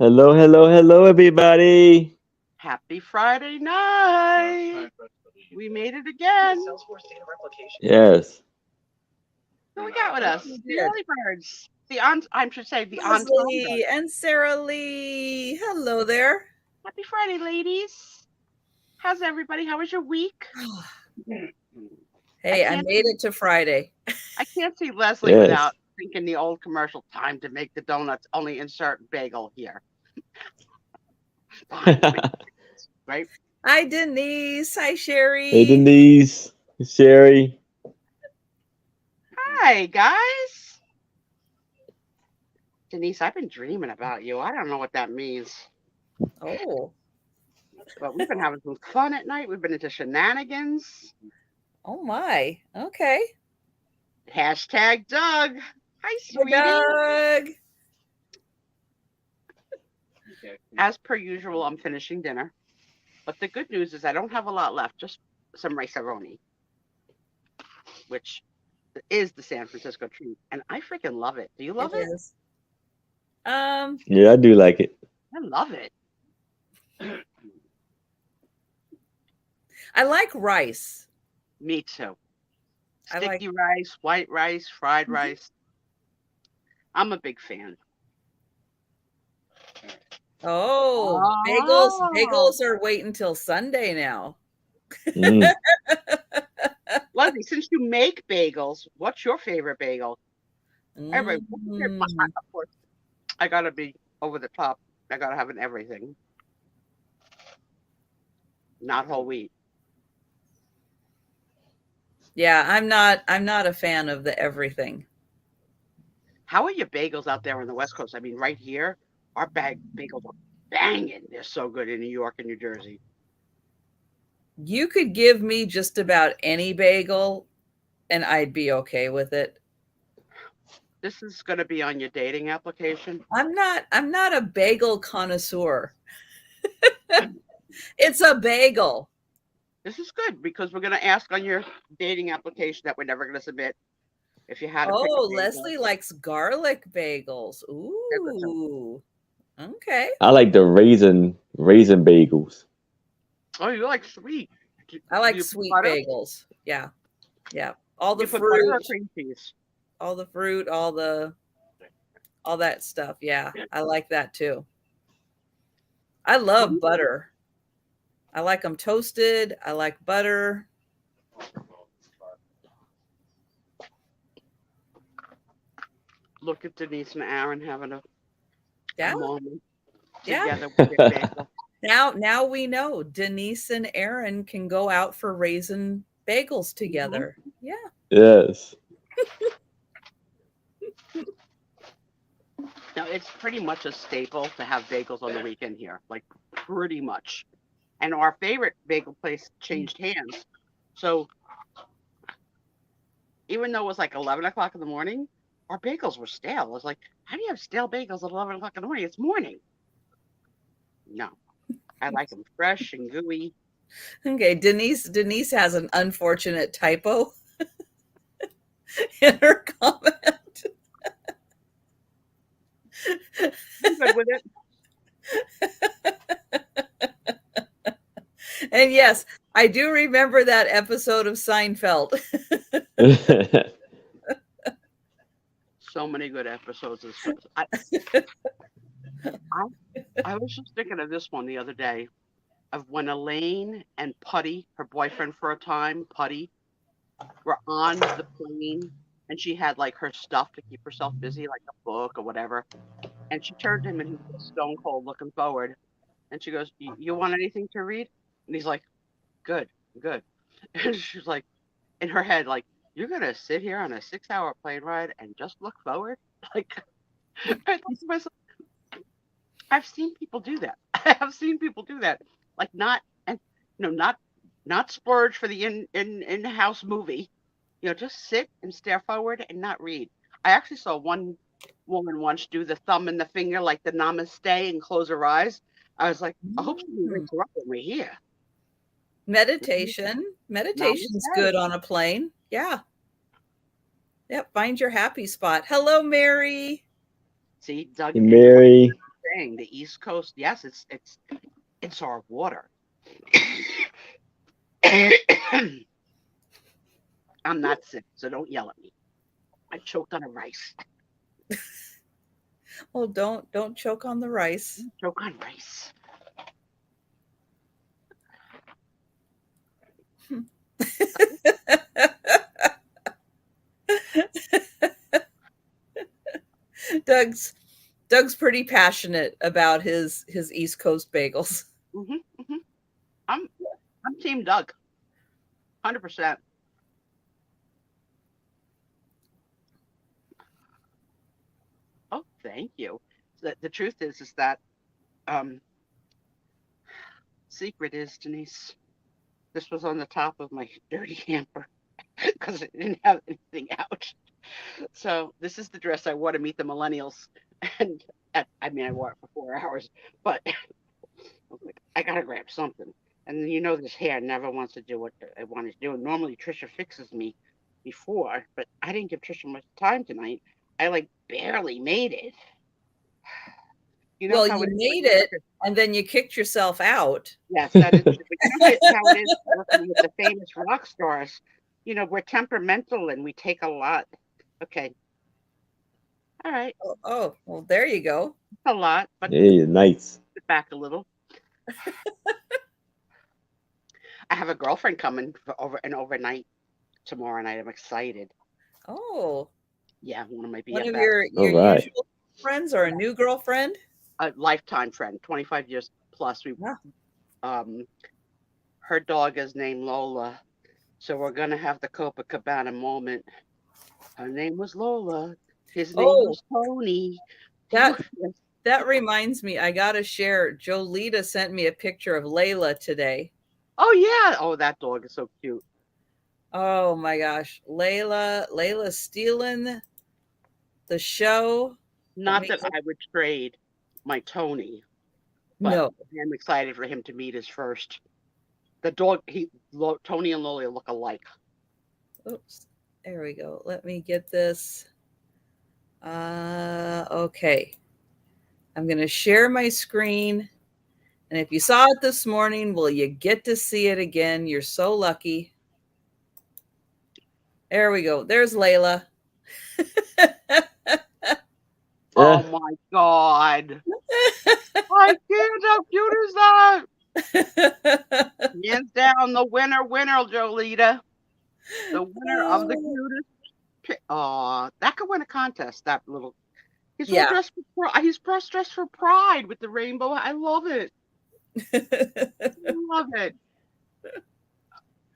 Hello, hello, hello, everybody. Happy Friday night. We made it again. Yes. Who we got with us? We The did. early birds. I should say the entendre. Leslie and Sarah Lee. Hello there. Happy Friday, ladies. How's everybody? How was your week? Hey, I made it to Friday. I can't see Leslie Yes. without thinking the old commercial, time to make the donuts, only insert bagel here. Right? Hi, Denise. Hi, Sherry. Hey, Denise. Sherry. Hi, guys. Denise, I've been dreaming about you. I don't know what that means. Oh, But we've been having some fun at night. We've been into shenanigans. oh my. Okay. Hashtag Doug. Hi, Hi, sweetie. Doug. As per usual, I'm finishing dinner. But the good news is I don't have a lot left, just some rice-a-roni, which is the San Francisco treat. And I freaking love it. Do you love it? Is. Yeah, I do like it. I love it. I like rice. Me too. I like- Sticky rice, white rice, fried Mhm. rice. I'm a big fan. Oh, Oh. bagels are waiting till Sunday now. Mm. Leslie, since you make bagels, what's your favorite bagel? Everybody, of course, I gotta be over the top. I gotta have an everything, not whole wheat. Yeah, I'm not a fan of the everything. How are your bagels out there on the West Coast? I mean, right here, our bagels are banging. They're so good in New York and New Jersey. You could give me just about any bagel and I'd be okay with it. This is going to be on your dating application. I'm not a bagel connoisseur. It's a bagel. This is good because we're going to ask on your dating application that we're never going to submit if you had to pick a Oh, bagel. Leslie likes garlic bagels. Ooh. Okay. I like the raisin bagels. Oh, you like sweet. I like Do you put sweet butter? bagels. Yeah. Yeah. All the You put butter or fruit, cream cheese? all the fruit, all that stuff. Yeah. I like that too. I love butter. I like them toasted. I like butter. Look at Denise and Aaron having a Yeah. moment Yeah. together with their bagel. Now we know Denise and Aaron can go out for raisin bagels together. Yeah. Yes. Now, it's pretty much a staple to have bagels on the weekend here, like pretty much. And our favorite bagel place changed hands. So even though it was like 11 o'clock in the morning, our bagels were stale. I was like, how do you have stale bagels at 11 o'clock in the morning? It's morning. No, I like them fresh and gooey. Okay, Denise has an unfortunate typo in her comment. I'm good with it. And yes, I do remember that episode of Seinfeld. So many good episodes of stuff. I was just thinking of this one the other day of when Elaine and Putty, her boyfriend for a time, Putty, were on the plane and she had like her stuff to keep herself busy, like a book or whatever. And she turned to him and he was stone cold looking forward. And she goes, You want anything to read? And he's like, Good, good. And she's like, in her head, like, you're going to sit here on a 6-hour plane ride and just look forward? Like, I thought to myself, I've seen people do that. I have seen people do that. Like, not splurge for the in-house movie. Just sit and stare forward and not read. I actually saw one woman once do the thumb and the finger, like the namaste, and close her eyes. I was like, I hope she wakes her up when we're here. Meditation's Namaste. good on a plane. Yeah. Yep. Find your happy spot. Hello, Mary. See, Doug. Mary. saying. The East Coast, yes, it's our water. I'm not sick, so don't yell at me. I choked on a rice. Well, don't choke on the rice. Choke on rice. Doug's pretty passionate about his East Coast bagels. Mm-hmm, mm-hmm. I'm Team Doug, 100%. Oh, thank you. The truth is that secret is, Denise, this was on the top of my dirty hamper because I didn't have anything out. So this is the dress I wore to meet the millennials, and I mean I wore it for 4 hours, but I was like, I gotta grab something. And you know this hair never wants to do what I want to do. Normally Trisha fixes me before, but I didn't give Trisha much time tonight. I like barely made it. You know Well, how you it is made it, and then you kicked yourself out. Yes, that is true. But you know how it is working with the famous rock stars. You know, we're temperamental and we take a lot. Okay. All right. Oh, well, there you go. A lot, but Yeah, nice. back a little. I have a girlfriend coming for an overnight tomorrow night. I'm excited. Oh, Yeah, one of my one of BFFs. your All right. usual friends or a new girlfriend? A lifetime friend, 25 years plus. Yeah. Her dog is named Lola. So we're gonna have the Copacabana moment. Her name was Lola. His name Oh, was Tony. that reminds me, I gotta share. Jolita sent me a picture of Layla today. Oh yeah. Oh, that dog is so cute. Oh my gosh. Layla's stealing the show. Not that I would trade my Tony, but No. I'm excited for him to meet his first. The dog, Tony and Lola look alike. Oops. There we go. Let me get this. Okay. I'm going to share my screen. And if you saw it this morning, will you get to see it again? You're so lucky. There we go. There's Layla. Oh my God. I can't. How cute is that? Hands down, the winner, Jolita. The winner of the cutest. Oh, that could win a contest. That little. He's all dressed for. He's dressed for Pride with the rainbow. I love it. I love it.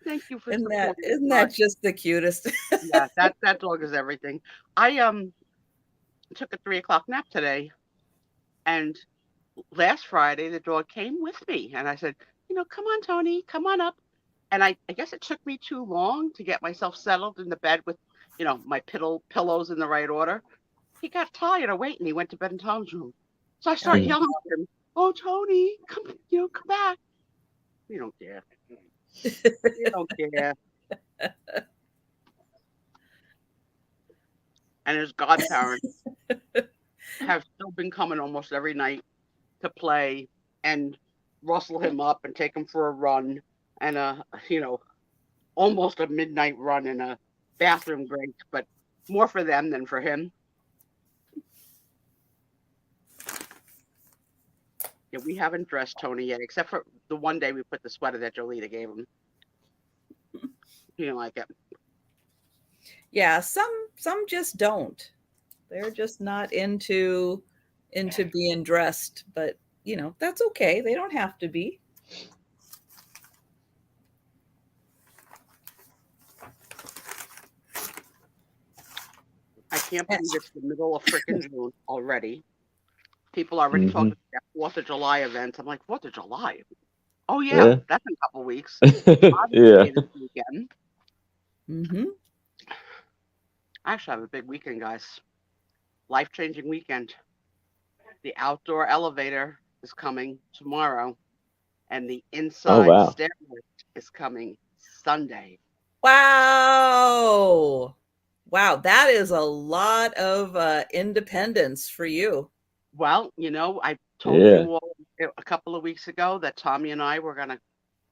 Thank you for supporting. Isn't that just the cutest? Yeah, that dog is everything. I took a 3 o'clock nap today, and last Friday the dog came with me, and I said, come on, Tony, come on up. And I guess it took me too long to get myself settled in the bed with, my pillows in the right order. He got tired of waiting. He went to bed in Tom's room. So I started yelling at him, "Oh, Tony, come back." We don't care. We don't care. And his godparents have still been coming almost every night to play and rustle him up and take him for a run and almost a midnight run and a bathroom break, but more for them than for him. Yeah, we haven't dressed Tony yet, except for the one day we put the sweater that Jolita gave him. He didn't like it. Yeah, some just don't. They're just not into being dressed, but that's okay. They don't have to be. I can't believe it's the middle of freaking June already. People are already talking about 4th of July events. I'm like, 4th of July? Oh, yeah. That's in a couple of weeks. Yeah. This weekend. Mm-hmm. I actually have a big weekend, guys. Life-changing weekend. The outdoor elevator is coming tomorrow, and the inside stairway is coming Sunday. Wow, that is a lot of independence for you. Well, Told Yeah. you all a couple of weeks ago that Tommy and I were going to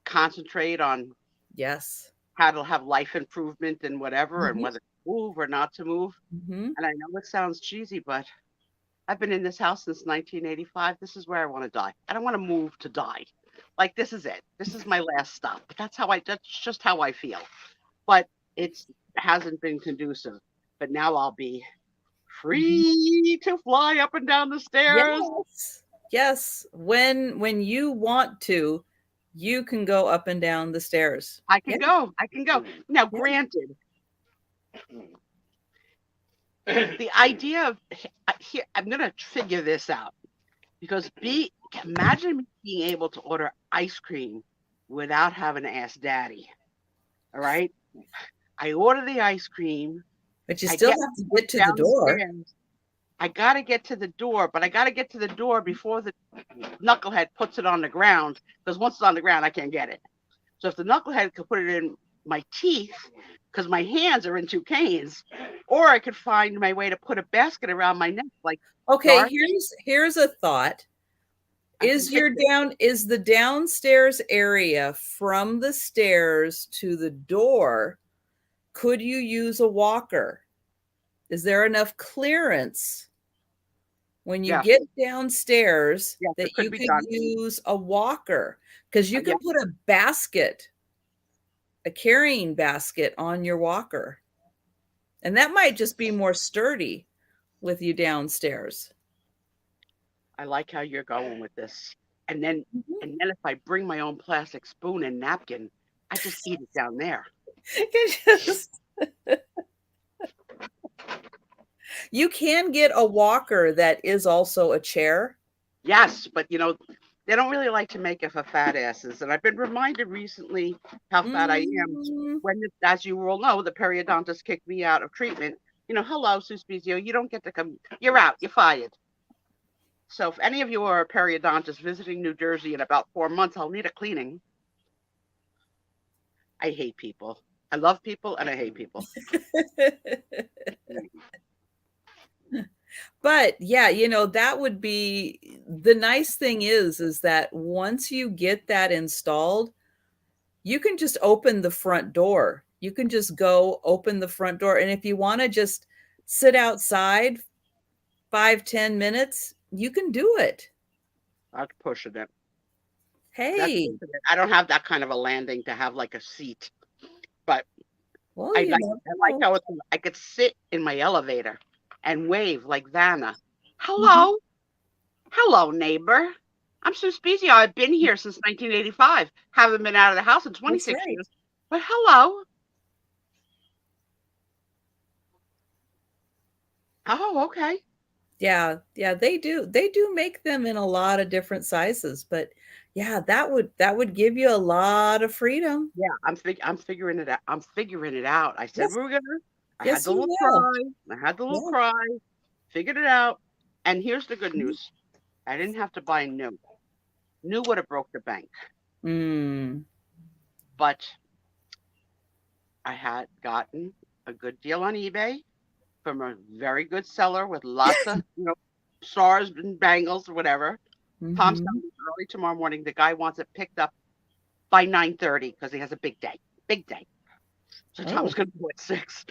concentrate on Yes. how to have life improvement and whatever, and Mhm. whether to move or not to move. Mhm. And I know it sounds cheesy, but I've been in this house since 1985. This is where I want to die. I don't want to move to die. Like, this is it. This is my last stop. But that's just how I feel. But it hasn't been conducive. But now I'll be free to fly up and down the stairs. Yes. Yes. When you want to, you can go up and down the stairs. I can go. Now, Yeah. granted, the idea of here, I'm going to figure this out, because imagine me being able to order ice cream without having to ask Daddy. All right, I order the ice cream, But you still have to get to the door. I got to get to the door, but I got to get to the door before the knucklehead puts it on the ground, because once it's on the ground, I can't get it. So if the knucklehead could put it in my teeth, because my hands are in two canes, or I could find my way to put a basket around my neck, like. Okay, Dark. here's a thought. Is the downstairs area from the stairs to the door, could you use a walker? Is there enough clearance when you get downstairs that you could use a walker? Because you can put a basket, a carrying basket on your walker. And that might just be more sturdy with you downstairs. I like how you're going with this. And then if I bring my own plastic spoon and napkin, I just eat it down there. You can get a walker that is also a chair. Yes, but they don't really like to make it for fat asses. And I've been reminded recently how fat I am. When, as you all know, the periodontist kicked me out of treatment. Hello, Sue Spiezio, you don't get to come. You're out. You're fired. So if any of you are a periodontist visiting New Jersey in about 4 months, I'll need a cleaning. I hate people. I love people and I hate people. But yeah, that would be the nice thing is that once you get that installed, you can just open the front door. You can just go open the front door. And if you want to just sit outside 5-10 minutes, you can do it. That's pushing it. Hey, I don't have that kind of a landing to have like a seat, but I like how I could sit in my elevator and wave like Vanna. Hello, hello, neighbor. I'm Sue Spiezio. I've been here since 1985. Haven't been out of the house in 26 years. But hello. Oh, okay. Yeah, they do. They do make them in a lot of different sizes, but yeah, that would give you a lot of freedom. Yeah, I'm figuring it out. I'm figuring it out. I said we were gonna. I Yes, had the little cry. I had the little cry. Figured it out. And here's the good news. I didn't have to buy new. New would have broke the bank. But I had gotten a good deal on eBay from a very good seller with lots of stars and bangles or whatever. Tom's coming early tomorrow morning. The guy wants it picked up by 9:30 because he has a big day. So Tom's going to go at 6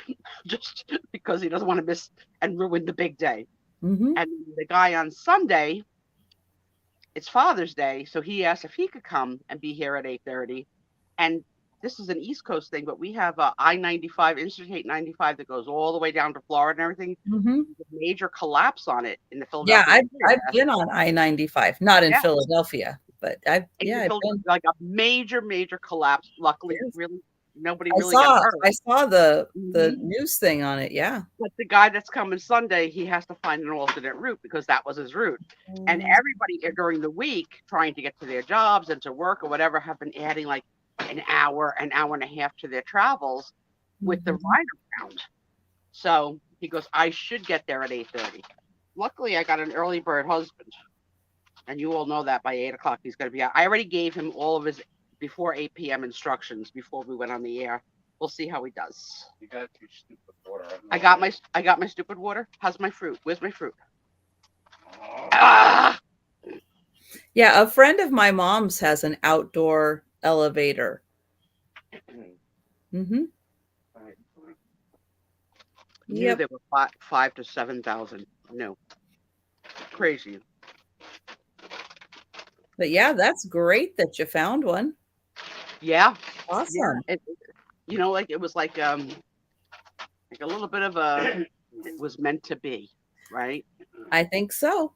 just because he doesn't want to miss and ruin the big day. And the guy on Sunday, it's Father's Day, so he asked if he could come and be here at 8:30. And this is an East Coast thing, but we have I-95, Interstate 95 that goes all the way down to Florida and everything. There's a major collapse on it in the Philadelphia. Yeah, I've been on I-95, not in Philadelphia, but I've been like a major collapse. Luckily, nobody really got hurt. I saw the news thing on it. Yeah, but the guy that's coming Sunday, he has to find an alternate route because that was his route. And everybody during the week trying to get to their jobs and to work or whatever have been adding like an hour and a half to their travels with the ride around. So he goes, I should get there at 8:30. Luckily, I got an early bird husband. And you all know that by 8 o'clock he's going to be out. I already gave him all of his before 8 p.m. instructions before we went on the air. We'll see how he does. You got your stupid water. I got my stupid water. How's my fruit? Where's my fruit? Ah! Yeah, a friend of my mom's has an outdoor elevator. Mm-hmm. New Yep. they were 5 to 7,000. No, crazy. But yeah, that's great that you found one. Yeah, Awesome. yeah. Like it was like a little bit of a. It was meant to be, right? I think so.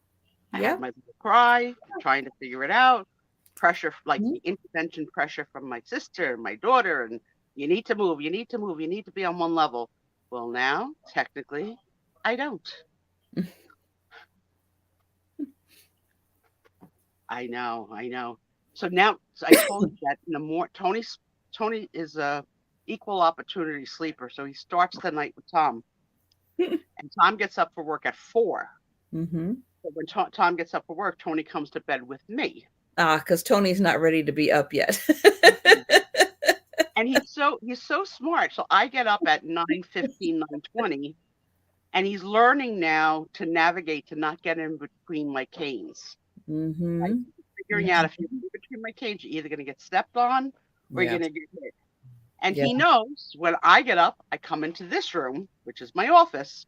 I Yeah. had my little cry, trying to figure it out. Pressure, like Mhm. the intervention pressure from my sister and my daughter, and you need to move, you need to move, you need to be on one level. Well, now technically, I don't. I know, I know. So now I told you that in the Tony is a equal opportunity sleeper, so he starts the night with Tom, and Tom gets up for work at 4. Mm-hmm. So when Tom gets up for work, Tony comes to bed with me. Because Tony's not ready to be up yet. And he's so smart. So I get up at 9:15, 9:20, and he's learning now to navigate to not get in between my canes. Right? Mm-hmm. Figuring out if you're in between my canes, you're either going to get stepped on or Yeah. you're going to get hit. And Yeah. he knows when I get up, I come into this room, which is my office,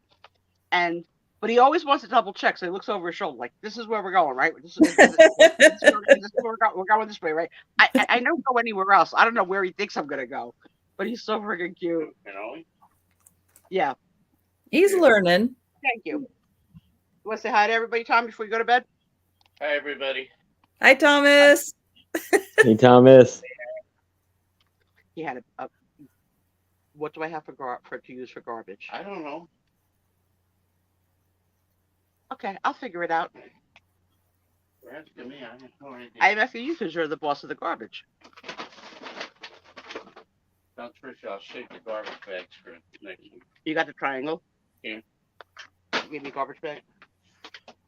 but he always wants to double check. So he looks over his shoulder, like, this is where we're going, right? This is where we're going this way, right? I don't go anywhere else. I don't know where he thinks I'm going to go, but he's so freaking cute. Yeah. He's learning. Thank you. You want to say hi to everybody, Tom, before you go to bed? Hi, everybody. Hi, Thomas. Hey, Thomas. He had what do I have to use for garbage? I don't know. Okay, I'll figure it out. You're asking me. I have no idea. I'm asking you because you're the boss of the garbage. Otto-Trisha, I'll shake the garbage bags for next week. You got the triangle? Yeah. You gave me a garbage bag?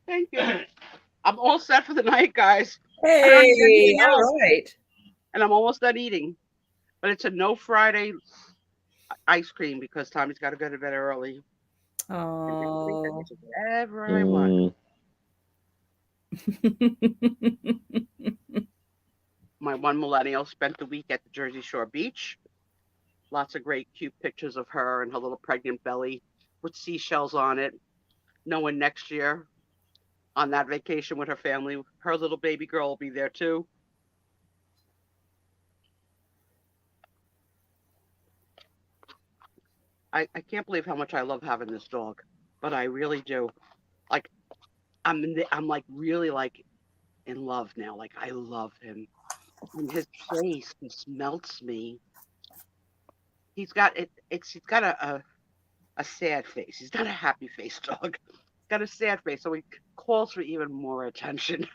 Thank you. I'm all set for the night, guys. Hey, all right. And I'm almost done eating. But it's a no Friday ice cream because Tommy's got to go to bed early. Oh. Whatever I want. My one millennial spent the week at the Jersey Shore Beach. Lots of great, cute pictures of her and her little pregnant belly with seashells on it. Knowing next year on that vacation with her family, her little baby girl will be there too. I can't believe how much I love having this dog, but I really do. Like, I'm like really like in love now. Like, I love him. And his face just melts me. He's got he's got a sad face. He's not a happy face dog. He's got a sad face, so he calls for even more attention.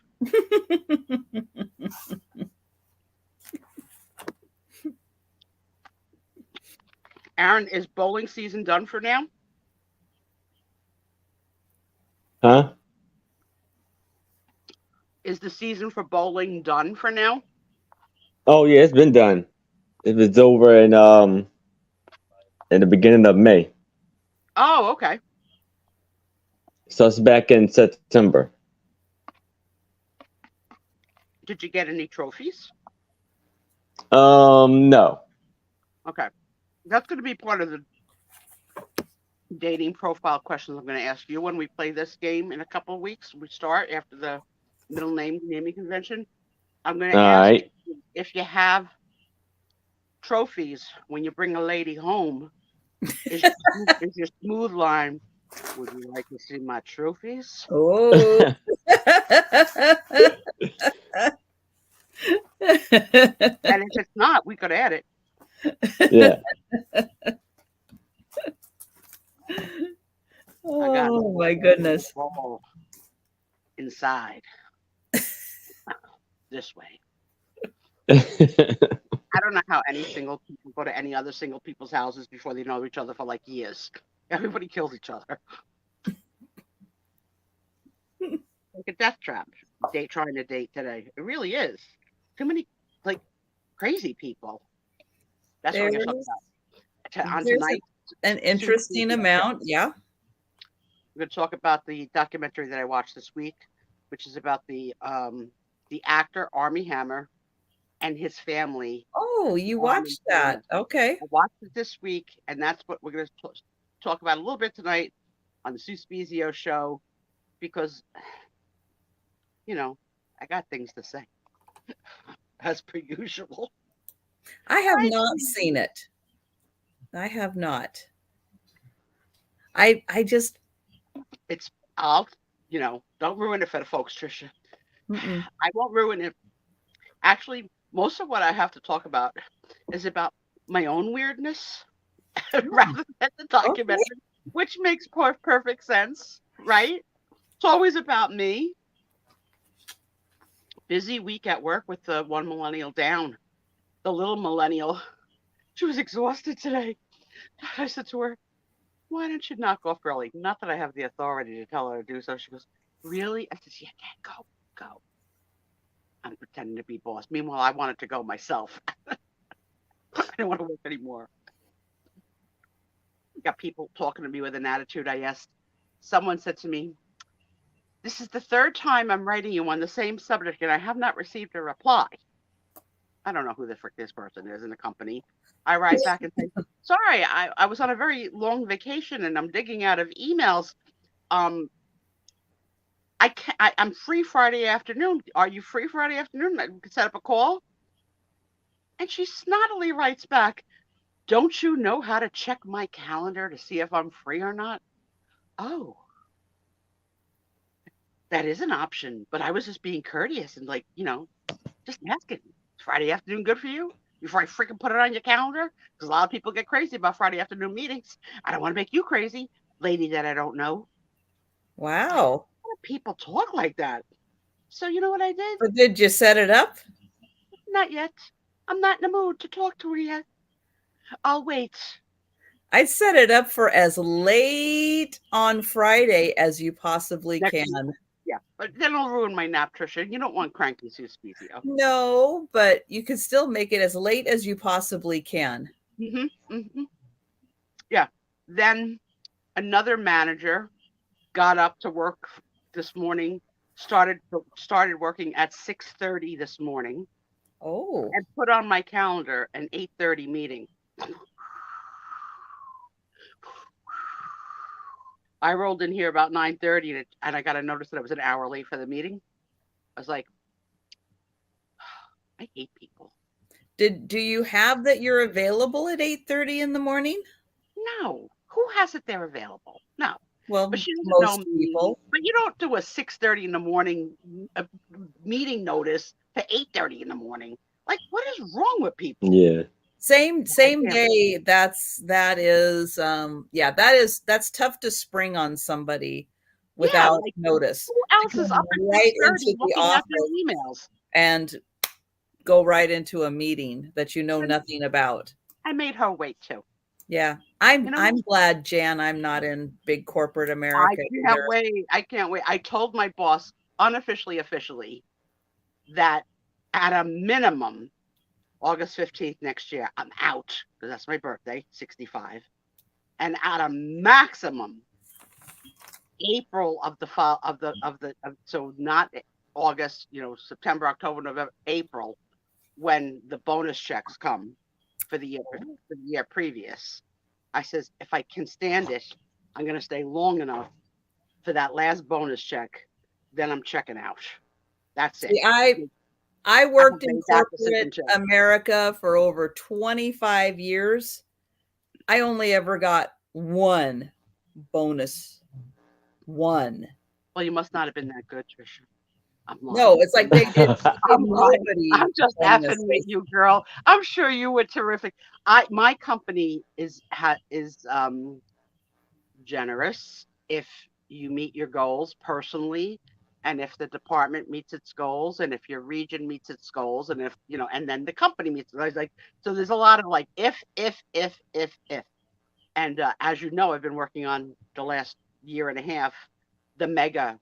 Aaron, is bowling season done for now? Huh? Is the season for bowling done for now? Oh yeah, it's been done. It was over in the beginning of May. Oh, okay. So it's back in September. Did you get any trophies? No. Okay. That's going to be part of the dating profile questions I'm going to ask you when we play this game in a couple of weeks. We start after the middle name naming convention. I'm going to ask you if you have trophies when you bring a lady home. Is your smooth line, would you like to see my trophies? Oh. And if it's not, we could add it. Yeah. Oh my goodness. Inside. This way. I don't know how any single people go to any other single people's houses before they know each other for like years. Everybody kills each other. Like a death trap. Trying to date today. It really is. Too many like crazy people. That's what we're talking about. On tonight, an interesting amount. Yeah. We're going to talk about the documentary that I watched this week, which is about the the actor Armie Hammer and his family Oh, you on in watched that. Florida. Okay. I watched it this week, and that's what we're going to talk about a little bit tonight on the Sue Spiezio show because, I got things to say, as per usual. I have Right? not seen it. I have not. I just It's, don't ruin it for the folks, Trisha. mm-mm. I won't ruin it. Actually, most of what I have to talk about is about my own weirdness rather than the Okay. documentary, which makes perfect sense, right? It's always about me. Busy week at work with the one millennial down. The little millennial. She was exhausted today. I said to her, why don't you knock off early? Not that I have the authority to tell her to do so. She goes, really? I said, yeah, Dad, go. I'm pretending to be boss. Meanwhile, I wanted to go myself. I don't want to work anymore. Got people talking to me with an attitude. I asked, someone said to me, this is the third time I'm writing you on the same subject and I have not received a reply. I don't know who the frick this person is in the company. I write back and say, sorry, I was on a very long vacation and I'm digging out of emails. I'm free Friday afternoon. Are you free Friday afternoon? I could set up a call. And she snottily writes back, don't you know how to check my calendar to see if I'm free or not? Oh, that is an option. But I was just being courteous and just asking. Is Friday afternoon good for you? Before I freaking put it on your calendar? Because a lot of people get crazy about Friday afternoon meetings. I don't want to make you crazy, lady that I don't know. Wow. Why do people talk like that? So you know what I did? But did you set it up? Not yet. I'm not in the mood to talk to her yet. I'll wait. I'd set it up for as late on Friday as you possibly Next can. week. Yeah, but then I'll ruin my nap, Trisha. You don't want cranky Sue Spiezio. No, but you can still make it as late as you possibly can. Yeah. Then another manager got up to work this morning, started working at 6:30 this morning, Oh. and put on my calendar an 8:30 meeting. I rolled in here about 9:30 and I got a notice that I was an hour late for the meeting. I was like, I hate people. Do you have that you're available at 8:30 in the morning? No. Who has it there available? No. Well, But she doesn't know most me. people. But you don't do a 6:30 in the morning meeting notice to 8:30 in the morning. Like, what is wrong with people? Yeah. Same day. That's tough to spring on somebody Yeah, without like notice. who To else is come up at right 6:30 into the looking at their office emails? and go right into a meeting that you know nothing about. I made her wait too. Yeah. You know, I'm glad, Jan, I'm not in big corporate America either. I can't wait. I told my boss unofficially, officially, that at a minimum, August 15th next year, I'm out because that's my birthday, 65. And at a maximum, April of the fall so not August, September, October, November, April, when the bonus checks come for the year previous. I says, if I can stand it, I'm going to stay long enough for that last bonus check. Then I'm checking out. That's it. See, I worked in corporate America for over 25 years. I only ever got one bonus. One. Well, you must not have been that good, Trisha. No, it's like they did. I'm just effing with you, girl. I'm sure you were terrific. My company is generous if you meet your goals personally, and if the department meets its goals, and if your region meets its goals, and if and then the company meets. Like so, there's a lot of like if, and as you know, I've been working on the last year and a half the mega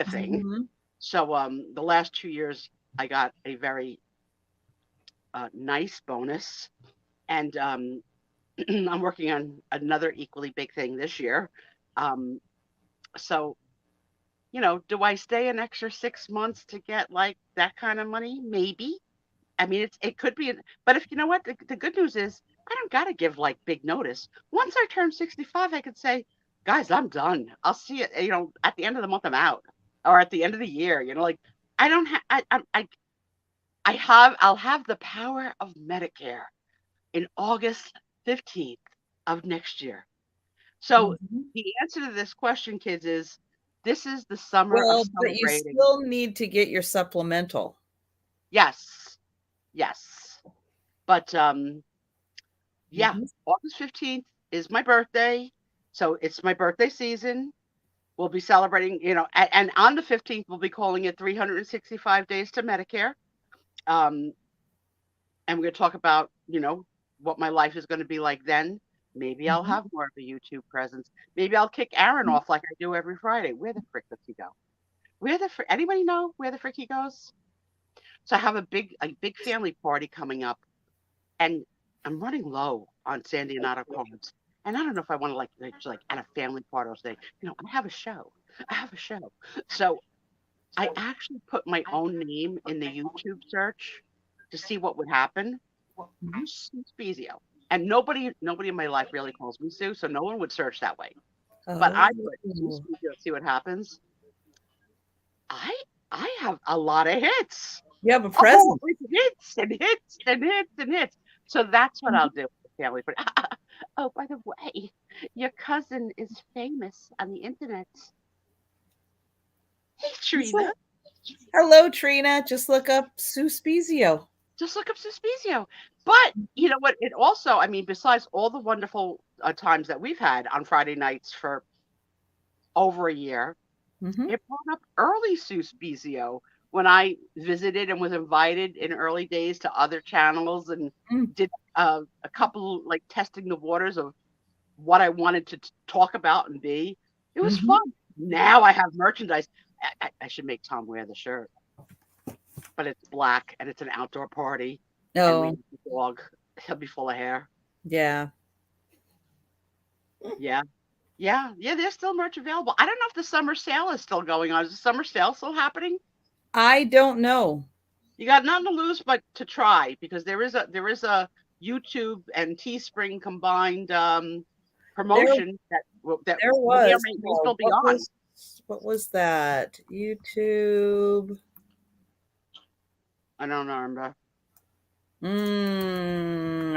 thing. Mm-hmm. So the last 2 years, I got a very nice bonus, and I'm working on another equally big thing this year. So do I stay an extra 6 months to get like that kind of money? Maybe. I mean, it could be, but if you know what, the good news is I don't got to give like big notice. Once I turn 65, I could say, guys, I'm done. I'll see it. At the end of the month, I'm out, or at the end of the year. Like I don't have, I'll have the power of Medicare in August 15th of next year. So Mhm. the answer to this question, kids, is this is the summer of Well, but you celebrating. still need to get your supplemental. Yes, yes, but yeah, Mhm. August 15th is my birthday. So it's my birthday season. We'll be celebrating, and on the 15th, we'll be calling it 365 days to Medicare. Um, and we're going to talk about, what my life is going to be like then. Maybe I'll Mhm. have more of a YouTube presence. Maybe I'll kick Aaron off like I do every Friday. Where the frick does he go? Anybody know where the frick he goes? So I have a big family party coming up, and I'm running low on sandyandotto cards. And I don't know if I want to like at a family party or say, I have a show. I have a show. So I actually put my own name in the YouTube search to see what would happen. Mhm. Sue Spiezio. And nobody in my life really calls me Sue, so no one would search that way. But I put Sue Oh. Spiezio, see what happens. I I have a lot of hits. You have a Oh, present. it's hits and hits and hits and hits. So that's what I'll do with the family. But oh, by the way, your cousin is famous on the internet. Hey, Just Trina, look- Hello, Trina. Just look up Sue Spiezio. just look up Suspizio. But you know what? It also, I mean, besides all the wonderful times that we've had on Friday nights for over a year, Mhm. it brought up early Suspizio when I visited and was invited in early days to other channels and Mm. did a couple like testing the waters of what I wanted to talk about and be. It was Mhm. fun. Now I have merchandise. I should make Tom wear the shirt, but it's black and it's an outdoor party, and we Oh, have a dog. He'll be full of hair. yeah. Yeah, yeah, yeah. There's still merch available. I don't know if the summer sale is still going on. Is the summer sale still happening? I don't know. You got nothing to lose but to try because there is a YouTube and Teespring combined There promotion that there may or was. may Oh, still be on. what was that? YouTube. I don't remember.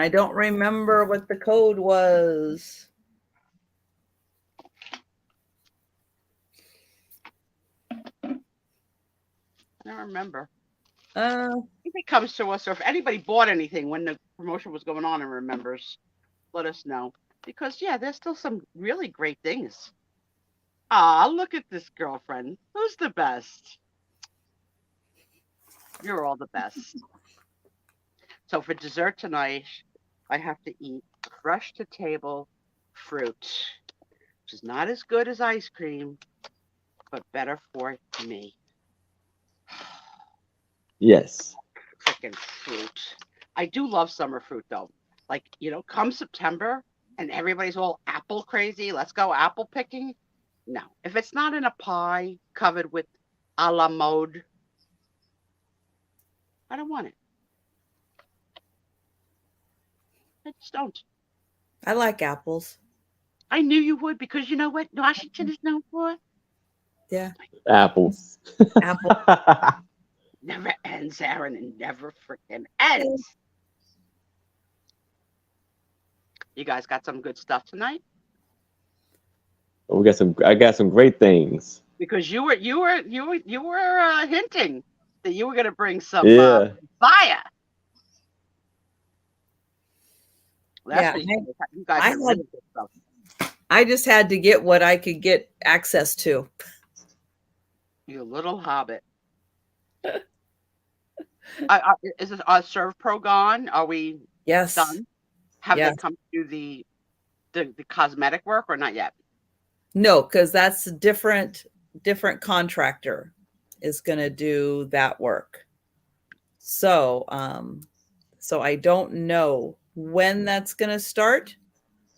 I don't remember what the code was. I don't remember. Uh, If it comes to us, or if anybody bought anything when the promotion was going on and remembers, let us know. Because yeah, there's still some really great things. Ah, look at this girlfriend. Who's the best? You're all the best. So for dessert tonight, I have to eat fresh to table fruit, which is not as good as ice cream, but better for me. Yes. Freaking fruit. I do love summer fruit though. Like, come September and everybody's all apple crazy. Let's go apple picking. No. If it's not in a pie covered with a la mode, I don't want it. I just don't. I like apples. I knew you would because you know what Washington is known for? Yeah, Apples. apple. Never ends, Aaron, and never freaking ends. You guys got some good stuff tonight? I got some great things. Because you were hinting that you were going to bring some Yeah. fire. Well, that's Yeah, what you guys I have had. really good stuff. I just had to get what I could get access to. You little hobbit. Is this Servpro gone? Are we Yes, done? Have they yes. come to do the cosmetic work or not yet? No, because that's a different contractor is going to do that work. So, so I don't know when that's going to start.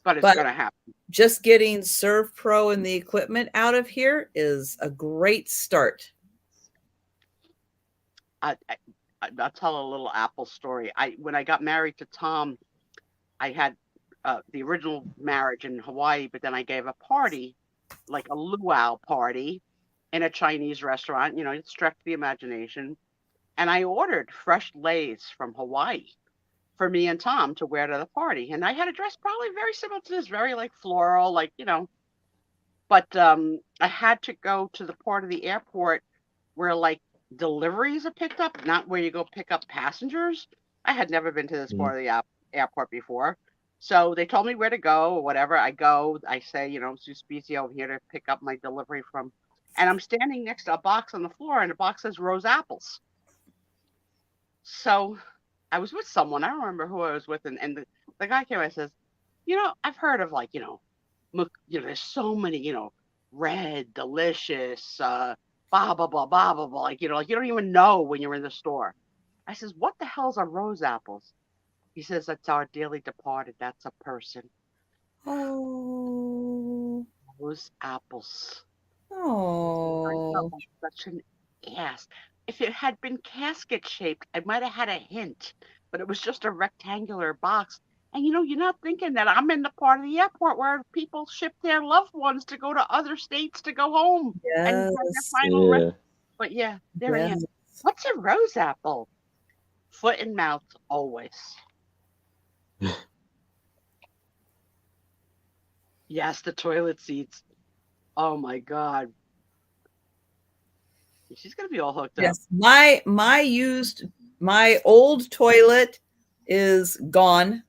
but it's But going to happen. just getting Servpro and the equipment out of here is a great start. I'll tell a little Apple story. When I got married to Tom, I had the original marriage in Hawaii, but then I gave a party, like a luau party, in a Chinese restaurant. You know, it stretched the imagination. And I ordered fresh lace from Hawaii for me and Tom to wear to the party. And I had a dress probably very similar to this, very like floral, like, you know. But I had to go to the part of the airport where like deliveries are picked up, not where you go pick up passengers. I had never been to this part of the airport before. So they told me where to go or whatever. I go, I say, you know, Sue Spiezio, I'm here to pick up my delivery from. And I'm standing next to a box on the floor, and the box says rose apples. So I was with someone. I don't remember who I was with. And the guy came and says, you know, I've heard of like, you know, there's so many, you know, red, delicious, blah, blah, blah, blah, blah, blah. Like, you know, like you don't even know when you're in the store. I says, what the hell's are rose apples? He says, that's our dearly departed. That's a person. Oh. Rose apples. Oh. I felt like such an ass. If it had been casket shaped, I might have had a hint, but it was just a rectangular box. And you know, you're not thinking that I'm in the part of the airport where people ship their loved ones to go to other states to go home and have their final rest. But yeah, there I am. What's a rose apple? Foot and mouth always. Yes, the toilet seats. Oh my God. She's gonna be all hooked up. Yes, my old toilet is gone.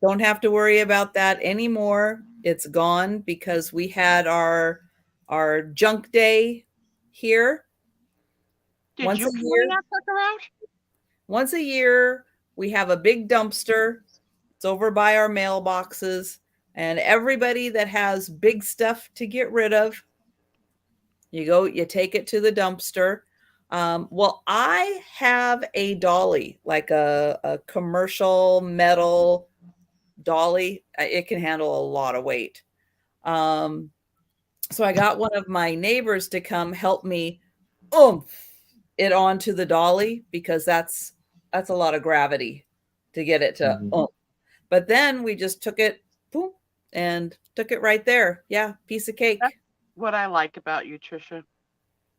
Don't have to worry about that anymore. It's gone because we had our junk day here. Did you clean that sucker out? Once a year, we have a big dumpster. It's over by our mailboxes, and everybody that has big stuff to get rid of, you take it to the dumpster. Well, I have a dolly, like a commercial metal dolly. It can handle a lot of weight. So I got one of my neighbors to come help me it onto the dolly, because that's a lot of gravity to get it to. But then we just took it, boom, and took it right there. Yeah, piece of cake. That's what I like about you, Trisha,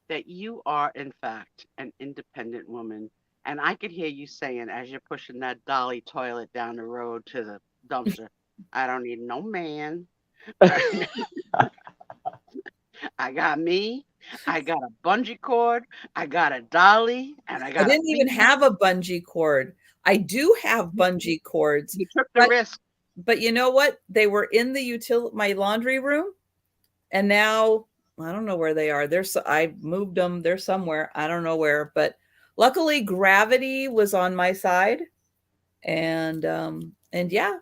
that you are, in fact, an independent woman. And I could hear you saying, as you're pushing that dolly toilet down the road to the dumpster, I don't need no man. I got me. I got a bungee cord. I got a dolly. And I didn't even have a bungee cord. I do have bungee cords. You took the risk. But you know what? They were in my laundry room. And now I don't know where they are. I moved them. They're somewhere. I don't know where. But luckily, gravity was on my side. And yeah,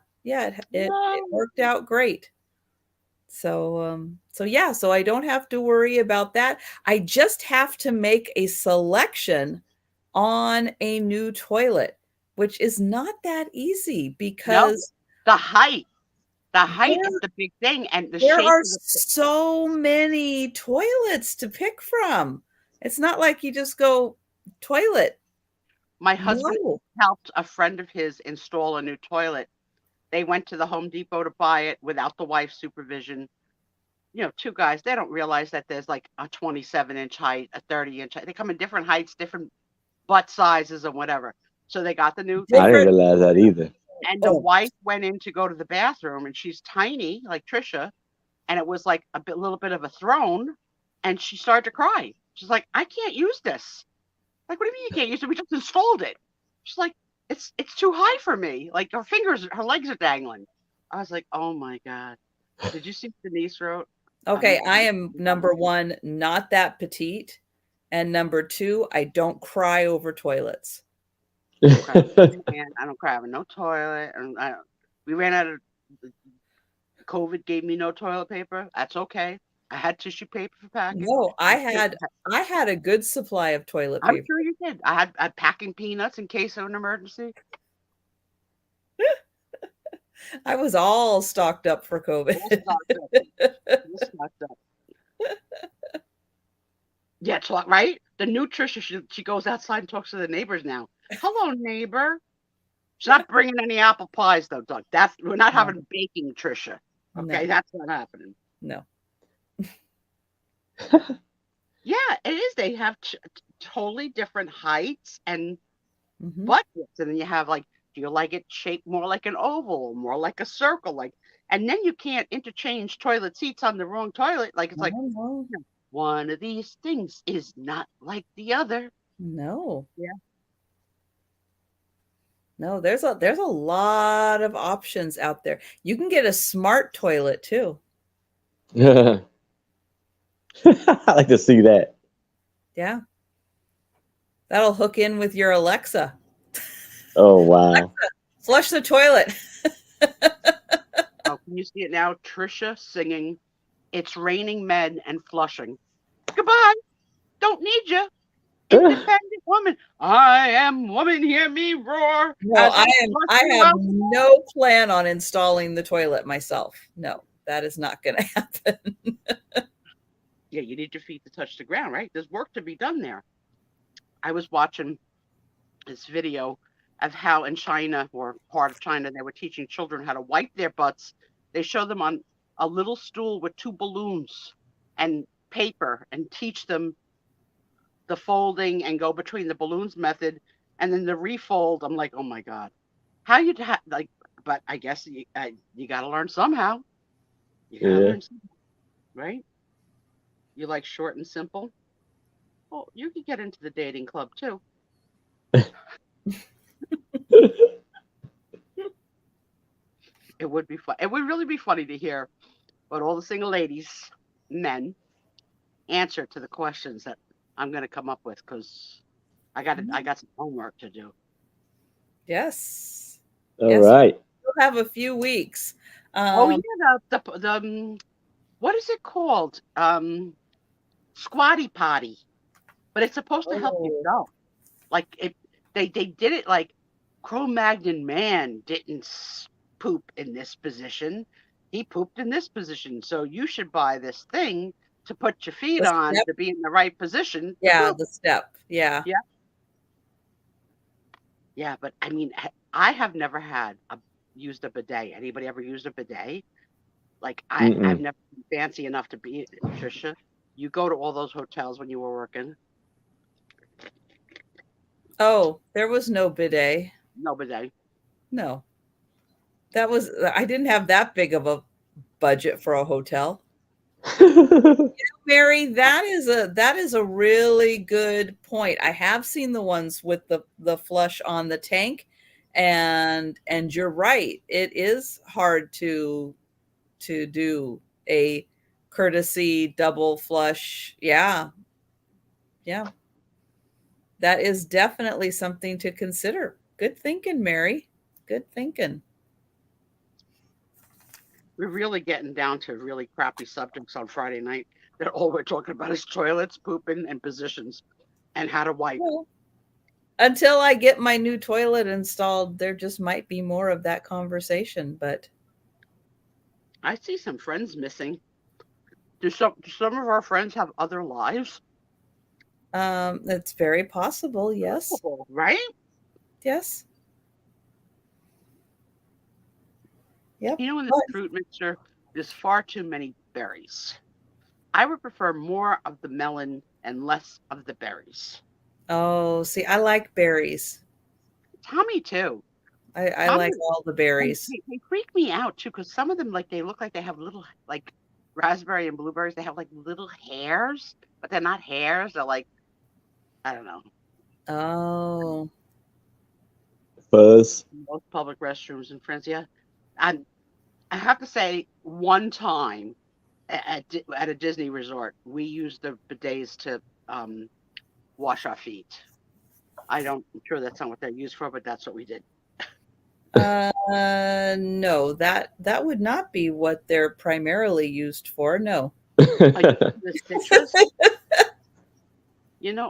it worked out great. So I don't have to worry about that. I just have to make a selection on a new toilet, which is not that easy because the height is the big thing, and there are so many toilets to pick from. It's not like you just go toilet. My husband helped a friend of his install a new toilet. They went to the Home Depot to buy it without the wife's supervision. You know, two guys, they don't realize that there's like a 27-inch height, a 30-inch height. They come in different heights, different butt sizes and whatever. So they got the new. I didn't realize that either. And the wife went in to go to the bathroom, and she's tiny, like Trisha, and it was like a little bit of a throne, and she started to cry. She's like, I can't use this. Like, what do you mean you can't use it? We just installed it. She's like, it's too high for me. Like, her legs are dangling. I was like, oh my God. Did you see what Denise wrote? Okay, I am number one, not that petite. And number two, I don't cry over toilets. I don't cry over no toilet. We ran out of COVID, gave me no toilet paper. That's okay. I had tissue paper for packing. No, I had a good supply of toilet paper. I'm sure you did. I had packing peanuts in case of an emergency. I was all stocked up for COVID. All stocked up. All stocked up. Yeah, it's like, right? The new Trisha, she goes outside and talks to the neighbors now. Hello, neighbor. She's not bringing any apple pies, though, Doug. We're not No. having baking Trisha. Okay, No. that's not happening. No. Yeah, it is. They have totally different heights and Mhm. budgets, and then you have like, do you like it shaped more like an oval, more like a circle, like? And then you can't interchange toilet seats on the wrong toilet. Like it's like No. one of these things is not like the other. No. Yeah. No, there's a lot of options out there. You can get a smart toilet too. I like to see that. Yeah. That'll hook in with your Alexa. Oh wow. Alexa, flush the toilet. Oh, can you see it now? Trisha singing "It's Raining Men and Flushing." Goodbye. Don't need you. Independent woman. I am woman, hear me roar. No, as I flush you have out. no plan on installing the toilet myself. No, that is not going to happen. Yeah, you need your feet to touch the ground, right? There's work to be done there. I was watching this video of how in China, or part of China, they were teaching children how to wipe their butts. They show them on a little stool with 2 balloons and paper and teach them the folding and go between the balloons method, and then the refold. I'm like, oh my God, how you like? But I guess you got to learn somehow. You got to Yeah. learn somehow, right? You like short and simple? Well, you could get into the dating club too. It would be fun. It would really be funny to hear what all the single ladies, men, answer to the questions that I'm going to come up with, because I got some homework to do. Yes. All Yes. right. We'll have a few weeks. Oh yeah, the what is it called? Squatty potty. But it's supposed to help you go. Like they did it like Cro-Magnon man didn't poop in this position. He pooped in this position. So you should buy this thing to put your feet The on step. to be in the right position to Yeah, poop. the step. Yeah. Yeah. Yeah, but I mean, I have never used a bidet. Anybody ever used a bidet? Like I've Mm-mm. never been fancy enough to be Trisha. You go to all those hotels when you were working. Oh, there was no bidet. No bidet. No. I didn't have that big of a budget for a hotel. Mary, that is a really good point. I have seen the ones with the flush on the tank, and you're right. It is hard to do a courtesy double flush. Yeah. Yeah. That is definitely something to consider. Good thinking, Mary. Good thinking. We're really getting down to really crappy subjects on Friday night that all we're talking about is toilets, pooping, and positions and how to wipe. Well, until I get my new toilet installed, there just might be more of that conversation, but I see some friends missing. Do some of our friends have other lives? it's very possible. Yes. Oh, right? Yes. Yep. You know, in this fruit mixture, there's far too many berries. I would prefer more of the melon and less of the berries. Oh, see, I like berries. Tommy too. I like all the berries. They freak me out too, because some of them, like, they look like they have little, like raspberry and blueberries, they have like little hairs, but they're not hairs. They're like, I don't know. Oh. Fuzz. Most public restrooms in France, yeah. I have to say, one time at a Disney resort, we used the bidets to wash our feet. I'm sure that's not what they're used for, but that's what we did. No, that would not be what they're primarily used for. No. Like the citrus,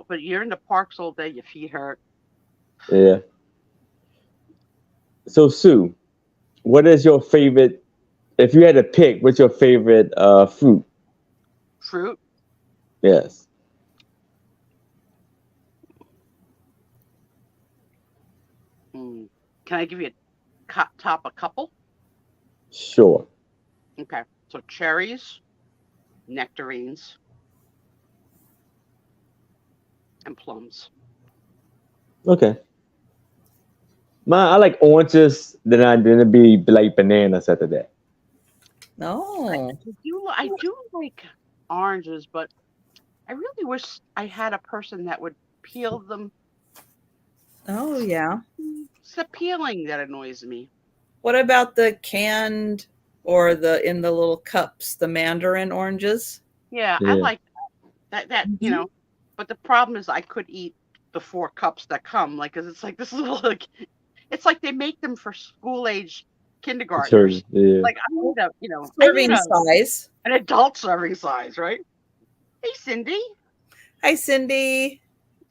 but you're in the parks all day, your feet hurt. Yeah. So Sue, What is your favorite? If you had to pick, what's your favorite fruit? Fruit. Yes. Mm. Can I give you top a couple? Sure. Okay. So cherries, nectarines, and plums. Okay. I like oranges. Then it'd be like bananas after that. No. I do like oranges, but I really wish I had a person that would peel them. Oh, yeah. It's the peeling that annoys me. What about the canned or in the little cups, the mandarin oranges? Yeah, I Yeah. like that, you know. But the problem is I could eat the 4 cups that come, like, 'cause it's like this little, like, it's like they make them for school age Sure. kindergartners. Yeah. Like, I need Serving size. an adult serving size, right? Hey, Cindy. Hi, Cindy.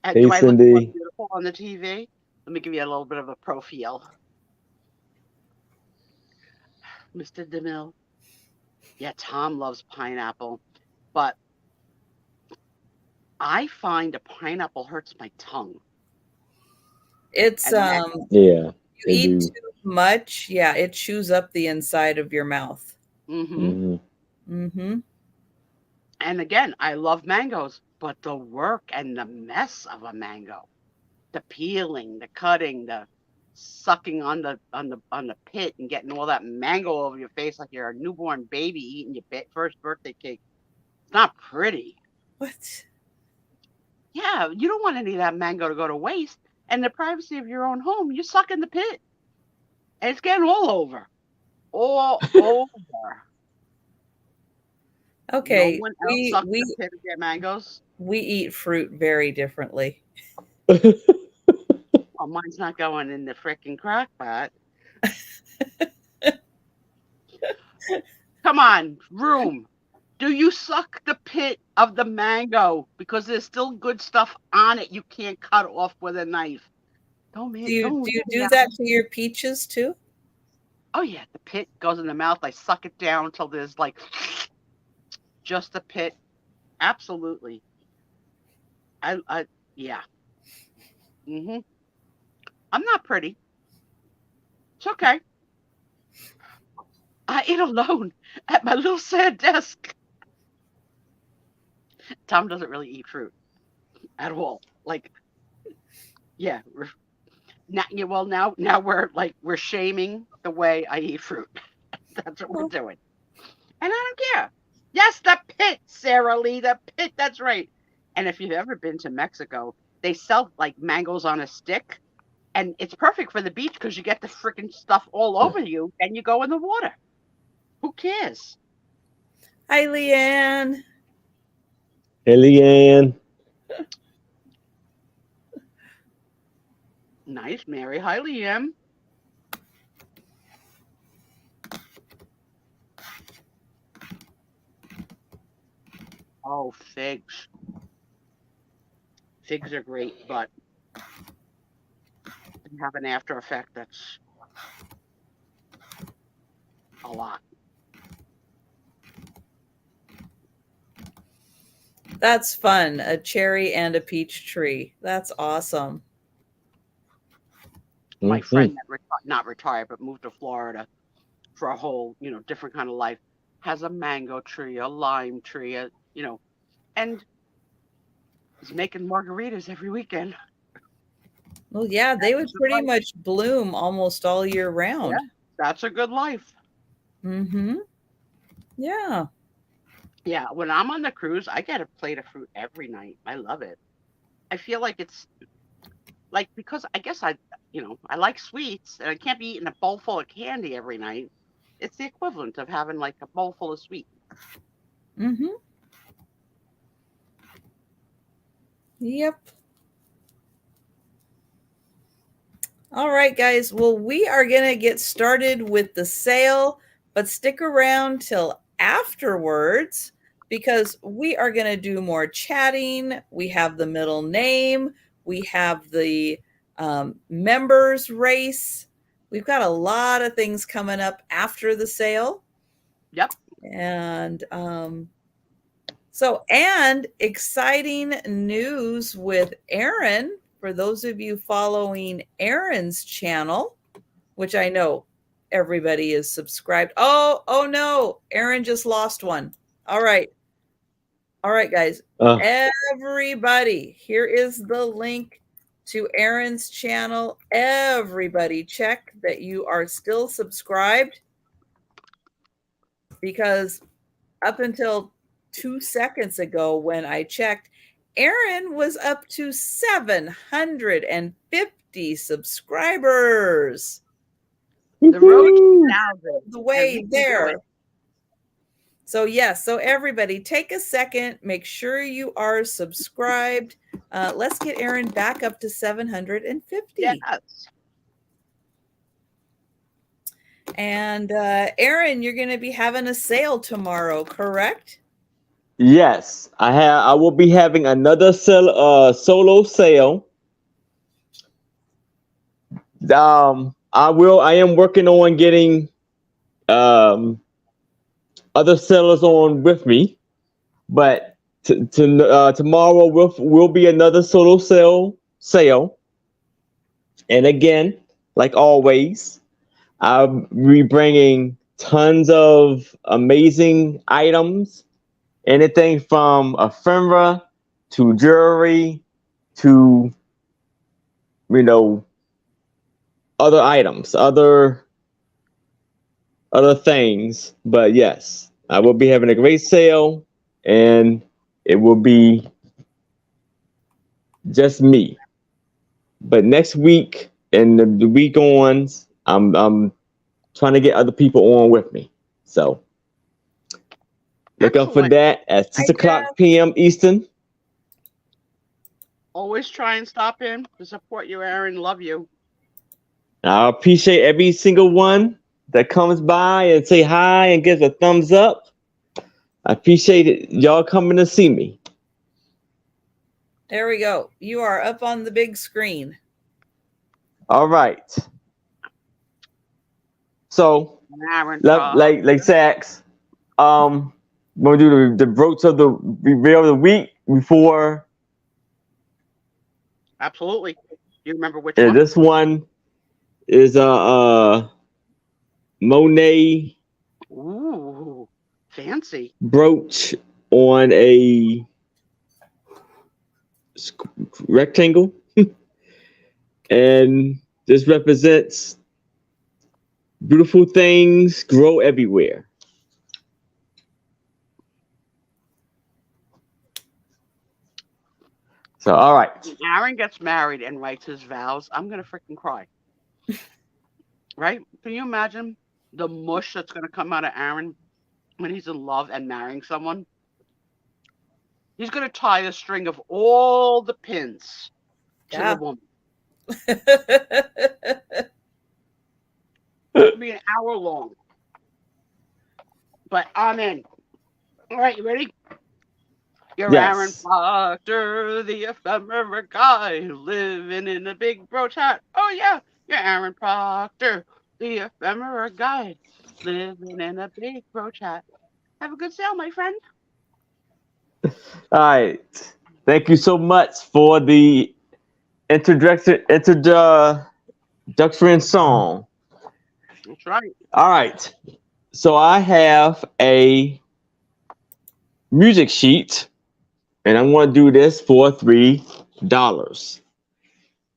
Hey, Do I look more Cindy. beautiful on the TV? Let me give you a little bit of a profile. Mr. DeMille. Yeah, Tom loves pineapple, but I find a pineapple hurts my tongue. It's And that, Yeah. you They eat do. too much, yeah, it chews up the inside of your mouth. mm-hmm. Mm-hmm. And again, I love mangoes, but the work and the mess of a mango, the peeling, the cutting, the sucking on the pit and getting all that mango over your face like you're a newborn baby eating your first birthday cake. It's not pretty. What? Yeah, you don't want any of that mango to go to waste. And the privacy of your own home, you suck in the pit. And it's getting all over. All over. No Okay, one else sucks in the pit to get mangoes. we eat fruit very differently. Oh, mine's not going in the freaking crock pot. Come on, room. Do you suck the pit of the mango because there's still good stuff on it you can't cut off with a knife? Don't Do you leave me out. that to your peaches too? Oh yeah, the pit goes in the mouth. I suck it down until there's like just the pit. Absolutely. Yeah. Mm-hmm. I'm not pretty. It's okay. I eat alone at my little sad desk. Tom doesn't really eat fruit at all. Like, yeah. Now we're shaming the way I eat fruit. That's what we're doing. And I don't care. Yes, the pit, Sarah Lee, the pit. That's right. And if you've ever been to Mexico, they sell like mangoes on a stick. And it's perfect for the beach because you get the freaking stuff all over you and you go in the water. Who cares? Hi, Leanne. Hey, Leanne. Nice, Mary. Hi, Liam. Oh, figs. Figs are great, but they have an after effect that's a lot. That's fun. A cherry and a peach tree. That's awesome. My friend that not retired but moved to Florida for a whole, different kind of life has a mango tree, a lime tree, and is making margaritas every weekend. Well, yeah, they would pretty much bloom almost all year round. Yeah, that's a good life. Mm-hmm. Yeah. Yeah, when I'm on the cruise, I get a plate of fruit every night. I love it. I feel like it's like because I guess I like sweets and I can't be eating a bowl full of candy every night. It's the equivalent of having like a bowl full of sweet. Mm-hmm. Yep. All right, guys. Well, we are going to get started with the sale, but stick around till afterwards because we are going to do more chatting. We have the middle name. We have the members race. we've got a lot of things coming up after the sale. Yep. And and exciting news with Aaron. For those of you following Aaron's channel, which I know everybody is subscribed. Oh no, Aaron just lost one. All right, guys. Everybody, here is the link to Aaron's channel. Everybody check that you are still subscribed, because up until 2 seconds ago when I checked, Aaron was up to 750 subscribers. The road to 1,000. The way there. So yes, so everybody take a second, make sure you are subscribed. Let's get Aaron back up to 750. Yes. And Aaron, you're going to be having a sale tomorrow, correct? Yes, I will be having another solo sale. I am working on getting other sellers on with me, but tomorrow will be another solo sale. And again, like always, I'll be bringing tons of amazing items, anything from ephemera to jewelry to, other items, other things. But yes, I will be having a great sale, and it will be just me. But next week and the week on, I'm trying to get other people on with me. So look out for that at 6 o'clock p.m. Eastern. Always try and stop in to support you, Aaron. Love you. I appreciate every single one that comes by and say hi and gives a thumbs up. I appreciate it, y'all coming to see me. There we go. You are up on the big screen. All right. So, like Sax, we're gonna do the brooch of the reveal of the week before. Absolutely. You remember which one? This one is Monet. Ooh, fancy Brooch on a rectangle, and this represents beautiful things grow everywhere. So, all right. When Aaron gets married and writes his vows, I'm gonna freaking cry. Right? Can you imagine the mush that's gonna come out of Aaron when he's in love and marrying someone? He's gonna tie a string of all the pins to the woman. It'll be an hour long. But I'm in. All right, you ready? You're Yes. Aaron Proctor, the ephemera guy living in a big brooch hat. Oh yeah, you're Aaron Proctor, the ephemera guy living in a big brooch hat. Have a good sale, my friend. All right. Thank you so much for the introduction song. That's right. All right. So I have a music sheet, and I'm going to do this for $3.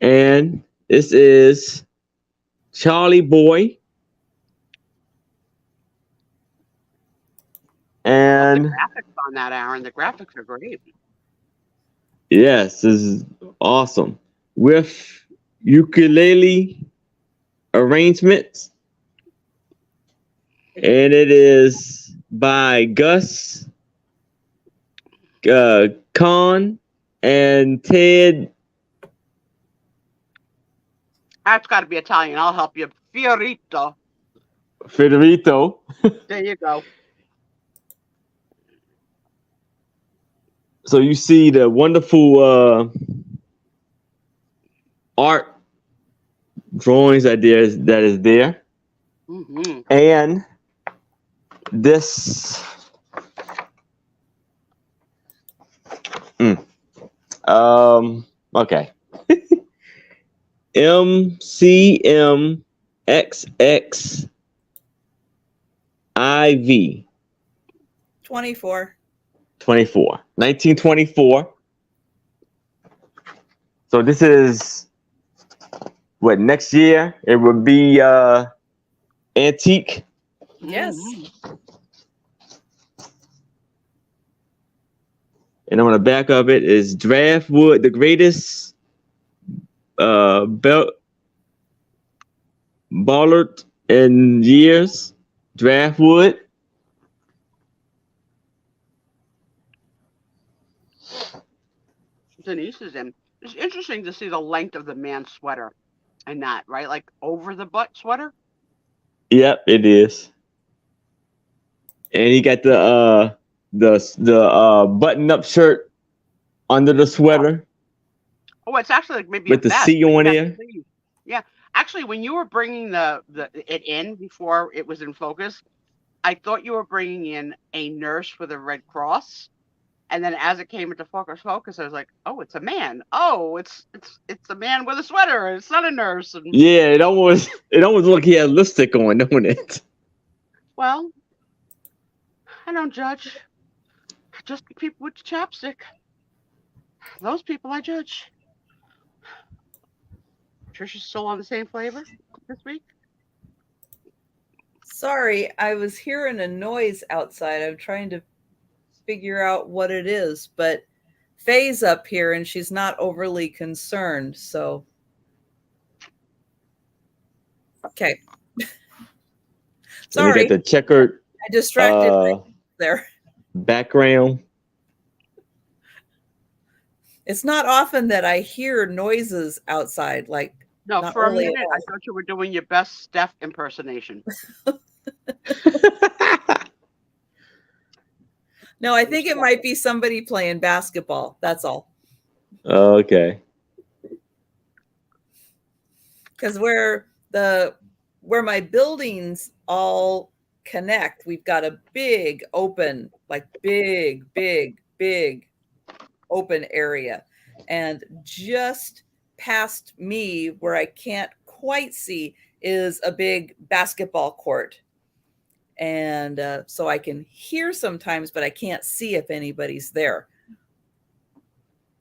And this is Charlie Boy. And the graphics on that, Aaron. The graphics are great. Yes, this is awesome. With ukulele arrangements. And it is by Gus Kahn and Ted. That's got to be Italian. I'll help you. Federico. There you go. So you see the wonderful art drawings that is there. Mm-hmm. And this okay. MCMXXIV 24. 1924. So this is what, next year it would be antique. Yes. Mm-hmm. And on the back of it is draft wood, the greatest belt ballard in years. Draft wood. Denise is in. It's interesting to see the length of the man's sweater and that, right? Like over the butt sweater. Yep, it is. And he got the button up shirt under the sweater Oh, it's actually like maybe with a the vest. C but you on have there. sleeves. Yeah, actually, when you were bringing it in before it was in focus, I thought you were bringing in a nurse for the Red Cross, and then as it came into focus, I was like, oh, it's a man. Oh, it's a man with a sweater. It's not a nurse. And Yeah, it almost looked like he had lipstick on, don't it? well, I don't judge. Just people with chapstick. Those people I judge. Trisha's still on the same flavor this week. Sorry, I was hearing a noise outside. I'm trying to figure out what it is, but Faye's up here and she's not overly concerned. So, okay. So we Sorry, got the checkered I distracted there. background. It's not often that I hear noises outside. Like, No, not for a really at minute, I all. thought you were doing your best Steph impersonation. No, I think it might be somebody playing basketball. That's all. Okay. Because where my buildings all connect, we've got a big open, like big open area. And just past me, where I can't quite see, is a big basketball court. And so I can hear sometimes, but I can't see if anybody's there.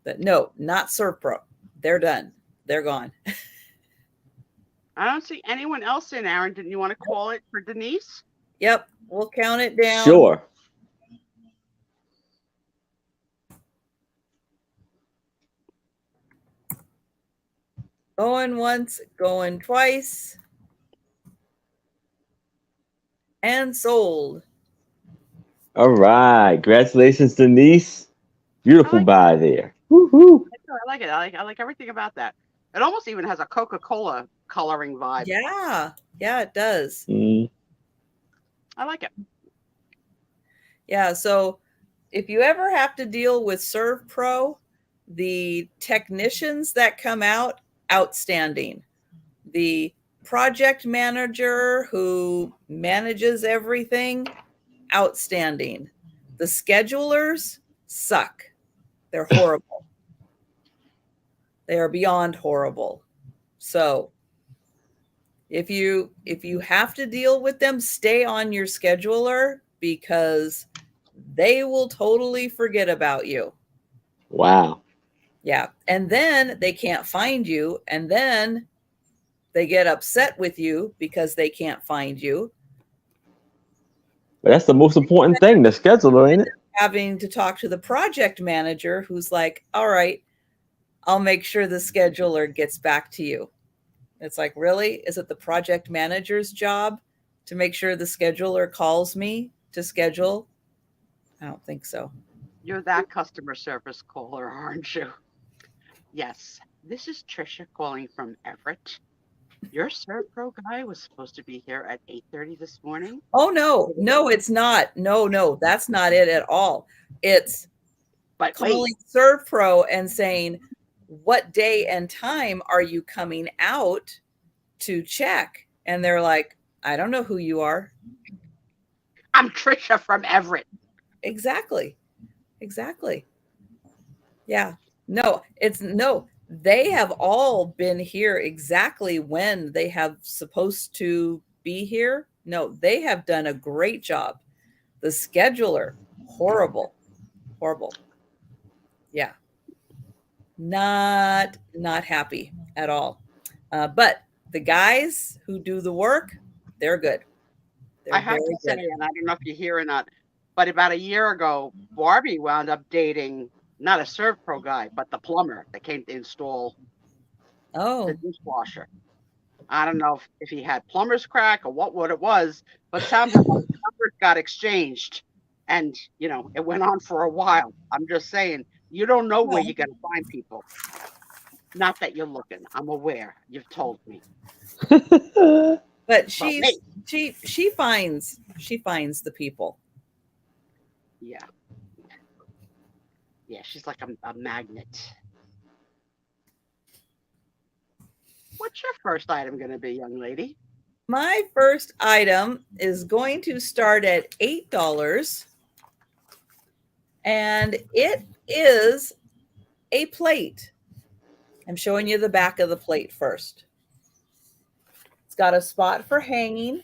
But no, not Servpro. They're done. They're gone. I don't see anyone else in, Aaron. Didn't you want to call it for Denise? Yep, we'll count it down. Sure. Going once, going twice. And sold. All right. Congratulations, Denise. Beautiful like buy there. Woo-hoo. I like it. I like everything about that. It almost even has a Coca-Cola coloring vibe. Yeah, it does. Mm. I like it. Yeah, so if you ever have to deal with Servpro, the technicians that come out, outstanding. The project manager who manages everything, outstanding. The schedulers suck. They're horrible. They are beyond horrible. So if you have to deal with them, stay on your scheduler, because they will totally forget about you. Wow. Yeah. And then they can't find you. And then they get upset with you because they can't find you. But that's the most important thing, the scheduler, ain't it? Having to talk to the project manager who's like, all right, I'll make sure the scheduler gets back to you. It's like, really? Is it the project manager's job to make sure the scheduler calls me to schedule? I don't think so. You're that customer service caller, aren't you? Yes. This is Trisha calling from Everett. Your Servpro guy was supposed to be here at 8:30 this morning. Oh, no, it's not. No, that's not it at all. It's calling Servpro and saying, what day and time are you coming out? to check, and they're like, I don't know who you are. I'm Trisha from Everett. Exactly. Yeah. No, they have all been here exactly when they have supposed to be here. No, they have done a great job. The scheduler, horrible. Yeah. Not happy at all. But the guys who do the work, they're good. They're I have to say, and I don't know if you hear or not, but about a year ago, Barbie wound up dating not a Servpro guy, but the plumber that came to install the dishwasher. I don't know if he had plumber's crack or what it was, but somehow the numbers got exchanged, and it went on for a while. I'm just saying, you don't know where you're gonna find people. Not that you're looking. I'm aware. You've told me. But she finds the people. Yeah. She's like a magnet. What's your first item going to be, young lady? My first item is going to start at $8, and it is a plate. I'm showing you the back of the plate first. It's got a spot for hanging.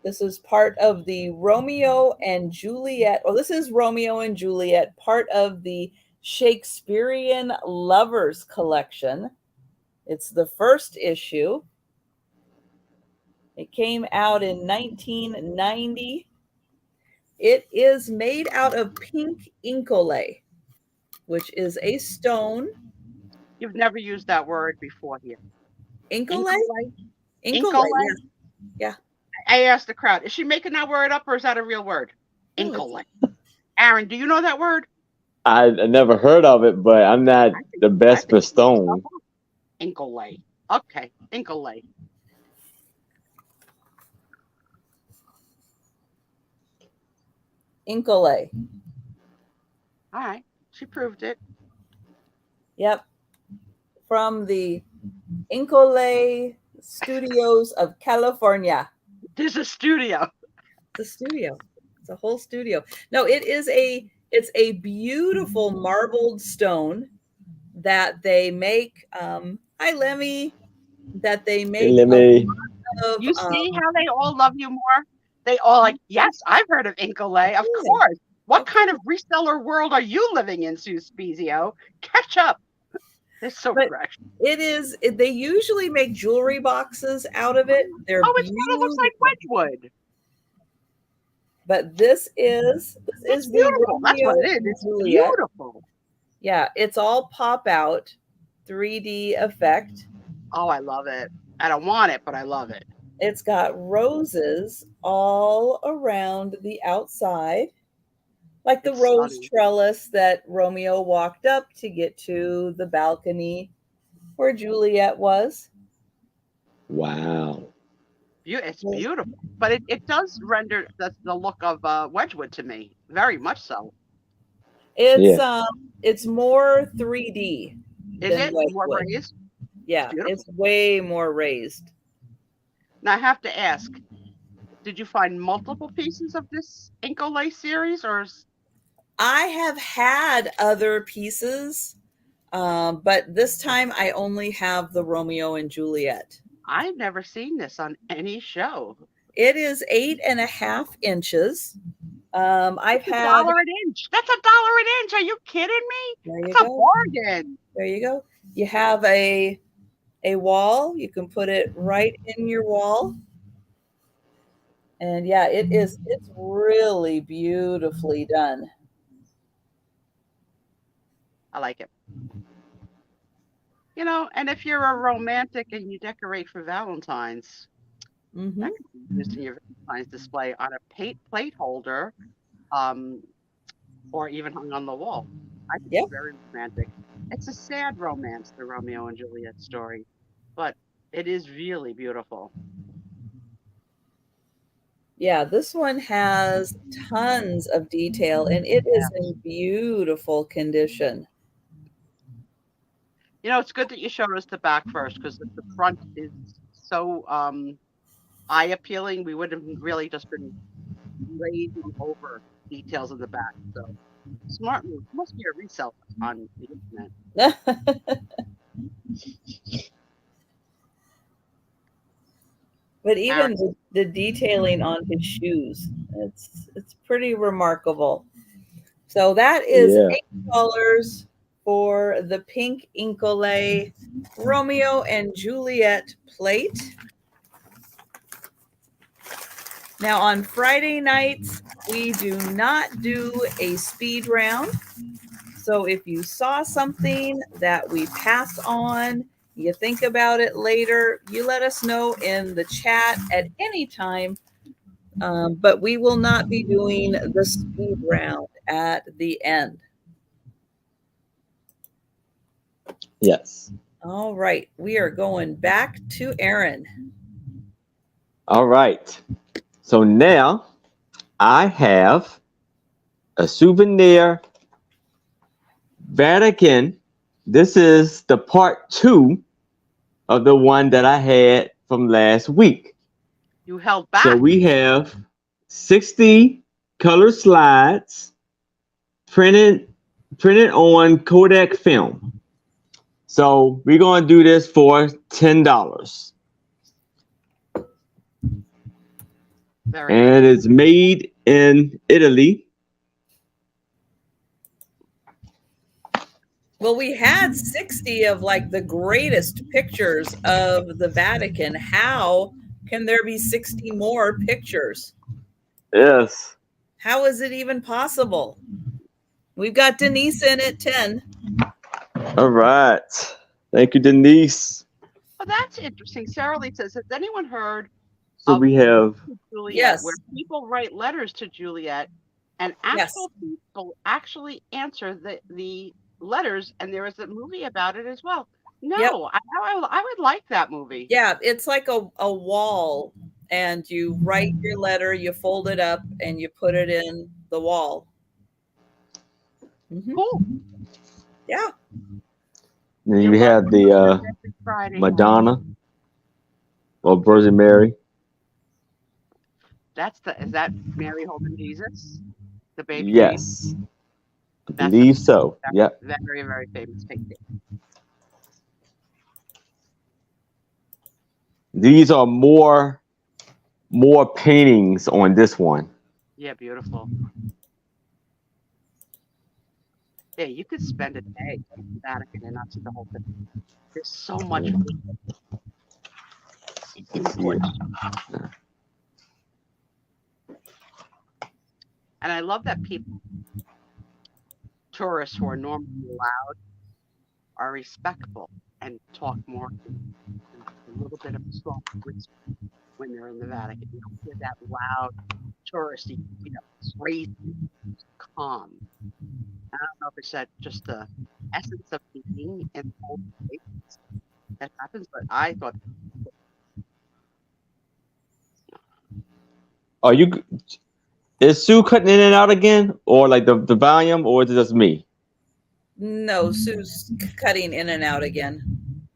This is part of the Romeo and Juliet. Oh, this is Romeo and Juliet, part of the Shakespearean Lovers collection. It's the first issue. It came out in 1990. It is made out of pink inkole, which is a stone. You've never used that word before here. Inkole? Inkole? Yeah. I asked the crowd, is she making that word up or is that a real word? Inkole. Aaron, do you know that word? I never heard of it, but I'm not the best for stone. Inkole. Okay, inkole. Inkole. All right, she proved it. Yep. From the Inkole Studios of California. There's a studio. The studio. It's a whole studio. No, it's a beautiful marbled stone that they make. Hi, Lemmy. That they make. Hey, Lemmy. You see how they all love you more? They all like, yes, I've heard of Inkole, of course. What kind of reseller world are you living in, Sue Spiezio? Catch up. They're so fresh. They usually make jewelry boxes out of it. They're it looks like Wedgwood. But this is beautiful. That's what it is. It's beautiful. Yeah, it's all pop out 3D effect. Oh, I love it. I don't want it, but I love it. It's got roses all around the outside, like the rose trellis that Romeo walked up to get to the balcony where Juliet was. Wow. It's beautiful, but it does render the look of Wedgwood to me, very much so. It's more 3D. Is it more raised? Yeah, it's way more raised. Now I have to ask, did you find multiple pieces of this Inkole series, or? I have had other pieces, but this time I only have the Romeo and Juliet. I've never seen this on any show. It is 8.5 inches. I've had $1 an inch. That's $1 an inch. Are you kidding me? That's a bargain. There you go. You have a wall. You can put it right in your wall. And yeah, it's really beautifully done. I like it. And if you're a romantic and you decorate for Valentine's, that could be used in your Valentine's display on a plate holder, or even hung on the wall. I think it's very romantic. It's a sad romance, the Romeo and Juliet story, but it is really beautiful. Yeah, this one has tons of detail, and it is in beautiful condition. It's good that you showed us the back first, because the front is so eye appealing, we would have really just been glazing over details in the back. So smart move. Must be a reseller on the internet. But even the detailing on his shoes, it's pretty remarkable. So that is $8 for the pink Incolay Romeo and Juliet plate. Now on Friday nights, we do not do a speed round. So if you saw something that we pass on, you think about it later, you let us know in the chat at any time. But we will not be doing the speed round at the end. Yes. All right. We are going back to Aaron. All right. So now I have a souvenir Vatican. This is the part 2 of the one that I had from last week. You held back. So we have 60 color slides printed on Kodak film. So we're going to do this for $10. And it's made in Italy. Well, we had 60 of like the greatest pictures of the Vatican. How can there be 60 more pictures? Yes. How is it even possible? We've got Denise in at 10. All right. Thank you, Denise. Well, that's interesting. Sarah Lee says, has anyone heard So we have Juliet, where people write letters to Juliet and actual people actually answer the letters, and there is a movie about it as well. No, I would like that movie. Yeah, it's like a wall, and you write your letter, you fold it up, and you put it in the wall. Mm-hmm. Cool. Yeah. Then you have the Madonna or Virgin Mary. Is that Mary holding Jesus? The baby? Yes. I believe so. Yep. Very, very famous painting. These are more paintings on this one. Yeah, beautiful. Yeah, you could spend a day in the Vatican and not see the whole thing. There's so much. And I love that tourists who are normally loud, are respectful and talk more, a little bit of a soft whisper when they're in the Vatican. You don't hear that loud, touristy, crazy, calm. I don't know if it's just the essence of being in old places that happens, but I thought. Is Sue cutting in and out again, or like the volume, or is it just me? No, Sue's cutting in and out again.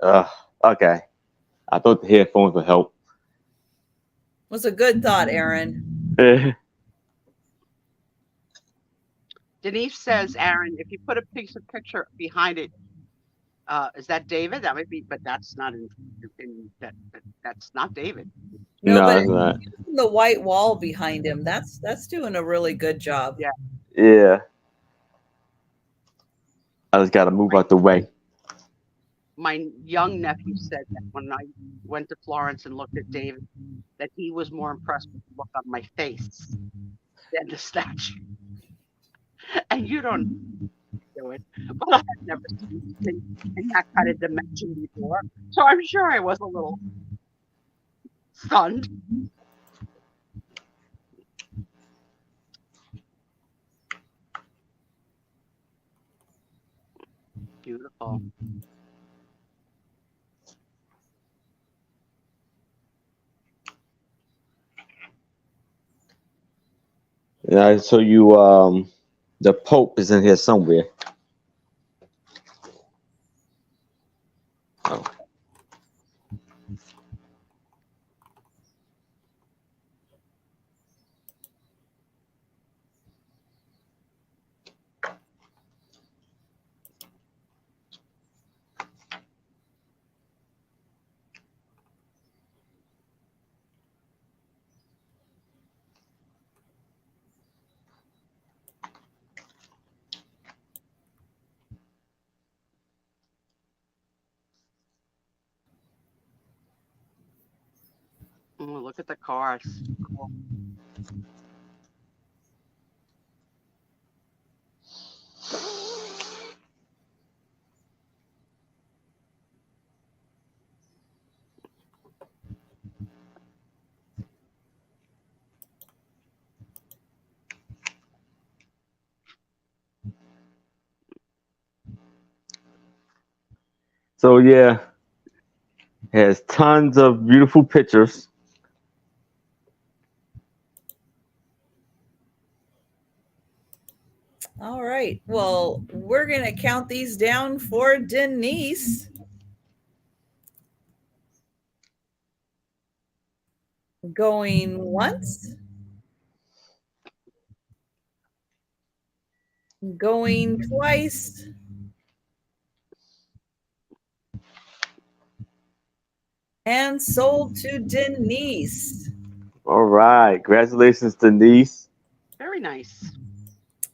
Okay. I thought the headphones would help. Was a good thought, Aaron. Denise says, Aaron, if you put a piece of picture behind it, is that David? That might be, but that's not that's not David. No, but it's not. The white wall behind him, that's doing a really good job. Yeah. I just got to move out the way. My young nephew said that when I went to Florence and looked at David, that he was more impressed with the look on my face than the statue. And you don't do it, but I had never seen anything in that kind of dimension before. So I'm sure I was a little stunned. Beautiful. Yeah, so you the Pope is in here somewhere. Oh. Oh, look at the cars. Cool. So yeah, has tons of beautiful pictures. All right. Well, we're going to count these down for Denise. Going once. Going twice. And sold to Denise. All right, congratulations, Denise. Very nice.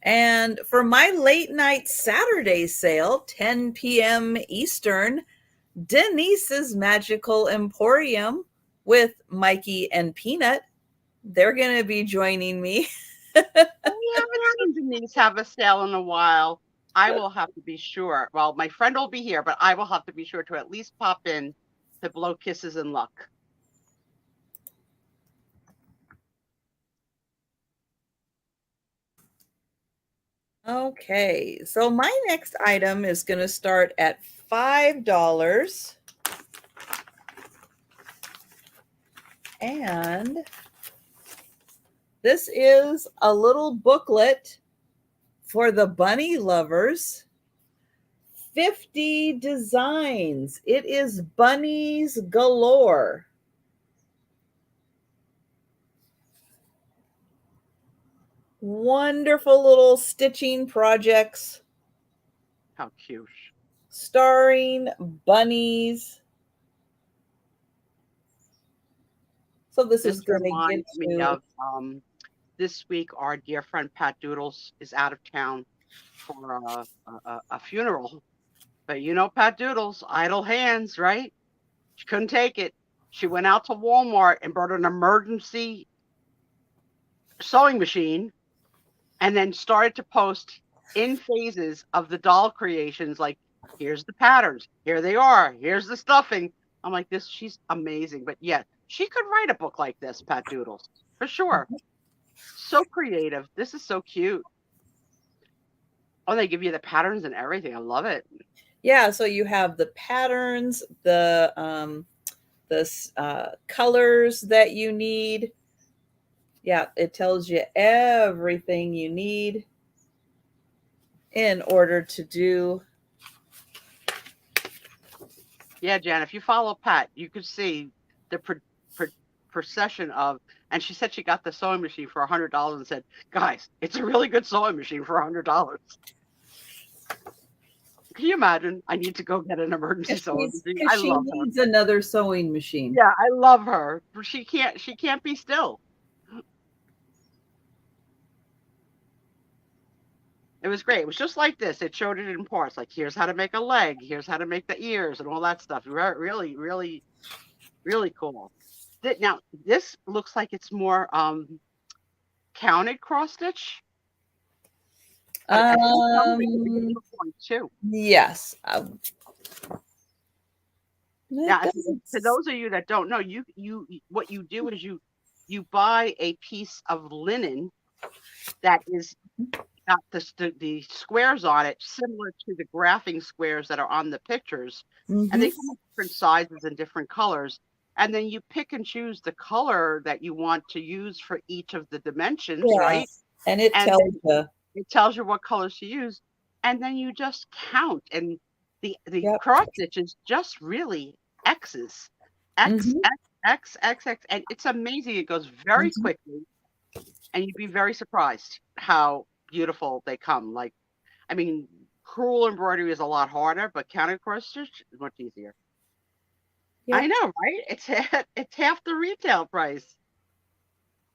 And for my late night Saturday sale, 10 p.m. Eastern, Denise's Magical Emporium with Mikey and Peanut, they're going to be joining me. We haven't seen Denise have a sale in a while. I will have to be sure. Well, my friend will be here, but I will have to be sure to at least pop in to blow kisses and luck. Okay, so my next item is going to start at $5. And this is a little booklet for the bunny lovers. 50 designs. It is bunnies galore. Wonderful little stitching projects. How cute. Starring bunnies. So this is going to reminds get me to of this week. Our dear friend Pat Doodles is out of town for a funeral, but you know Pat Doodles, idle hands, right? She couldn't take it. She went out to Walmart and bought an emergency sewing machine, and then started to post in phases of the doll creations. Like, here's the patterns, here they are, here's the stuffing. I'm like, this. She's amazing, but yeah, she could write a book like this, Pat Doodles, for sure. So creative. This is so cute. Oh, they give you the patterns and everything. I love it. Yeah, so you have the patterns, the colors that you need. Yeah, it tells you everything you need in order to do. Yeah, Jan, if you follow Pat, you could see the procession of, and she said she got the sewing machine for $100 and said, guys, it's a really good sewing machine for $100. Can you imagine? I need to go get an emergency sewing machine. I She love her. needs another sewing machine. Yeah, I love her. She can't be still. It was great. It was just like this. It showed it in parts. Like, here's how to make a leg. Here's how to make the ears and all that stuff. Really, really, really cool. Now, this looks like it's more counted cross stitch. Too. Yes. Now, to those of you that don't know, you what you do is you buy a piece of linen that is got the squares on it, similar to the graphing squares that are on the pictures, and they come in different sizes and different colors. And then you pick and choose the color that you want to use for each of the dimensions, right? And it tells you what colors to use, and then you just count. And the cross stitch is just really X's, X, X, X, X, X, and it's amazing. It goes very quickly, and you'd be very surprised how beautiful they come. Like, I mean, crewel embroidery is a lot harder, but counted cross stitch is much easier. Yep. I know, right? It's half the retail price.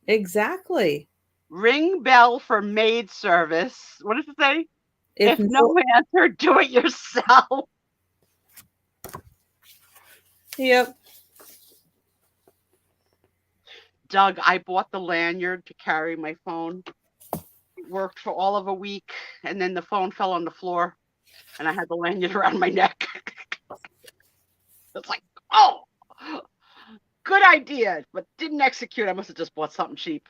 Exactly. Ring bell for maid service. What does it say? If no answer, do it yourself. Yep. Doug, I bought the lanyard to carry my phone. It worked for all of a week, and then the phone fell on the floor, and I had the lanyard around my neck. It's like, oh, good idea, but didn't execute. I must have just bought something cheap.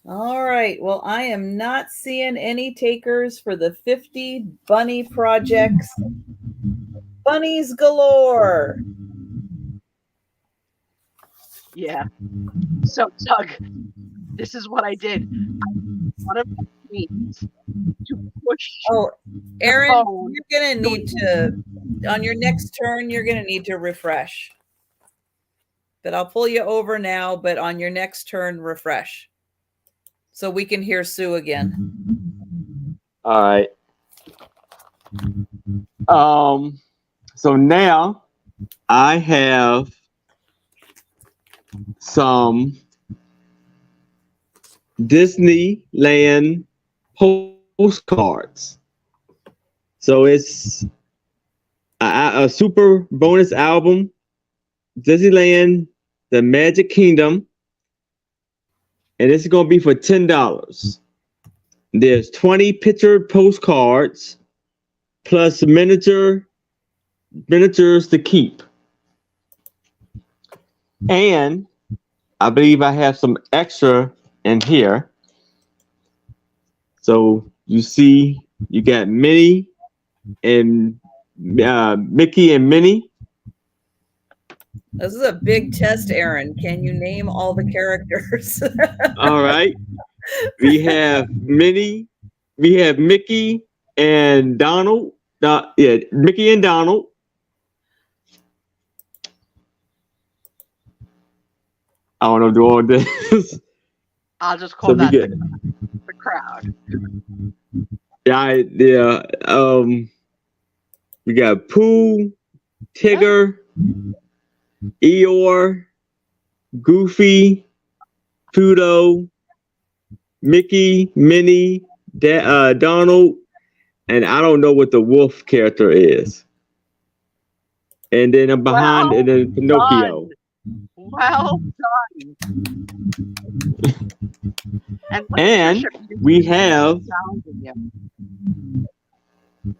All right. Well, I am not seeing any takers for the 50 bunny projects. Bunnies galore. Yeah. So, Doug, this is what I did. One of my means to push. Oh, Aaron, phone. you're going to need to, on your next turn, you're going to need to refresh. But I'll pull you over now, but on your next turn, refresh. So we can hear Sue again. All right. So now I have some Disneyland postcards. So it's a super bonus album, Disneyland, the Magic Kingdom. And this is going to be for $10. There's 20 picture postcards plus miniatures to keep. And I believe I have some extra in here. So you see, you got Minnie and Mickey and Minnie. This is a big test, Aaron. Can you name all the characters? All right. We have Minnie. We have Mickey and Donald. Mickey and Donald. I don't know, do all this. I'll just call that the crowd. Yeah. We got Pooh, Tigger, Eeyore, Goofy, Pluto, Mickey, Minnie, Donald, and I don't know what the wolf character is. And then I'm behind, and then Pinocchio. Well done. And we have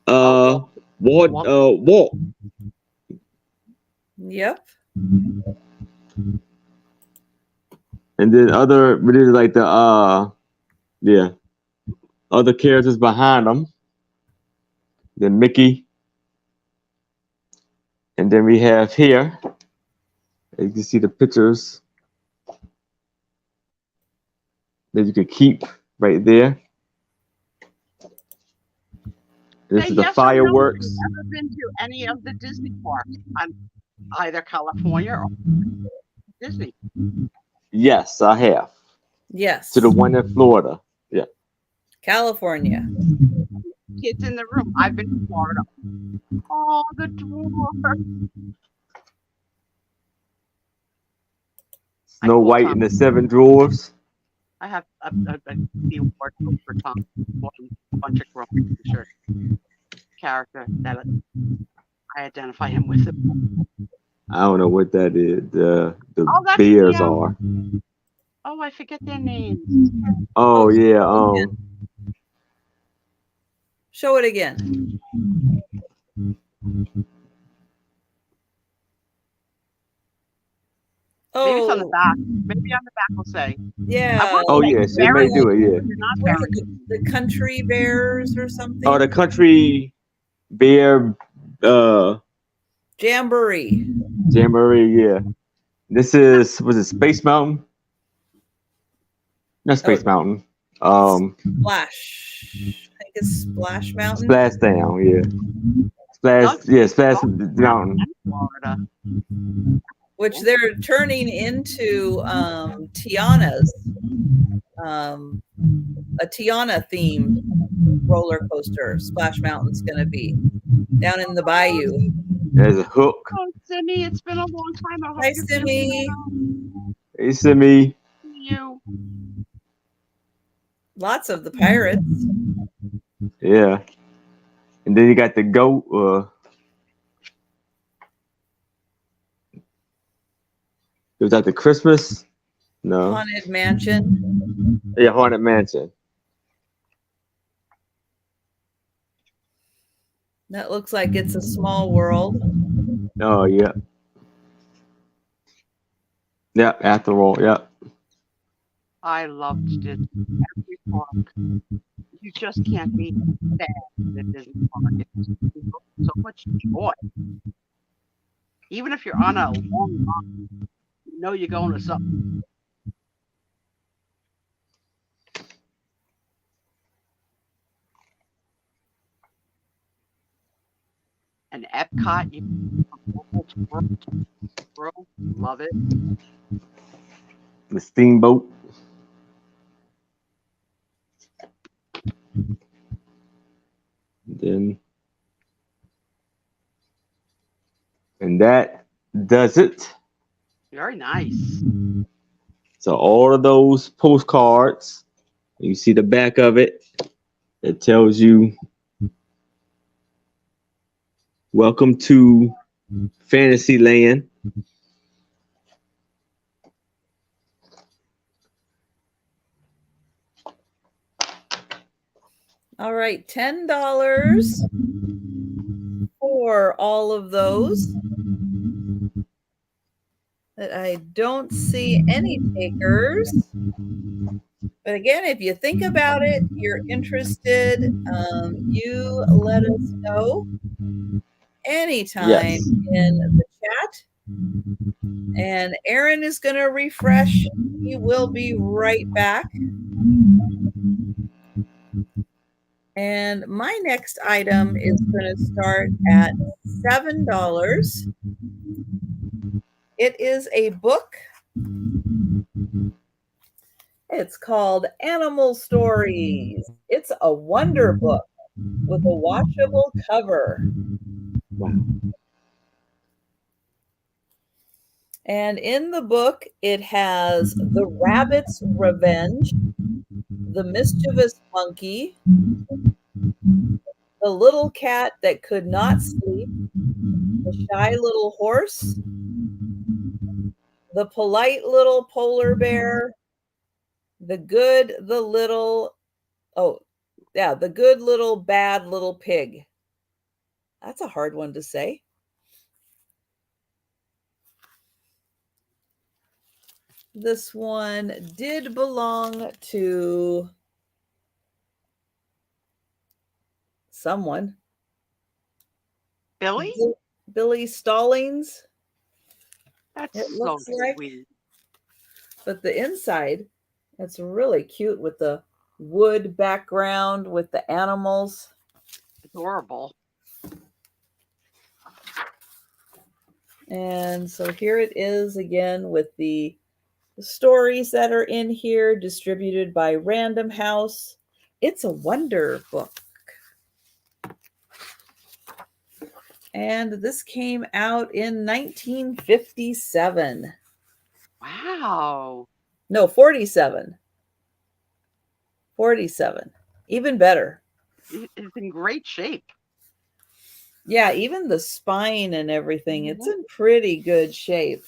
Walt. Yep. And then other other characters behind them. Then Mickey. And then we have here, you can see the pictures that you can keep right there. This is the fireworks. I've never been to any of the Disney parks on either California or Disney. Yes, I have. Yes. To the one in Florida. Yeah. California. Kids in the room. I've been to Florida. Oh, the dwarf. Snow White and the Seven Dwarfs. I have a few words for Tom. A bunch of growing t-shirt character that I identify him with. I don't know what that is. The bears are. Oh, I forget their names. Oh yeah. Show it again. Oh, maybe it's on the back. Maybe on the back will say. Yeah. Oh yes, it may do it. Yeah. What is it, the country bears or something? Oh, the country bear. Jamboree. Jamboree. Yeah. Was it Space Mountain? Not Space Mountain. Splash. I think it's Splash Mountain. Splash Down. Yeah. Splash Mountain. Florida. Which they're turning into Tiana's, a Tiana themed roller coaster. Splash Mountain's going to be down in the bayou. There's a hook. Oh, Simi, it's been a long time. I hope Hi, you're Simi. feeling well. Hey, Simi. You. Lots of the pirates. Yeah. And then you got the goat. was that the Christmas? No. Haunted Mansion. Yeah, Haunted Mansion. That looks like It's a Small World. Oh yeah. Yeah, after all, yeah. I loved Disney. Every park. You just can't be sad at Disney Park. It's so much joy. Even if you're on a long run, you know you're going to something. And Epcot, you world, love it. The steamboat. Then and that does it. Very nice. So all of those postcards, you see the back of it. It tells you, "Welcome to Fantasyland." All right, $10 for all of those. That I don't see any takers. But again, if you think about it, you're interested, you let us know anytime Yes. in the chat. And Aaron is going to refresh. He will be right back. And my next item is going to start at $7. It is a book. It's called Animal Stories. It's a wonder book with a washable cover. Wow. And in the book, it has The Rabbit's Revenge, The Mischievous Monkey, The Little Cat That Could Not Sleep, The Shy Little Horse, The Polite Little Polar Bear, The Good, the Little, The Good Little Bad Little Pig. That's a hard one to say. This one did belong to someone. Billy? Billy Stallings. That's It so looks like. sweet. But the inside, it's really cute with the wood background with the animals. Adorable. And so here it is again with the stories that are in here, distributed by Random House. It's a wonder book. And this came out in 1957. Wow. No, 47. 47. Even better. It's in great shape. Yeah, even the spine and everything, it's in pretty good shape.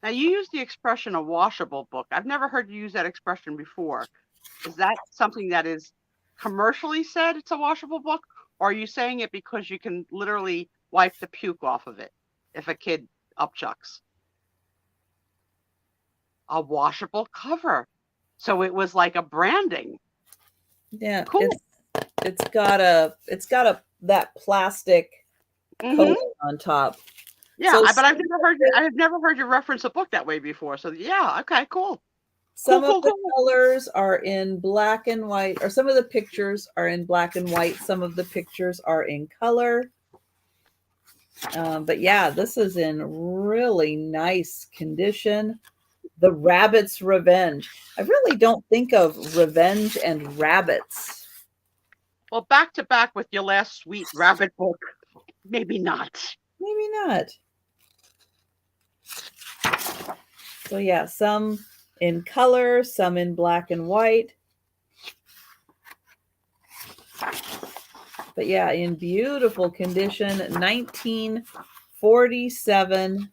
Now, you use the expression a washable book. I've never heard you use that expression before. Is that something that is commercially said it's a washable book? Or are you saying it because you can literally wipe the puke off of it if a kid upchucks? A washable cover. So it was like a branding. Yeah, cool. It's got that plastic coating on top. Yeah, So but I've never heard you reference a book that way before. So yeah, okay, cool. Some of the colors are in black and white, or some of the pictures are in black and white. Some of the pictures are in color. But yeah, this is in really nice condition. The Rabbit's Revenge. I really don't think of revenge and rabbits. Well, back to back with your last sweet rabbit book. Maybe not. Maybe not. So yeah, some in color, some in black and white. But yeah, in beautiful condition, 1947.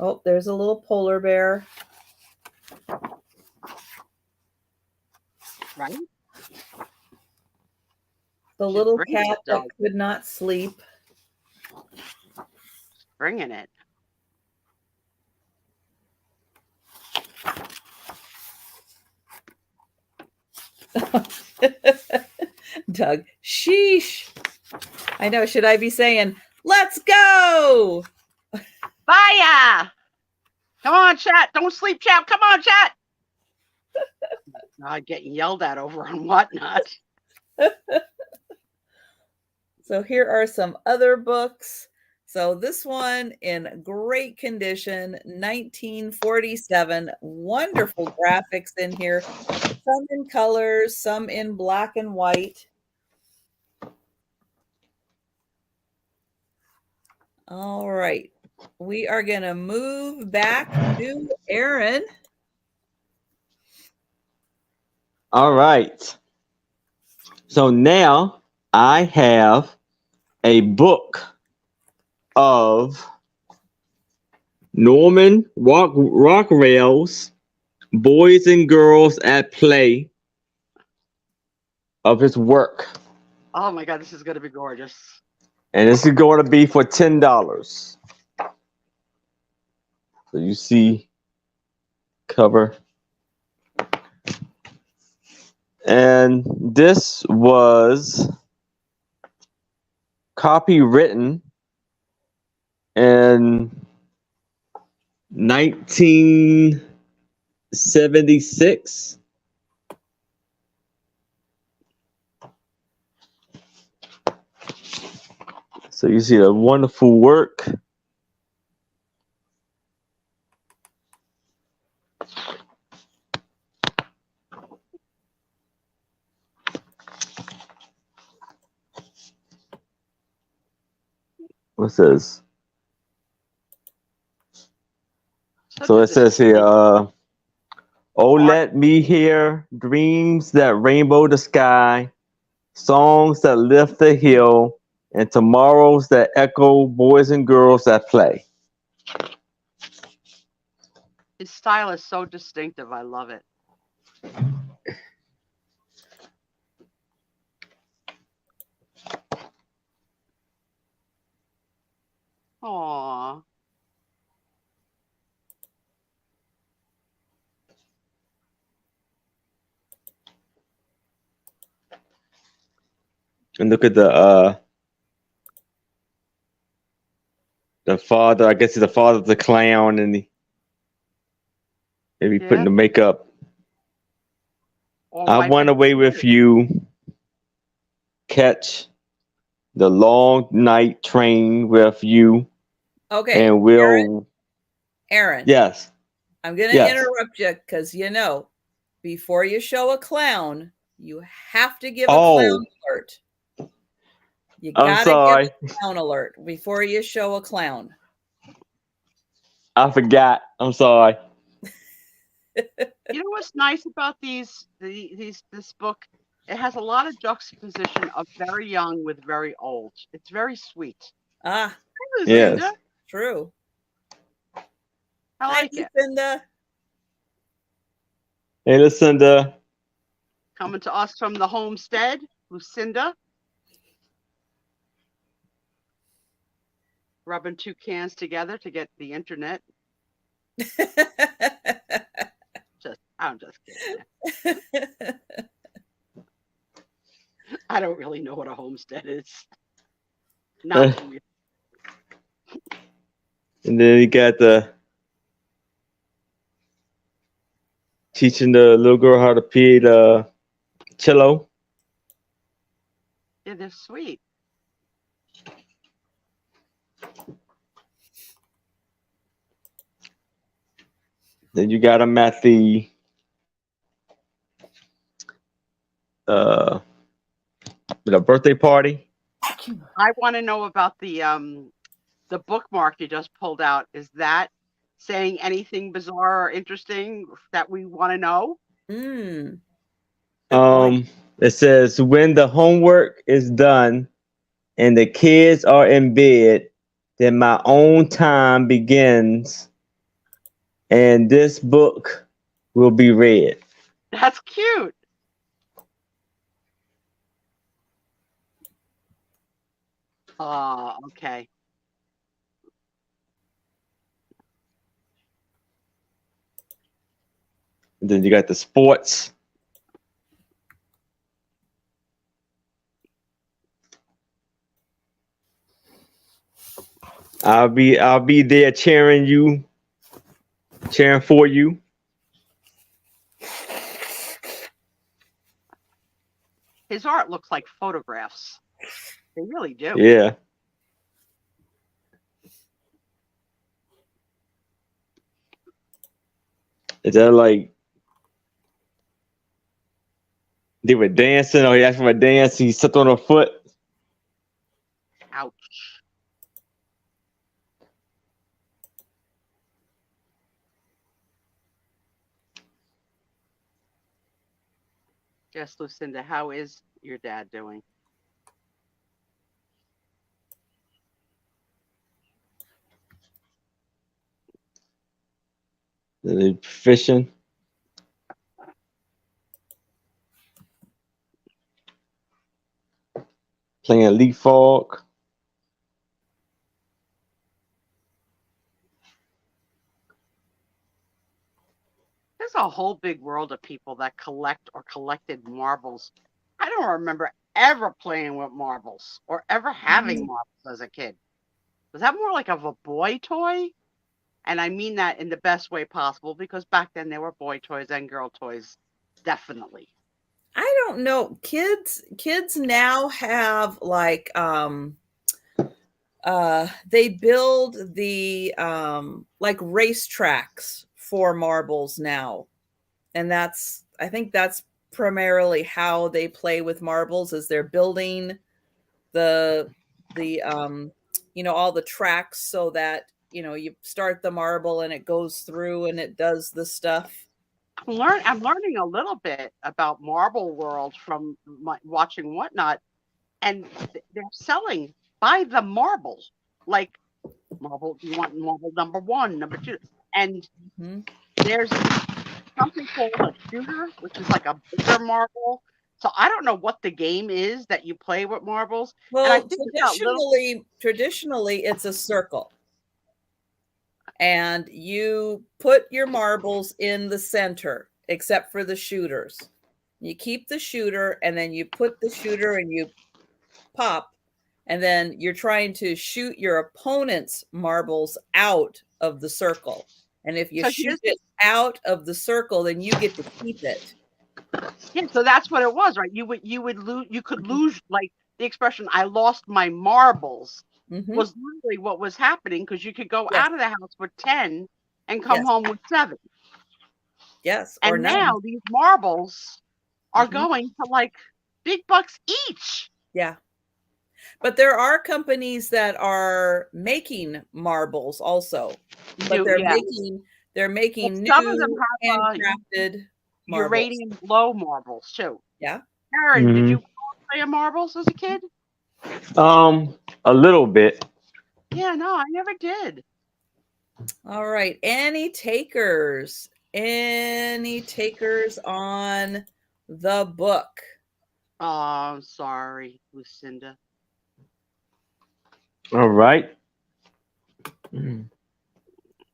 Oh, there's a little polar bear. Right? The She's little bringing cat it, that Doug. could not sleep. Bringing it. Doug, sheesh. I know. Should I be saying, let's go? Fire! Come on, chat. Don't sleep, chat. Come on, chat. Getting yelled at over on whatnot. So here are some other books. So this one in great condition, 1947. Wonderful graphics in here. Some in colors, some in black and white. All right. We are going to move back to Aaron. All right. So now I have a book of Norman Rockwell's Boys and Girls at Play of his work. Oh my God, this is going to be gorgeous. And this is going to be for $10. So you see cover. And this was copywritten in 1976. So you see the wonderful work. What's this? So it says here, oh, let me hear dreams that rainbow the sky, songs that lift the hill, and tomorrows that echo boys and girls that play. His style is so distinctive. I love it. Aww. And look at the father. I guess he's the father of the clown, and he maybe putting the makeup. I went away with you. Catch the long night train with you. Okay. And we'll. Aaron. Yes. I'm going to interrupt you because, before you show a clown, you have to give a clown alert. You got to give a clown alert before you show a clown. I forgot. I'm sorry. You know what's nice about this book? It has a lot of juxtaposition of very young with very old. It's very sweet. Ah, yes. Lucinda. True. I like it. Lucinda. Hey, Lucinda. Coming to us from the homestead, Lucinda. Rubbing two cans together to get the internet. I'm just kidding. I don't really know what a homestead is. Not for me. And then you got teaching the little girl how to play the cello. Yeah, they're sweet. Then you got them at the birthday party. I want to know about the bookmark you just pulled out. Is that saying anything bizarre or interesting that we want to know? It says when the homework is done and the kids are in bed, then my own time begins and this book will be read. That's cute. Oh, okay. And then you got the sports. I'll be there cheering for you. His art looks like photographs. They really do. Yeah. Is that like they were dancing or he asked for a dance, he stepped on her foot? Ouch. Yes, Lucinda, how is your dad doing? They fishing. Playing leapfrog. There's a whole big world of people that collect or collected marbles. I don't remember ever playing with marbles or ever having marbles as a kid. Was that more like of a boy toy? And I mean that in the best way possible because back then there were boy toys and girl toys. Definitely. I don't know. Kids now have like they build the like racetracks for marbles now. And I think that's primarily how they play with marbles, is they're building the all the tracks so that you start the marble and it goes through and it does the stuff. I'm learning a little bit about Marble World from watching Whatnot, and they're selling by the marble, like marble. You want marble number 1, number 2, and there's something called a shooter, which is like a bigger marble. So I don't know what the game is that you play with marbles. Well, and I think traditionally it's a circle. And you put your marbles in the center, except for the shooters. You keep the shooter, and then you put the shooter and you pop, and then you're trying to shoot your opponent's marbles out of the circle. And if you shoot it out of the circle, then you get to keep it. Yeah, so that's what it was, right? You could lose, like the expression "I lost my marbles" was literally what was happening, because you could go out of the house with 10 and come home with 7. Yes, and now these marbles are going to like big bucks each. Yeah. But there are companies that are making marbles also. But they're making new some of them have handcrafted uranium glow marbles too. Yeah. Aaron, did you play marbles as a kid? A little bit. Yeah, no, I never did. All right. Any takers? Any takers on the book? Oh, I'm sorry, Lucinda. All right.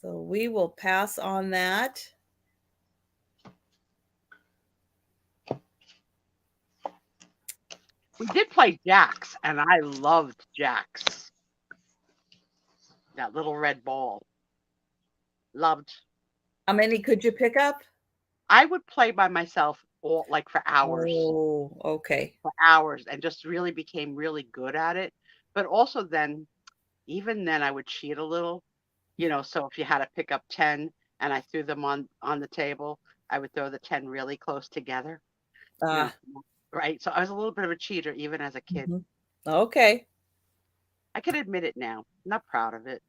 So we will pass on that. We did play jacks, and I loved jacks. That little red ball. Loved. How many could you pick up? I would play by myself for hours. Oh, okay. For hours, and just really became really good at it. But also even then I would cheat a little, so if you had to pick up 10 and I threw them on the table, I would throw the 10 really close together. Right. So I was a little bit of a cheater even as a kid. Okay. I can admit it now. I'm not proud of it.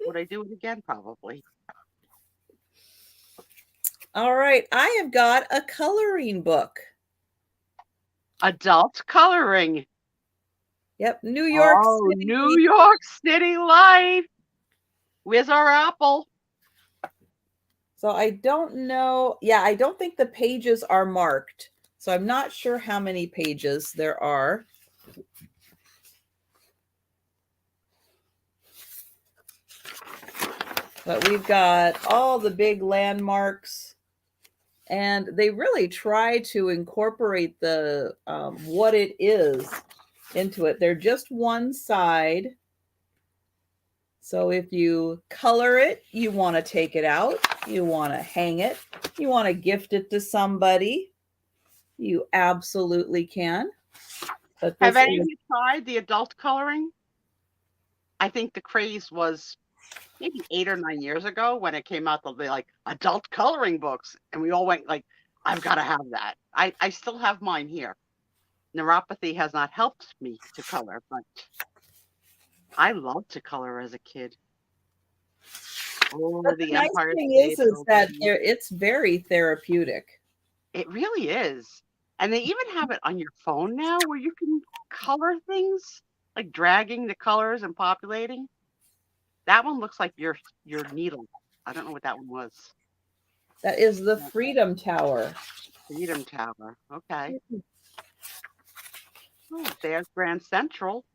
Would I do it again? Probably. All right. I have got a coloring book. Adult coloring. Yep. New York City. New York City life. Where's our apple? So I don't know. Yeah, I don't think the pages are marked. So I'm not sure how many pages there are. But we've got all the big landmarks, and they really try to incorporate the what it is into it. They're just one side. So if you color it, you want to take it out, you want to hang it, you want to gift it to somebody, you absolutely can. But Have any of you tried the adult coloring? I think the craze was maybe 8 or 9 years ago when it came out, the like adult coloring books, and we all went like, I've got to have that. I still have mine here. Neuropathy has not helped me to color, but I loved to color as a kid. Oh, but the the nice Empire thing State is that Building. it's very therapeutic. It really is. And they even have it on your phone now where you can color things, like dragging the colors and populating. That one looks like your needle. I don't know what that one was. That is the Freedom Tower. Freedom Tower. Okay. Oh, there's Grand Central.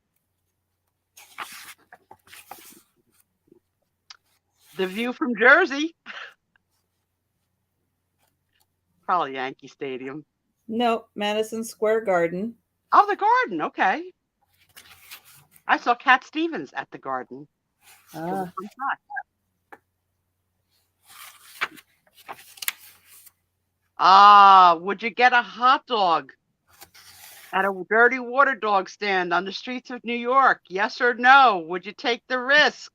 The view from Jersey. Probably Yankee Stadium. No, Madison Square Garden. Oh, the Garden. Okay. I saw Cat Stevens at the Garden. It was Ah, fun time. Ah, would you get a hot dog at a dirty water dog stand on the streets of New York? Yes or no? Would you take the risk?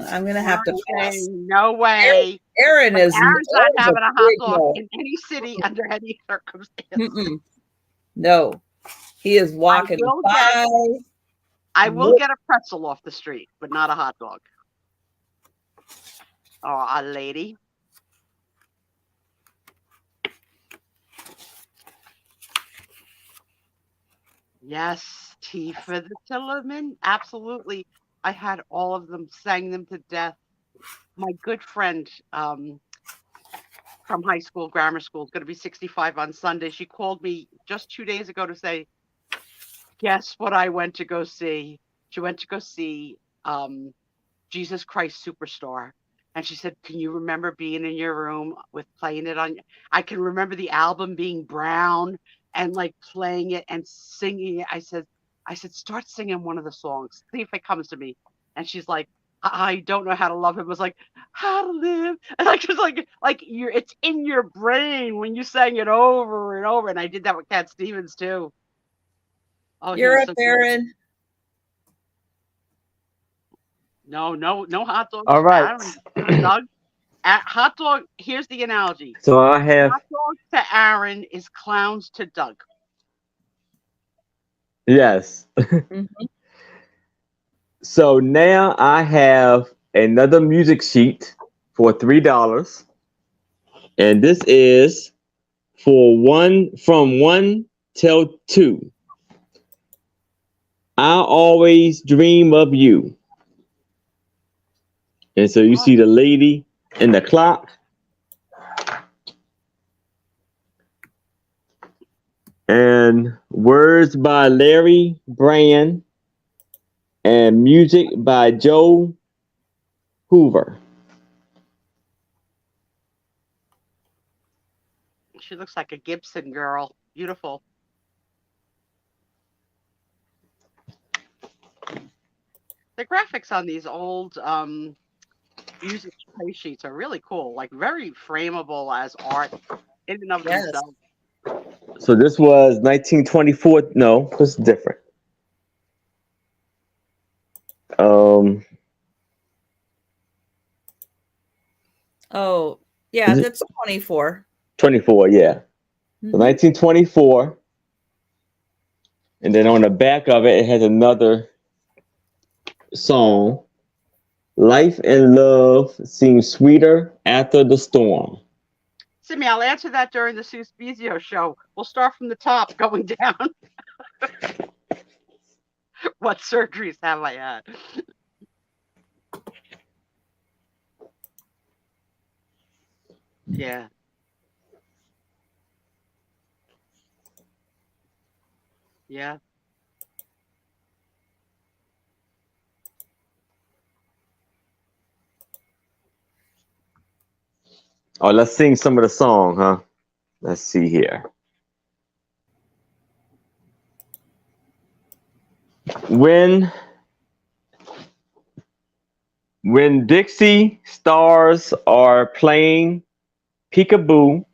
I'm gonna have to pass. No way. Aaron is Aaron's not a having a hot big dog no. in any city under any circumstance. Mm-mm. No, he is walking by. I will get a pretzel off the street, but not a hot dog. Oh, a lady. Yes, tea for the Tillerman. Absolutely. I had all of them, sang them to death. My good friend from high school, grammar school, is going to be 65 on Sunday. She called me just 2 days ago to say, guess what I went to go see? She went to go see Jesus Christ Superstar. And she said, can you remember being in your room with playing it on? I can remember the album being brown and like playing it and singing it. I said, start singing one of the songs. See if it comes to me. And she's like, I don't know how to love him. I was like, how to live. And like, just like it's in your brain when you sang it over and over. And I did that with Cat Stevens too. Oh, You're up, Aaron. No hot dogs. All right. Doug, hot dog. Here's the analogy. So I have hot dogs to Aaron is clowns to Doug. Yes. Mm-hmm. So now I have another music sheet for $3, and this is for from 1 till 2. I always dream of you. And so you see the lady and the clock. And words by Larry Brand and music by Joe Hoover. She looks like a Gibson girl. Beautiful. The graphics on these old music play sheets are really cool, like very frameable as art in and of themselves. So this was 1924. No, this is different. Oh, yeah, that's 24. 24, yeah. Mm-hmm. So 1924. And then on the back of it, it has another song. Life and love seem sweeter after the storm. Simi, I'll answer that during the Sue Spiezio show. We'll start from the top, going down. What surgeries have I had? Yeah. Yeah. Oh, let's sing some of the song, huh? Let's see here. When Dixie stars are playing peekaboo,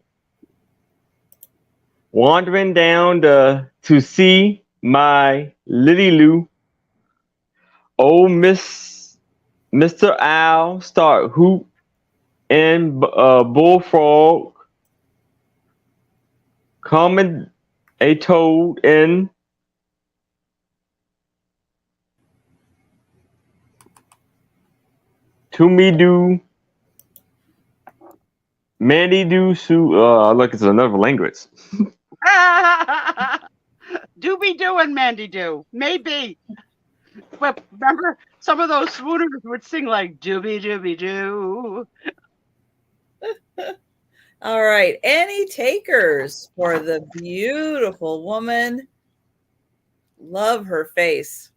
wandering down to see my Lily Lou, old Mr. Owl start hoop and bullfrog, coming a toad in to me do Mandy do Sue. Look, it's another language. Do be doing, Mandy do. Maybe. But remember, some of those swooners would sing like dooby dooby doo. All right. Any takers for the beautiful woman? Love her face.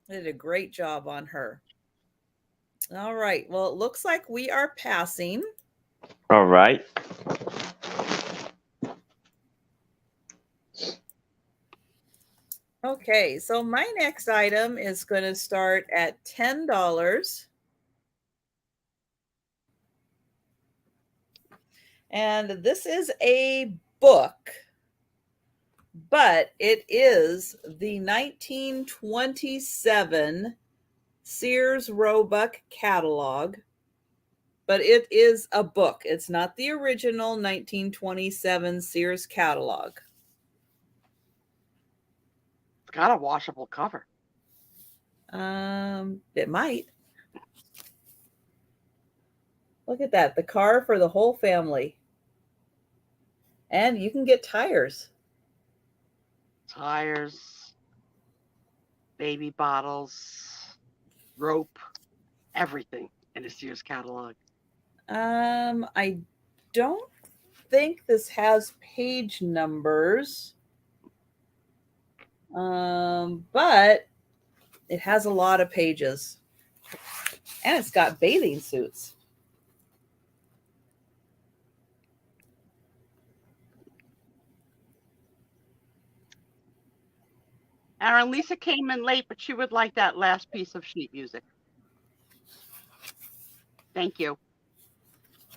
Did a great job on her. All right. Well, it looks like we are passing. All right. Okay. So my next item is going to start at $10. And this is a book, but it is the 1927 Sears Roebuck catalog, but it is a book. It's not the original 1927 Sears catalog. It's got a washable cover. It might. Look at that. The car for the whole family. And you can get tires. Tires, baby bottles, rope, everything in a Sears catalog. I don't think this has page numbers. But it has a lot of pages. And it's got bathing suits. Aaron, Lisa came in late, but she would like that last piece of sheet music. Thank you.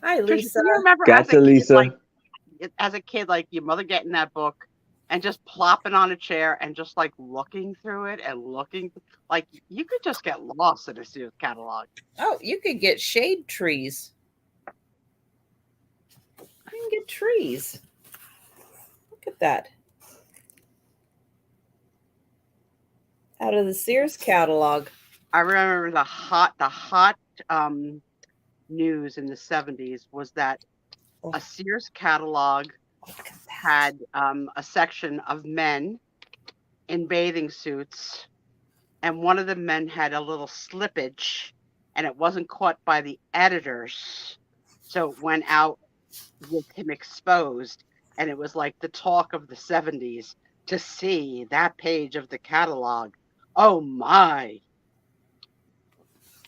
Hi, Lisa. Do you remember Gotcha, Lisa. as a kid, like your mother getting that book and just plopping on a chair and just like looking through it and looking, like you could just get lost in a Sears catalog. Oh, you could get shade trees. You can get trees. Look at that. Out of the Sears catalog. I remember the hot news in the 70s was that a Sears catalog had a section of men in bathing suits, and one of the men had a little slippage, and it wasn't caught by the editors, so it went out with him exposed, and it was like the talk of the 70s to see that page of the catalog. Oh my.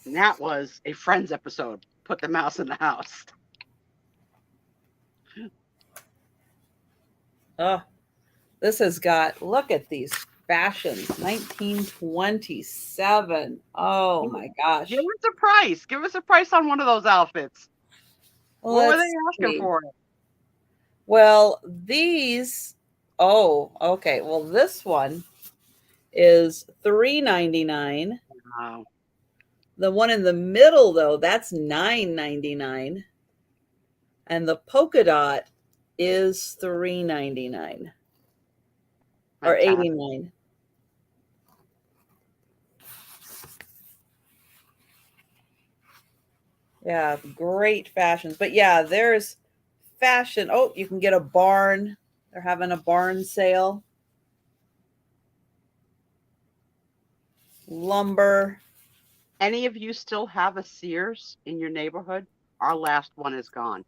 And that was a Friends episode. Put the mouse in the house. Oh, this has got, look at these fashions. 1927. Oh my gosh. Give us a price. Give us a price on one of those outfits. What were they asking for? Well, these, okay. Well, this one is $3.99. Wow. The one in the middle, though, that's $9.99. And the polka dot is $3.99 or $89. Yeah, great fashions. But yeah, there's fashion. Oh, you can get a barn. They're having a barn sale. Lumber. any of you still have a Sears in your neighborhood? Our last one is gone.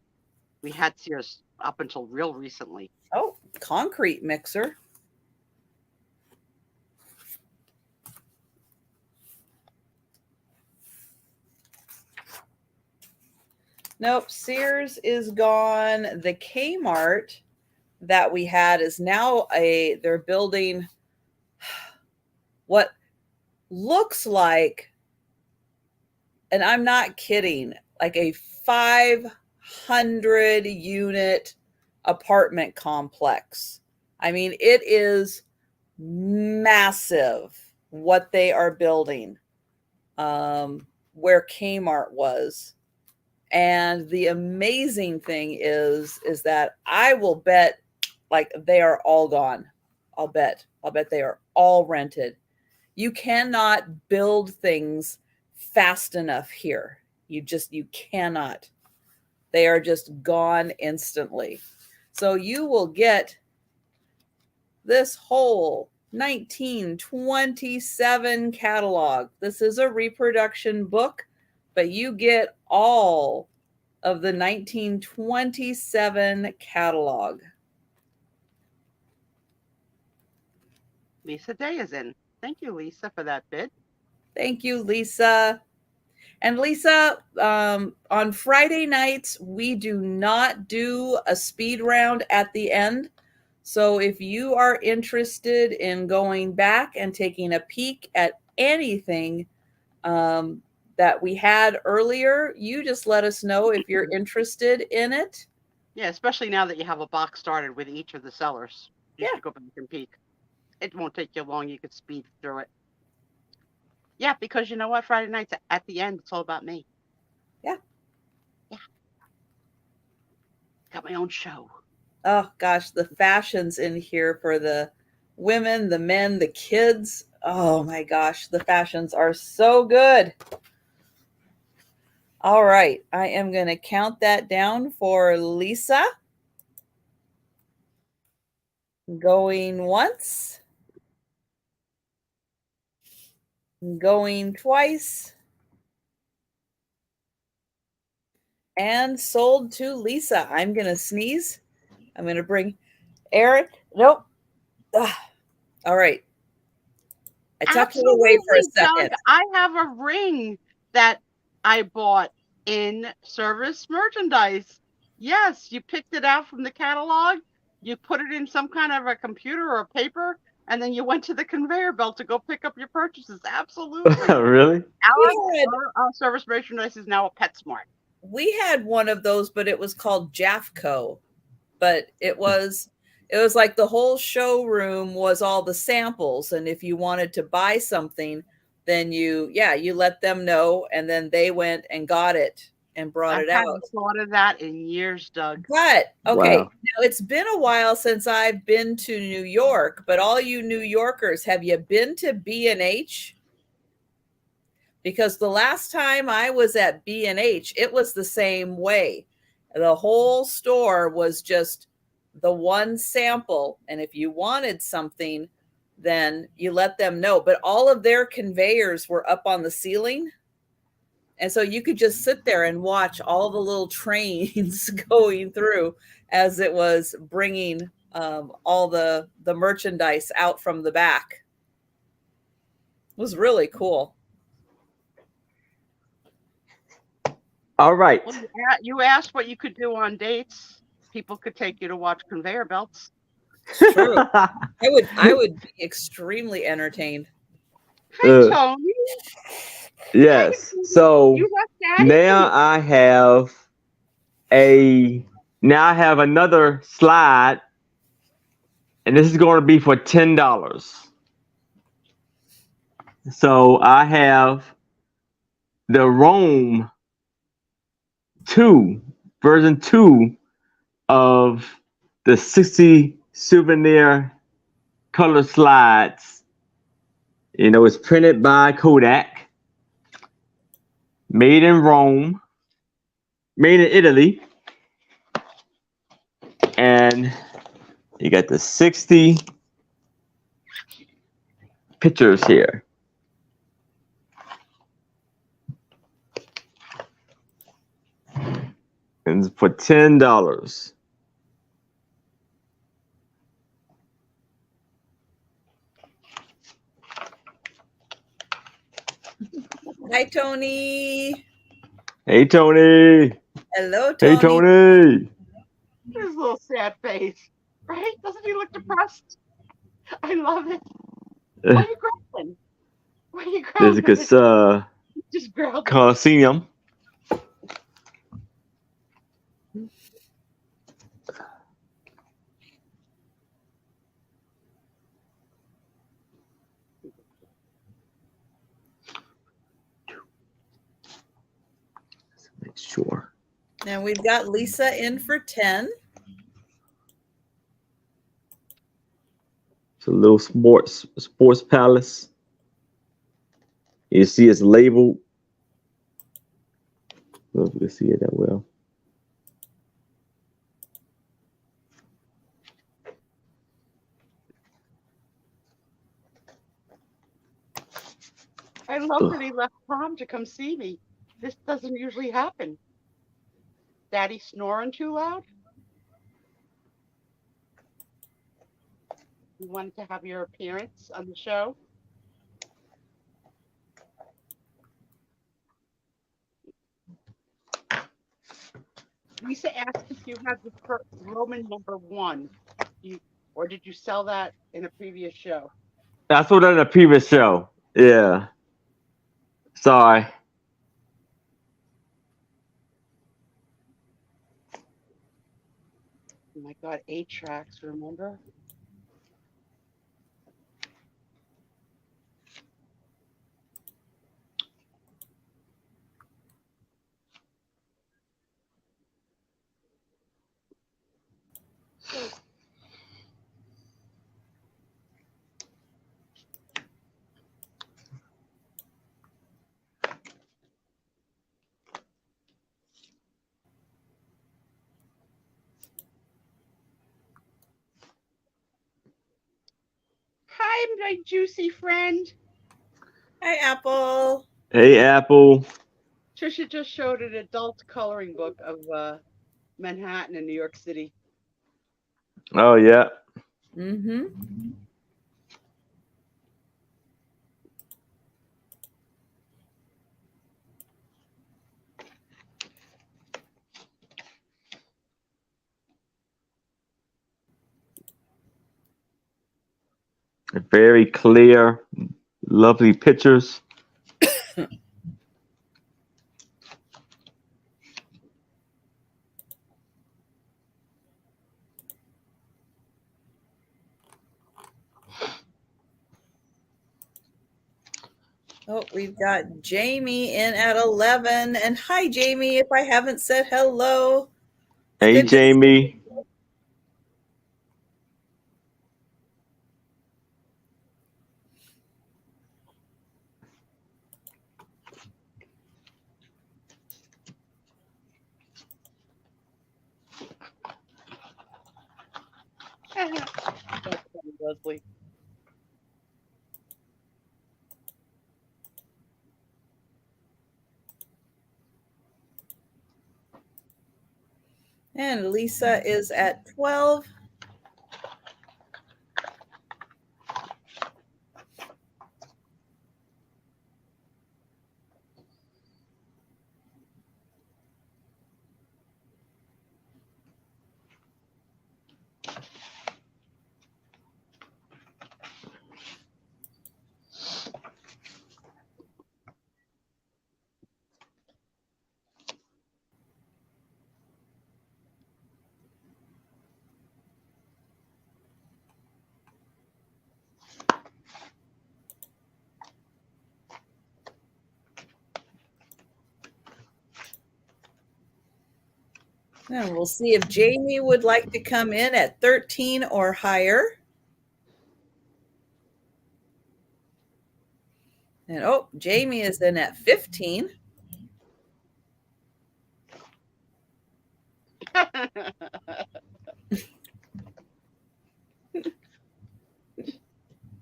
We had Sears up until real recently. Oh, concrete mixer. Nope, Sears is gone. The Kmart that we had is now they're building what looks like, and I'm not kidding, like a 500 unit apartment complex. I mean, it is massive what they are building, where Kmart was. And the amazing thing is that I will bet like they are all gone. I'll bet they are all rented. You cannot build things fast enough here. You cannot. They are just gone instantly. So you will get this whole 1927 catalog. This is a reproduction book, but you get all of the 1927 catalog. Lisa Day is in. Thank you, Lisa, for that bid. Thank you, Lisa. And Lisa, on Friday nights, we do not do a speed round at the end. So if you are interested in going back and taking a peek at anything that we had earlier, you just let us know if you're interested in it. Yeah, especially now that you have a box started with each of the sellers. You should go back and peek. It won't take you long. You could speed through it. Yeah, because you know what? Friday nights at the end, it's all about me. Yeah. Yeah. Got my own show. Oh, gosh, the fashions in here for the women, the men, the kids. Oh, my gosh, the fashions are so good. All right, I am going to count that down for Lisa. Going once. Going twice. And sold to Lisa. I'm going to sneeze. I'm going to bring Aaron. Nope. Ugh. All right. I tucked it away for a second. Doug, I have a ring that I bought in service merchandise. Yes, you picked it out from the catalog. You put it in some kind of a computer or a paper, and then you went to the conveyor belt to go pick up your purchases. Absolutely. Really? Our service merchandise is now a PetSmart. We had one of those, but it was called Jafco. But it was like the whole showroom was all the samples. And if you wanted to buy something, then you let them know. And then they went and got it and brought it out. I haven't thought of that in years, Doug. But, okay, wow. Now it's been a while since I've been to New York. But all you New Yorkers, have you been to B&H? Because the last time I was at B&H, it was the same way. The whole store was just the one sample. And if you wanted something, then you let them know. But all of their conveyors were up on the ceiling. And so you could just sit there and watch all the little trains going through as it was bringing all the merchandise out from the back. It was really cool. All right. Well, you asked what you could do on dates. People could take you to watch conveyor belts. True. I would be extremely entertained. Hi, Tony. Yes. So now I have another slide, and this is going to be for $10. So I have the Rome version 2 of the 60 souvenir color slides. You know, it's printed by Kodak, made in Rome, made in Italy, and you got the 60 pictures here. And for $10. Hi, Tony. Hey, Tony. Hello, Tony. Hey, Tony. His little sad face, right? Doesn't he look depressed? I love it. Why are you growling? Why are you growling? There's a Just growling. Coliseum. Make sure. And we've got Lisa in for 10. It's a little sports palace. You see it's labeled. I don't know if you can see it that well. I love that he left Tom to come see me. This doesn't usually happen. Daddy snoring too loud? You wanted to have your appearance on the show? Lisa asked if you had the Roman number 1. Or did you sell that in a previous show? I saw that in a previous show. Yeah. Sorry. Oh my God, 8 tracks, remember? Hi, my juicy friend. Hi, Apple. Hey, Apple. Trisha just showed an adult coloring book of Manhattan and New York City. Oh, yeah. Mm-hmm. Very clear, lovely pictures. Oh, we've got Jamie in at 11. And hi, Jamie, if I haven't said hello. Hey, Jamie. That's funny, Leslie. And Lisa is at 12. And we'll see if Jamie would like to come in at 13 or higher. And oh, Jamie is in at 15.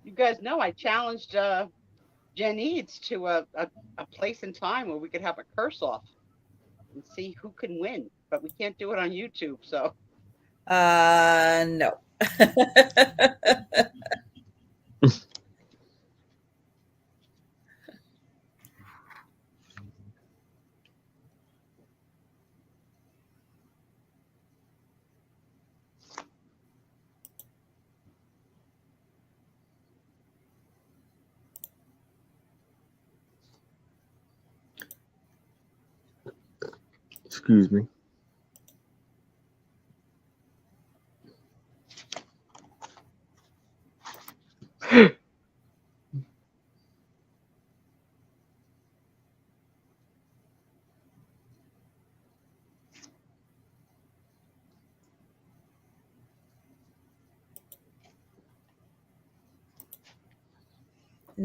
You guys know I challenged Jen Eads to a place and time where we could have a curse off and see who can win. but we can't do it on YouTube. So No. Excuse me.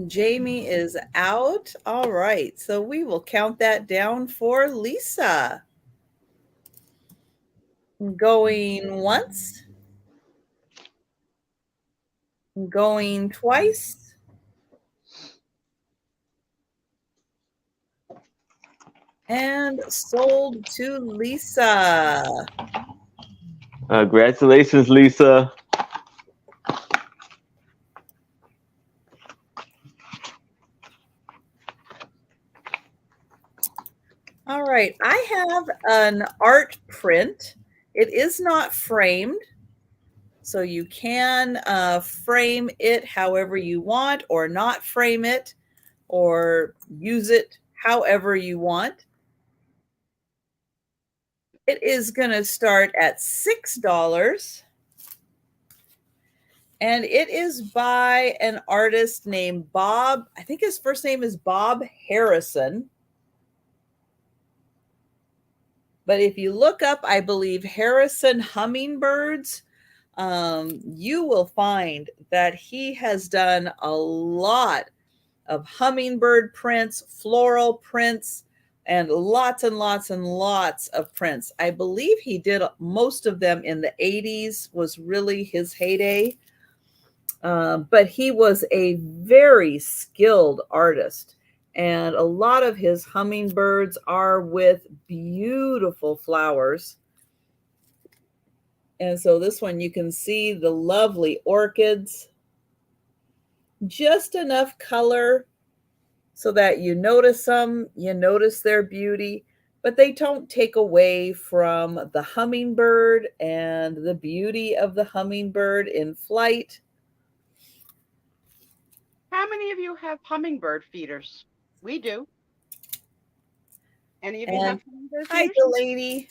Jamie is out. All right. So we will count that down for Lisa. Going once. Going twice. And sold to Lisa. Congratulations, Lisa. All right. I have an art print. It is not framed. So you can frame it however you want, or not frame it, or use it however you want. It is going to start at $6. And it is by an artist named Bob. I think his first name is Bob Harrison. But if you look up, I believe, Harrison hummingbirds, you will find that he has done a lot of hummingbird prints, floral prints, and lots and lots and lots of prints. I believe he did most of them in the 80s, was really his heyday. But he was a very skilled artist. And a lot of his hummingbirds are with beautiful flowers. And so this one, you can see the lovely orchids. Just enough color so that you notice them, you notice their beauty, but they don't take away from the hummingbird and the beauty of the hummingbird in flight. how many of you have hummingbird feeders? We do. Any of you have hummingbird Hi, feeders? Delaney.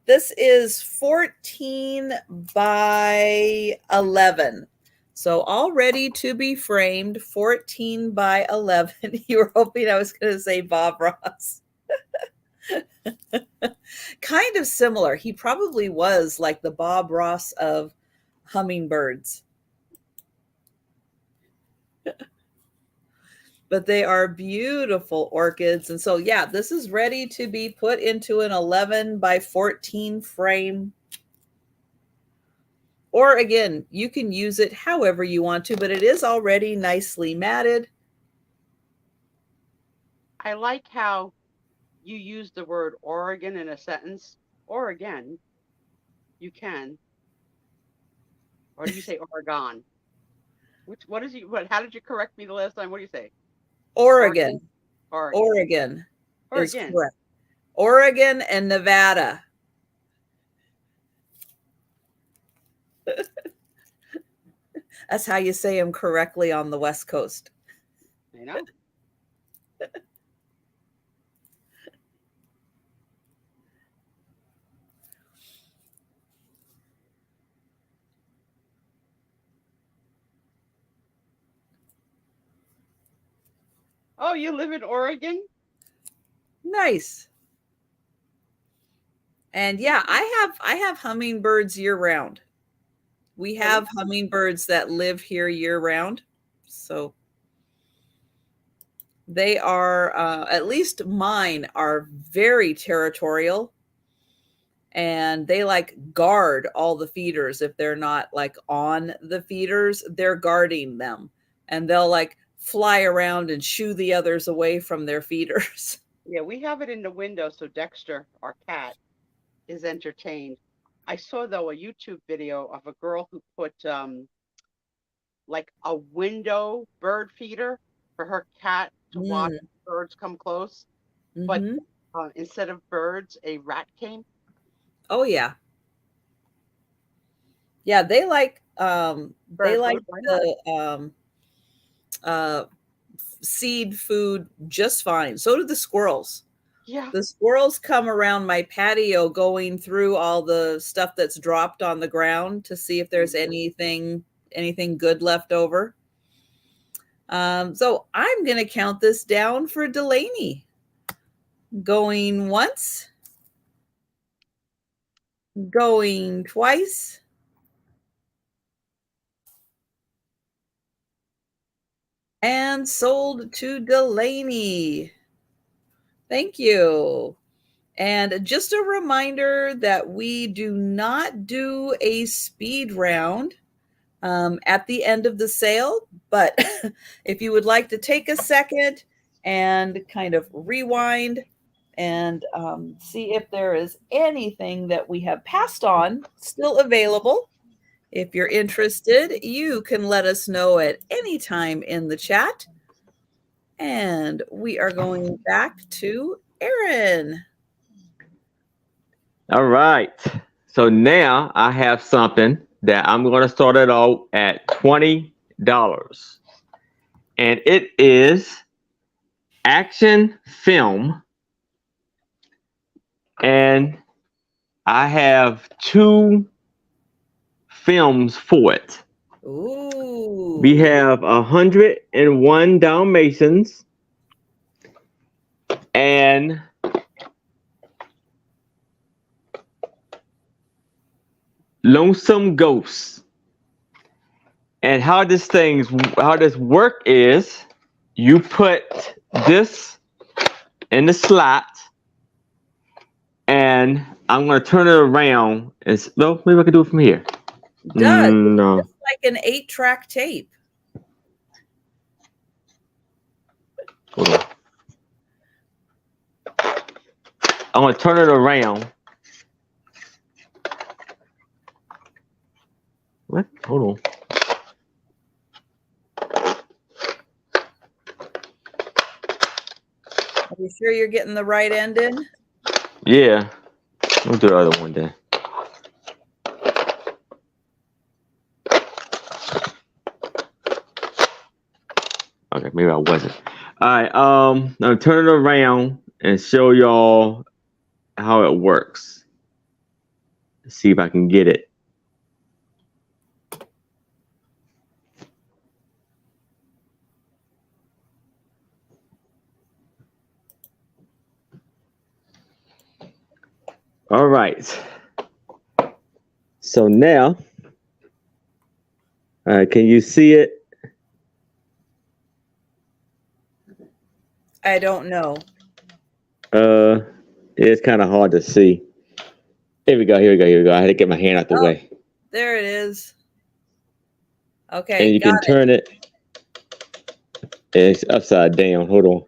This is 14 by 11. So all ready to be framed, 14 by 11. You were hoping I was going to say Bob Ross. Kind of similar. He probably was like the Bob Ross of hummingbirds. But they are beautiful orchids. And so, yeah, this is ready to be put into an 11 by 14 frame. Or again, you can use it however you want to, but it is already nicely matted. I like how you use the word Oregon in a sentence. Oregon, you can. Or do you say Oregon? How did you correct me the last time? What do you say? Oregon. Oregon. Is correct. Oregon and Nevada. That's how you say them correctly on the West Coast. I know. Oh, you live in Oregon? Nice. And yeah, I have hummingbirds year round. We have hummingbirds that live here year round. So they are, at least mine are very territorial. And they like guard all the feeders. If they're not like on the feeders, they're guarding them. And they'll like fly around and shoo the others away from their feeders. Yeah, we have it in the window. So Dexter, our cat, is entertained. I saw though a YouTube video of a girl who put like a window bird feeder for her cat to watch birds come close, but instead of birds, a rat came. Oh yeah. Yeah, they like the seed food just fine. So do the squirrels. Yeah. The squirrels come around my patio going through all the stuff that's dropped on the ground to see if there's anything good left over. So I'm going to count this down for Delaney. Going once. Going twice. And sold to Delaney. Thank you. And just a reminder that we do not do a speed round at the end of the sale. But if you would like to take a second and kind of rewind and see if there is anything that we have passed on still available, if you're interested, you can let us know at any time in the chat. And we are going back to Aaron. All right. So now I have something that I'm going to start it out at $20. And it is action film. And I have 2 films for it. Ooh. We have 101 Dalmatians and Lonesome Ghosts. And how this work is, you put this in the slot, and I'm going to turn it around. Well, maybe I can do it from here. Does. No. It's like an 8-track tape. Hold on. I'm going to turn it around. What? Hold on. Are you sure you're getting the right end in? Yeah. We'll do the other one then. Okay, maybe I wasn't. All right, I'll turn it around and show y'all how it works. Let's see if I can get it. All right. So now, can you see it? I don't know. It's kind of hard to see. Here we go. I had to get my hand out the way. There it is. Okay. And you can turn it. It's upside down. Hold on.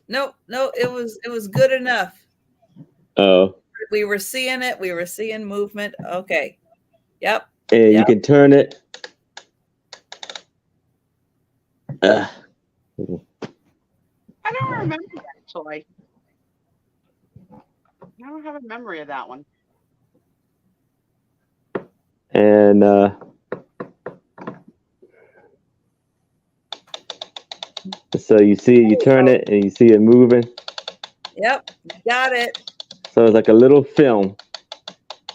No, it was good enough. Oh. We were seeing it. We were seeing movement. Okay. Yep. And you can turn it. I don't remember that toy. I don't have a memory of that one. And so you see, you turn it and you see it moving. Yep, got it. So it's like a little film.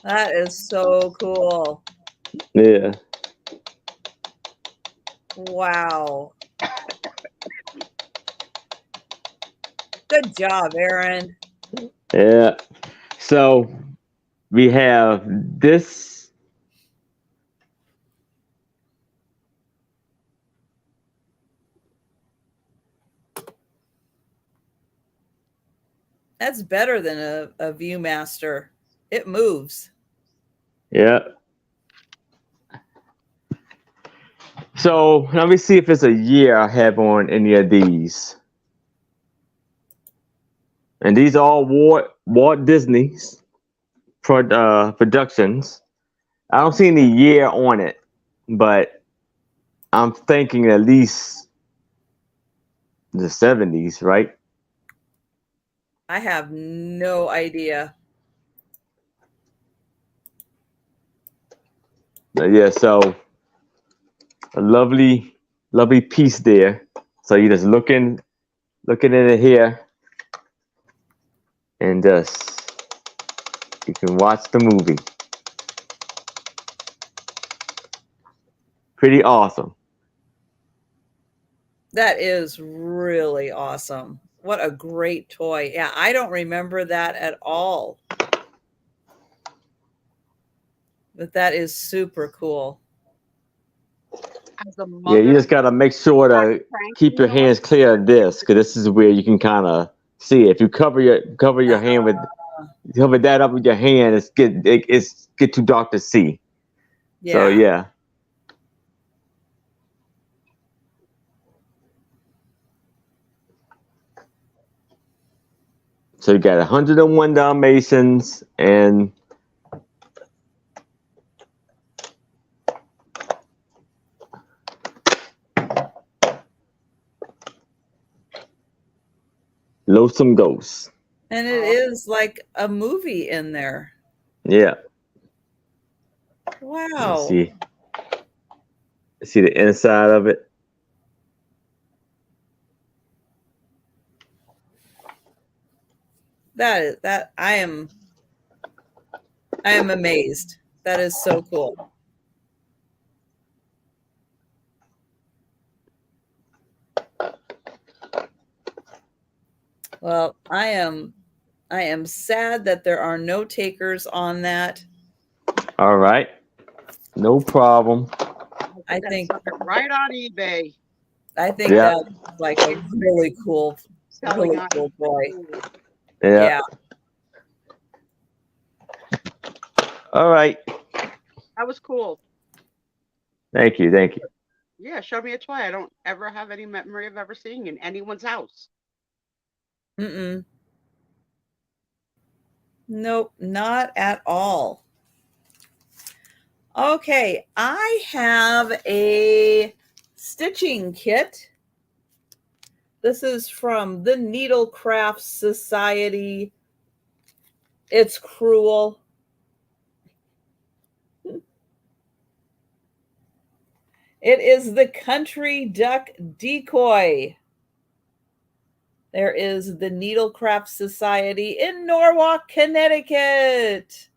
That is so cool. Yeah. Wow. Good job, Aaron. Yeah. So we have this. That's better than a Viewmaster. It moves. Yeah. So let me see if it's a year I have on any of these. And these are all Walt Disney's. Productions. I don't see any year on it, but I'm thinking at least the 70s, right? I have no idea. Yeah, so a lovely, lovely piece there. So you're just looking at it here, and just you can watch the movie. Pretty awesome. That is really awesome. What a great toy. Yeah, I don't remember that at all. But that is super cool. As a Yeah, you mother, just gotta make sure to keep your cranking hands clear of this, because this is where you can kind of see it. If you cover your hand with cover that up with your hand, it's get too dark to see. Yeah. So yeah. So you got 101 Dalmatians and Lonesome Ghosts. And it is like a movie in there. Yeah. Wow. See the inside of it. That I am amazed. That is so cool. Well, I am sad that there are no takers on that. All right. No problem. I think right on eBay. I think Yeah. that's like a really cool Selling on toy. Yeah. All right. That was cool. Thank you. Thank you. Yeah, show me a toy I don't ever have any memory of ever seeing in anyone's house. Mm-mm. Nope, not at all. Okay, I have a stitching kit. This is from the Needlecraft Society. It's cruel. It is the Country Duck Decoy. There is the Needlecraft Society in Norwalk, Connecticut.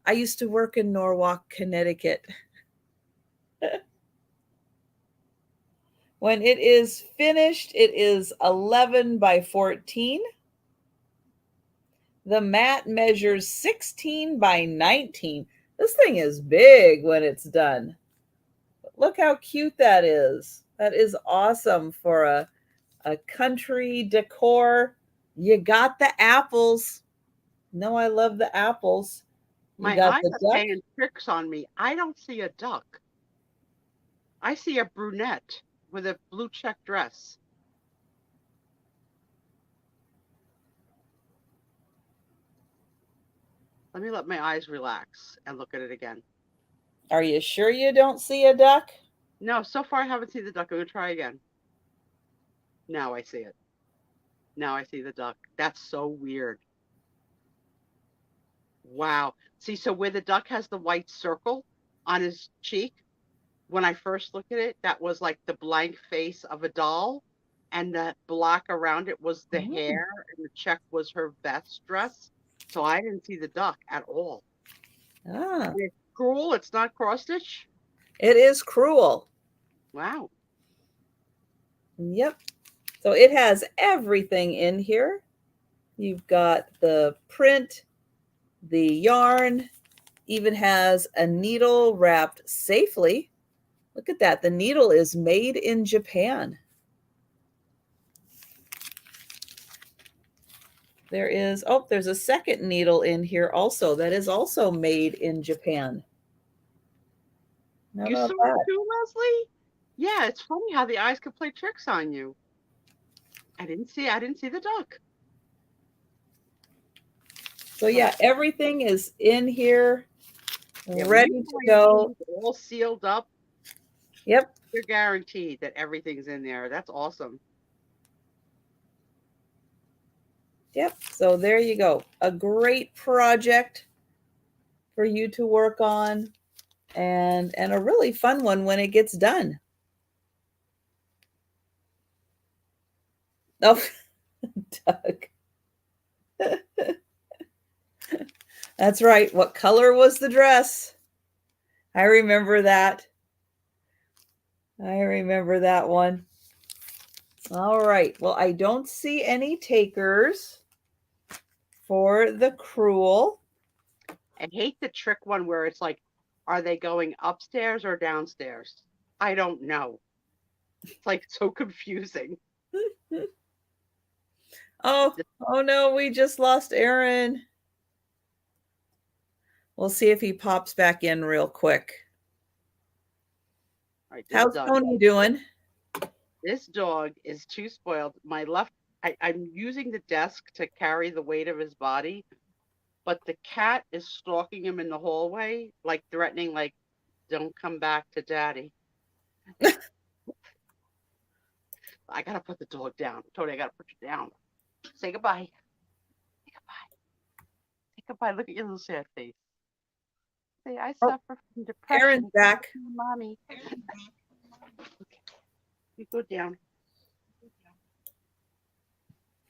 I used to work in Norwalk, Connecticut. When it is finished, it is 11 by 14. The mat measures 16 by 19. This thing is big when it's done. But look how cute that is. That is awesome for a country decor. You got the apples. No, I love the apples. You My got eyes the are duck. playing tricks on me. I don't see a duck. I see a brunette with a blue check dress. Let me let my eyes relax and look at it again. Are you sure you don't see a duck? No, so far I haven't seen the duck. I'm going to try again. Now I see it. Now I see the duck. That's so weird. Wow. See, so where the duck has the white circle on his cheek, when I first looked at it, that was like the blank face of a doll, and the black around it was the hair, and the check was her vest dress. So I didn't see the duck at all. Ah, And it's cruel. It's not cross stitch. it is cruel. Wow. Yep. So it has everything in here. You've got the print, the yarn, even has a needle wrapped safely. Look at that. The needle is made in Japan. There's a second needle in here also that is also made in Japan. How You about saw that? it too, Leslie? Yeah, it's funny how the eyes could play tricks on you. I didn't see the duck. So yeah, everything is in here, Yeah, ready to go. all sealed up. Yep. You're guaranteed that everything's in there. That's awesome. Yep. So there you go. A great project for you to work on, and a really fun one when it gets done. Oh, Doug. That's right. What color was the dress? I remember that. I remember that one. All right. Well, I don't see any takers for the cruel. I hate the trick one where it's like, are they going upstairs or downstairs? I don't know. It's like so confusing. Oh no, we just lost Aaron. We'll see if he pops back in real quick. All right, How's Tony doing? This dog is too spoiled. I'm using the desk to carry the weight of his body, but the cat is stalking him in the hallway, like threatening, like, don't come back to daddy. I gotta put the dog down. Tony, I gotta put you down. Say goodbye. Say goodbye. Say goodbye. Look at your little sad face. Say, I suffer from depression. Aaron's back. Mommy. Okay. You go down.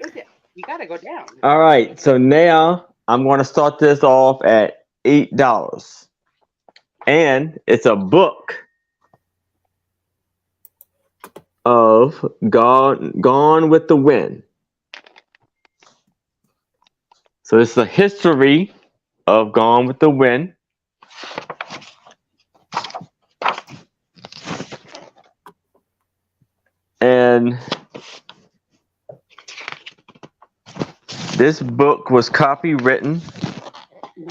Go down. You gotta go down. All right, so now I'm going to start this off at $8, and it's a book of Gone with the Wind. So it's the history of Gone with the Wind. And this book was copywritten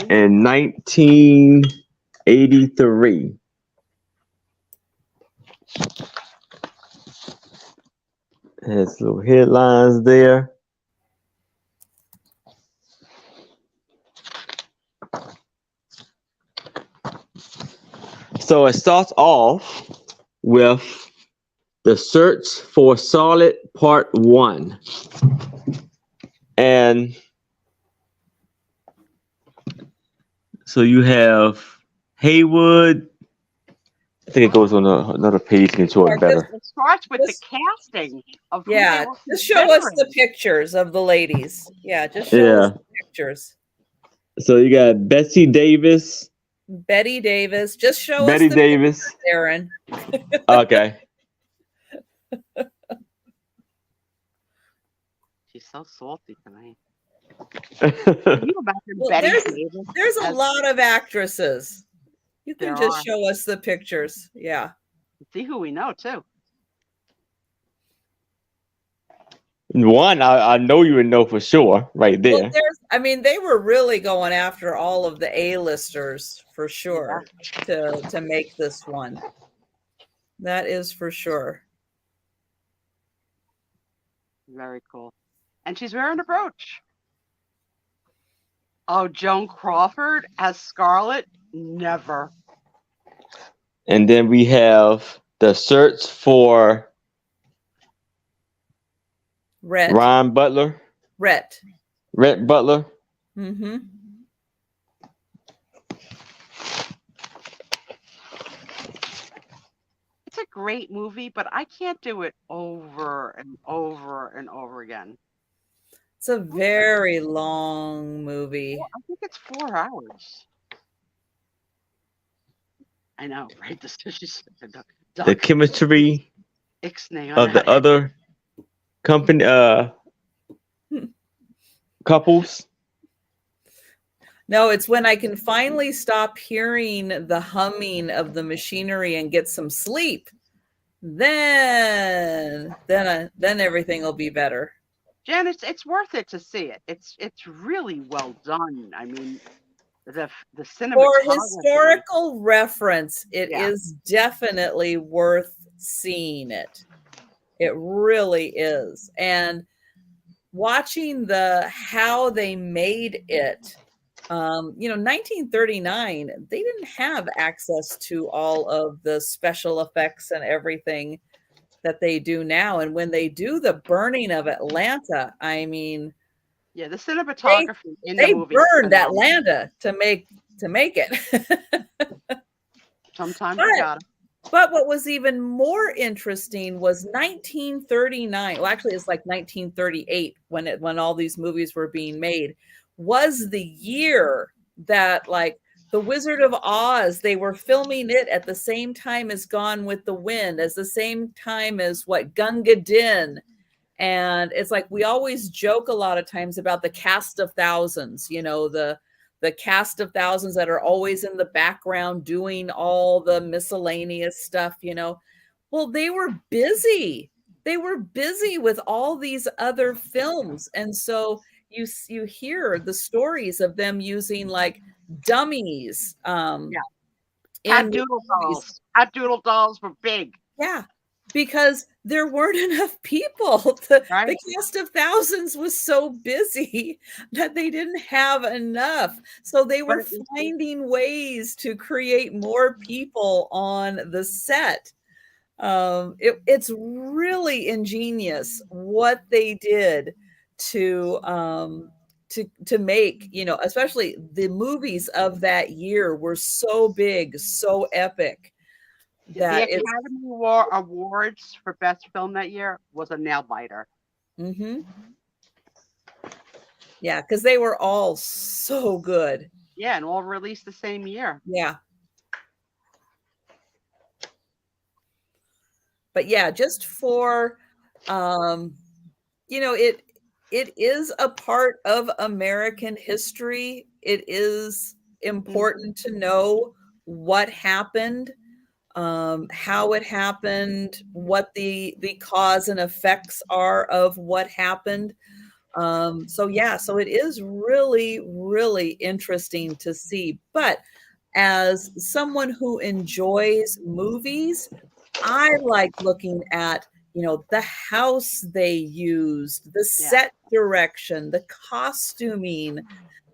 in 1983. Has little headlines there. So it starts off with The Search for Solid Part 1. And so you have Haywood. I think it goes on another page. You can show it better. It starts with the casting of who Yeah, they were just show us the considering. pictures of the ladies. Yeah, just show us the pictures. So you got Betsy Davis. Betty Davis. Just show Betty us the Davis. pictures, Aaron. Okay. She's so salty tonight. Well, Can you imagine Well, Betty Davis? There's a as- lot of actresses. You can There just are. show us the pictures. Yeah. See who we know too. one, I know you would know for sure right there. Well, they were really going after all of the A-listers for sure to make this one. That is for sure. Very cool. And she's wearing a brooch. Oh, Joan Crawford as Scarlett? Never. And then we have The Search for Rhett Butler. Rhett Butler. Mm-hmm. It's a great movie, but I can't do it over and over and over again. It's a very long movie. Well, I think it's 4 hours. I know, right? The chemistry Ixnay of the other company couples. No, it's when I can finally stop hearing the humming of the machinery and get some sleep. Then everything will be better. Jen, it's worth it to see it. It's really well done. I mean, the cinematography. For historical reference, it is definitely worth seeing it. It really is. And watching how they made it 1939, they didn't have access to all of the special effects and everything that they do now. And when they do the burning of Atlanta, I mean, Yeah, the cinematography in the they movie is burned phenomenal. Atlanta to make it. Sometimes you gotta. But what was even more interesting was 1939. Well, actually, it's like 1938 when all these movies were being made. Was the year that like The Wizard of Oz, they were filming it at the same time as Gone with the Wind, as the same time as what Gunga Din. And it's like we always joke a lot of times about the cast of thousands, the cast of thousands that are always in the background doing all the miscellaneous stuff. Well, they were busy. They were busy with all these other films. And so you hear the stories of them using like dummies. Cat doodle dolls. Cat doodle dolls were big. Yeah, because there weren't enough people. The cast of thousands was so busy that they didn't have enough. So they were finding ways to create more people on the set. It's really ingenious what they did to make, especially the movies of that year were so big, so epic. The Academy Awards for Best Film that year was a nail biter. Mm-hmm. Yeah, because they were all so good. Yeah, and all released the same year. Yeah. But yeah, just for, it is a part of American history. It is important to know what happened, how it happened, what the cause and effects are of what happened. So it is really, really interesting to see. But as someone who enjoys movies, I like looking at, the house they used, the set direction, the costuming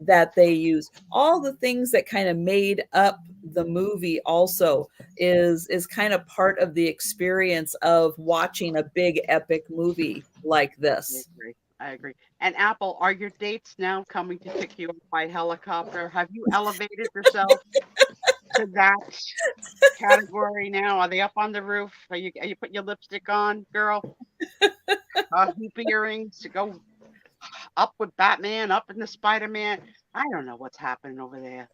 that they use, all the things that kind of made up the movie also is kind of part of the experience of watching a big epic movie like this. I agree. And Apple, are your dates now coming to pick you up by helicopter? Have you elevated yourself to that category now? Are they up on the roof? Are you putting your lipstick on, girl? Hoop earrings to go up with Batman, up in the Spider-Man. I don't know what's happening over there.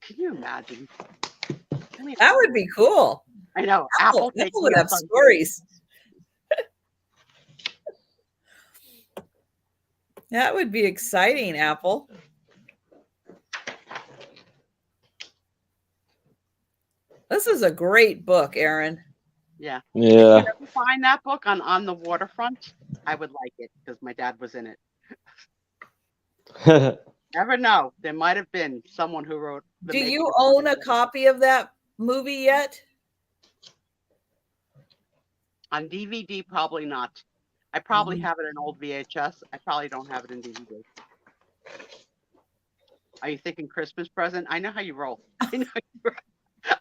Can you imagine? That would be cool. I know. Apple would have stories. That would be exciting, Apple. This is a great book, Aaron. Yeah. Yeah. If you ever find that book on the waterfront, I would like it because my dad was in it. Never know. There might have been someone who wrote. Do you own a copy of that movie yet? On DVD, probably not. I probably have it in old VHS. I probably don't have it in DVD. Are you thinking Christmas present? I know how you roll. I know you roll.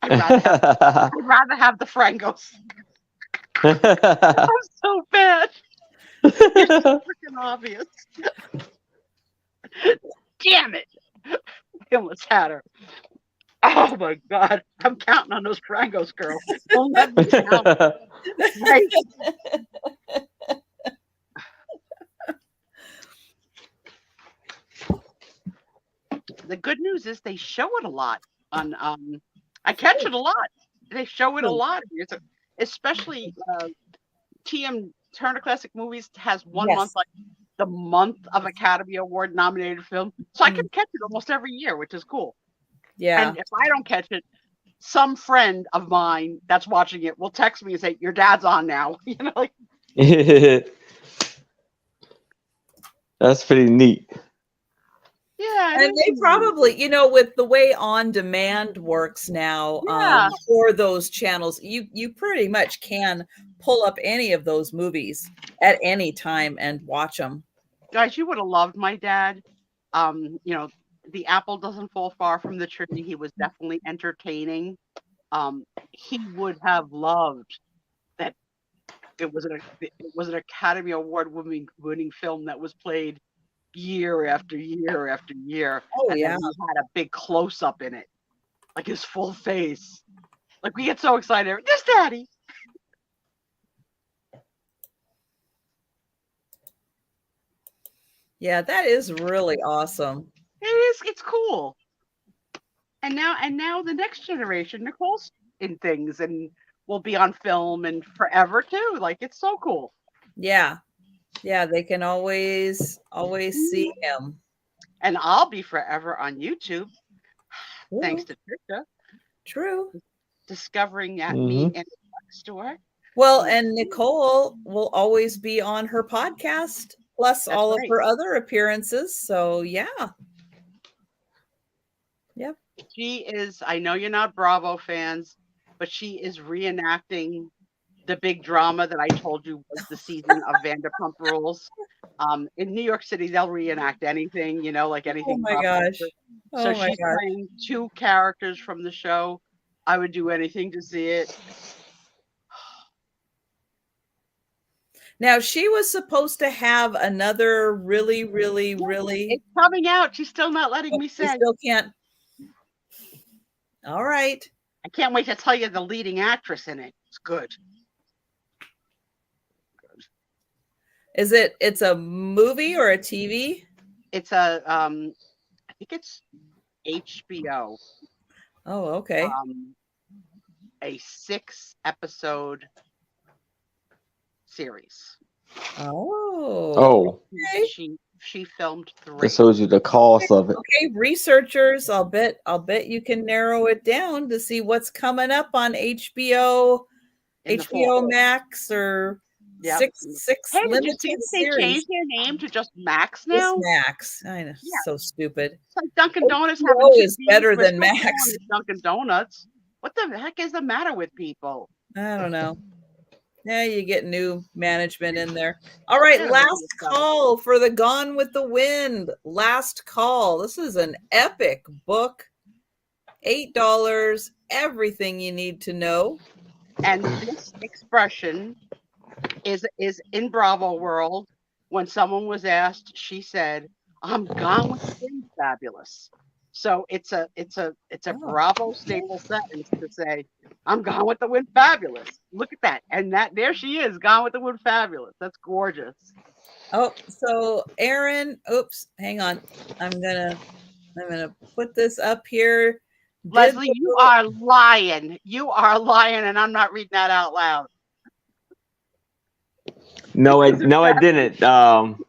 I'd rather have the Frangos. I'm so bad. It's so freaking obvious. Damn it. I almost had her. Oh my God. I'm counting on those Frangos, girl. Don't let me down. Right. The good news is they show it a lot on I catch it a lot. They show it a lot. Especially TM Turner Classic Movies has one month, like the month of Academy Award nominated film. So I can catch it almost every year, which is cool. Yeah. And if I don't catch it, some friend of mine that's watching it will text me and say, "Your dad's on now." Like. That's pretty neat. Yeah, and they probably, with the way on demand works now, for those channels, you pretty much can pull up any of those movies at any time and watch them. Guys, you would have loved my dad. You know, the apple doesn't fall far from the tree. He was definitely entertaining. He would have loved that it was an Academy Award winning film that was played year after year after year. Oh, and yeah. then he had a big close up in it, like his full face. Like we get so excited. This daddy. Yeah, that is really awesome. It's cool. And now the next generation, Nicole's in things and will be on film and forever too. Like it's so cool. Yeah. Yeah, they can always see him. And I'll be forever on YouTube. Ooh, Thanks to Trisha. True. Discovering at me in the bookstore. Well, and Nicole will always be on her podcast, plus That's all right. of her other appearances. So yeah. Yep. She is, I know you're not Bravo fans, but she is reenacting the big drama that I told you was the season of Vanderpump Rules. In New York City, they'll reenact anything, you know, like anything. Oh my gosh. So she's playing two characters from the show. I would do anything to see it. Now, she was supposed to have another really It's coming out. She's still not letting me She say. still can't. All right. I can't wait to tell you the leading actress in it. It's good. It's a movie or a TV? It's a I think it's HBO. Oh, okay. A 6-episode series. Oh. Okay. She filmed 3. That shows you the cost of it. Okay, researchers, I'll bet you can narrow it down to see what's coming up on HBO, HBO Max, or six Hey, limited did you see series. they changed their name to just Max now? Just Max. I know, so stupid. It's like Dunkin' Donuts having HBO 2 is better Ds, than we're still Max. calling it Dunkin' Donuts. What the heck is the matter with people? I don't know. Yeah, you get new management in there. All right, last call for the Gone with the Wind. Last call. This is an epic book. $8. Everything you need to know. And this expression is in Bravo world. When someone was asked, she said, "I'm gone with the wind, fabulous." So it's a Bravo staple sentence to say, "I'm gone with the wind, fabulous." Look at that, and that there she is, gone with the wind, fabulous. That's gorgeous. Oh, so Aaron, oops, hang on. I'm gonna put this up here. Leslie, you are lying. You are lying, and I'm not reading that out loud. No, I didn't,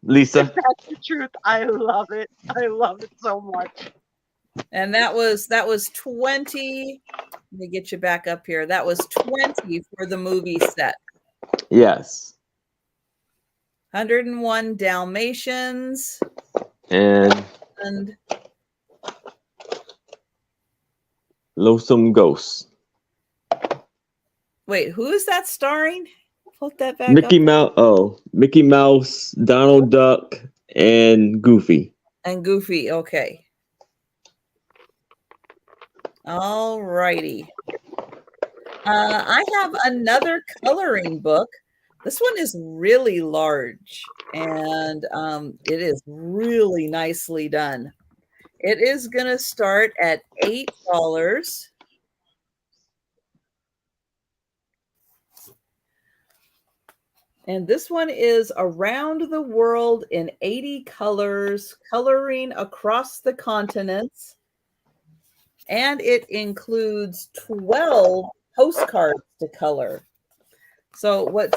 Lisa. That's the truth. I love it. I love it so much. And that was 20. Let me get you back up here. That was 20 for the movie set. Yes. 101 Dalmatians. And Lonesome Ghosts. Wait, who is that starring? Put that back Mickey up. Mouse. Oh, Mickey Mouse, Donald Duck, and Goofy. And Goofy. Okay. All righty. I have another coloring book. This one is really large, and it is really nicely done. It is going to start at $8. And this one is Around the World in 80 Colors, Coloring Across the Continents. And it includes 12 postcards to color. So what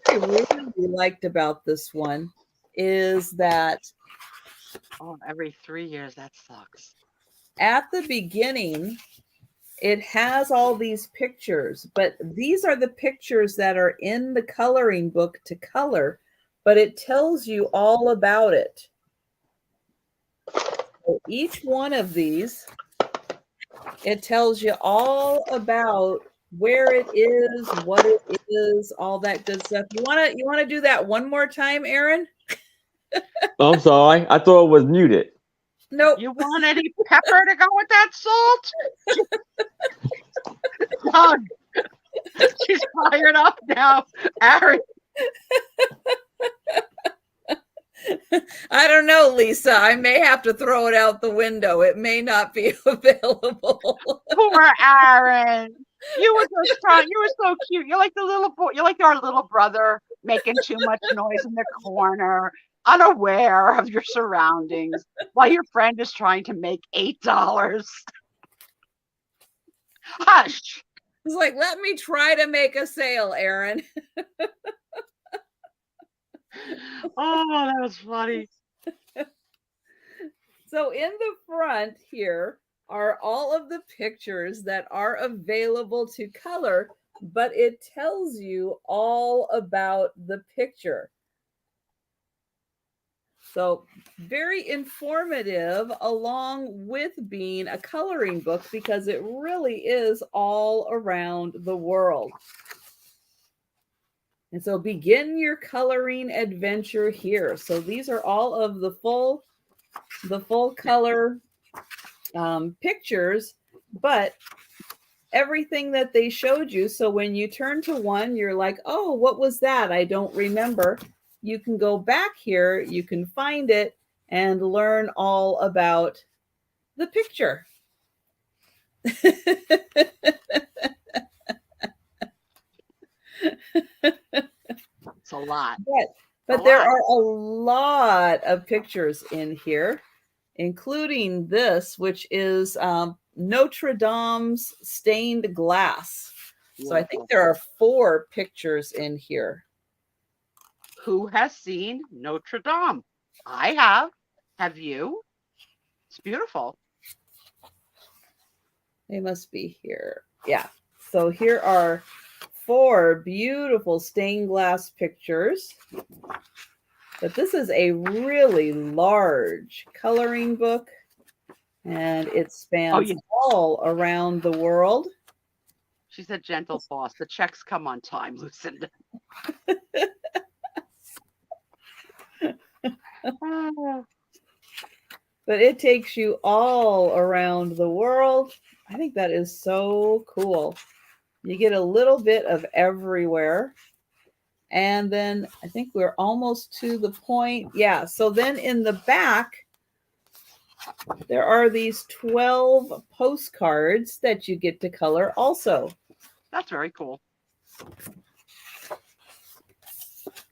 I really liked about this one is that every 3 years, that sucks. At the beginning, it has all these pictures, but these are the pictures that are in the coloring book to color, but it tells you all about it. So each one of these, it tells you all about where it is, what it is, all that good stuff. You want to do that one more time, Aaron? I'm sorry. I thought it was muted. Nope. You want any pepper to go with that salt? Doug, she's fired up now. Aaron, I don't know, Lisa. I may have to throw it out the window. It may not be available. poor Aaron. You were so strong. You were so cute. You're like the little boy. You're like our little brother making too much noise in the corner, unaware of your surroundings, while your friend is trying to make $8. Hush. It's like, let me try to make a sale, Aaron. Oh, that was funny. So in the front here are all of the pictures that are available to color, but it tells you all about the picture. So very informative, along with being a coloring book, because it really is all around the world. And so begin your coloring adventure here. So these are all of the full color pictures, but everything that they showed you. So when you turn to one, you're like, oh, what was that? I don't remember. You can go back here, you can find it and learn all about the picture. It's a lot. But there are a lot of pictures in here, including this, which is Notre Dame's stained glass. So I think there are 4 pictures in here. Who has seen Notre Dame? I have. Have you? It's beautiful. They must be here. Yeah. So here are 4 beautiful stained glass pictures. But this is a really large coloring book, and it spans all around the world. She's a gentle boss. The checks come on time, Lucinda. But it takes you all around the world. I think that is so cool. You get a little bit of everywhere. And then I think we're almost to the point. Yeah. So then in the back, there are these 12 postcards that you get to color also. That's very cool.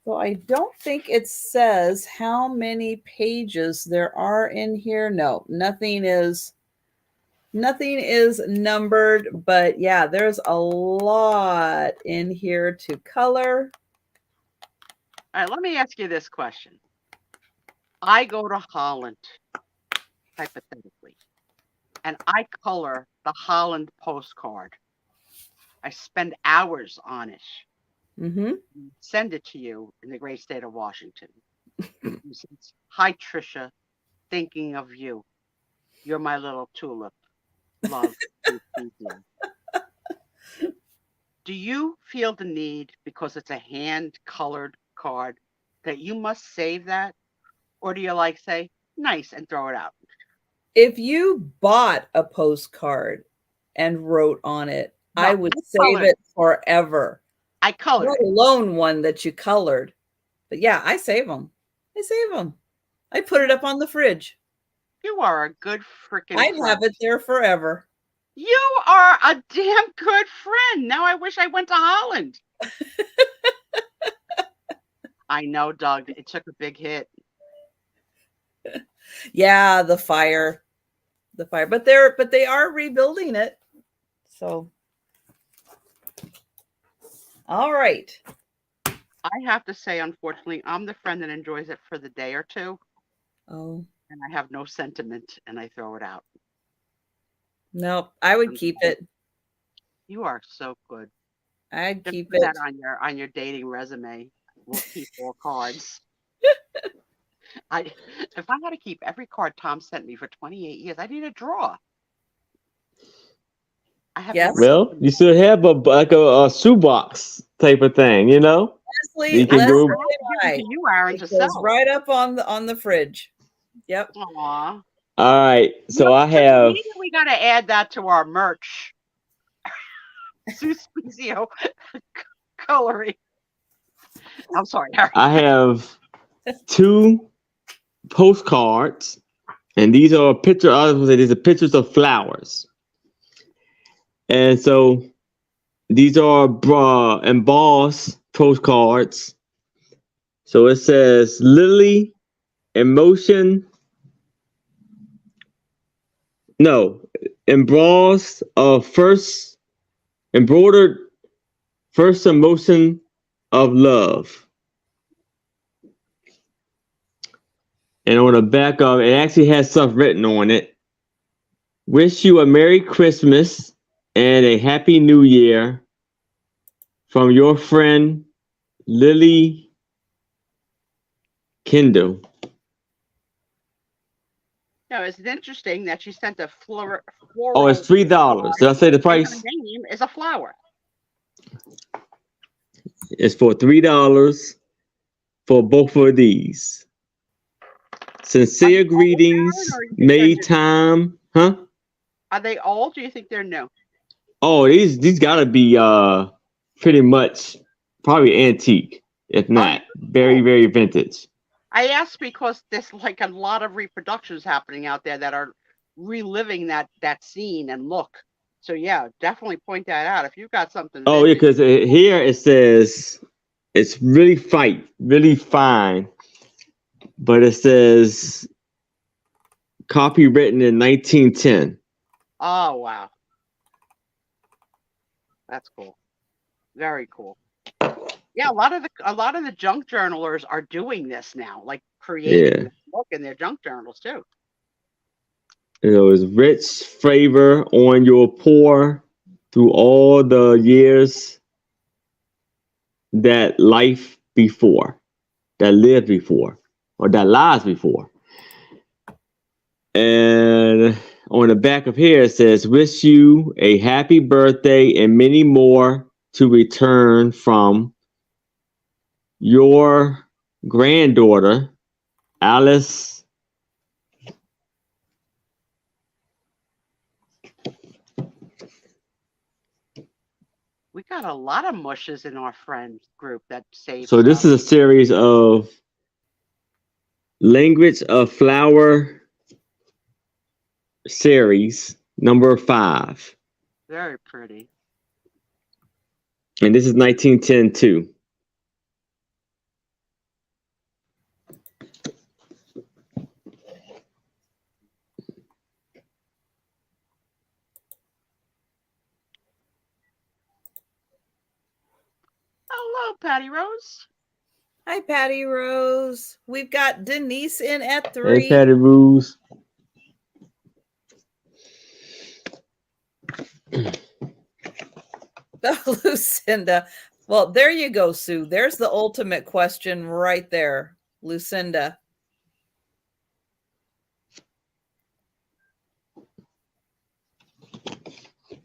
So I don't think it says how many pages there are in here. No, nothing is numbered, but yeah, there's a lot in here to color. All right, let me ask you this question. I go to Holland, hypothetically, and I color the Holland postcard. I spend hours on it. Mm-hmm. Send it to you in the great state of Washington. Hi, Trisha. Thinking of you. You're my little tulip. Love. Do you feel the need, because it's a hand-colored card, that you must save that? Or do you like say, nice, and throw it out? If you bought a postcard and wrote on it, No, I would save it forever. I colored Let alone one that you colored. But yeah, I save them. I put it up on the fridge. You are a good freaking I'd friend. have it there forever. You are a damn good friend. Now I wish I went to Holland. I know, Doug. It took a big hit. Yeah, the fire. But they are rebuilding it. So all right. I have to say, unfortunately, I'm the friend that enjoys it for the day or two. Oh. And I have no sentiment, and I throw it out. Nope, I would keep it. You are so good. I'd Just keep put it. that on your dating resume. We'll keep 4 cards. If I had to keep every card Tom sent me for 28 years, I need a drawer. Yes. Well, you should have a shoebox type of thing, you know? Honestly, You can less go. than I. To you, Aaron, It to goes sell. right up on the fridge. Yep. Aw. All right. So I have. Maybe we got to add that to our merch. Sue Spiezio coloring. I'm sorry, Aaron. I have 2 postcards, and these are these are pictures of flowers. And so these are embossed postcards. So it says Lily, emotion. No, embossed first embroidered first emotion of love. And on the back of it, actually has stuff written on it. Wish you a Merry Christmas and a Happy New Year from your friend Lily Kendall. No, it's interesting that she sent a floral. Oh, it's $3. Did I say the And her price? name is a flower. It's for $3 for both of these. Sincere greetings, Aaron, or you think they're May new? time, huh? Are they old? Do you think they're new? Oh, these gotta be pretty much probably antique, if not very, very vintage. I asked because there's like a lot of reproductions happening out there that are reliving that scene and look. So yeah, definitely point that out. If you've got something. Oh yeah, vintage. because here it says it's really really fine, but it says copywritten in 1910. Oh wow, that's cool. Very cool. Yeah, a lot of the junk journalers are doing this now, like creating this book in their junk journals too. It's rich flavor on your pour through all the years that lived before, or that lies before. And on the back of here, it says, wish you a happy birthday and many more to return from your granddaughter, Alice. We got a lot of mushes in our friend group that save So this is a series of Language of Flower series number 5. Very pretty. And this is 1910 too. Hello, Patty Rose. Hi, Patty Rose. We've got Denise in at 3. Hey, Patty Rose. Lucinda. Well, there you go, Sue. There's the ultimate question right there, Lucinda.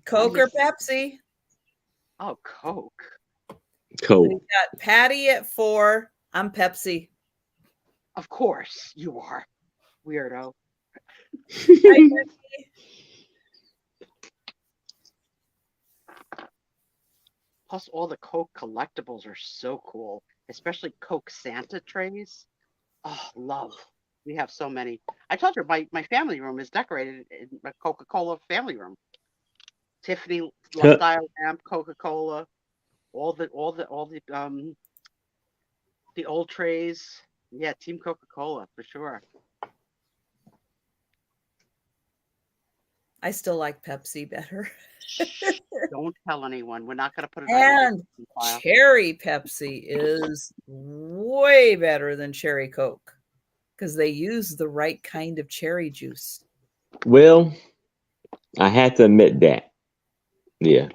Coke or Pepsi? Oh, Coke. Coke. We've got Patty at 4. I'm Pepsi. Of course you are, weirdo. Hi, Plus, all the Coke collectibles are so cool, especially Coke Santa trays. Oh, love. We have so many. I told her my family room is decorated in a Coca-Cola family room. Tiffany style lamp, Coca-Cola, all the old trays. Yeah, Team Coca-Cola for sure. I still like Pepsi better. Don't tell anyone. We're not going to put it And on the file. Cherry Pepsi is way better than Cherry Coke because they use the right kind of cherry juice. Well, I had to admit that. Yeah.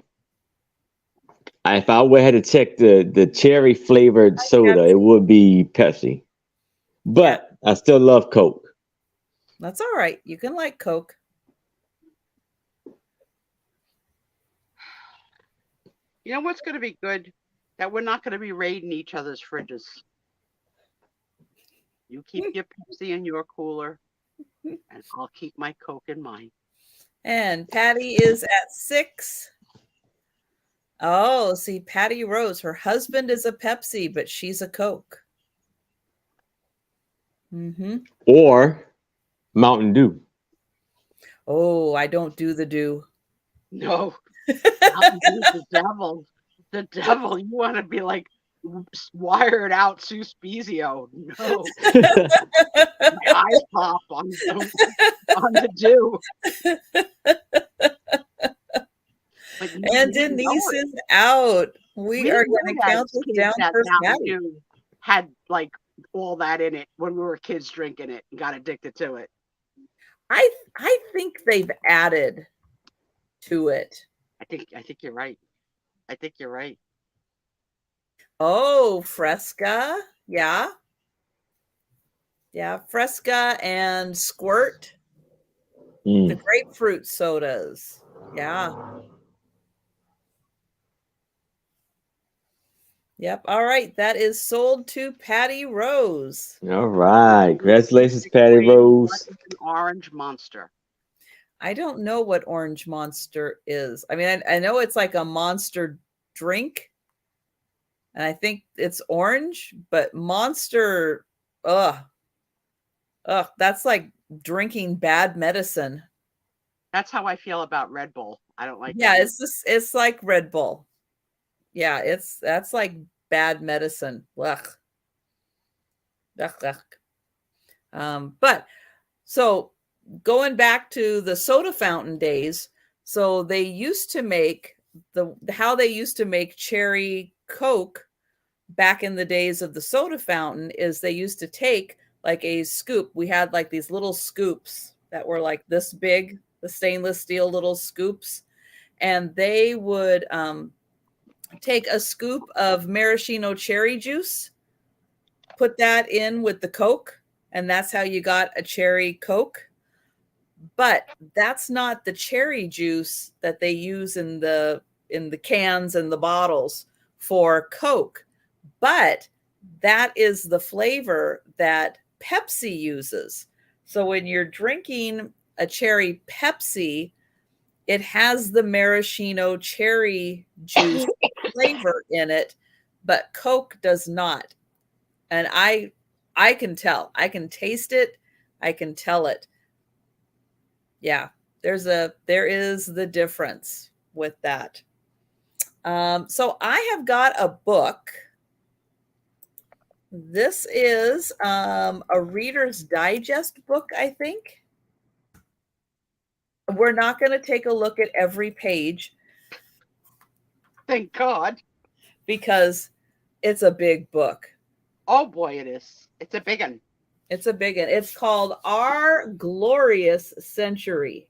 If I would have had to check the cherry flavored soda, it would be Pepsi. But I still love Coke. That's all right. You can like Coke. You know what's going to be good that we're not going to be raiding each other's fridges. You keep your Pepsi in your cooler, and I'll keep my Coke in mine. And Patty is at 6. Oh, see, Patty Rose, her husband is a Pepsi, but she's a Coke. Mm-hmm. Or Mountain Dew. Oh, I don't do the dew. No, Mountain Dew's the devil. The devil. You want to be like wired out Sue Spiezio. No, my eyes pop on the dew. And Denise is out. We are going to count this down for Patty. Had like all that in it when we were kids drinking it and got addicted to it. I think they've added to it. I think you're right. I think you're right. Oh, Fresca. Yeah. Yeah, Fresca and Squirt. The grapefruit sodas. Yeah. Yep. All right. That is sold to Patty Rose. All right. Congratulations, Patty Rose. What is an orange monster? I don't know what orange monster is. I mean, I know it's like a monster drink. And I think it's orange, but monster, that's like drinking bad medicine. That's how I feel about Red Bull. I don't like that. It's like Red Bull. Yeah, that's like bad medicine. Ugh. But so going back to the soda fountain days, so they used to make how they used to make cherry Coke back in the days of the soda fountain is they used to take like a scoop. We had like these little scoops that were like this big, the stainless steel little scoops, and they would take a scoop of maraschino cherry juice, put that in with the Coke, and that's how you got a cherry Coke. But that's not the cherry juice that they use in the cans and the bottles for Coke. But that is the flavor that Pepsi uses. So when you're drinking a cherry Pepsi, it has the maraschino cherry juice flavor in it, but Coke does not. And I can tell. I can taste it. I can tell it. Yeah, there is the difference with that. So I have got a book. This is a Reader's Digest book, I think. We're not going to take a look at every page. Thank God. Because it's a big book. Oh boy, it is. It's a big one. It's a big one. It's called Our Glorious Century.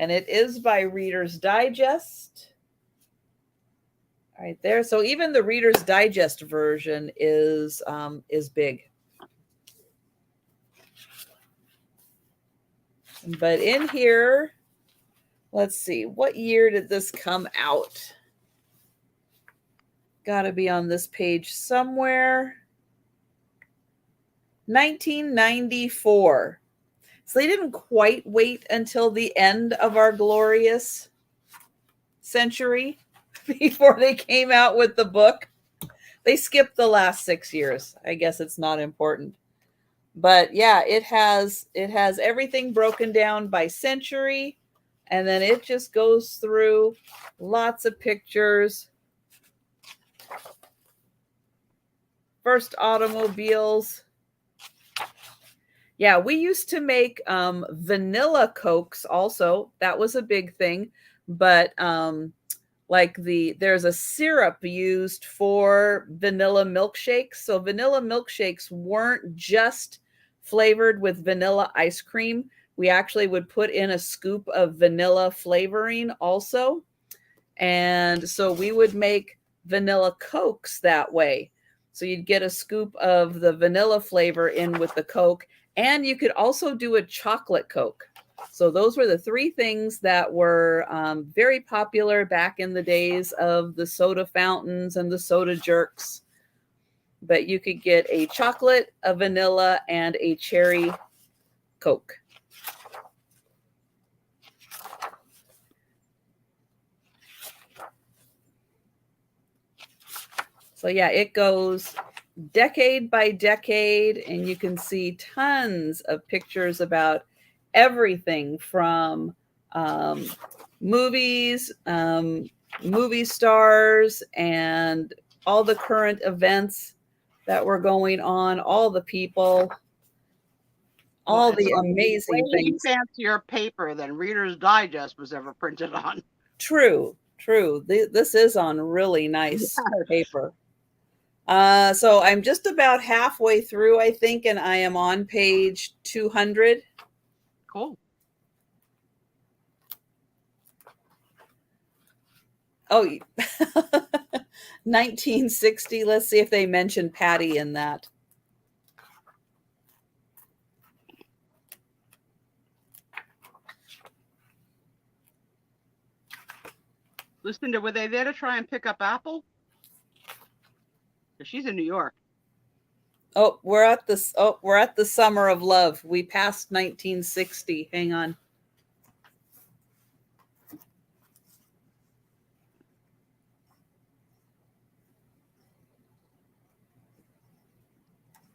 And it is by Reader's Digest. Right there. So even the Reader's Digest version is big. But in here, let's see, what year did this come out? Got to be on this page somewhere. 1994. So they didn't quite wait until the end of our glorious century before they came out with the book. They skipped the last 6 years. I guess it's not important. But yeah, it has everything broken down by century, and then it just goes through lots of pictures. First automobiles. Yeah, we used to make vanilla Cokes also. That was a big thing. But there's a syrup used for vanilla milkshakes. So vanilla milkshakes weren't just flavored with vanilla ice cream. We actually would put in a scoop of vanilla flavoring also. And so we would make vanilla Cokes that way. So you'd get a scoop of the vanilla flavor in with the Coke. And you could also do a chocolate Coke. So those were the three things that were very popular back in the days of the soda fountains and the soda jerks. But you could get a chocolate, a vanilla, and a cherry Coke. So yeah, it goes decade by decade, and you can see tons of pictures about everything from movies, movie stars, and all the current events that were going on, all the people, all the amazing things. Fancier paper than Reader's Digest was ever printed on. True. This is on really nice paper. So I'm just about halfway through, I think, and I am on page 200. Cool. Oh, 1960. Let's see if they mention Patty in that. Listen, were they there to try and pick up Apple? She's in New York. Oh, we're at the Summer of Love. We passed 1960. Hang on.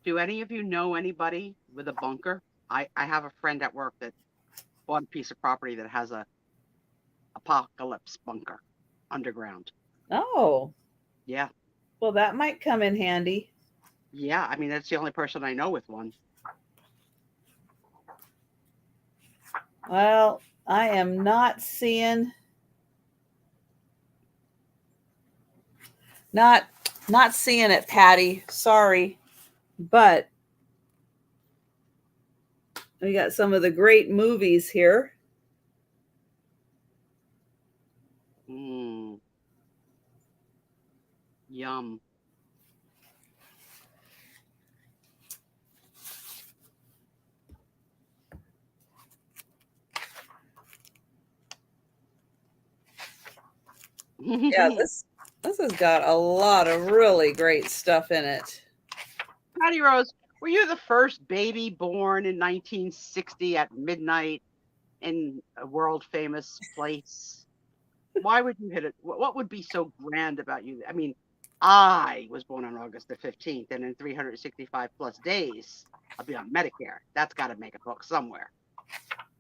Do any of you know anybody with a bunker? I have a friend at work that bought a piece of property that has a apocalypse bunker underground. Oh. Yeah. Well, that might come in handy. Yeah, I mean, that's the only person I know with one. Well, I am not seeing not seeing it, Patty. Sorry. But we got some of the great movies here. Yum. Yeah, this has got a lot of really great stuff in it. Patty Rose, were you the first baby born in 1960 at midnight in a world famous place? Why would you hit it? What would be so grand about you? I mean, I was born on August the 15th, and in 365 plus days, I'll be on Medicare. That's got to make a book somewhere.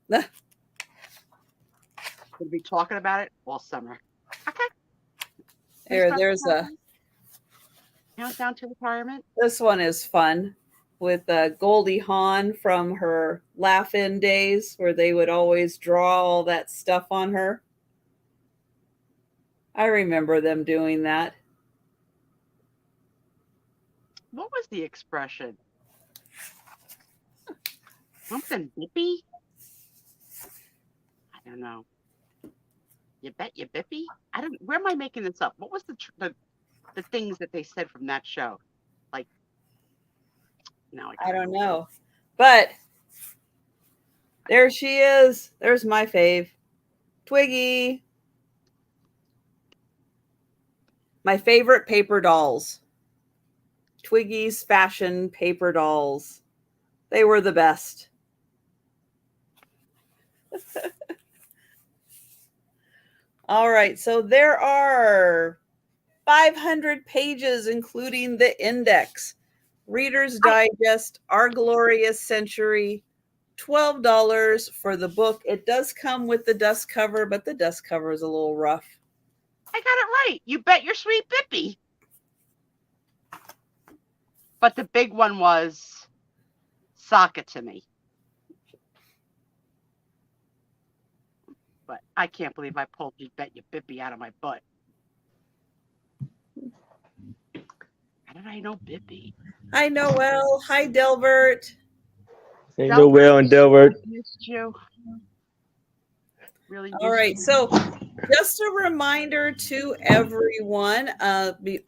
We'll be talking about it all summer. Okay. There's a countdown to retirement. This one is fun with Goldie Hawn from her Laugh-In days, where they would always draw all that stuff on her. I remember them doing that. What was the expression? Something bippy? I don't know. You bet you bippy? I don't. Where am I making this up? What was the things that they said from that show? Like, no, I don't know. But there she is. There's my fave, Twiggy. My favorite paper dolls. Twiggy's fashion paper dolls. They were the best. All right, so there are 500 pages, including the index. Reader's Digest, Our Glorious Century, $12 for the book. It does come with the dust cover, but the dust cover is a little rough. I got it right. You bet your sweet bippy. But the big one was sock it to me. But I can't believe I pulled you bet your bippy out of my butt. How did I know bippy? Hi, Noel. Hi, Delbert. Hey, Noel and Delbert. Missed you. Really. All right. So just a reminder to everyone,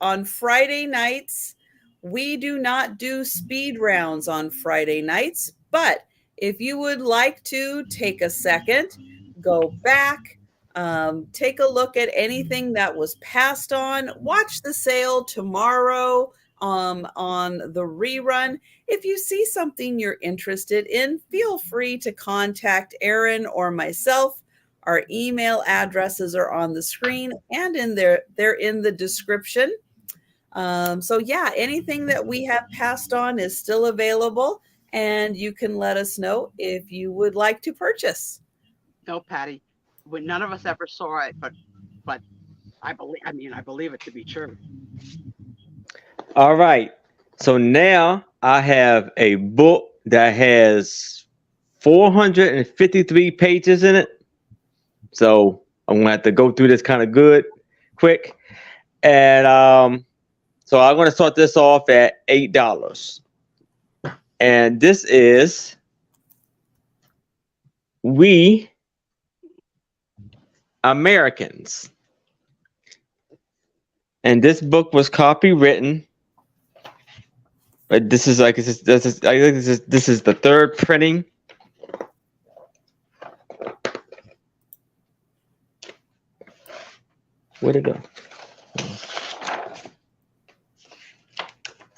on Friday nights, we do not do speed rounds on Friday nights, but If you would like to take a second, go back, take a look at anything that was passed on, watch the sale tomorrow on the rerun. If you see something you're interested in, feel free to contact Erin or myself. Our email addresses are on the screen and they're in the description. So yeah, anything that we have passed on is still available, and you can let us know if you would like to purchase. No, Patty, none of us ever saw it, but I believe it to be true. All right. So now I have a book that has 453 pages in it. So I'm gonna have to go through this kind of quick. And so I'm gonna start this off at $8. And this is We Americans. And this book was copywritten. But this is like this is the third printing. Where'd it go?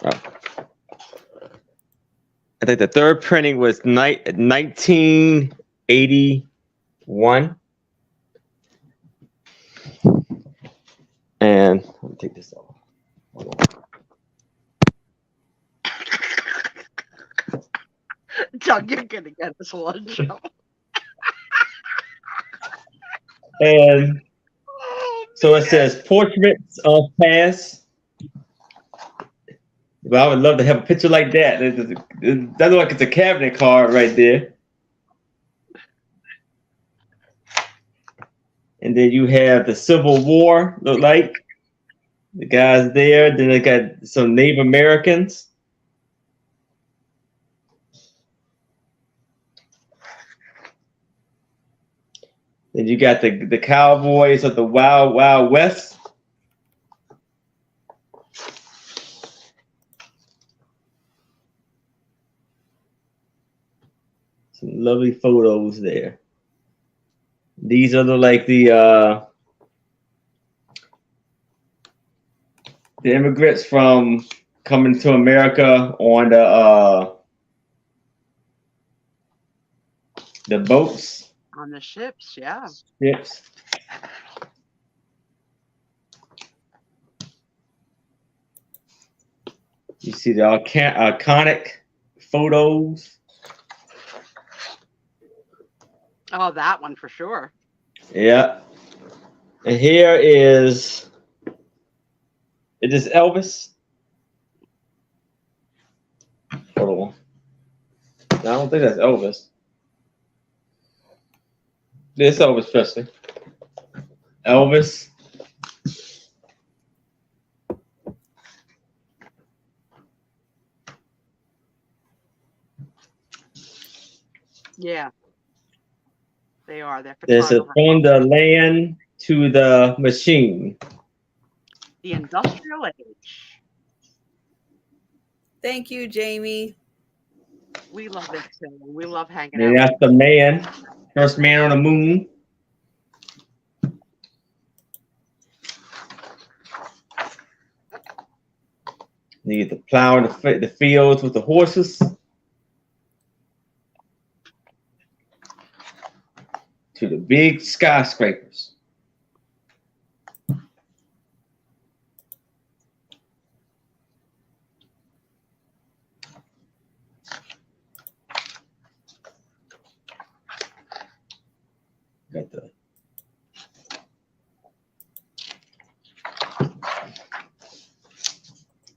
Oh. I think the third printing was 1981. And let me take this off. Hold on. Doug, you're gonna get us lunch. And so it says portraits of past. Well, I would love to have a picture like that. That looks like it's a cabinet card right there. And then you have the Civil War, look like. The guys there. Then they got some Native Americans. Then you got the cowboys of the Wild Wild West. Some lovely photos there. These are the immigrants from coming to America on the boats. On the ships, yeah. Ships. You see the iconic photos. Oh, that one for sure. Yeah. And here is Elvis. Hold on. I don't think that's Elvis. This Elvis Presley. Elvis. Yeah. They are. They're This is from the land to the machine. The industrial age. Thank you, Jamie. We love it too. We love hanging And out. that's the man. First man on the moon. You get to plow the fields with the horses. To the big skyscrapers. Got the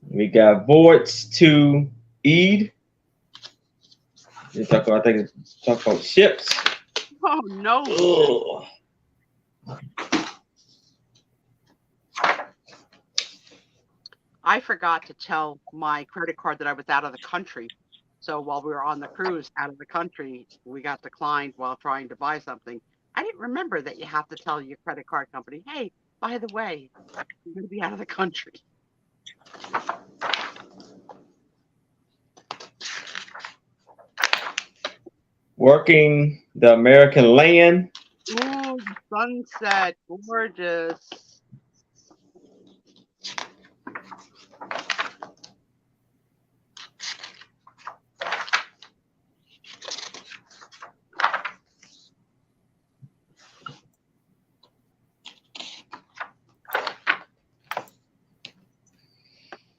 we got Vorts to Eid. They talk about ships. Oh no. Ugh. I forgot to tell my credit card that I was out of the country. So while we were on the cruise out of the country, we got declined while trying to buy something. I didn't remember that you have to tell your credit card company, hey, by the way, I'm going to be out of the country. Working the American land. Ooh, sunset, gorgeous.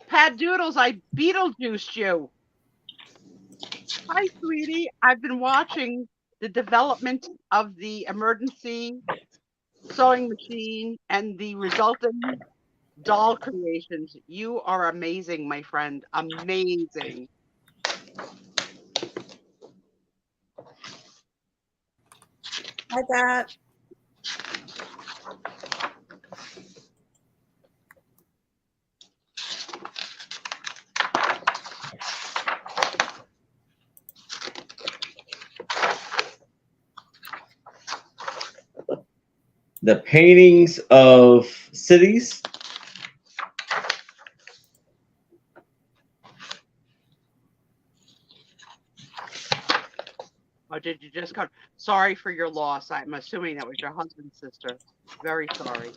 Pat Doodles, I Beetlejuiced you. Hi, sweetie. I've been watching the development of the emergency sewing machine and the resulting doll creations. You are amazing, my friend. Amazing. Hi, Pat. The paintings of cities. Or did you just come? Sorry for your loss. I'm assuming that was your husband's sister. Very sorry.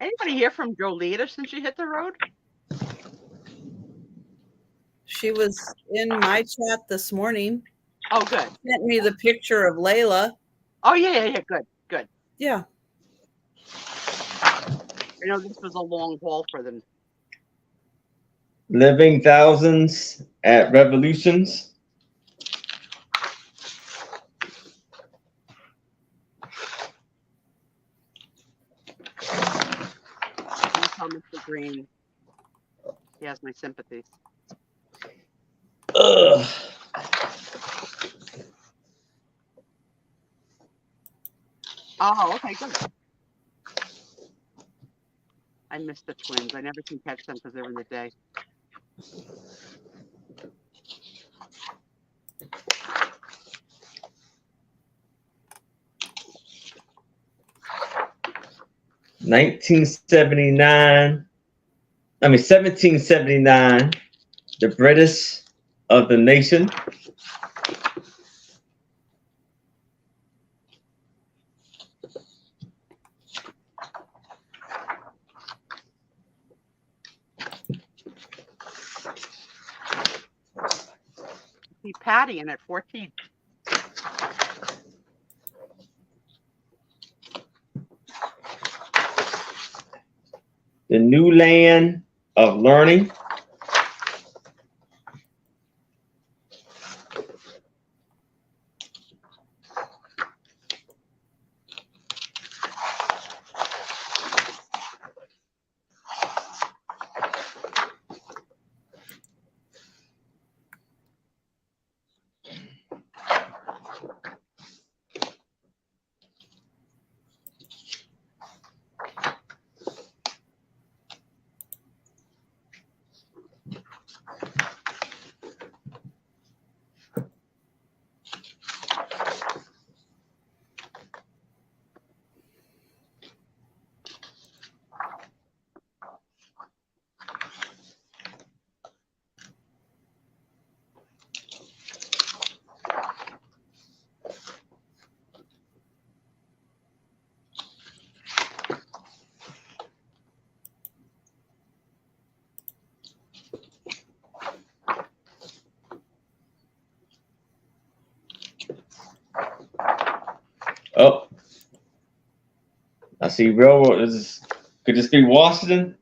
Anybody hear from Jolita since she hit the road? She was in my chat this morning. Oh, good. Sent me the picture of Layla. Oh, yeah. Good, good. Yeah. I know this was a long haul for them. Living thousands at revolutions. You tell Mr. Green. He has my sympathies. Ugh. Oh, okay, good. I missed the twins. I never can catch them because they're in the day. I mean 1779, the British of the nation. See Patty in at 14. The new land of learning. Oh, I see railroad could this be Washington?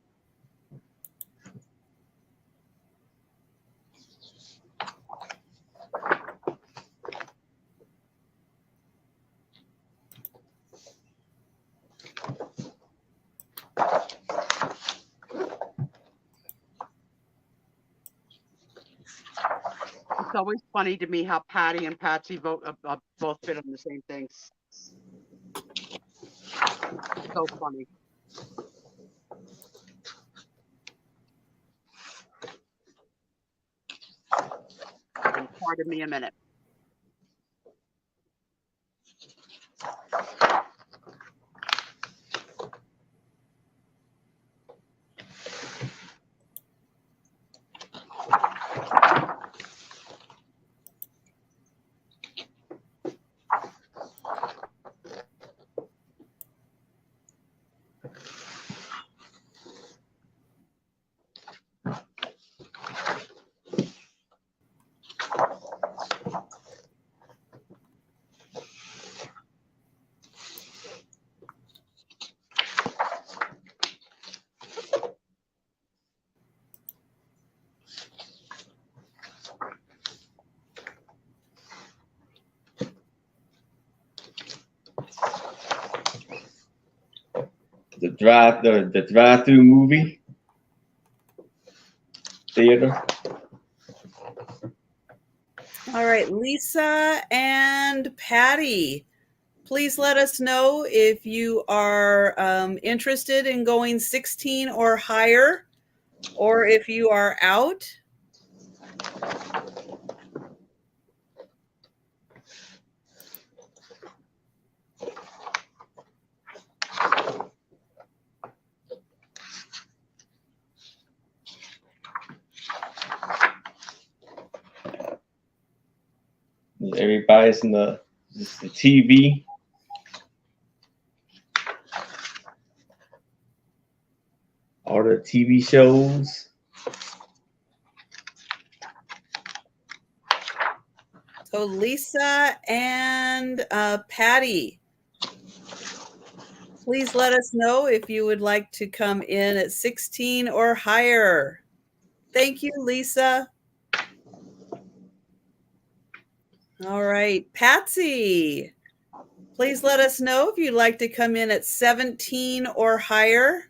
It's always funny to me how Patty and Patsy both bid on the same things. So funny. And pardon me a minute. The drive-through movie theater. All right, Lisa and Patty, please let us know if you are interested in going 16 or higher, or if you are out. Everybody's in the TV. All the TV shows. So Lisa and Patty, please let us know if you would like to come in at 16 or higher. Thank you, Lisa. All right, Patsy, please let us know if you'd like to come in at 17 or higher.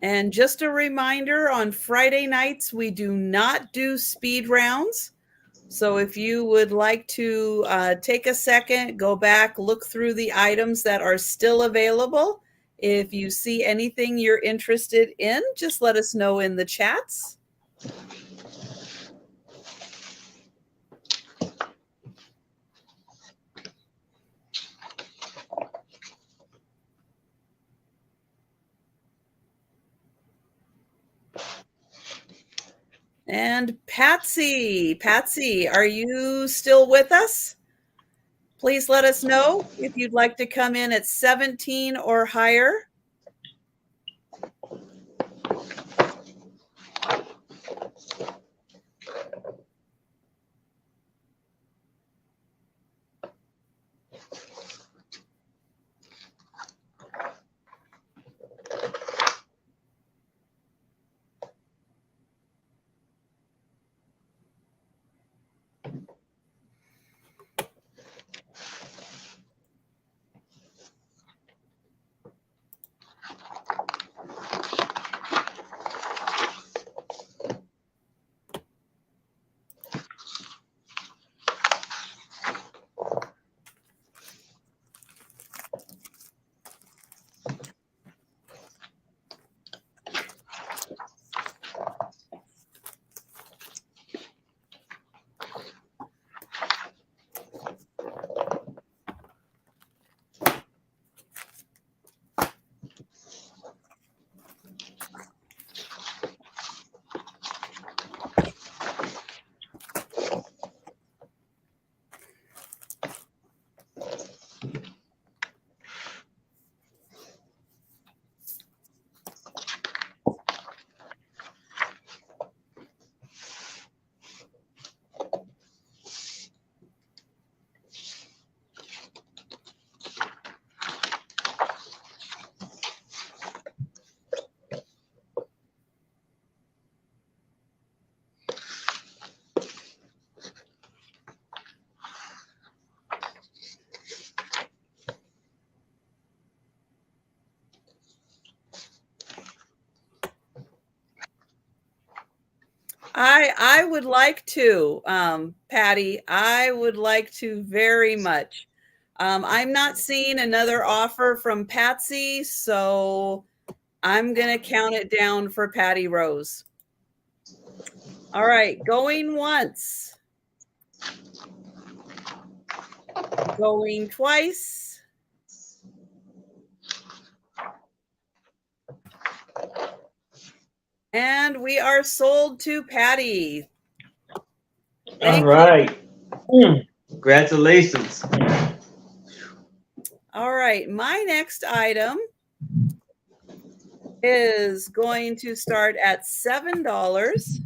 And just a reminder, on Friday nights, we do not do speed rounds. So if you would like to take a second, go back, look through the items that are still available. If you see anything you're interested in, just let us know in the chats. And Patsy, are you still with us? Please let us know if you'd like to come in at 17 or higher. I would like to, Patty. I would like to very much. I'm not seeing another offer from Patsy, so I'm going to count it down for Patty Rose. All right, going once. Going twice. And we are sold to Patty. All right. Congratulations. All right, my next item is going to start at $7.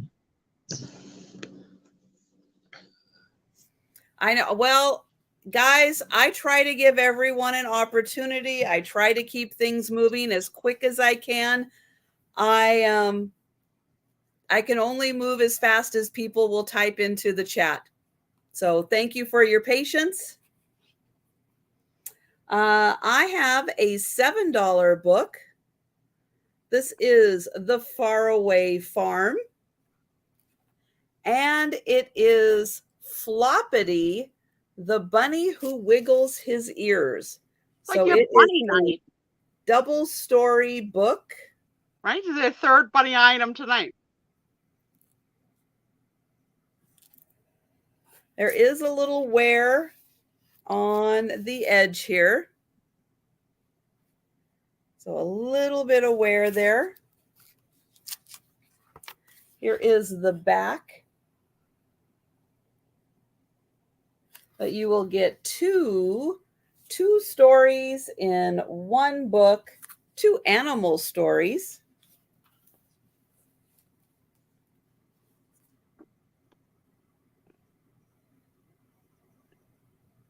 I know. Well, guys, I try to give everyone an opportunity. I try to keep things moving as quick as I can. I can only move as fast as people will type into the chat. So thank you for your patience. I have a $7 book. This is The Faraway Farm. And it is Floppity, the bunny who wiggles his ears. Like So your it bunny is night, a double-story book. right? This is their third bunny item tonight. There is a little wear on the edge here. So a little bit of wear there. Here is the back. But you will get two stories in one book, 2 animal stories.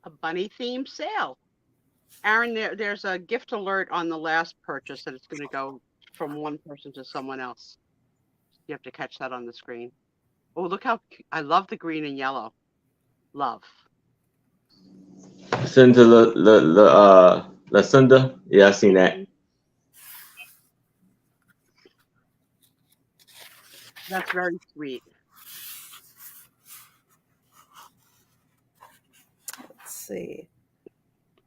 A bunny themed sale. Aaron, there's a gift alert on the last purchase that it's going to go from one person to someone else. You have to catch that on the screen. Oh, look how I love the green and yellow. Love. Send to Lucinda. Yeah, I seen that. That's very sweet. Let's see.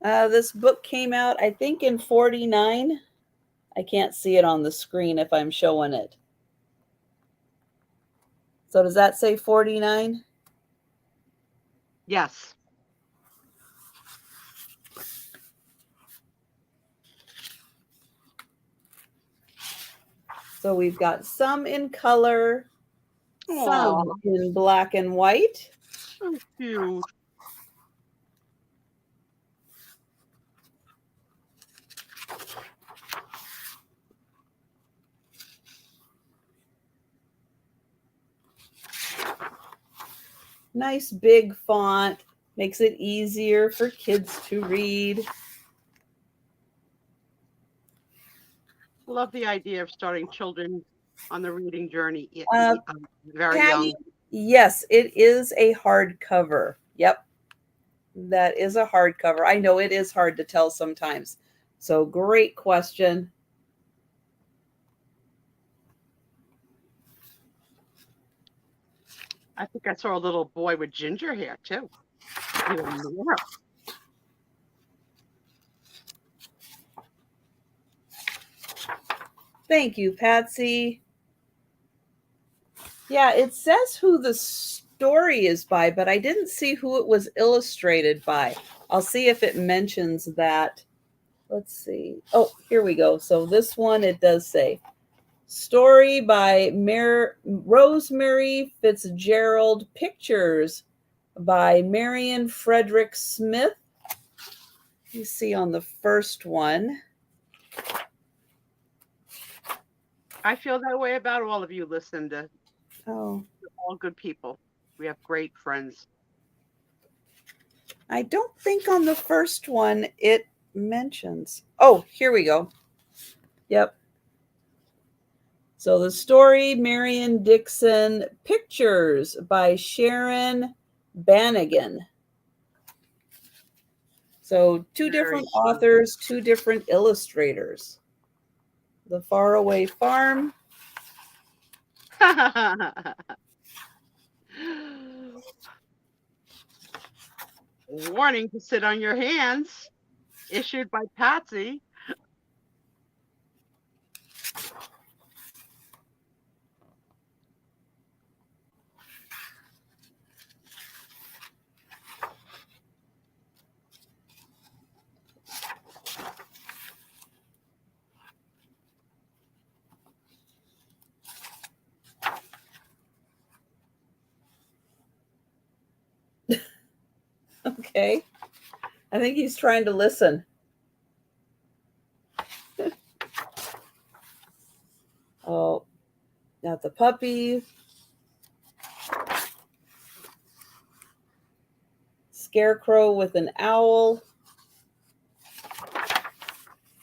This book came out, I think, in 49. I can't see it on the screen if I'm showing it. So does that say 49? Yes. So we've got some in color, some Aww. in black and white. So cute. Nice big font, makes it easier for kids to read. I love the idea of starting children on the reading journey. Very Patty, young. Yes, it is a hardcover. Yep, that is a hardcover. I know it is hard to tell sometimes. So great question. I think I saw a little boy with ginger hair too. Even more. Thank you, Patsy. Yeah, it says who the story is by, but I didn't see who it was illustrated by. I'll see if it mentions that. Let's see. Oh, here we go. So this one, it does say story by Rosemary Fitzgerald, pictures by Marion Frederick Smith. You see on the first one. I feel that way about all of you, Lucinda. Oh, You're all good people. We have great friends. I don't think on the first one it mentions. Oh, here we go. Yep. So the story, Marion Dixon, pictures by Sharon Bannigan. So two different authors, 2 different illustrators. The Faraway Farm. Warning to sit on your hands, issued by Patsy. Okay. I think he's trying to listen. Oh, got the puppy. Scarecrow with an owl.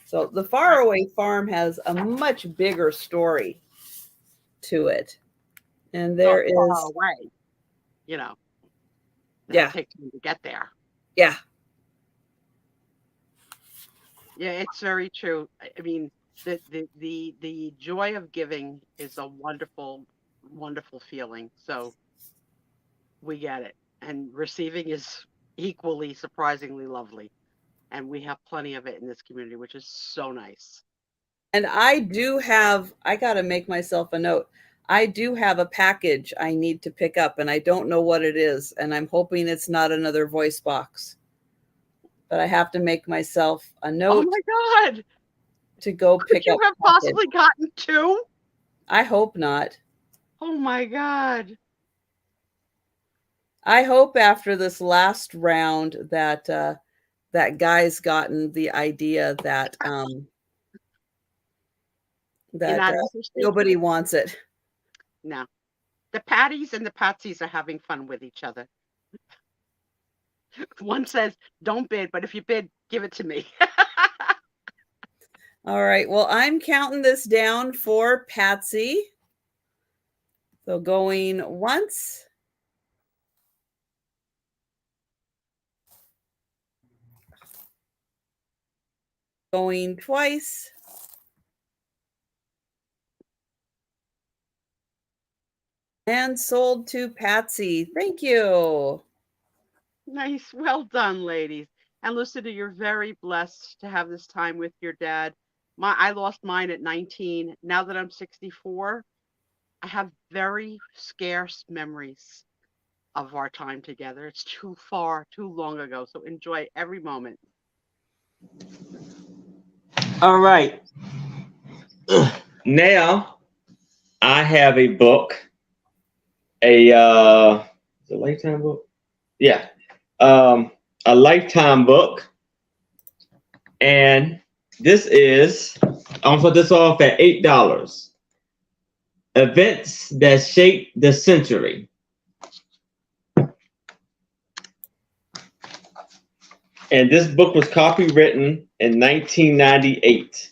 So the Faraway Farm has a much bigger story to it. And there Far is, away, you know. Yeah. It'll take time to get there. Yeah. Yeah, it's very true. I mean, the joy of giving is a wonderful, wonderful feeling. So we get it. And receiving is equally surprisingly lovely. And we have plenty of it in this community, which is so nice. And I got to make myself a note. I do have a package I need to pick up, and I don't know what it is. And I'm hoping it's not another voice box. But I have to make myself a note. Oh my God. To go Could pick you up. have possibly gotten 2? I hope not. Oh my God. I hope after this last round that that guy's gotten the idea that nobody wants it. No. The Patties and the Patsies are having fun with each other. One says, don't bid, but if you bid, give it to me. All right. Well, I'm counting this down for Patsy. So going once. Going twice. And sold to Patsy. Thank you. Nice. Well done, ladies. And Lucinda, you're very blessed to have this time with your dad. I lost mine at 19. Now that I'm 64, I have very scarce memories of our time together. It's too long ago. So enjoy every moment. All right. Now I have a book, a lifetime book. Yeah, a lifetime book, and this is. I'm gonna put this off at $8. Events that shaped the century. And this book was copywritten in 1998.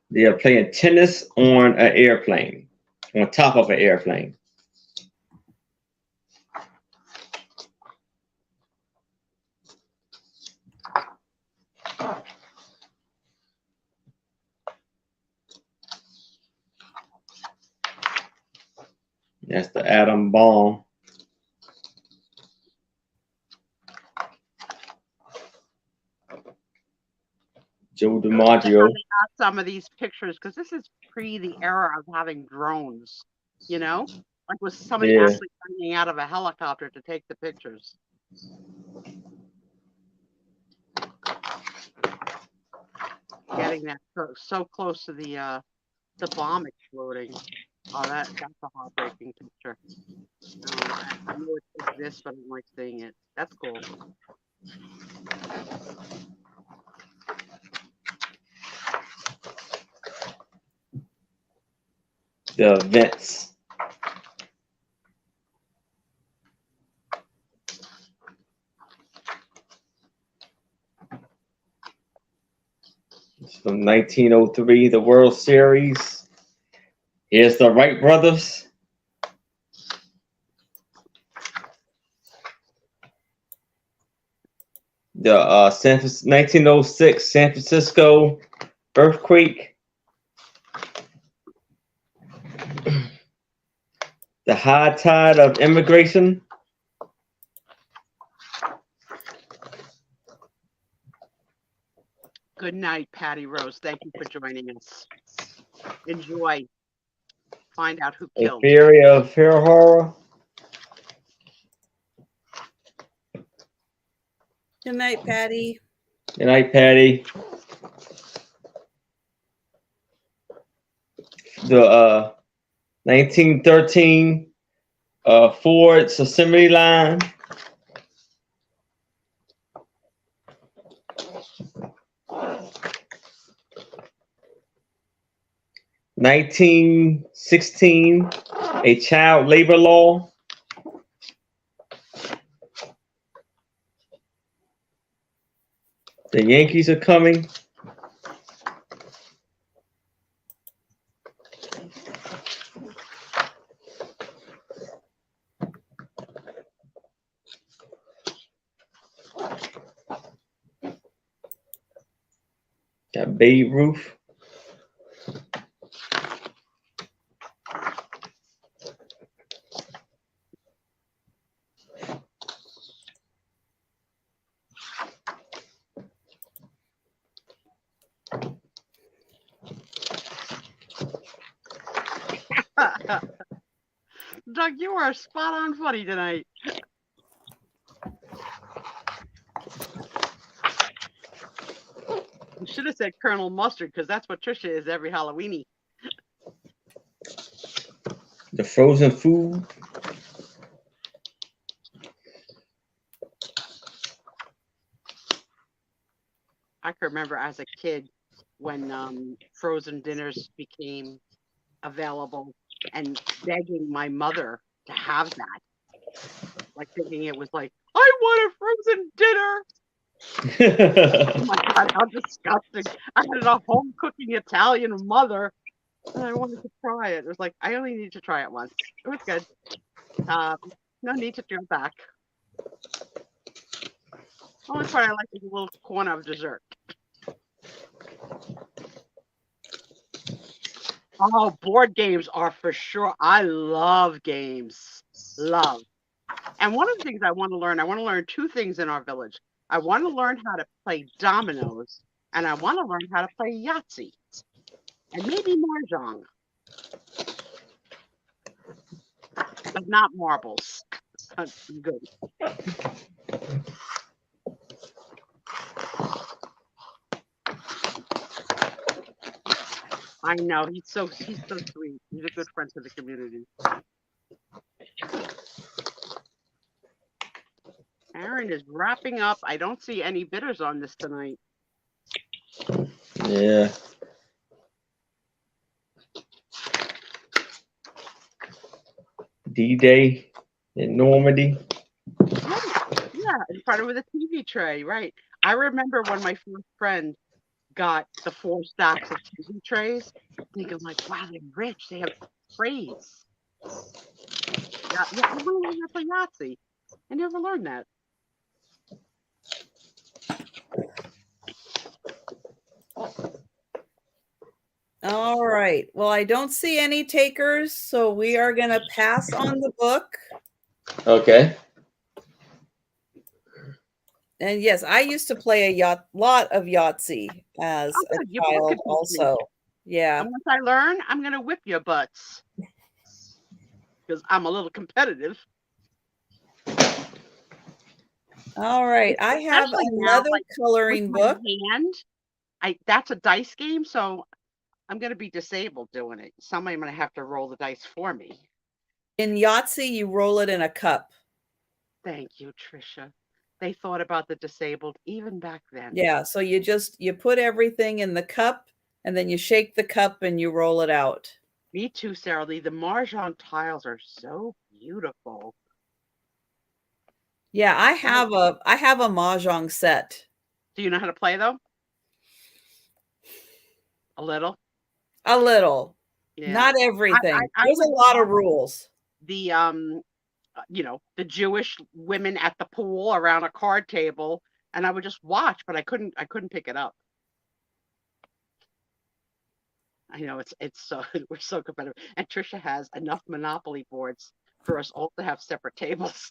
They are playing tennis on an airplane, on top of an airplane. That's the atom bomb. Joe DiMaggio. Some of these pictures, because this is pre the era of having drones, you know? Like was somebody actually coming out of a helicopter to take the pictures? Getting that so close to the bomb exploding. Oh, that's a heartbreaking picture. I know it exists, but I don't like seeing it. That's cool. The events. 1903, the World Series. Here's the Wright brothers. The 1906 San Francisco earthquake. The high tide of immigration. Good night, Patty Rose. Thank you for joining us. Enjoy. Find out who The killed. theory of fear horror. Good night, Patty. Good night, Patty. The 1913 Ford's assembly line. (1916) a child labor law. The Yankees are coming. Got Babe Ruth. Doug, you are spot on funny tonight. You should have said Colonel Mustard, because that's what Trisha is every Halloweeny. The frozen food. I can remember as a kid when frozen dinners became available and begging my mother to have that. Like thinking it was like, I want a frozen dinner. Oh my God, how disgusting. I had a home cooking Italian mother and I wanted to try it. It was like, I only need to try it once. It was good. No need to go back. Only part I like is a little corner of dessert. Oh, board games are for sure. I love games. Love. And one of the things I want to learn two things in our village. I want to learn how to play dominoes, and I want to learn how to play Yahtzee, and maybe Mahjong, but not marbles. Good. I know, he's so sweet. He's a good friend to the community. Aaron is wrapping up. I don't see any bidders on this tonight. Yeah. D-Day in Normandy. Yeah, in front of with a TV tray, right? I remember when my first friend got the 4 stacks of TV trays, thinking like, wow, they're rich. They have trays. Yeah, I want to learn how to play Yahtzee. I never learned that. All right. Well, I don't see any takers, so we are going to pass on the book. Okay. And yes, I used to play a lot of Yahtzee as a child also. Yeah. And once I learn, I'm going to whip your butts. Because I'm a little competitive. All right. I have another coloring book. That's a dice game, so I'm going to be disabled doing it. Somebody's going to have to roll the dice for me. In Yahtzee, you roll it in a cup. Thank you, Trisha. They thought about the disabled even back then. Yeah, so you put everything in the cup, and then you shake the cup and you roll it out. Me too, Sarah Lee. The Mahjong tiles are so beautiful. Yeah, I have a Mahjong set. Do you know how to play though? A little. A little. Yeah. Not everything. I There's a would lot of watch rules. The the Jewish women at the pool around a card table, and I would just watch, but I couldn't pick it up. I know it's so we're so competitive, and Trisha has enough Monopoly boards for us all to have separate tables.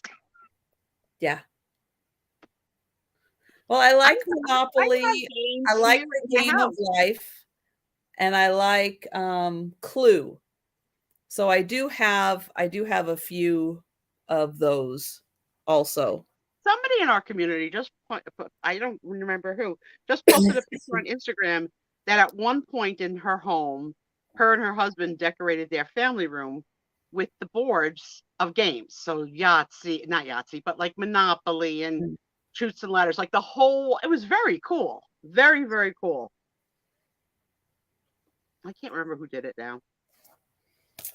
Yeah. Well, I like I Monopoly. have games I like here the in Game house. of Life, and I like Clue. So I do have a few of those also. Somebody in our community just I don't remember who, just posted a picture on Instagram that at one point in her home, her and her husband decorated their family room with the boards of games. So Yahtzee, not Yahtzee, but like Monopoly and Chutes and Ladders, like the whole, it was very cool. Very, very cool. I can't remember who did it now.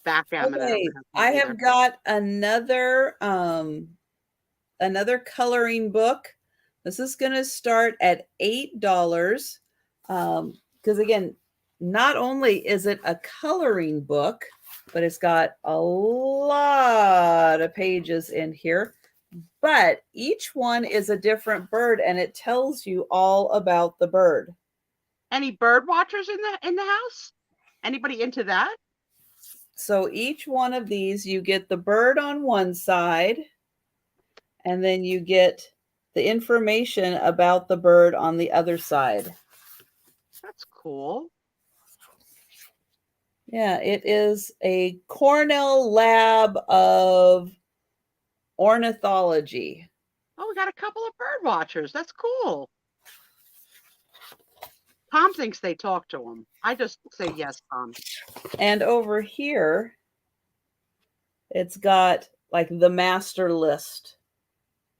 Backgammon. Okay, I I have got another coloring book. This is going to start at $8. Because again, not only is it a coloring book, but it's got a lot of pages in here. But each one is a different bird, and it tells you all about the bird. Any bird watchers in the house? Anybody into that? So each one of these, you get the bird on one side, and then you get the information about the bird on the other side. That's cool. Yeah, it is a Cornell lab of ornithology. Oh, we got a couple of bird watchers. That's cool. Tom thinks they talk to him. I just say yes, Tom. And over here, it's got like the master list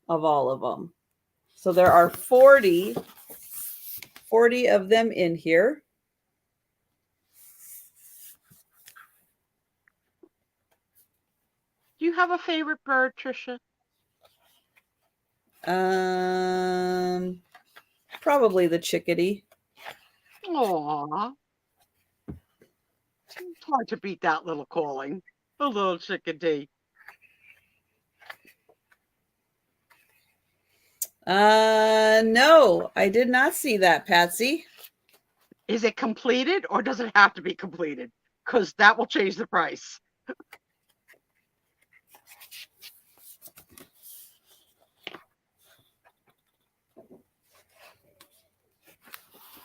of all of them. So there are 40 of them in here. Do you have a favorite bird, Trisha? Probably the chickadee. Aww. It's hard to beat that little calling. The little chickadee. No, I did not see that, Patsy. Is it completed or does it have to be completed? Because that will change the price.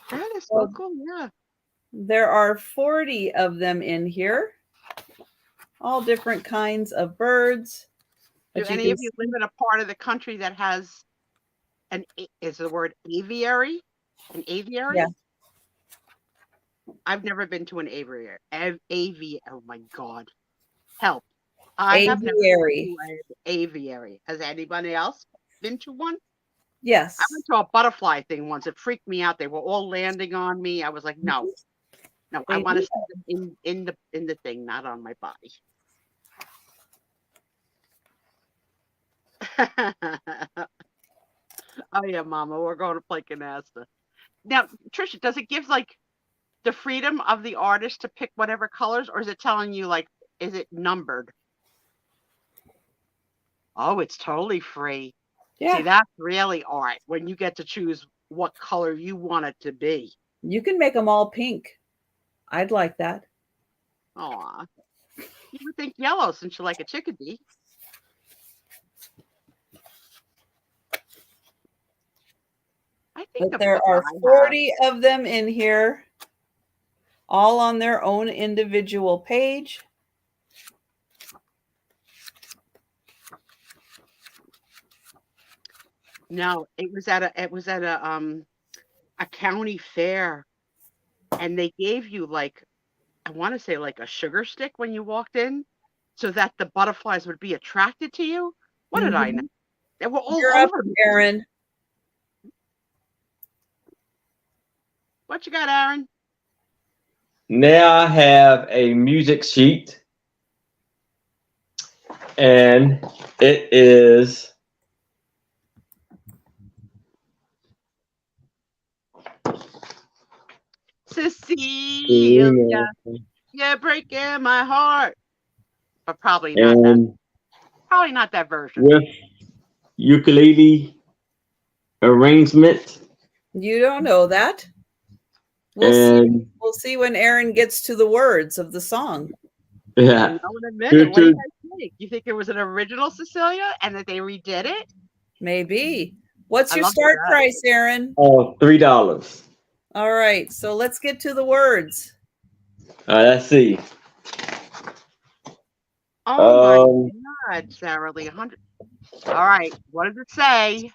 That is so cool, yeah. There are 40 of them in here. All different kinds of birds. Do any of you live in a part of the country that has is the word aviary? An aviary? Yeah. I've never been to an aviary. Oh my God. Help. I have never been to an aviary. Has anybody else been to one? Yes. I went to a butterfly thing once. It freaked me out. They were all landing on me. I was like, no. No, I want to see them in the thing, not on my body. Oh yeah, Mama, we're going to play canasta. Now, Trisha, does it give like the freedom of the artist to pick whatever colors, or is it telling you like, is it numbered? Oh, it's totally free. Yeah. See, that's really art when you get to choose what color you want it to be. You can make them all pink. I'd like that. Aw. You would think yellow since you like a chickadee. But there are 40 of them in here, all on their own individual page. No, it was at a county fair, and they gave you like, I want to say like a sugar stick when you walked in, so that the butterflies would be attracted to you. What did I know? They were all over me. Aaron. What you got, Aaron? Now I have a music sheet, and it is Cecilia, you're breaking my heart. But probably not that. And Probably not that version. with ukulele arrangement. You don't know that. And We'll see when Aaron gets to the words of the song. We'll yeah, know in a minute. What do you guys think? You think it was an original Cecilia and that they redid it? Maybe. What's I your love start that. price, Aaron? $3. All right, so let's get to the words. Let's see. Oh my God, Sarah Lee, 100. All right, what does it say?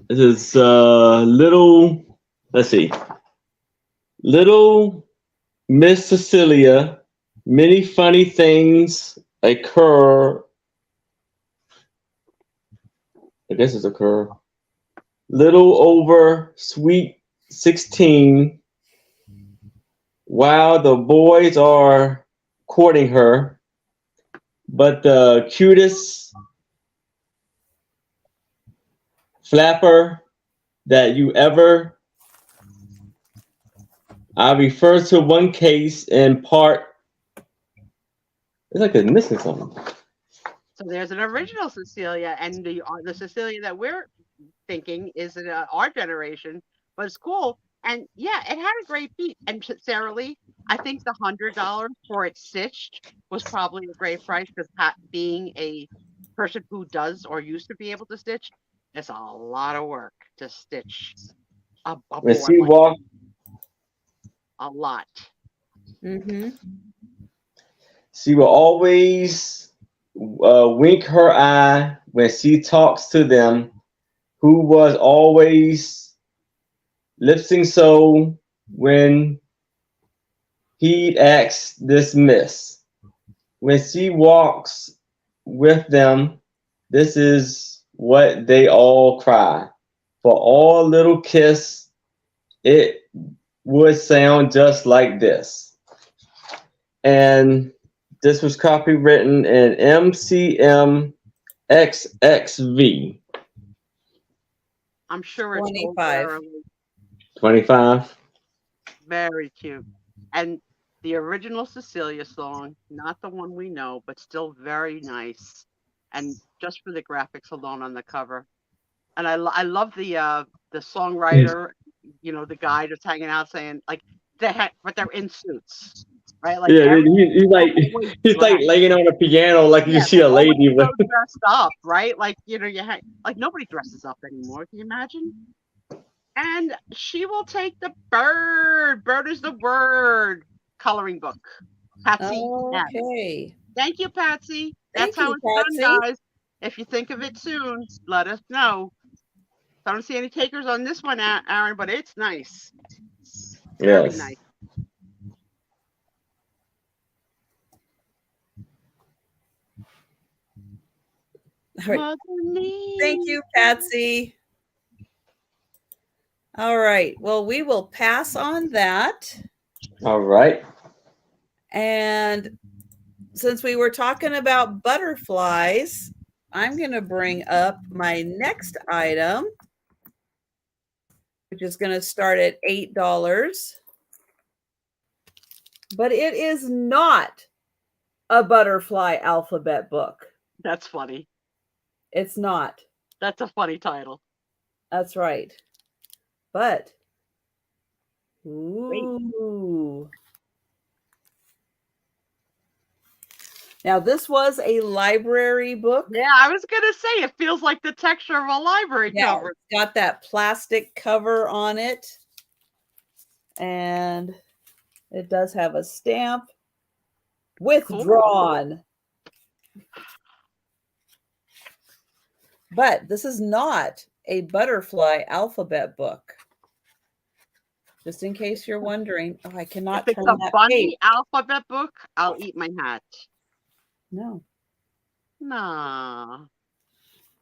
This is little. Let's see. Little Miss Cecilia. Many funny things occur. I guess it's occur. Little over sweet 16. While the boys are courting her, but the cutest flapper that you ever. I refer to one case in part. It's like it's missing something. So there's an original Cecilia, and the Cecilia that we're thinking is in our generation, but it's cool. And yeah, it had a great beat. And Sarah Lee, I think the $100 for it stitched was probably a great price because being a person who does or used to be able to stitch, it's a lot of work to stitch a When board she like walked, a lot. Mm-hmm. she will always wink her eye when she talks to them, who was always lip-sync so when he'd ask this miss. When she walks with them, this is what they all cry. For all little kiss, it would sound just like this. And this was copywritten in MCMXXV. I'm sure it's 25. 25. Very cute. And the original Cecilia song, not the one we know, but still very nice. And just for the graphics alone on the cover. And I love the songwriter, the guy just hanging out saying like but they're in suits, right? Like Yeah, he's like always he's like dressed. laying on a piano like you see They're a always lady with. so dressed up, right? Like like nobody dresses up anymore. Can you imagine? And she will take the bird. Bird is the word coloring book. Patsy. M. Okay. Thank you, Patsy. Thank That's how you, it's done, Patsy. guys. If you think of it soon, let us know. I don't see any takers on this one, Aaron, but it's nice. Very Yes. nice. All right. Thank you, Patsy. All right. Well, we will pass on that. All right. And since we were talking about butterflies, I'm going to bring up my next item, which is going to start at $8. But it is not a butterfly alphabet book. That's funny. It's not. That's a funny title. That's right. But, ooh. Now, this was a library book. Yeah, I was going to say, it feels like the texture of a library cover. It's got that plastic cover on it. And it does have a stamp. Withdrawn. Cool. But this is not a butterfly alphabet book. Just in case you're wondering. Oh, I cannot turn that page. If it's a bunny alphabet book, I'll eat my hat. No. Nah.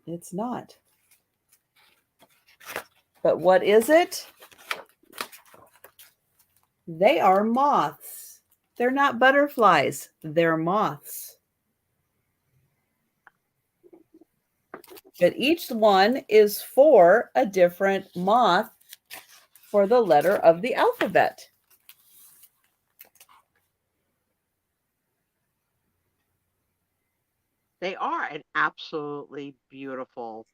It's not. But what is it? They are moths. They're not butterflies. They're moths. But each one is for a different moth for the letter of the alphabet. They are an absolutely beautiful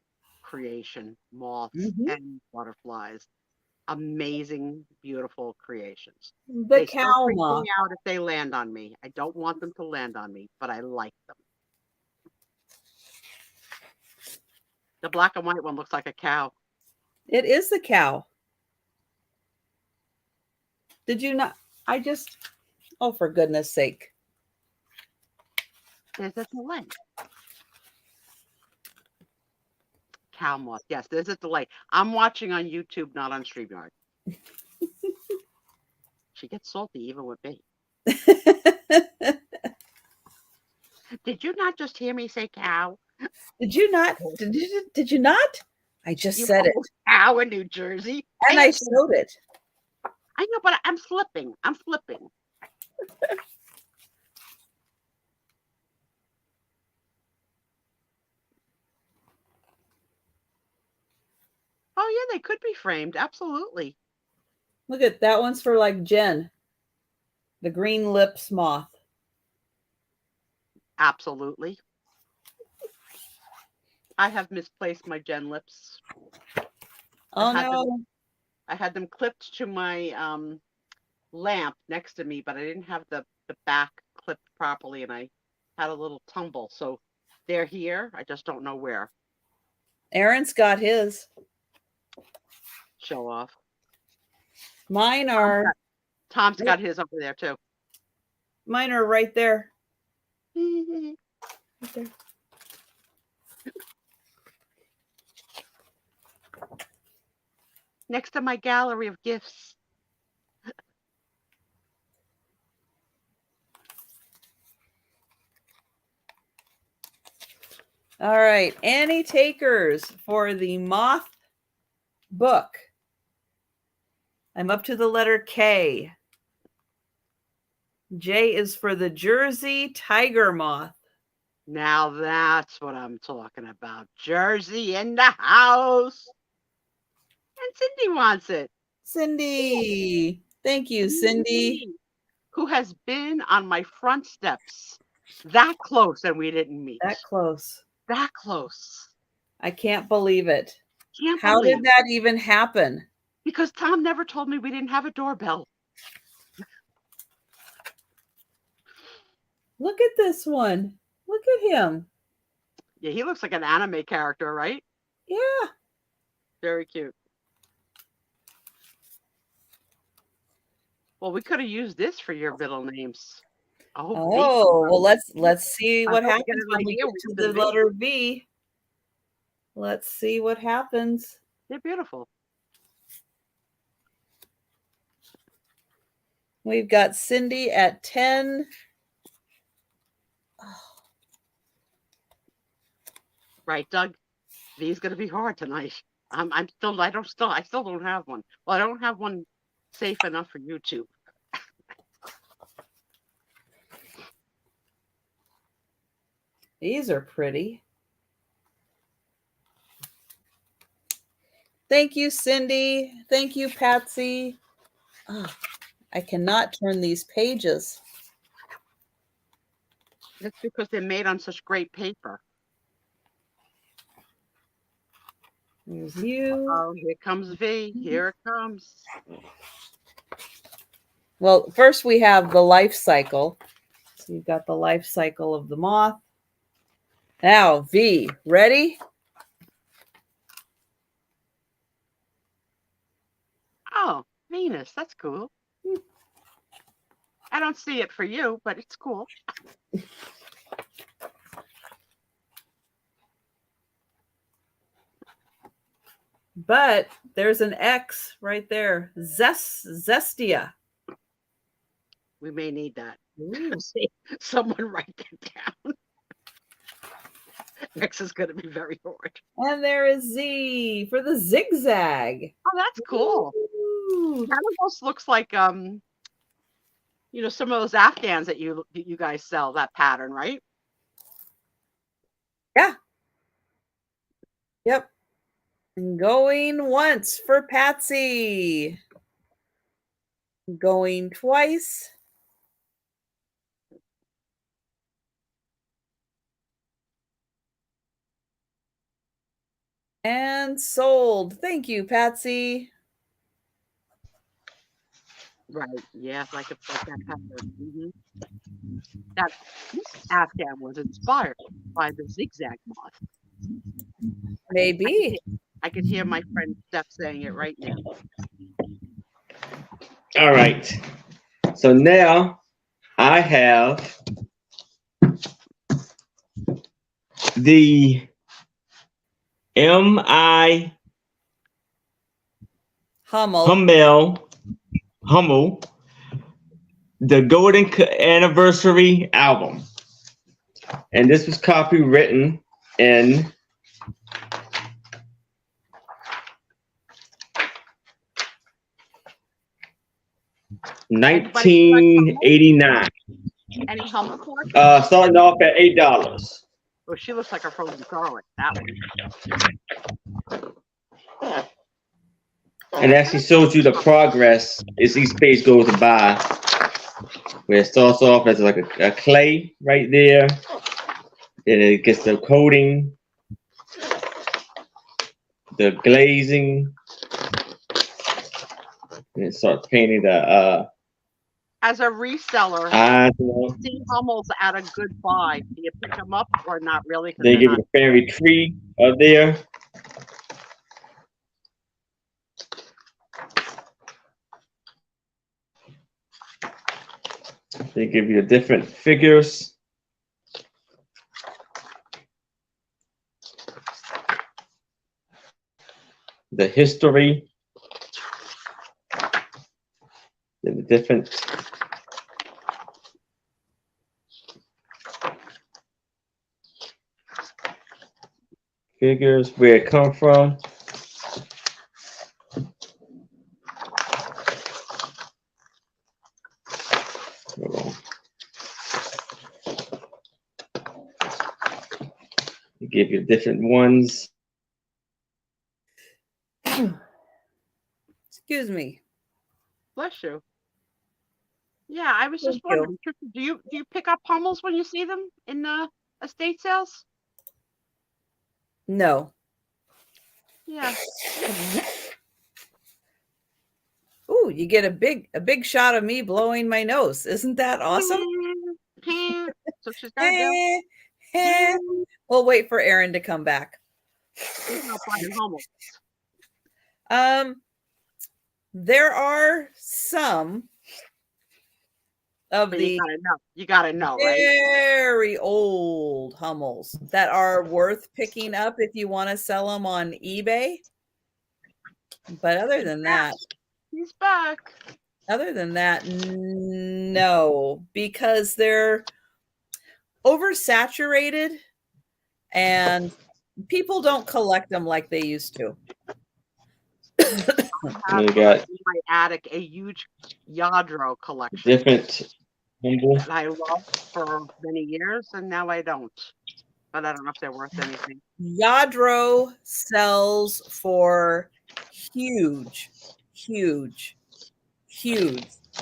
creation, moths Mhm. and butterflies. Amazing, beautiful creations. The They still cow freak me moth. out if they land on me. I don't want them to land on me, but I like them. The black and white one looks like a cow. It is the cow. Did you not? Oh, for goodness sake. There's a delay. Cow moth. Yes, there's a delay. I'm watching on YouTube, not on StreamYard. She gets salty even with me. Did you not just hear me say cow? Did you not? Did you not? I just You said it. old cow in New Jersey. And I showed it. I know, but I'm slipping. I'm slipping. Oh, yeah, they could be framed. Absolutely. Look at that one's for like Jen. The green lips moth. Absolutely. I have misplaced my Gen lips. Oh, no. I had them clipped to my lamp next to me, but I didn't have the back clipped properly, and I had a little tumble. So they're here. I just don't know where. Aaron's got his. Show off. Mine are. Tom's got his over there too. Mine are right there. Right there. Next to my gallery of gifts. All right. Any takers for the moth book? I'm up to the letter K. J is for the Jersey tiger moth. Now that's what I'm talking about. Jersey in the house. And Cindy wants it. Cindy. Thank you, Cindy. Who has been on my front steps that close and we didn't meet. That close. That close. I can't believe it. Can't How believe did that even happen? Because Tom never told me we didn't have a doorbell. Look at this one. Look at him. Yeah, he looks like an anime character, right? Yeah. Very cute. Well, we could have used this for your middle names. Oh, well, let's see what happens when we get to the letter V. Let's see what happens. They're beautiful. We've got Cindy at 10. Oh. Right, Doug? V's gonna be hard tonight. I still don't have one. Well, I don't have one safe enough for YouTube. These are pretty. Thank you, Cindy. Thank you, Patsy. Oh, I cannot turn these pages. That's because they're made on such great paper. There's you. Oh, here comes V. Here it comes. Well, first we have the life cycle. So you've got the life cycle of the moth. Now, V, ready? Oh, Venus, that's cool. I don't see it for you, but it's cool. But there's an X right there. Zestia. We may need that. Someone write that down. X is going to be very hard. And there is Z for the zigzag. Oh, that's cool. That almost looks like some of those Afghans that you guys sell, that pattern, right? Yeah. Yep. And going once for Patsy. Going twice. And sold. Thank you, Patsy. Right. Yeah, like that pattern. That this Afghan was inspired by the zigzag moth. Maybe. I could hear my friend Steph saying it right now. All right. So now I have the Hummel. Hummel, the Golden Anniversary album. And this was copywritten in 1989. Any Hummel pork? Starting off at $8. Oh, she looks like a frozen garlic. That one. And actually shows you the progress as each page goes by. Where it starts off as like a clay right there. Then it gets the coating, the glazing. And it starts painting the as a reseller, eyes. see Hummel's at a good buy. Do you pick them up or not really? They give you the fairy tree up there. They give you the different figures. The history. The different figures, where it come from. They give you different ones. Excuse me. Bless you. Yeah, I was just wondering, Trisha, do you pick up Hummels when you see them in the estate sales? No. Yeah. Ooh, you get a big shot of me blowing my nose. Isn't that awesome? So she's got to We'll wait for Aaron to come back. He's not buying Hummels. There are some of But the you gotta know, right? Very old Hummels that are worth picking up if you want to sell them on eBay. But other than that, he's back. Other than that, no, because they're oversaturated and people don't collect them like they used to. I have in my attic a huge Yadro collection. Different that I loved for many years, and now I don't. But I don't know if they're worth anything. Yadro sells for huge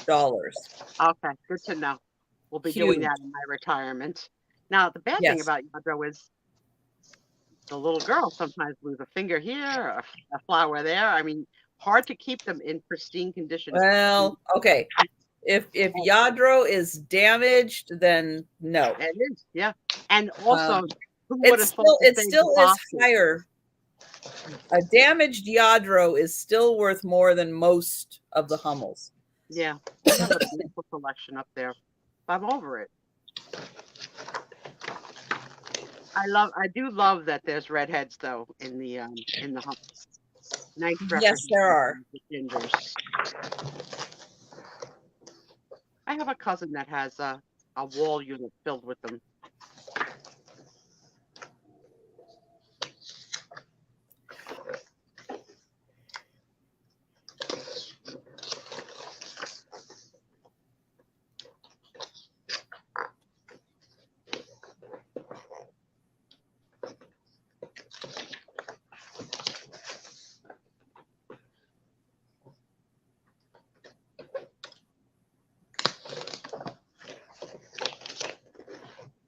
dollars. Okay, good to know. We'll be doing that in my retirement. Now, the bad thing about Yadro is the little girls sometimes lose a finger here, a flower there. I mean, hard to keep them in pristine condition. Well, okay. If Yadro is damaged, then no. It is, yeah. And also, it still is higher. A damaged Yadro is still worth more than most of the Hummels. Yeah, I have a beautiful collection up there. I'm over it. I do love that there's redheads though in the Hummels. Nice. Yes, there are. Gingers. I have a cousin that has a wall unit filled with them.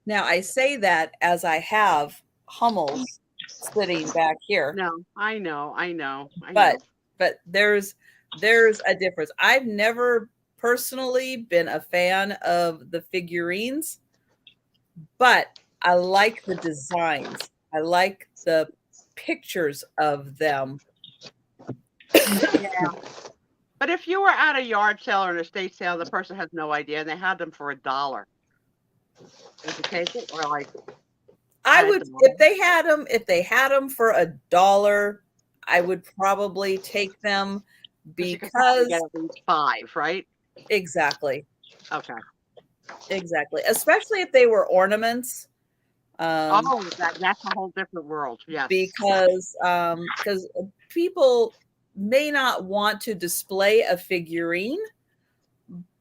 Now, I say that as I have Hummels sitting back here. No, I know. But there's a difference. I've never personally been a fan of the figurines, but I like the designs. I like the pictures of them. Yeah. But if you were at a yard sale or an estate sale, the person has no idea, and they had them for $1. Would you take it, or like? I would, if they had them for $1, I would probably take them because you could probably get at least 5, right? Exactly. Okay. Exactly. Especially if they were ornaments. That's a whole different world. Yes. Because people may not want to display a figurine,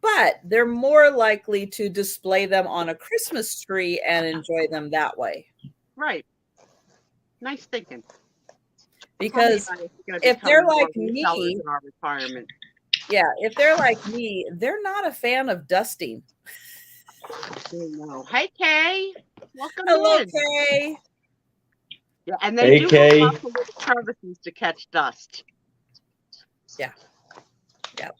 but they're more likely to display them on a Christmas tree and enjoy them that way. Right. Nice thinking. Because if they're like me, in our retirement. Yeah, if they're like me, they're not a fan of dusting. No. Hey, Kay. Welcome Hello, in. Kay. Yeah, and they do have lots of little crevices to catch dust. Yeah. Yeah.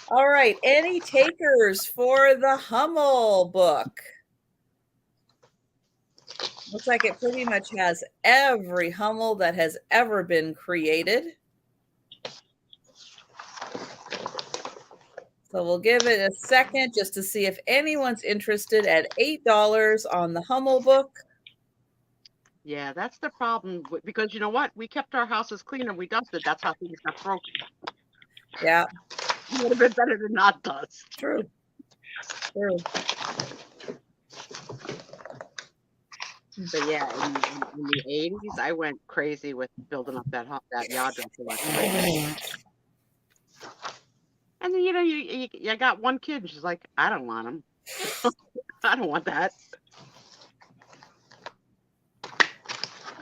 All right. Any takers for the Hummel book? Looks like it pretty much has every Hummel that has ever been created. So we'll give it a second just to see if anyone's interested at $8 on the Hummel book. Yeah, that's the problem. Because you know what? We kept our houses clean and we dusted. That's how things got broken. Yeah. It would have been better to not dust. True. True. But yeah, in the 80s, I went crazy with building up that yadro collection. And then, you got one kid, and she's like, I don't want him. I don't want that.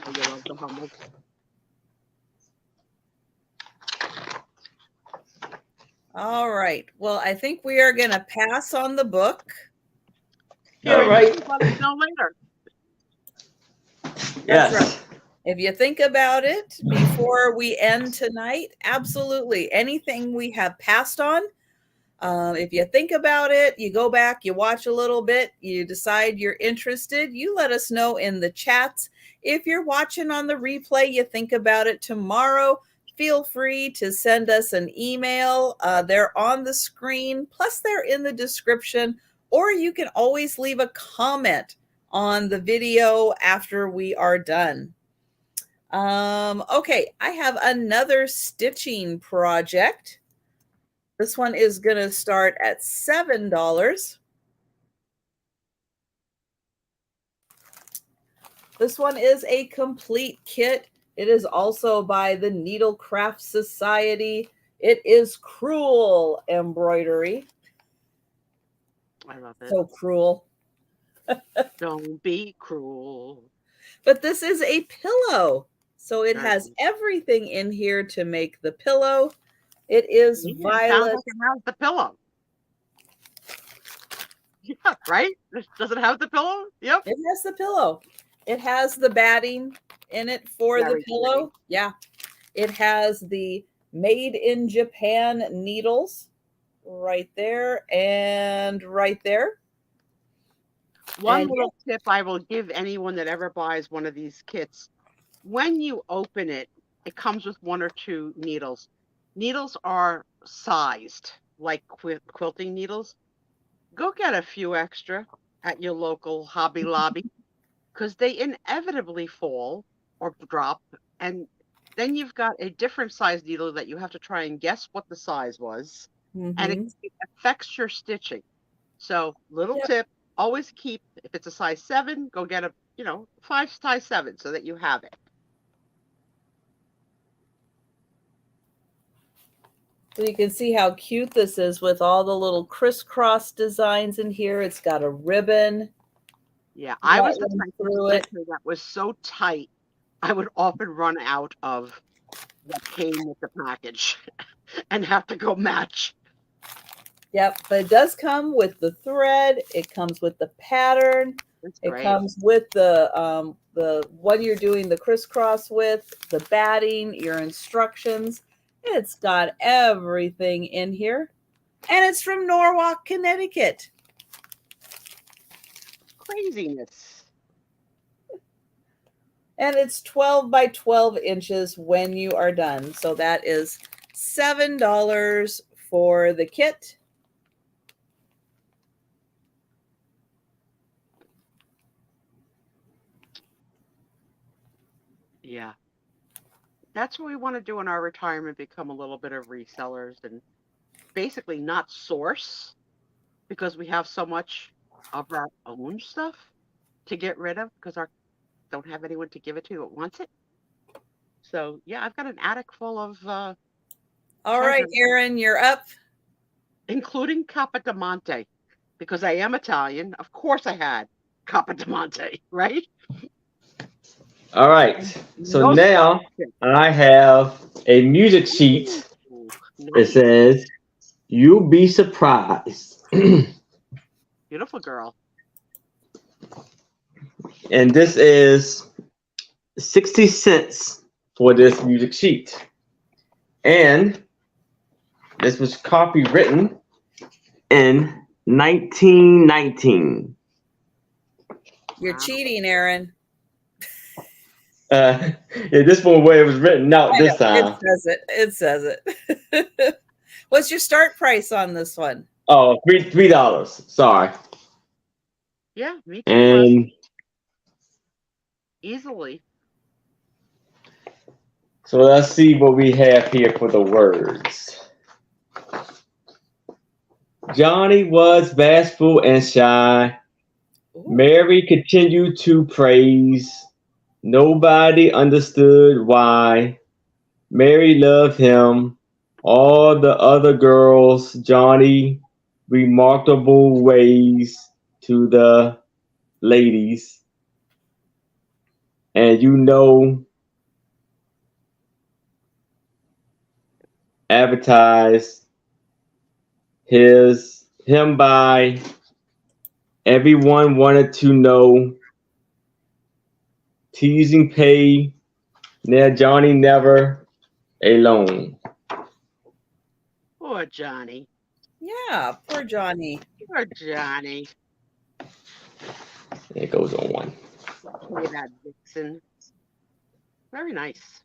Oh, you love the Hummel. All right. Well, I think we are going to pass on the book. All right. Let us know later. Yes. Right. If you think about it before we end tonight, absolutely. Anything we have passed on, if you think about it, you go back, you watch a little bit, you decide you're interested, you let us know in the chats. If you're watching on the replay, you think about it tomorrow, feel free to send us an email. They're on the screen, plus they're in the description, or you can always leave a comment on the video after we are done. Okay, I have another stitching project. This one is going to start at $7. This one is a complete kit. It is also by the Needlecraft Society. It is Cruel embroidery. I love it. So cruel. Don't be cruel. But this is a pillow. So it has everything in here to make the pillow. It is violet. Like it has the pillow. Yeah, right? Does it have the pillow? Yep. It has the pillow. It has the batting in it for the pillow. Pretty. Yeah. It has the made in Japan needles right there and right there. One little tip I will give anyone that ever buys one of these kits. When you open it, it comes with 1 or 2 needles. Needles are sized like quilting needles. Go get a few extra at your local Hobby Lobby because they inevitably fall or drop. And then you've got a different size needle that you have to try and guess what the size was. Mm-hmm. And it affects your stitching. So little tip, always keep, if it's a size 7, go get a, 5 size 7 so that you have it. So you can see how cute this is with all the little crisscross designs in here. It's got a ribbon. Yeah, I was the type of stitcher that was so tight, I would often run out of what came with the package and have to go match. Yep, but it does come with the thread. It comes with the pattern. It's It great. comes with the what you're doing the crisscross with, the batting, your instructions. It's got everything in here, and it's from Norwalk, Connecticut. Craziness. And it's 12 by 12 inches when you are done. So that is $7 for the kit. Yeah. That's what we want to do in our retirement, become a little bit of resellers and basically not source, because we have so much of our own stuff to get rid of because our don't have anyone to give it to that wants it. So yeah, I've got an attic full of All right, treasures, Erin, you're up. including Capodimonte, because I am Italian. Of course I had Capodimonte, right? All right. So No now scholarship. I have a music sheet. Ooh, It nice. says, "You'll be surprised." Beautiful girl. And this is 60 cents for this music sheet. And this was copywritten in 1919. You're Wow. cheating, Erin. Yeah, this one where it was written out this time. It says it. It says it. What's your start price on this one? Oh, $3. Sorry. Yeah, me too. And Easily. so let's see what we have here for the words. Johnny was bashful and shy. Ooh. Mary continued to praise. Nobody understood why. Mary loved him. All the other girls, Johnny, remarkable ways to the ladies. And you know, advertised him by everyone wanted to know. Teasing pay, now Johnny never alone. Poor Johnny. Yeah, poor Johnny. Poor Johnny. It goes on. Look at that Vixen. Very nice.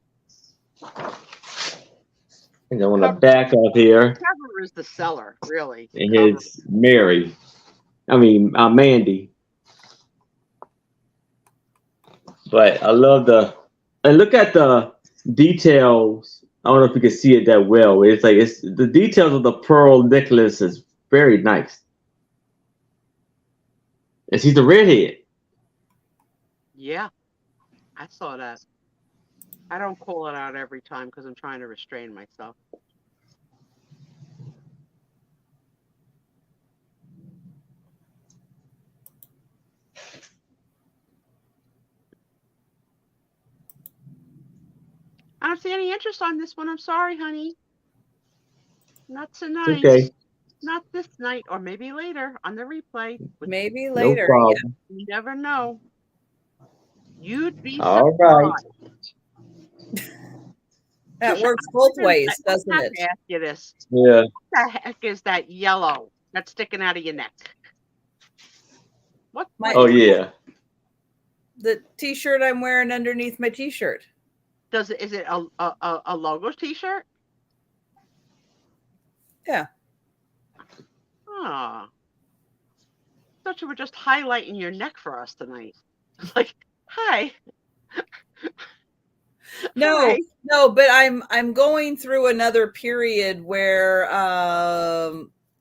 And then on the back of here, Cover is the seller, really. it Cover. is Mandy. But I love and look at the details. I don't know if you can see it that well. It's the details of the pearl necklace is very nice. And she's the redhead. Yeah, I saw that. I don't call it out every time because I'm trying to restrain myself. I don't see any interest on this one. I'm sorry, honey. Not tonight. Okay. Not this night, or maybe later on the replay. Maybe No later. problem. You never know. You'd be All surprised. right. That works both ways, doesn't I have it? to ask you this. Yeah. What the heck is that yellow that's sticking out of your neck? What? Oh yeah. The t-shirt I'm wearing underneath my t-shirt. Is it a logo t-shirt? Yeah. Oh. Thought you were just highlighting your neck for us tonight. Like, hi. No, Hi. no, but I'm going through another period where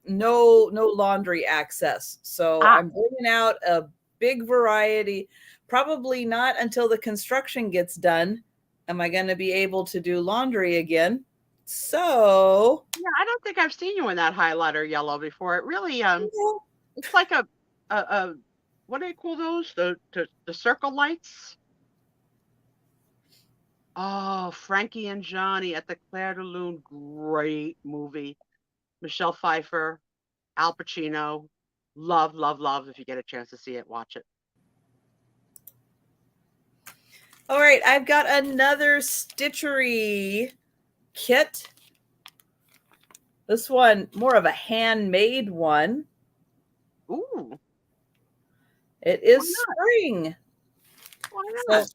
no laundry access. So I'm bringing out a big variety. Probably not until the construction gets done am I going to be able to do laundry again. So yeah, I don't think I've seen you in that highlighter yellow before. It really it's like a what do they call those? The circle lights? Oh, Frankie and Johnny at the Claire de Lune, great movie. Michelle Pfeiffer. Al Pacino. Love, love, love. If you get a chance to see it, watch it. All right, I've got another stitchery kit. This one, more of a handmade one. Ooh. It is spring. Why not? So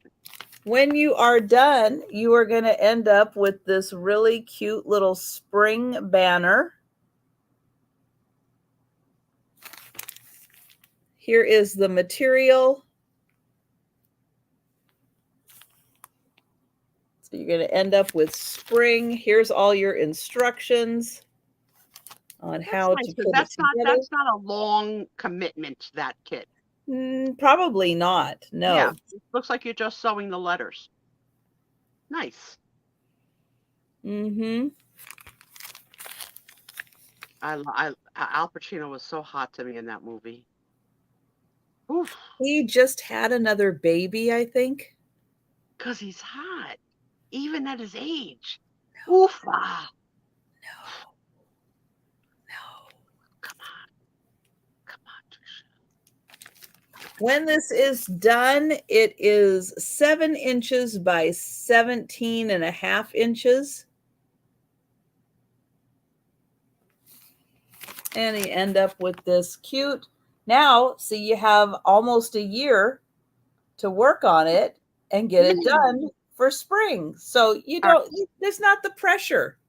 when you are done, you are going to end up with this really cute little spring banner. Here is the material. So you're going to end up with spring. Here's all your instructions on how to put it together. That's not a long commitment, that kit. Probably not. No. Yeah, it looks like you're just sewing the letters. Nice. Mm-hmm. Al Pacino was so hot to me in that movie. Oof. He just had another baby, I think. Because he's hot, even at his age. No. Oof. No. Come on, Trisha. When this is done, it is 7 inches by 17.5 inches. And you end up with this cute. Now, see, you have almost a year to work on it and get it done for spring. So you don't, there's not the pressure.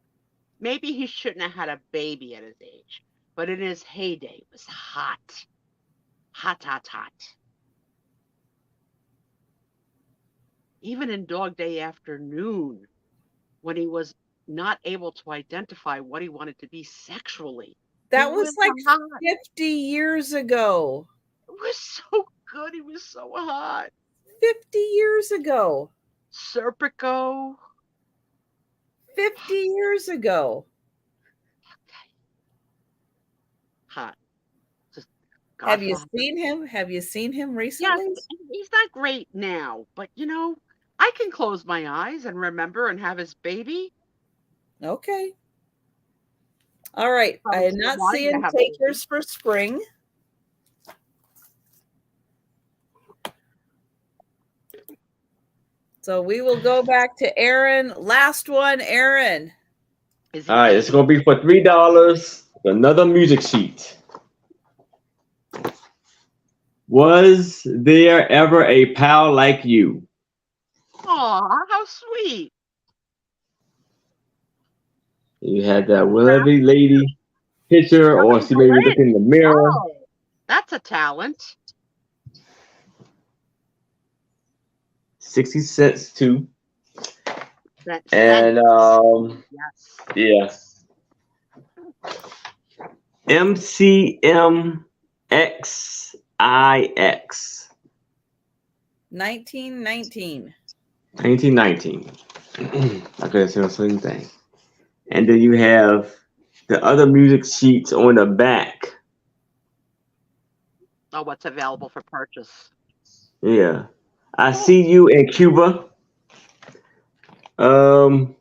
Maybe he shouldn't have had a baby at his age, but in his heyday, it was hot. Hot, hot, hot. Even in Dog Day Afternoon, when he was not able to identify what he wanted to be sexually. That was like hot. 50 years ago. It was so good. He was so hot. 50 years ago. Servpro. 50 years ago. Okay. Hot. Have you seen him? Have you seen him recently? Yes, he's not great now, but you know, I can close my eyes and remember and have his baby. Okay. All right. I am not seeing takers for spring. So we will go back to Aaron. Last one, Aaron. All right, it's going to be for $3. Another music sheet. Was there ever a pal like you? Aw, how sweet. You had that lovely lady picture, or she maybe look in the mirror. Oh, that's a talent. 60 cents too. And yes. MCMXIX. 1919. 1919. I could have said the same thing. And then you have the other music sheets on the back. Oh, what's available for purchase? Yeah. I see you in Cuba. I'll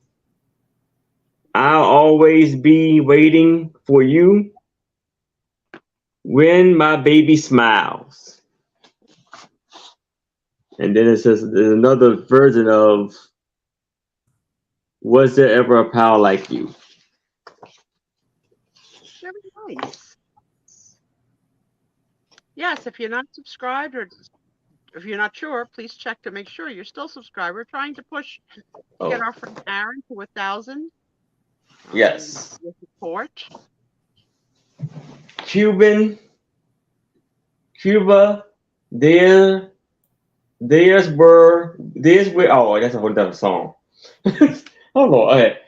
always be waiting for you when my baby smiles. And then it says there's another version of was there ever a pal like you? Very nice. Yes, if you're not subscribed or if you're not sure, please check to make sure you're still subscribed. We're trying to push to get our friend Aaron to 1,000. Yes. With support. Cuba, there's where, oh, that's a whole other song. Hold on, okay.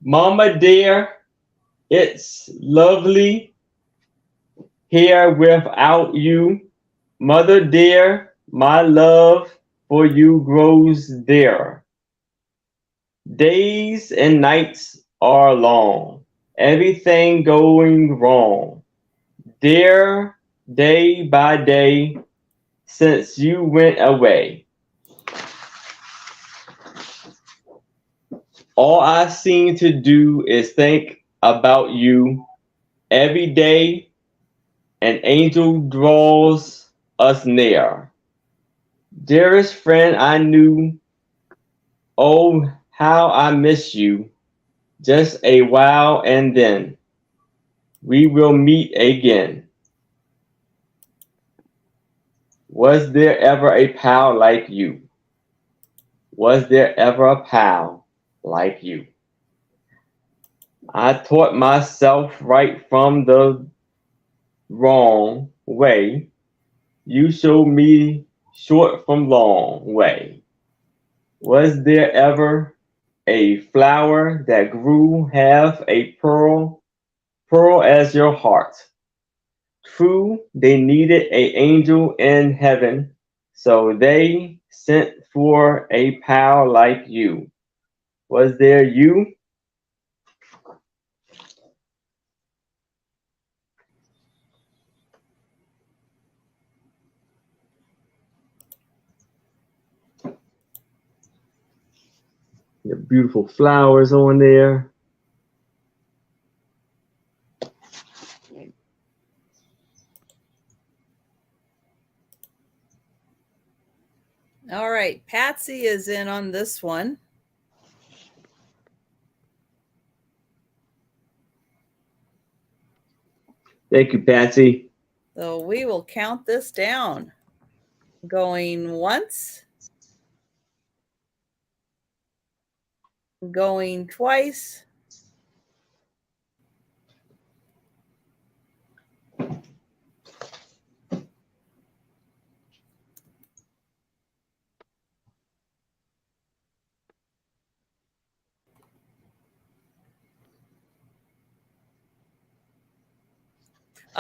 Mama dear, it's lovely here without you. Mother dear, my love for you grows dear. Days and nights are long, everything going wrong. Dear, day by day, since you went away. All I seem to do is think about you every day An angel draws us near. Dearest friend I knew, oh, how I miss you. Just a while and then we will meet again. Was there ever a pal like you? Was there ever a pal like you? I taught myself right from the wrong way. You showed me short from long way. Was there ever a flower that grew half a pearl, pearl as your heart? True, they needed a angel in heaven, so they sent for a pal like you. Was there you? The beautiful flowers on there. All right, Patsy is in on this one. Thank you, Patsy. So we will count this down. Going once. Going twice.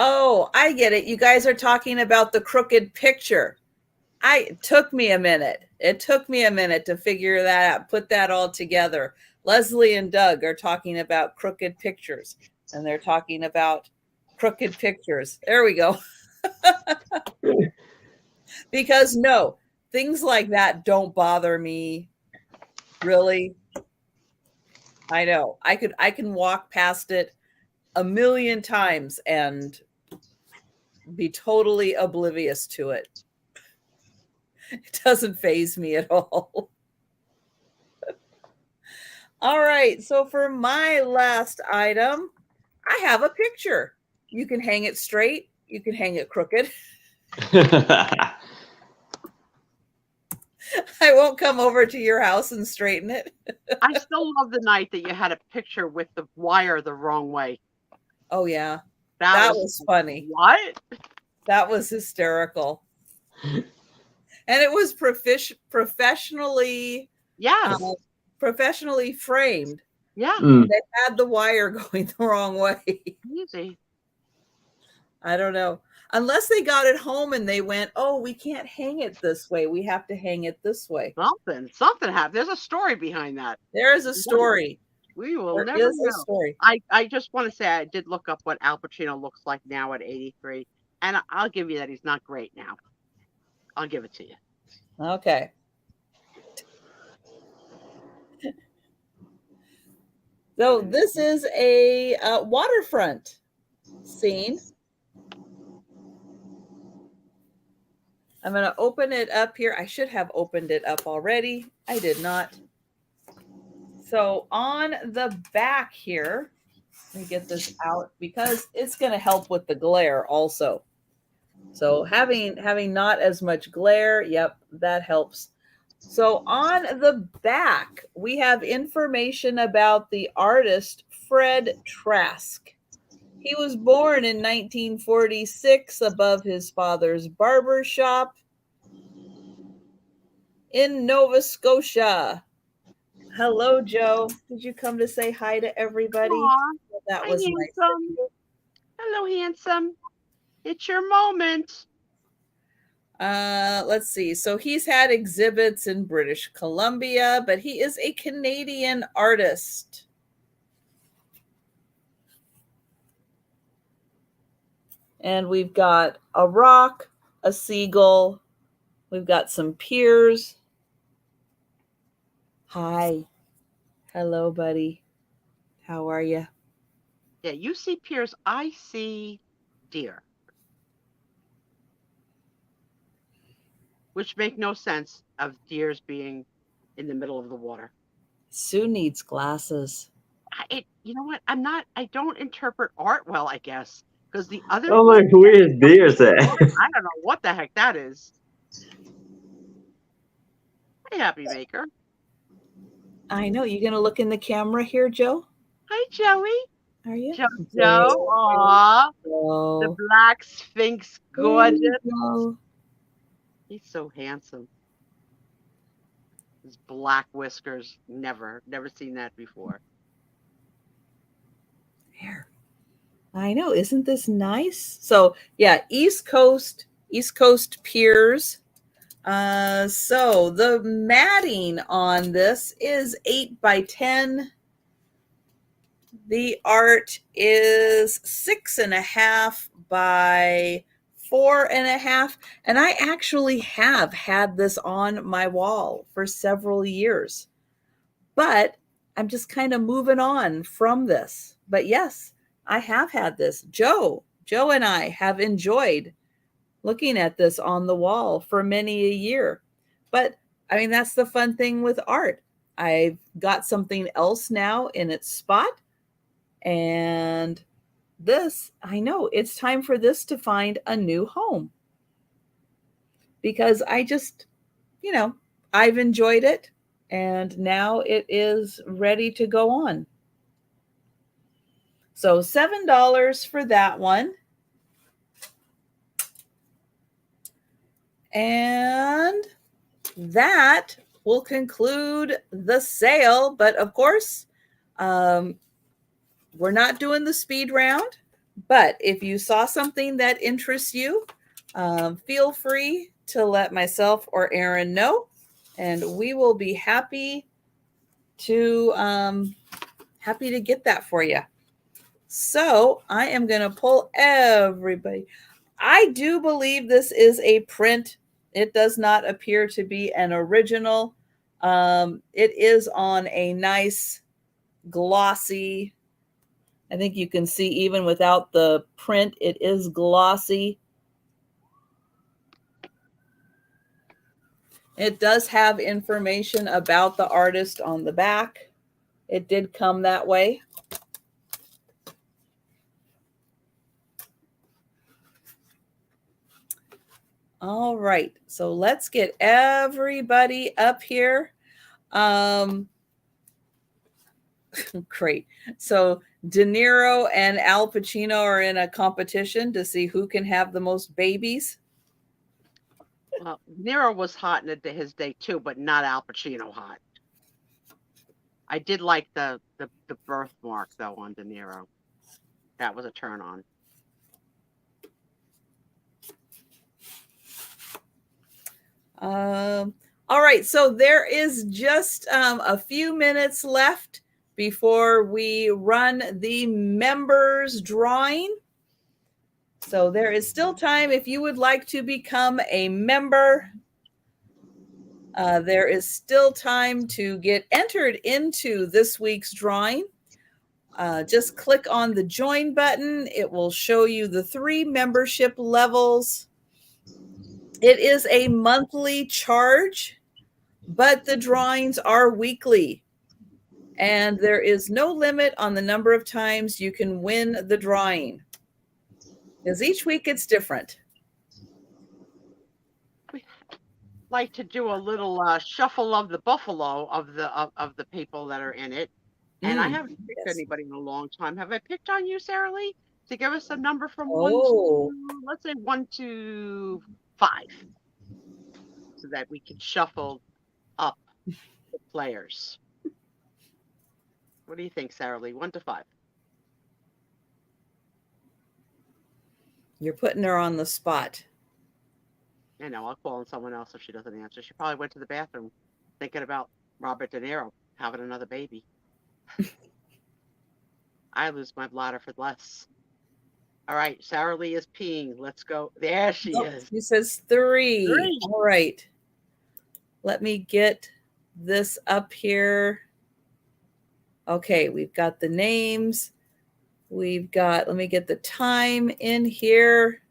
Oh, I get it. You guys are talking about the crooked picture. It took me a minute. It took me a minute to figure that out, put that all together. Leslie and Doug are talking about crooked pictures, and they're talking about crooked pictures. There we go. Because no, things like that don't bother me. Really. I know. I can walk past it a million times and be totally oblivious to it. It doesn't faze me at all. All right. So for my last item, I have a picture. You can hang it straight. You can hang it crooked. I won't come over to your house and straighten it. I still love the night that you had a picture with the wire the wrong way. Oh, yeah. That was funny. What? That was hysterical. And it was professionally, yes, professionally framed. Yeah. They had the wire going the wrong way. Easy. I don't know. Unless they got it home and they went, oh, we can't hang it this way. We have to hang it this way. Something happened. There's a story behind that. There is a story. We will there never is know. A story. I just want to say I did look up what Al Pacino looks like now at 83. And I'll give you that he's not great now. I'll give it to you. Okay. So this is a waterfront scene. I'm going to open it up here. I should have opened it up already. I did not. So on the back here, let me get this out because it's going to help with the glare also. So having not as much glare, yep, that helps. So on the back, we have information about the artist Fred Trask. He was born in 1946 above his father's barber shop in Nova Scotia. Hello, Joe. Did you come to say hi to everybody? Aww, that was handsome. Nice. Hello, handsome. It's your moment. Let's see. So he's had exhibits in British Columbia, but he is a Canadian artist. And we've got a rock, a seagull. We've got some piers. Hi. Hello, buddy. How are you? Yeah, you see piers. I see deer. which make no sense of deers being in the middle of the water. Sue needs glasses. You know what? I don't interpret art well, I guess, because the other I'm like, where is Deers at? I don't know what the heck that is. Hey, Happy Maker. I know. You gonna look in the camera here, Joe? Hi, Joey. Are you? Joe. Aw. The Joe. black Sphinx, gorgeous. Joe. He's so handsome. His black whiskers. Never seen that before. Here. I know. Isn't this nice? So yeah, East Coast piers. So the matting on this is 8 by 10. The art is 6.5 by 4.5. And I actually have had this on my wall for several years. But I'm just kind of moving on from this. But yes, I have had this. Joe and I have enjoyed looking at this on the wall for many a year. But I mean, that's the fun thing with art. I've got something else now in its spot. And this, I know it's time for this to find a new home. Because I just, I've enjoyed it. And now it is ready to go on. So $7 for that one. And that will conclude the sale. But of course, we're not doing the speed round. But if you saw something that interests you, feel free to let myself or Aaron know. And we will be happy to get that for you. So I am going to pull everybody. I do believe this is a print. It does not appear to be an original. It is on a nice glossy. I think you can see even without the print, it is glossy. It does have information about the artist on the back. It did come that way. All right, so let's get everybody up here. Great. So De Niro and Al Pacino are in a competition to see who can have the most babies. Well, Nero was hot in his day too, but not Al Pacino hot. I did like the birthmark though on De Niro. That was a turn on. All right, so there is just a few minutes left before we run the members drawing. So there is still time if you would like to become a member. There is still time to get entered into this week's drawing. Just click on the join button. It will show you the 3 membership levels. It is a monthly charge, but the drawings are weekly. And there is no limit on the number of times you can win the drawing. Because each week it's different. We like to do a little shuffle of the buffalo of the people that are in it. And I haven't picked anybody in a long time. Have I picked on you, Sarah Lee, to give us a number from 1 to, let's say 1 to 5, so that we can shuffle up the players? What do you think, Sarah Lee? 1 to 5. You're putting her on the spot. I know. I'll call on someone else if she doesn't answer. She probably went to the bathroom thinking about Robert De Niro having another baby. I lose my bladder for less. All right, Sarah Lee is peeing. Let's go. There she is. She says 3. All right. Let me get this up here. Okay, we've got the names. Let me get the time in here.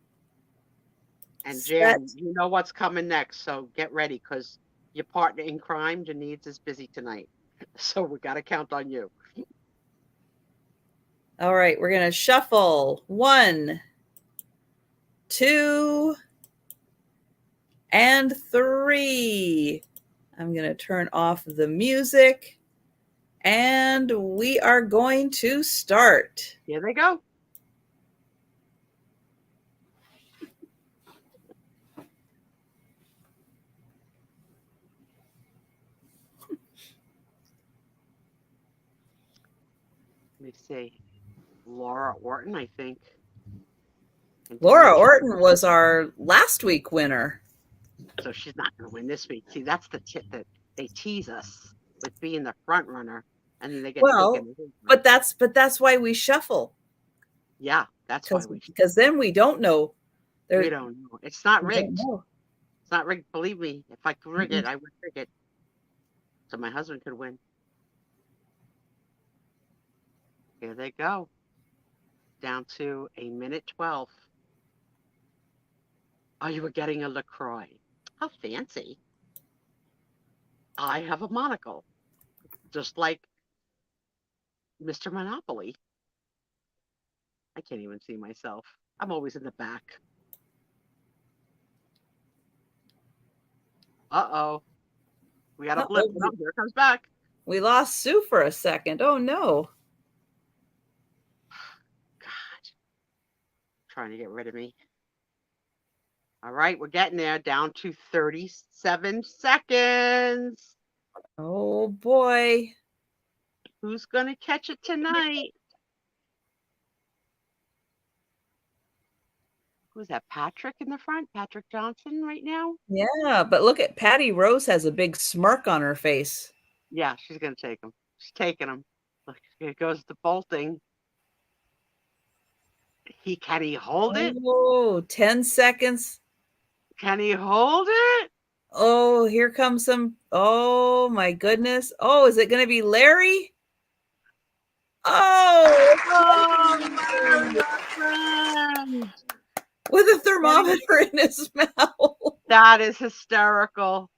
And Jan, you know what's coming next, so get ready because your partner in crime, Denise, is busy tonight. So we got to count on you. All right, we're going to shuffle 1, 2, and 3. I'm going to turn off the music, and we are going to start. Here they go. Let me see. Laura Orton, I think. Laura Orton was our last week winner. So she's not going to win this week. See, that's the tip that they tease us with being the front runner, and then they get taken. But that's why we shuffle. Yeah, that's why because then we don't know. We don't know. It's not rigged. It's not rigged. Believe me, if I could rig it, I would rig it. So my husband could win. Here they go. Down to 1:12. Oh, you were getting a LaCroix. How fancy. I have a monocle. Just like Mr. Monopoly. I can't even see myself. I'm always in the back. Uh-oh. We got a blip. Oh, here it comes back. We lost Sue for a second. Oh, no. God. Trying to get rid of me. All right, we're getting there. Down to 37 seconds. Oh, boy. Who's going to catch it tonight? Who's that? Patrick in the front? Patrick Johnson right now? Yeah, but look at Patty Rose has a big smirk on her face. Yeah, she's going to take him. She's taking him. Look, here goes the bolting. Can he hold it? Oh, 10 seconds. Can he hold it? Oh, here comes some. Oh, my goodness. Oh, is it going to be Larry? Oh, Larry, my friend. With a thermometer in his mouth. That is hysterical.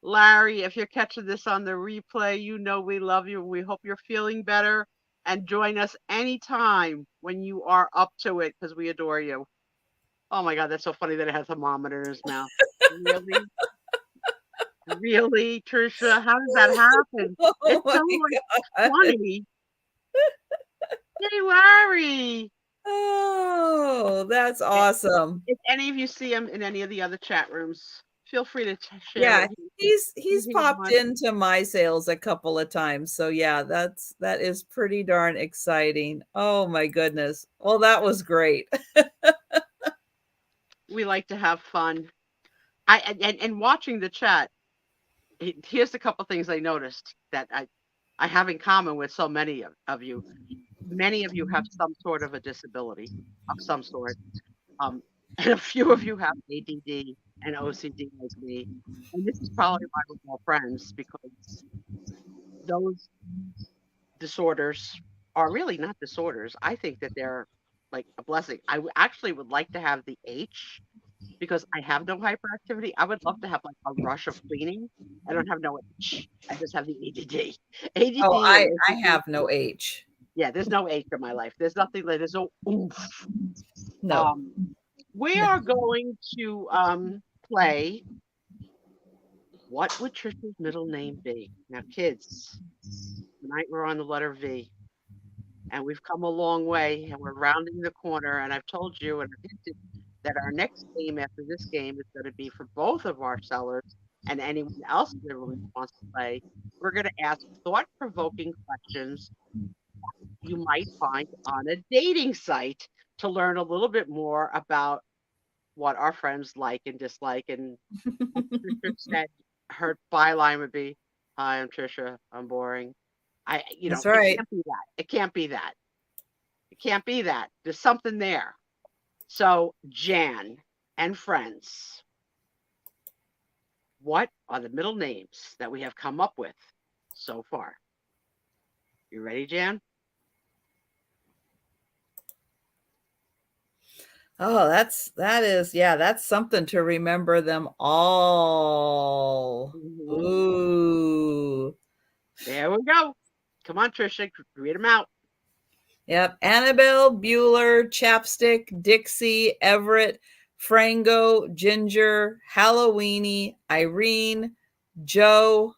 Larry, if you're catching this on the replay, you know we love you. We hope you're feeling better. And join us anytime when you are up to it because we adore you. Oh my God, that's so funny that it has a thermometer in his mouth. Really? Really, Trisha? How does that happen? Oh, it's so funny. Hey, Larry. Oh, that's awesome. If any of you see him in any of the other chat rooms, feel free to share. Yeah, he's popped into my sales a couple of times. So yeah, that is pretty darn exciting. Oh my goodness. Well, that was great. We like to have fun. And watching the chat, here's a couple things I noticed that I have in common with so many of you. Many of you have some sort of a disability of some sort. And a few of you have ADD and OCD like me. And this is probably why we're all friends, because those disorders are really not disorders. I think that they're like a blessing. I actually would like to have the H because I have no hyperactivity. I would love to have like a rush of cleaning. I don't have no H. I just have the ADD. ADD. Oh, I have no H. Yeah, there's no H in my life. There's nothing like there's no oomph. No. We are going to play What Would Trisha's Middle Name Be? Now, kids, tonight we're on the letter V. And we've come a long way, and we're rounding the corner. And I've told you and I've hinted that our next game after this game is going to be for both of our sellers and anyone else in the room who wants to play. We're going to ask thought-provoking questions you might find on a dating site to learn a little bit more about what our friends like and dislike. And Trisha said her byline would be, "Hi, I'm Trisha. I'm boring." That's right. It can't be that. It can't be that. It can't be that. There's something there. So, Jan and friends, what are the middle names that we have come up with so far? You ready, Jan? Oh, that's something to remember them all. Mhm. Ooh. There we go. Come on, Trisha, read them out. Yep. Annabelle, Bueller, Chapstick, Dixie, Everett, Frango, Ginger, Halloweeny, Irene, Joe.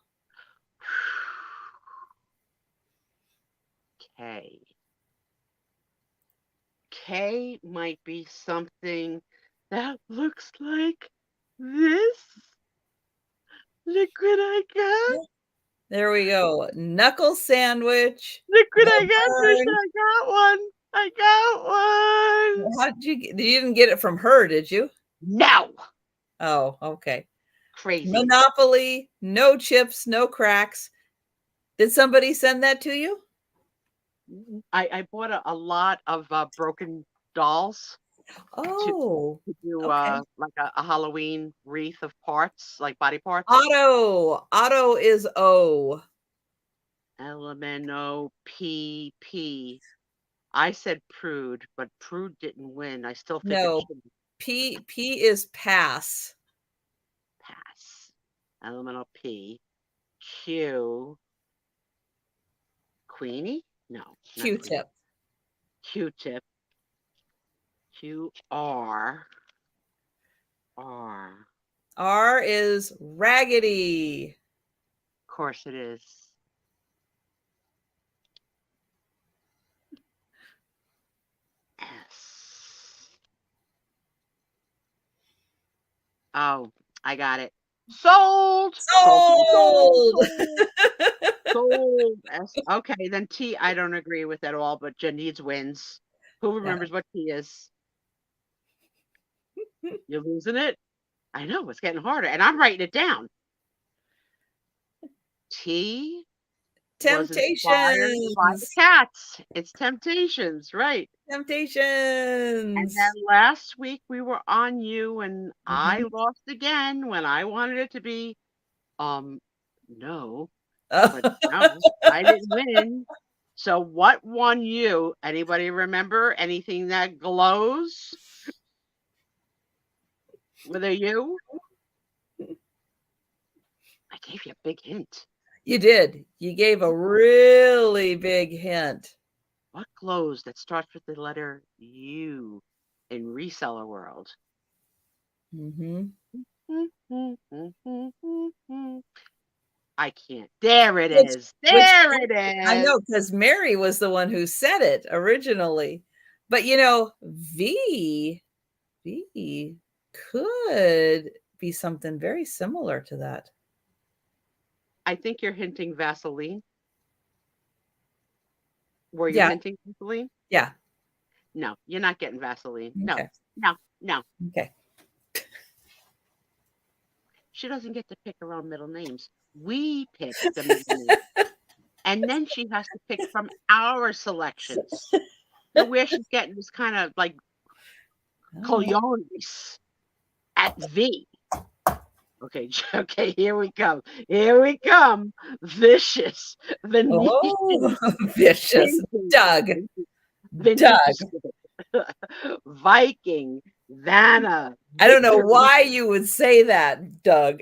K. K might be something that looks like this. Look what I got. There we go. Knuckle sandwich. Look what I The got, Trisha. Burn. I got one. I got one. How did you didn't get it from her, did you? No. Oh, okay. Crazy. Monopoly, no chips, no cracks. Did somebody send that to you? I bought a lot of broken dolls Oh, to do okay. like a Halloween wreath of parts, like body parts. Otto. Otto is O. LMNOPP. I said prude, but prude didn't win. I still think it No, should P is pass. pass. LMNOP. Q. Queenie? No. not Queenie. Q-tip. Q-tip. QR. R. R is raggedy. Of course it is. S. Oh, I got it. Sold. Sold. Sold. S. Okay, then T. I don't agree with at all, but Jen needs wins. Who remembers what T is? You're losing it. I know it's getting harder, and I'm writing it down. T. Was inspired by the Temptations. cats. It's Temptations, right? And Temptations. then last week we were on you, and I Mhm. lost again when I wanted it to be no, but Oh. no, I didn't win. So what won you? Anybody remember anything that glows? Were they you? I gave you a big hint. You did. You gave a really big hint. What glows that starts with the letter U in reseller world? Mm-hmm. I can't. There it Which, is. There it I is. know, because Mary was the one who said it originally. But V could be something very similar to that. I think you're hinting Vaseline. Were you Yeah. hinting Vaseline? Yeah. No, you're not getting Vaseline. No, Okay. no. Okay. She doesn't get to pick her own middle names. We pick the middle names. And then she has to pick from our selections. So where she's getting is kind of like colognes at V. Okay, okay, here we come. Here we come. Vicious. Oh, vicious. Doug. Vintage. Viking. Vanna. I don't know Victor. why you would say that, Doug.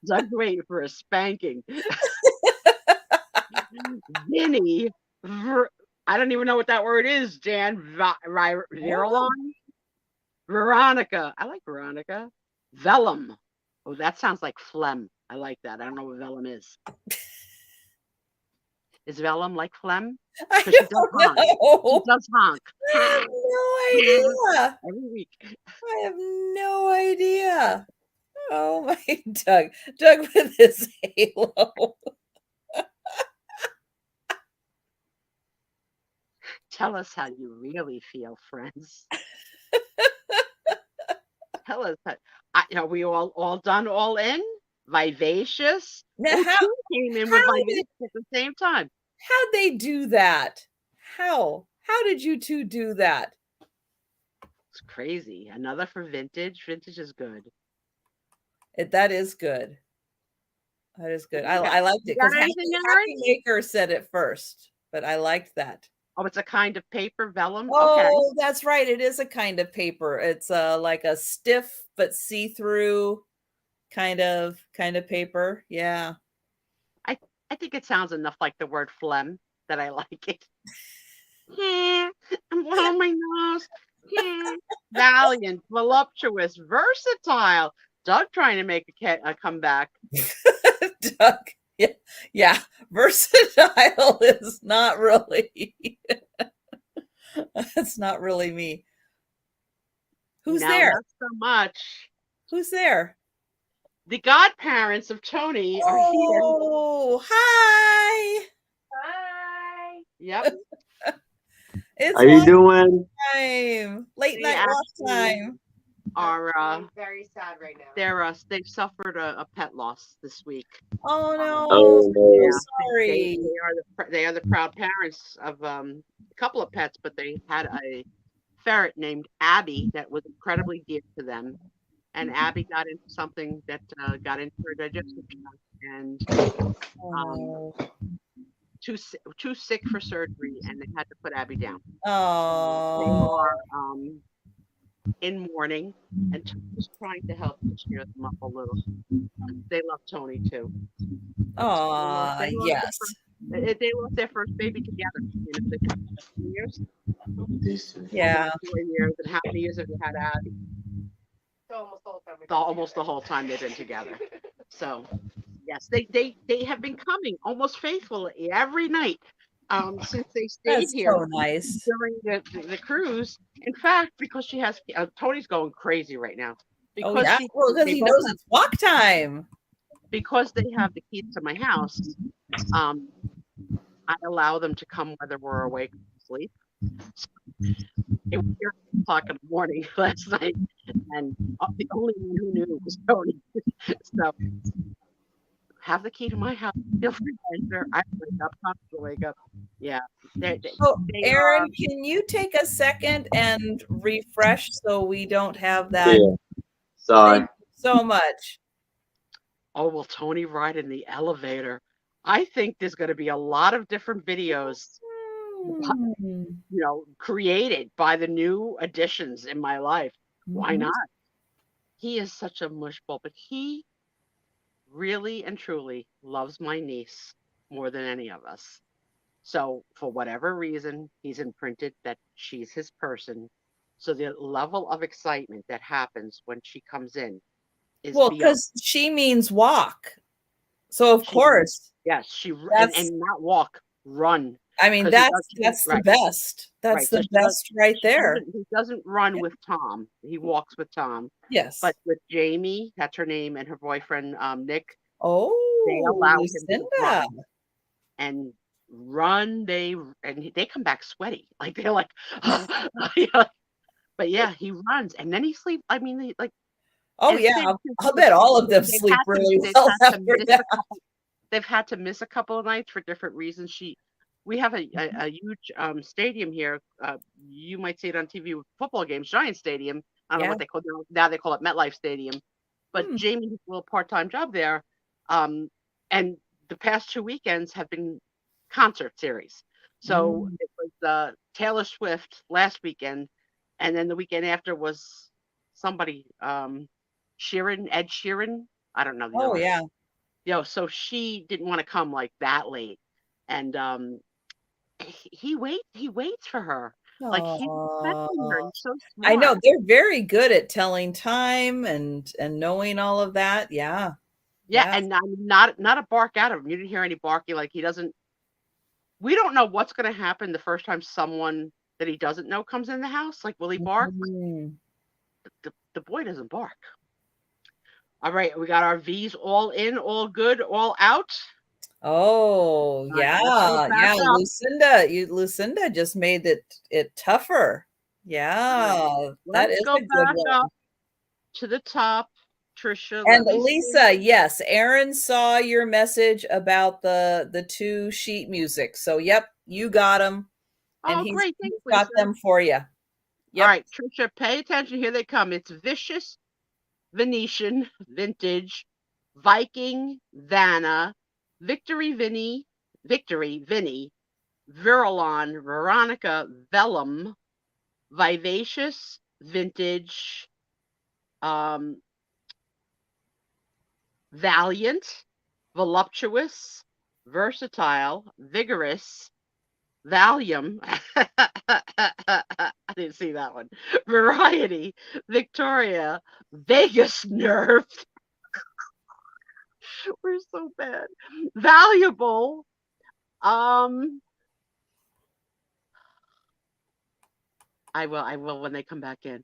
Doug's waiting for a spanking. Vinny. I don't even know what that word is, Jan. Virulon? Veronica. I like Veronica. Vellum. Oh, that sounds like phlegm. I like that. I don't know what vellum is. Is vellum like phlegm? I Because she does don't honk. know. She does honk. I have no idea. Every week. I have no idea. Oh my Doug. Doug with his halo. Tell us how you really feel, friends. Tell us that. Are we all done, all in? Vivacious? Now, Two came in with vivacious at the same time. How'd they do that? How? How did you two do that? It's crazy. Another for vintage. Vintage is good. That is good. That is good. I liked it because Happy Maker said it first, but I liked that. Oh, it's a kind of paper, vellum. Okay. Oh, that's right. It is a kind of paper. It's like a stiff but see-through kind of paper. Yeah. I think it sounds enough like the word phlegm that I like it. I'm blowing my nose. Valiant, voluptuous, versatile. Doug trying to make a comeback. Doug. Yeah. Yeah. Versatile is not really. That's not really me. Who's No, there? not so much. Who's there? The godparents of Tony are here. Oh, hi. Hi. Yep. It's How you walk doing? time. Late They night walk actually time. Are I'm very sad right now. they've suffered a pet loss this week. Oh no. Oh no. Sorry. They are the proud parents of a couple of pets, but they had a ferret named Abby that was incredibly dear to them. And Abby got into something that got into her digestive tract and Oh. too sick for surgery, and they had to put Abby down. They Oh. are in mourning, and Tony's trying to help to cheer them up a little. They love Tony too. Oh, They lost yes. they lost their first baby together. They had 2 years. Yeah. Almost 4 years. And how many years have you had Abby? Almost the whole time they've been together. So yes, they have been coming almost faithfully every night since they stayed That's here so nice. during the cruise. In fact, because she has Tony's going crazy right now. Oh Because yeah. Well, because he knows it's walk time. because they have the keys to my house, I allow them to come whether we're awake or asleep. So it was 8 o'clock in the morning last night, and the only one who knew was Tony. So have the key to my house. Feel free to enter. I wake up. Tom will wake up. Yeah. So, Aaron, can you take a second and refresh so we don't have that? Yeah. Sorry. Thank you so much. Oh, will Tony ride in the elevator? I think there's going to be a lot of different videos, created by the new additions in my life. Why not? He is such a mushball, but he really and truly loves my niece more than any of us. So for whatever reason, he's imprinted that she's his person. So the level of excitement that happens when she comes in is because she means walk. So of course, yes, and not walk, run. I mean, that's the best. That's the best right there. He doesn't run with Tom. He walks with Tom. Yes. But with Jamie, that's her name, and her boyfriend, Nick. Oh, they allow Lucinda. him to run. They come back sweaty. Like they're like, but yeah, he runs and then he sleeps. I mean, oh yeah, I'll bet all of them sleep really well after that. They've had to miss a couple of nights for different reasons. We have a huge stadium here. You might see it on TV with football games, Giant Stadium. I don't know what they call it now. They call it MetLife Stadium. But Jamie has a little part-time job there. And the past 2 weekends have been concert series. So it was Taylor Swift last weekend. And then the weekend after was somebody, Ed Sheeran. I don't know. Oh, yeah. So she didn't want to come like that late. And he waits for her. Like he's expecting her. He's so smart. I know they're very good at telling time and knowing all of that. Yeah. Yeah, and not a bark out of him. You didn't hear any barking. Like he doesn't. We don't know what's going to happen the first time someone that he doesn't know comes in the house. Like, will he bark? The boy doesn't bark. All right, we got our V's all in, all good, all out. Oh yeah, Lucinda just made it tougher. Yeah, let's go back up to the top. Trisha and Lisa, yes, Aaron saw your message about the 2 sheet music. So yep, you got them. And he's got them for you. Yep. All right, Trisha, pay attention. Here they come. It's Vicious, Venetian, Vintage, Viking, Vanna, Victory, Vinny, Virulon, Veronica, Vellum, Vivacious, Vintage, Valiant, Voluptuous, Versatile, Vigorous, Valium. I didn't see that one. Variety, Victoria, Vegas Nerve. We're so bad. Valuable. I will when they come back in.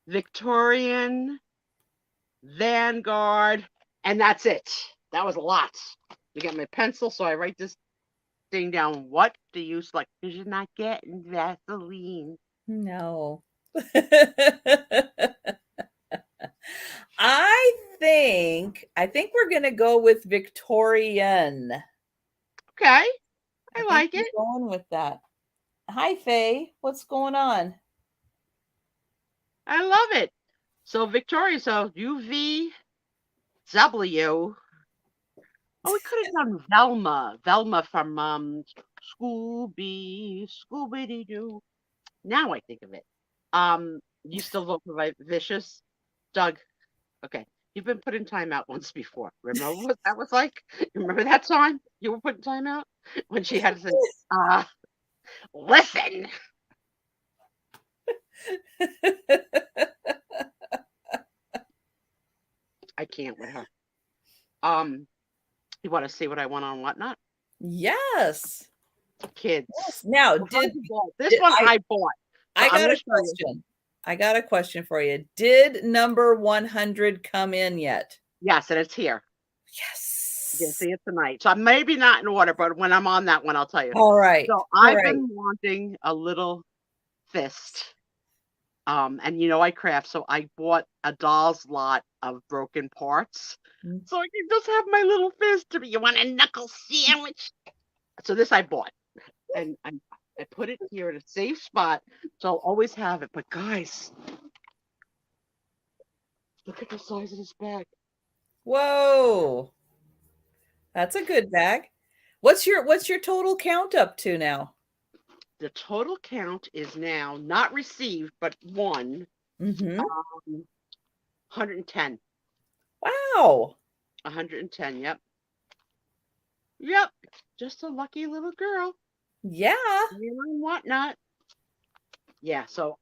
Victorian, Vanguard, and that's it. That was a lot. You got my pencil, so I write this thing down. What do you select? Because you're not getting Vaseline. No. I think we're gonna go with Victorian. Okay, I think like it. we're going with that. Hi, Faye. What's going on? I love it. So Victoria, so UVW. Oh, we could have done Velma. Velma from Scooby-Doo. Now I think of it. You still vote for Vicious? Doug. Okay. You've been put in timeout once before. Remember what that was like? You remember that song? You were put in timeout? When she had to say, listen. I can't with her. You want to see what I want on Whatnot? Yes. Kids. Yes. Now, this one I bought. So I got a question. I got a question for you. Did number 100 come in yet? Yes, and it's here. Yes. You can see it tonight. So maybe not in order, but when I'm on that one, I'll tell you. All right. So I've been wanting a little fist. And you know I craft, so I bought a doll's lot of broken parts. So I can just have my little fist to be. You want a knuckle sandwich? So this I bought. And I put it here in a safe spot, so I'll always have it. But guys, look at the size of this bag. Whoa. That's a good bag. What's your total count up to now? The total count is now not received, but won. 110. Wow. 110. Yep. Yep. Just a lucky little girl. Yeah. You know Whatnot. Yeah. So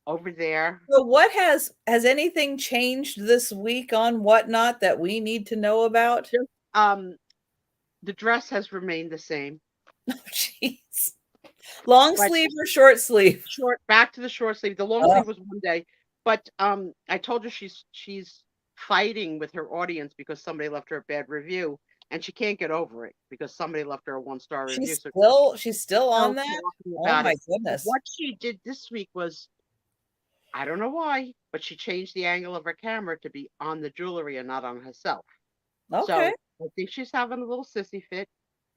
over there. So what has anything changed this week on Whatnot that we need to know about? Just, the dress has remained the same. Oh, jeez. Long sleeve or short sleeve? Short, back to the short sleeve. The long sleeve was one day, but I told her she's fighting with her audience because somebody left her a bad review, and she can't get over it because somebody left her a 1-star review. She's still on that? Oh my goodness. What she did this week was, I don't know why, but she changed the angle of her camera to be on the jewelry and not on herself. Okay. So I think she's having a little sissy fit.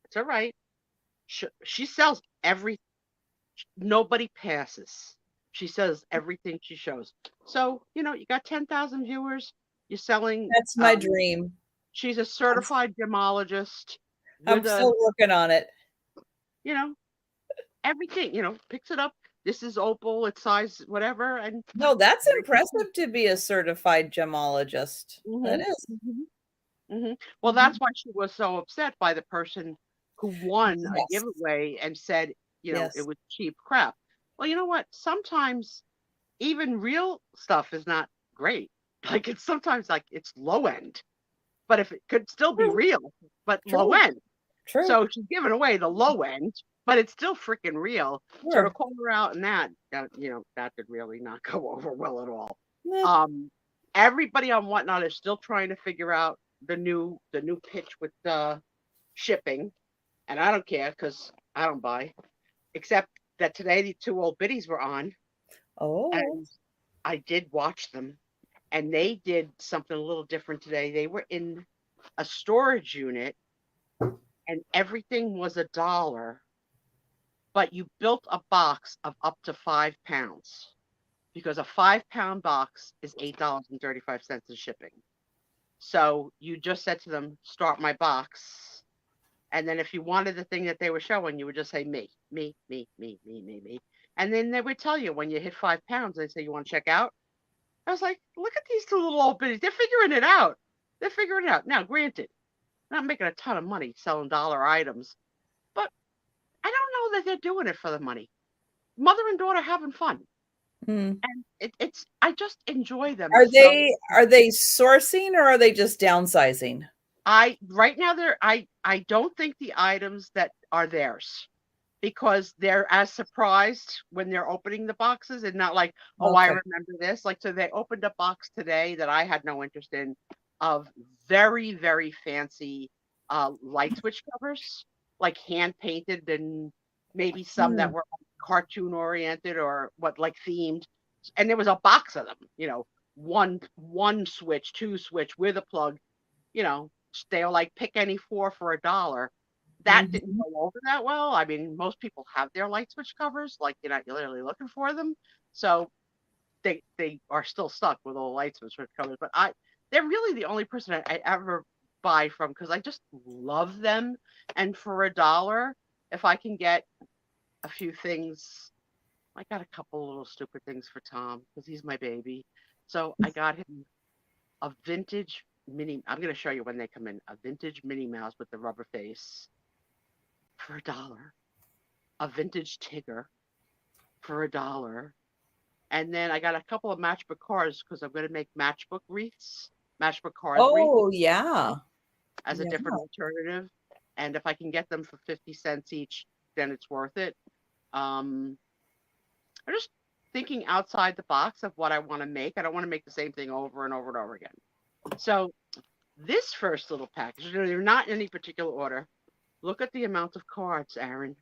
It's all right. She sells everything. Nobody passes. She says everything she shows. So, you got 10,000 viewers. You're selling. That's my dream. She's a certified gemologist. I'm still working on it. Everything, picks it up. This is opal, it's size, whatever. And no, that's impressive to be a certified gemologist. That is. Well, that's why she was so upset by the person who won a giveaway and said, it was cheap crap. Well, you know what? Sometimes even real stuff is not great. Like sometimes it's low end, but if it could still be real, but low end. True. So she's giving away the low end, but it's still freaking real. Sure. So to call her out and that did really not go over well at all. Yeah. Everybody on Whatnot is still trying to figure out the new pitch with the shipping, and I don't care because I don't buy. Except that today the 2 old biddies were on. Oh. And I did watch them, and they did something a little different today. They were in a storage unit, and everything was $1, but you built a box of up to 5 pounds because a 5-pound box is $8.35 in shipping. So you just said to them, start my box, And then if you wanted the thing that they were showing, you would just say me. And then they would tell you when you hit 5 pounds, they say, you want to check out? I was like, look at these two little old bitties. They're figuring it out. Now, granted, I'm not making a ton of money selling dollar items, but I don't know that they're doing it for the money. Mother and daughter having fun. Mm. And I just enjoy them. Are they sourcing or are they just downsizing? Right now I don't think the items that are theirs, because they're as surprised when they're opening the boxes and not like, oh, okay, I remember this. Like, so they opened a box today that I had no interest in, of very, very fancy light switch covers, like hand painted, and maybe some that were cartoon oriented or like themed. And there was a box of them, one switch, 2 switch with a plug, they were like, pick any 4 for $1. That didn't go over that well. I mean, most people have their light switch covers, like you're not really looking for them. So they are still stuck with all light switch covers. But they're really the only person I ever buy from, because I just love them. And for $1, if I can get a few things, I got a couple little stupid things for Tom because he's my baby. So I got him a vintage I'm going to show you when they come in, a vintage Minnie Mouse with the rubber face for $1, a vintage Tigger for $1, and then I got a couple of matchbook cars because I'm going to make matchbook wreaths, matchbook cars. Oh, wreaths, yeah, as a different alternative. And if I can get them for 50 cents each, then it's worth it. I'm just thinking outside the box of what I want to make. I don't want to make the same thing over and over and over again. So this first little package, they're not in any particular order. Look at the amount of cards, Aaron.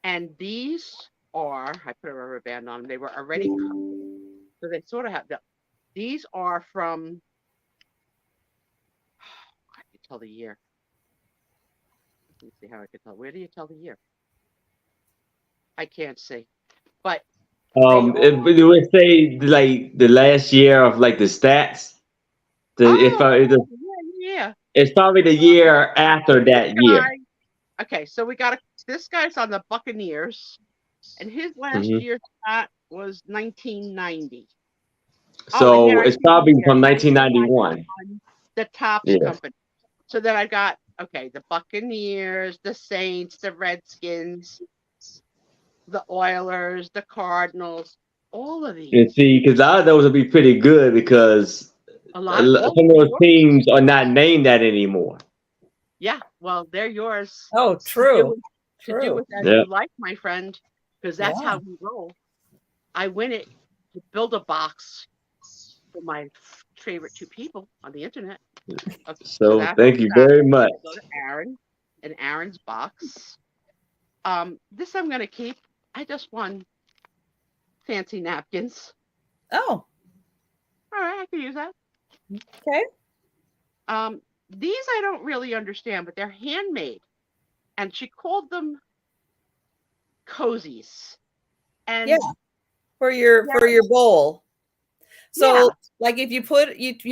And these are, I put a rubber band on them. They were already cut. So they sort of have, these are from, I can tell the year. Let me see how I can tell. Where do you tell the year? I can't see. But it would say like the last year of like the stats. Yeah. It's probably the year after that year. Okay, so we got this guy's on the Buccaneers, and his last year stat was 1990. So it's probably from 1991. The Topps company. So then I got, the Buccaneers, the Saints, the Redskins, the Oilers, the Cardinals, all of these. And see, because I thought those would be pretty good because some of those teams are not named that anymore. Yeah, well, they're yours. Oh, true. To do with as you like, my friend, because that's how we roll. I win it to build a box for my favorite 2 people on the internet. Okay, so thank you very much. Go to Aaron and Aaron's box. This I'm going to keep. I just won fancy napkins. Oh. All right, I can use that. Okay. These I don't really understand, but they're handmade. And she called them cozies. And for your bowl. So like if you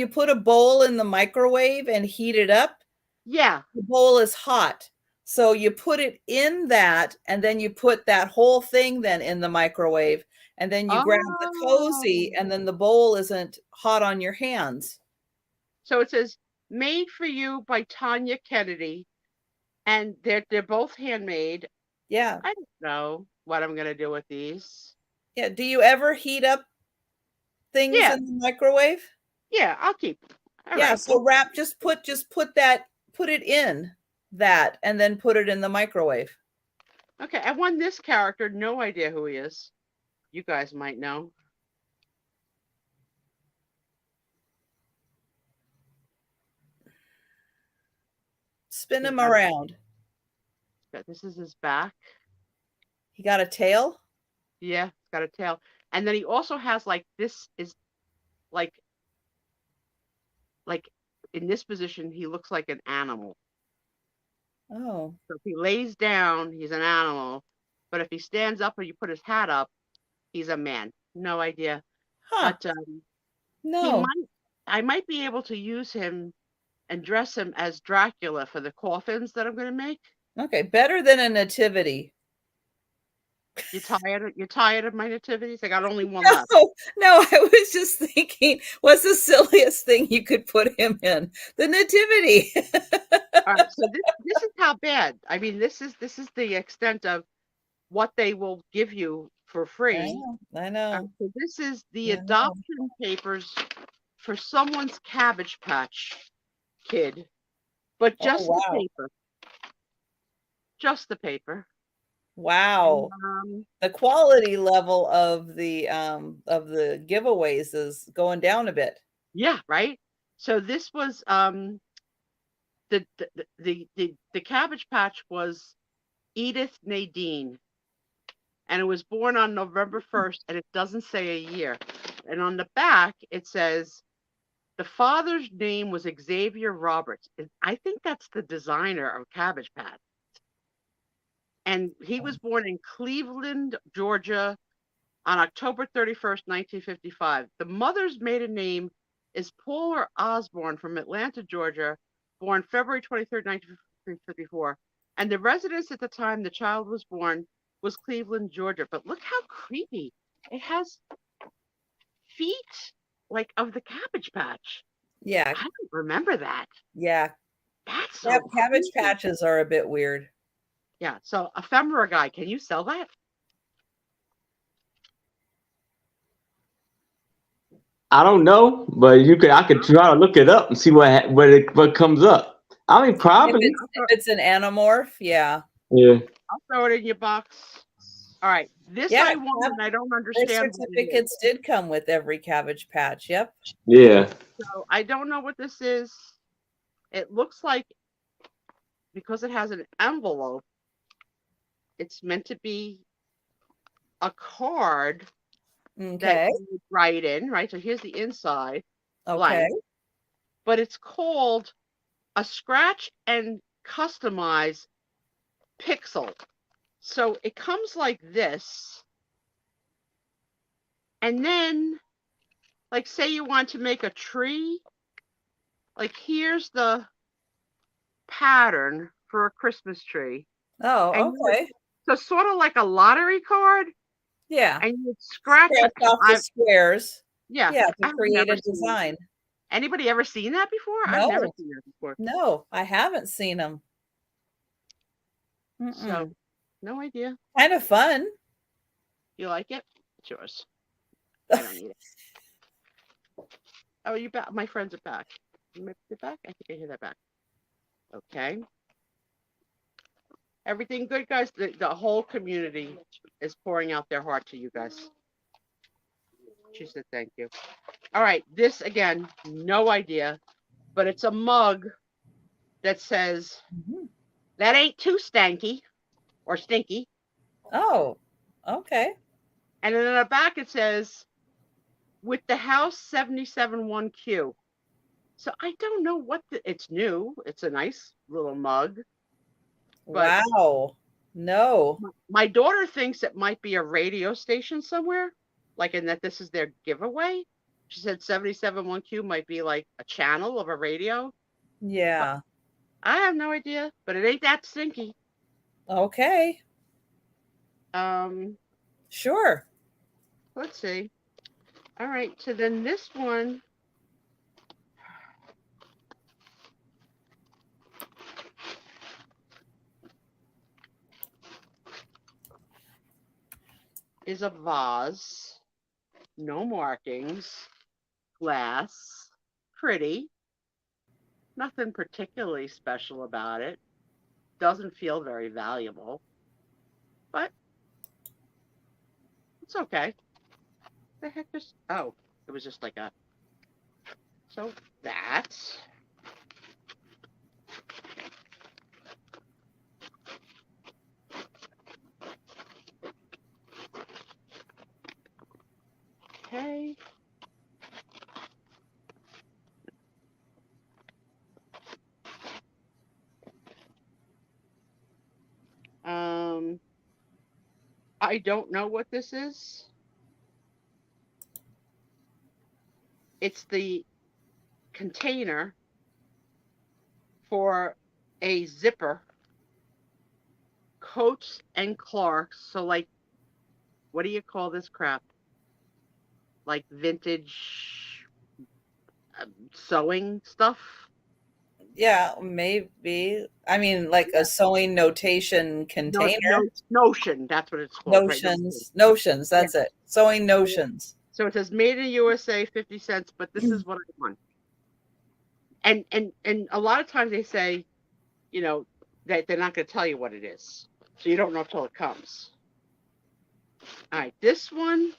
put a bowl in the microwave and heat it up, the bowl is hot. So you put it in that, and then you put that whole thing then in the microwave, and then you grab the cozy, and then the bowl isn't hot on your hands. So it says made for you by Tanya Kennedy, and they're both handmade. Yeah. I don't know what I'm gonna do with these. Yeah. Do you ever heat up things in the microwave? Yeah, I'll keep. All right. So put it in that, and then put it in the microwave. Okay, I won this character. No idea who he is. You guys might know. Spin him around. This is his back. He got a tail? Yeah, he's got a tail. And then he also has this is like in this position, he looks like an animal. Oh. So if he lays down, he's an animal. But if he stands up or you put his hat up, he's a man. No idea. Huh. But no. I might be able to use him and dress him as Dracula for the coffins that I'm going to make. Okay, better than a nativity. You tired? You tired of my nativities? I got only one No, left. no, I was just thinking, what's the silliest thing you could put him in? The nativity. All right, so this is how bad. I mean, this is the extent of what they will give you for free. I know. So this is the adoption papers for someone's Cabbage Patch kid, but just the paper. Just the paper. Wow. The quality level of the giveaways is going down a bit. Yeah, right. So this was the Cabbage Patch was Edith Nadine, and it was born on November 1st, and it doesn't say a year. And on the back it says the father's name was Xavier Roberts. I think that's the designer of Cabbage Patch. And he was born in Cleveland, Georgia on October 31st, 1955. The mother's maiden name is Paula Osborne from Atlanta, Georgia, born February 23rd, 1954. And the residence at the time the child was born was Cleveland, Georgia. But look how creepy. It has feet like of the Cabbage Patch. Yeah. I don't remember that. Yeah. That's so Cabbage Patches are a bit weird. Yeah. So ephemera guy, can you sell that? I don't know, but I could try to look it up and see what comes up. I mean, probably. If it's an anamorph, yeah. Yeah. I'll throw it in your box. All right. This I want, and I don't understand. Certificates did come with every Cabbage Patch. Yep. Yeah. So I don't know what this is. It looks like, because it has an envelope, it's meant to be a card that you would write in, right? So here's the inside. Okay. Blank. But it's called a scratch and customize pixel. So it comes like this. And then, like, say you want to make a tree. Like, here's the pattern for a Christmas tree. Oh, okay. So sort of like a lottery card. Yeah. And you would scratch off the squares. Yeah. Yeah, to create a design. Anybody ever seen that before? No. I've never seen that before. No, I haven't seen them. So, no idea. Kind of fun. You like it? It's yours. I don't need it. Oh, you back? My friends are back. You might be back? I think I hear that back. Okay. Everything good, guys? The whole community is pouring out their heart to you guys. She said thank you. All right. This, again, no idea. But it's a mug that says, that ain't too stanky or stinky. Oh, okay. And then in the back it says, with the house 77-1Q. So I don't know what it's new. It's a nice little mug. Wow. No. My daughter thinks it might be a radio station somewhere, like, in that this is their giveaway. She said 77-1Q might be like a channel of a radio. Yeah. But I have no idea, but it ain't that stinky. Okay. Sure. Let's see. All right, so then this one is a vase, no markings, glass, pretty, nothing particularly special about it, doesn't feel very valuable, but it's okay. The heck is, oh, it was just like a, so that's, okay. I don't know what this is. It's the container, for a zipper, Coats and Clarks. So like, what do you call this crap? Like vintage sewing stuff? Yeah, maybe. I mean, like a sewing notation container. Notion. That's what it's called, right? Notions. Yeah. That's it. Sewing notions. So it says made in USA, 50 cents, but this is what I want. And a lot of times they say, you know, that they're not going to tell you what it is. So you don't know until it comes. All right, this one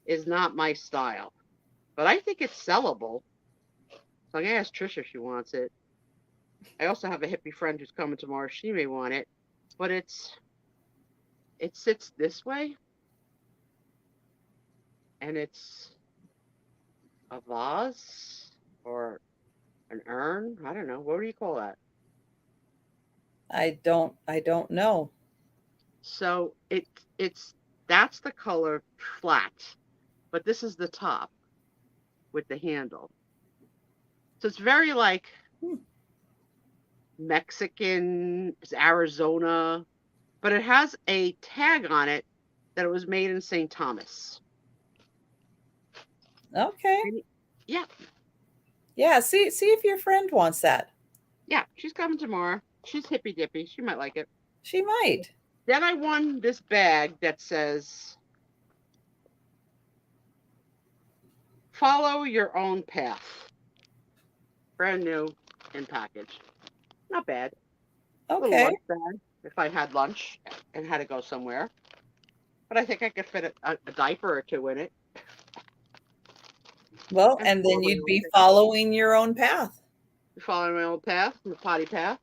is not my style, but I think it's sellable. So I'm going to ask Trisha if she wants it. I also have a hippie friend who's coming tomorrow. She may want it, but it sits this way, and it's a vase or an urn. I don't know. What do you call that? I don't know. So that's the color flat, but this is the top with the handle. So it's very like Mexican, it's Arizona, but it has a tag on it that it was made in St. Thomas. Okay. Yeah. Yeah, see if your friend wants that. Yeah, she's coming tomorrow. She's hippy dippy. She might like it. She might. Then I won this bag that says, follow your own path. Brand new in package. Not bad. Okay. Little lunch bag if I had lunch and had to go somewhere. But I think I could fit a diaper or two in it. Well, and then you'd be following your own path. Following my own path, the potty path.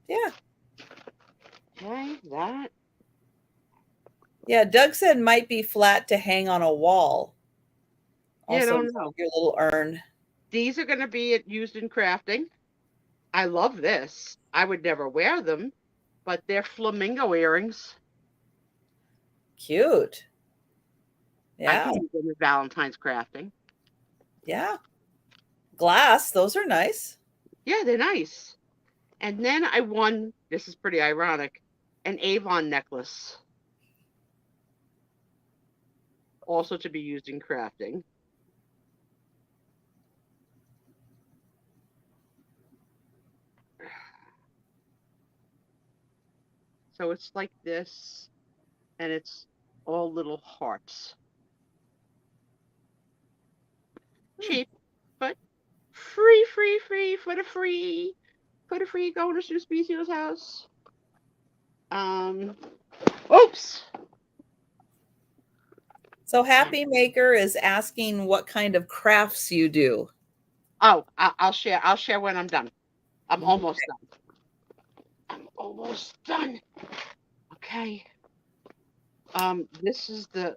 Yeah. Okay, that. Yeah, Doug said might be flat to hang on a wall. Yeah, Also, I don't know. your little urn. These are going to be used in crafting. I love this. I would never wear them, but they're flamingo earrings. Cute. Yeah. I can use them in Valentine's crafting. Yeah. Glass, those are nice. Yeah, they're nice. And then I won, this is pretty ironic, an Avon necklace. Also to be used in crafting. So it's like this, and it's all little hearts. Cheap, but free for the free. For the free, going to Sue Spiezio's house. Oops. So Happy Maker is asking what kind of crafts you do. Oh, I'll share. I'll share when I'm done. I'm almost done. I'm almost done. Okay. This is the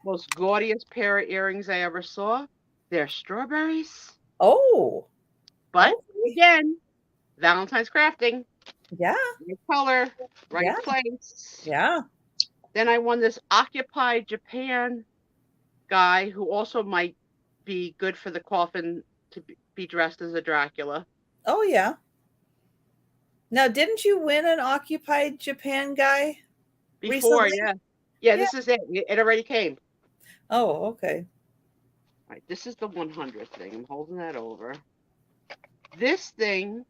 most gorgeous pair of earrings I ever saw. They're strawberries. Oh. But again, Valentine's crafting. Yeah. Right color, right place. Yeah. Then I won this Occupy Japan guy who also might be good for the coffin to be dressed as a Dracula. Oh, yeah. Now, didn't you win an Occupy Japan guy? Before, recently? Yeah, this is it. It already came. Oh, okay. All right, this is the 100th thing. I'm holding that over. This thing,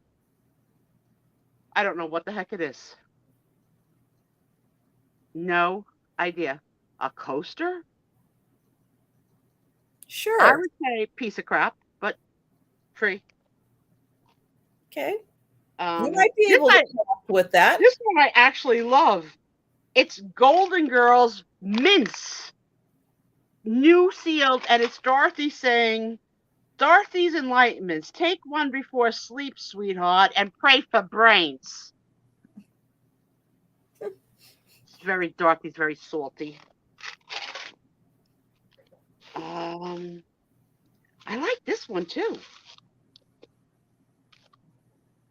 I don't know what the heck it is. No idea. A coaster? Sure. I would say piece of crap, but free. Okay. You might be able to come up with that. This one I actually love. It's Golden Girls Mints. New sealed, and it's Dorothy saying, Dorothy's Enlightenments. Take one before sleep, sweetheart, and pray for brains. Dorothy's very salty. I like this one too.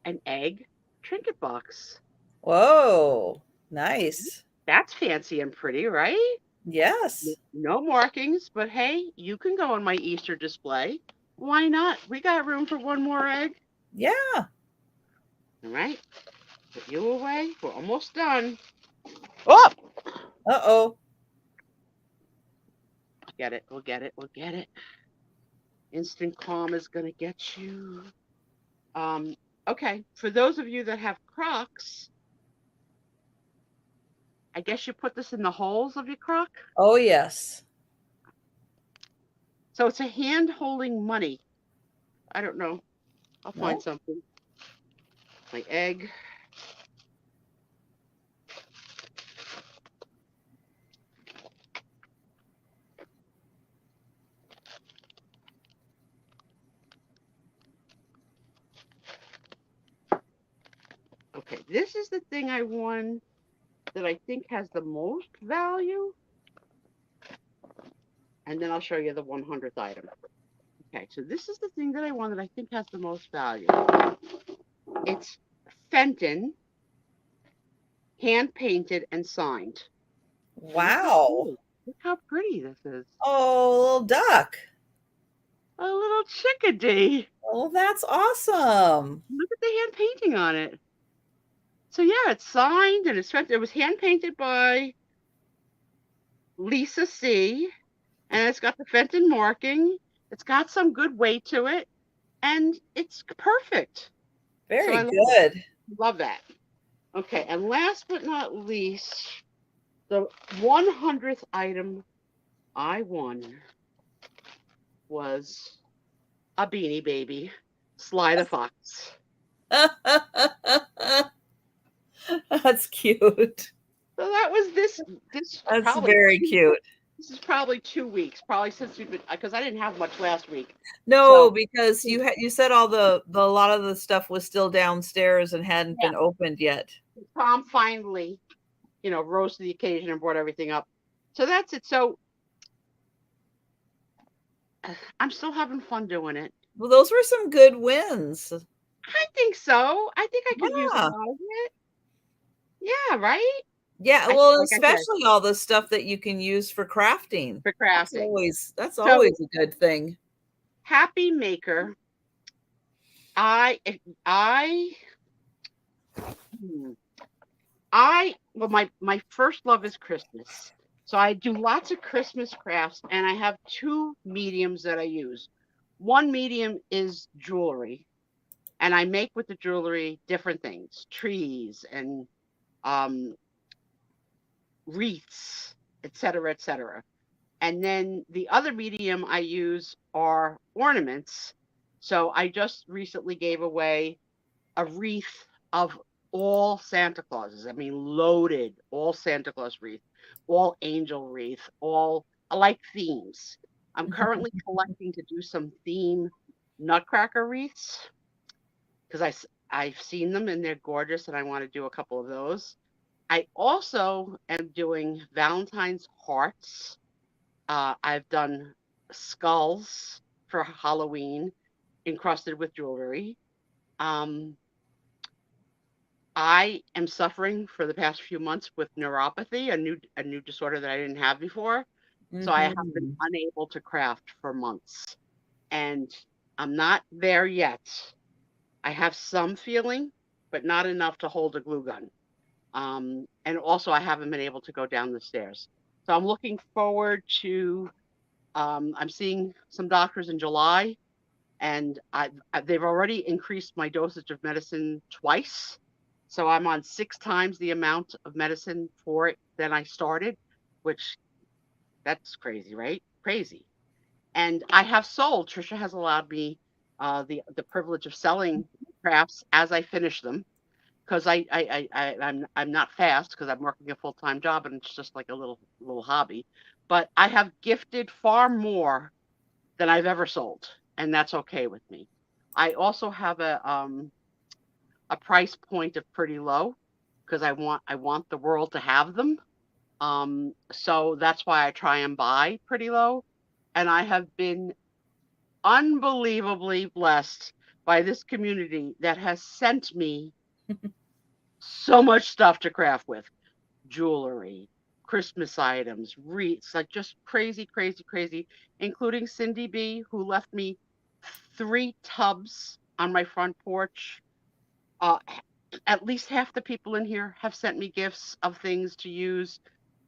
An egg trinket box. Whoa, nice. That's fancy and pretty, right? Yes. No markings, but hey, you can go on my Easter display. Why not? We got room for one more egg. Yeah. All right. Put you away. We're almost done. Oh! Uh-oh. Get it. We'll get it. We'll get it. Instant calm is going to get you. Okay. For those of you that have Crocs, I guess you put this in the holes of your Croc. Oh, yes. So it's a hand holding money. I don't know. I'll find something. My egg. Okay, this is the thing I won that I think has the most value. And then I'll show you the 100th item. Okay, so this is the thing that I won that I think has the most value. It's Fenton, hand painted and signed. Wow. Look how pretty this is. Oh, a little duck. A little chickadee. Oh, that's awesome. Look at the hand painting on it. So yeah, it's signed and it was hand painted by Lisa C. And it's got the Fenton marking. It's got some good weight to it. And it's perfect. Very good. Love that. Okay, and last but not least, the 100th item I won was a Beanie Baby, Sly the Fox. That's cute. So that was this. That's very cute. This is probably 2 weeks, probably since we've been, because I didn't have much last week. No, because you said all the lot of the stuff was still downstairs and hadn't been opened yet. Tom finally, rose to the occasion and brought everything up. So that's it. So I'm still having fun doing it. Well, those were some good wins. I think so. I think I could use a lot of it. Yeah, right? Yeah, well, especially all the stuff that you can use for crafting. For crafting. That's always a good thing. Happy Maker. My first love is Christmas. So I do lots of Christmas crafts, and I have 2 mediums that I use. One medium is jewelry, and I make with the jewelry different things, trees and wreaths, etc., etc. And then the other medium I use are ornaments. So I just recently gave away a wreath of all Santa Clauses. I mean, loaded, all Santa Claus wreath, all angel wreath, all like themes. I'm currently collecting to do some theme nutcracker wreaths because I've seen them and they're gorgeous and I want to do a couple of those. I also am doing Valentine's hearts. I've done skulls for Halloween encrusted with jewelry. I am suffering for the past few months with neuropathy, a new disorder that I didn't have before. So I have been unable to craft for months. And I'm not there yet. I have some feeling, but not enough to hold a glue gun. And also I haven't been able to go down the stairs. So I'm looking forward to, I'm seeing some doctors in July, and they've already increased my dosage of medicine twice. So I'm on 6 times the amount of medicine for it than I started, which that's crazy, right? Crazy. And I have sold. Trisha has allowed me the privilege of selling crafts as I finish them, because I'm not fast because I'm working a full-time job and it's just like a little hobby. But I have gifted far more than I've ever sold, and that's okay with me. I also have a price point of pretty low because I want the world to have them. So that's why I try and buy pretty low. And I have been unbelievably blessed by this community that has sent me so much stuff to craft with. Jewelry, Christmas items, wreaths, like just crazy, crazy, crazy, including Cindy B, who left me 3 tubs on my front porch, at least half the people in here have sent me gifts of things to use,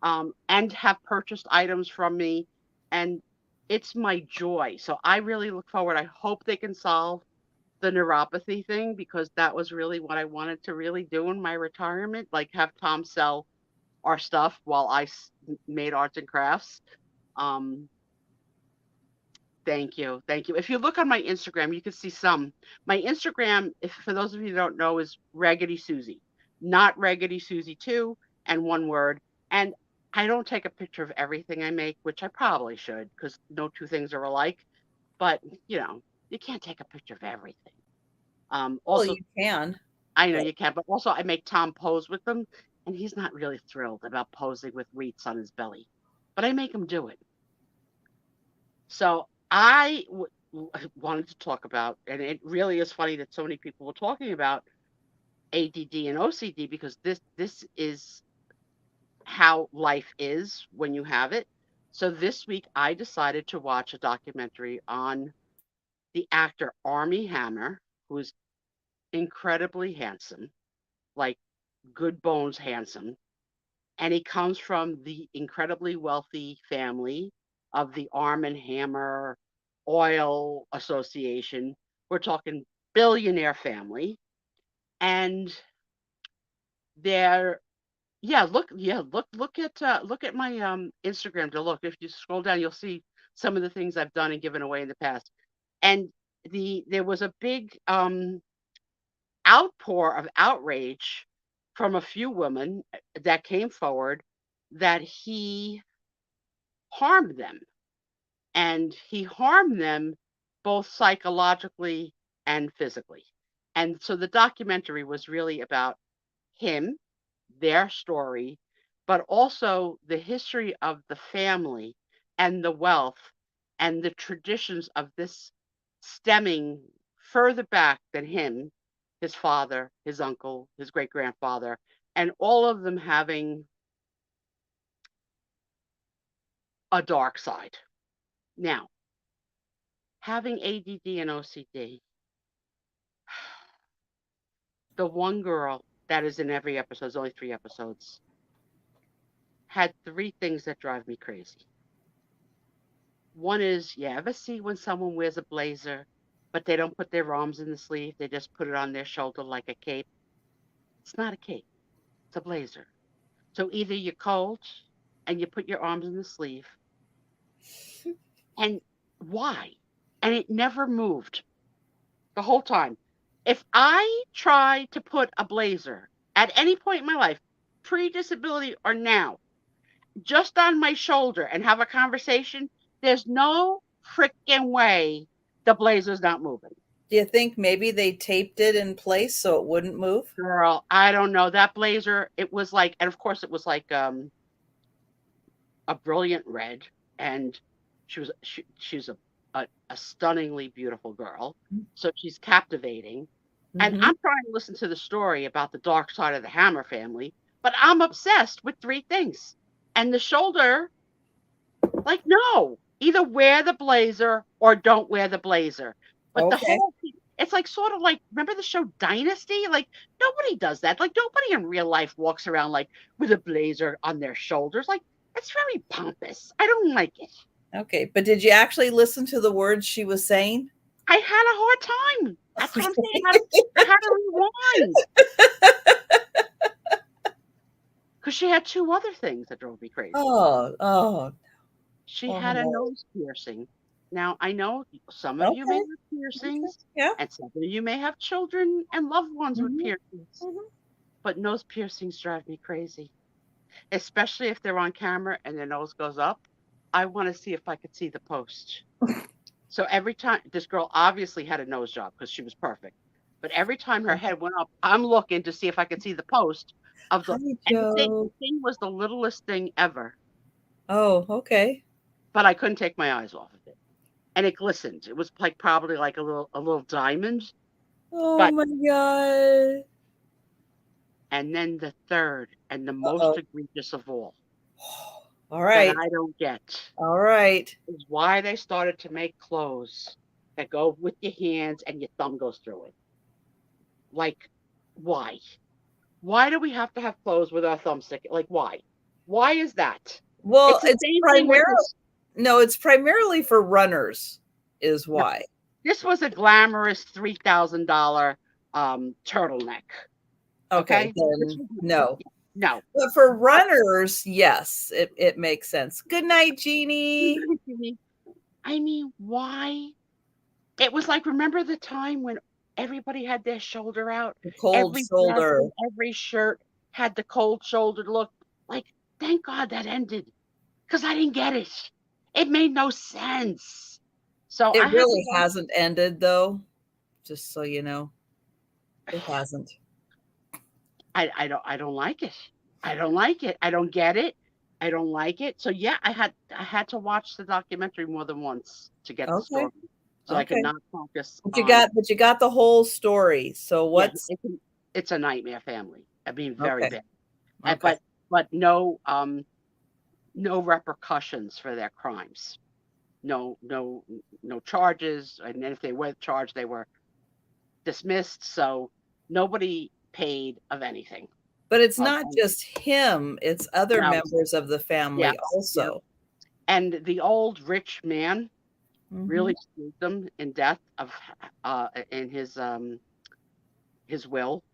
and have purchased items from me. And it's my joy. So I really look forward. I hope they can solve the neuropathy thing, because that was really what I wanted to really do in my retirement, like have Tom sell our stuff while I made arts and crafts. Um, Thank you. Thank you. If you look on my Instagram, you can see some. My Instagram, if for those of you who don't know, is Raggedy Susie, not Raggedy Susie 2 and one word. And I don't take a picture of everything I make, which I probably should, because no two things are alike. But, you can't take a picture of everything. Well, Also, you can. I know you can, but also I make Tom pose with them, and he's not really thrilled about posing with wreaths on his belly, but I make him do it. So I wanted to talk about, and it really is funny that so many people were talking about ADD and OCD, because this is how life is when you have it. So this week I decided to watch a documentary on the actor Armie Hammer, who is incredibly handsome, like good bones handsome. And he comes from the incredibly wealthy family of the Arm and Hammer Oil Association. We're talking billionaire family, and they're look at my Instagram to look. If you scroll down, you'll see some of the things I've done and given away in the past. And there was a big outpour of outrage from a few women that came forward that he harmed them, and he harmed them both psychologically and physically. And so the documentary was really about him, their story, but also the history of the family and the wealth and the traditions of this stemming further back than him, his father, his uncle, his great grandfather, and all of them having a dark side. Now, having ADD and OCD, the one girl that is in every episode, there's only 3 episodes, had 3 things that drive me crazy. One is, you ever see when someone wears a blazer, but they don't put their arms in the sleeve, they just put it on their shoulder like a cape? It's not a cape, it's a blazer. So either you're cold and you put your arms in the sleeve, and why? And it never moved the whole time. If I try to put a blazer at any point in my life, pre-disability or now, just on my shoulder and have a conversation, there's no freaking way the blazer's not moving. Do you think maybe they taped it in place so it wouldn't move? Girl, I don't know. That blazer, it was like, and of course it was like a brilliant red, and she's a stunningly beautiful girl. So she's captivating. And I'm trying to listen to the story about the dark side of the Hammer family, but I'm obsessed with 3 things. And the shoulder, like, no, either wear the blazer or don't wear the blazer. But the whole thing, it's like sort of like, remember the show Dynasty? Like, nobody does that. Like, nobody in real life walks around like with a blazer on their shoulders. Like, it's very pompous. I don't like it. Okay, but did you actually listen to the words she was saying? I had a hard time. That's what I'm saying. I had to rewind. Because she had 2 other things that drove me crazy. Oh. She had a nose piercing. Now, I know some of you may have piercings, and some of you may have children and loved ones with piercings. But nose piercings drive me crazy, especially if they're on camera and their nose goes up. I want to see if I could see the post. So every time, this girl obviously had a nose job because she was perfect. But every time her head went up, I'm looking to see if I could see the post of the. And the thing was the littlest thing ever. Oh, okay. But I couldn't take my eyes off of it, and it glistened. It was like probably like a little diamond. Oh my God! And then the third and the most egregious of all. All right. That I don't get. All right. Is why they started to make clothes that go with your hands and your thumb goes through it. Like, Why? Why do we have to have clothes with our thumbstick? Like, why? Why is that? Well, It's the same thing with this. No, it's primarily for runners, is No, why. this was a glamorous $3,000 turtleneck. Okay, This then was- no. No. But for runners, yes, it makes sense. Good night, Jeannie. I mean, why? It was like, remember the time when everybody had their shoulder out? The cold Every dress shoulder. and every shirt had the cold shouldered look. Like, thank God that ended, because I didn't get it. It made no sense. So It I really hasn't ended, though. Just so you know, it hasn't. I don't like it. I don't like it. I don't get it. I don't like it. So yeah, I had to watch the documentary more than once to get the Okay. story. So I could Okay. not focus But on you got the whole story. So yeah, what's it's a nightmare family. I mean, very okay? bad. And, Okay. but no repercussions for their crimes. No charges, and then if they were charged, they were dismissed. So nobody paid of anything. But it's not just him; it's other No. members of the family Yeah, also. And the old rich man Mhm. really screwed them in death of in his will.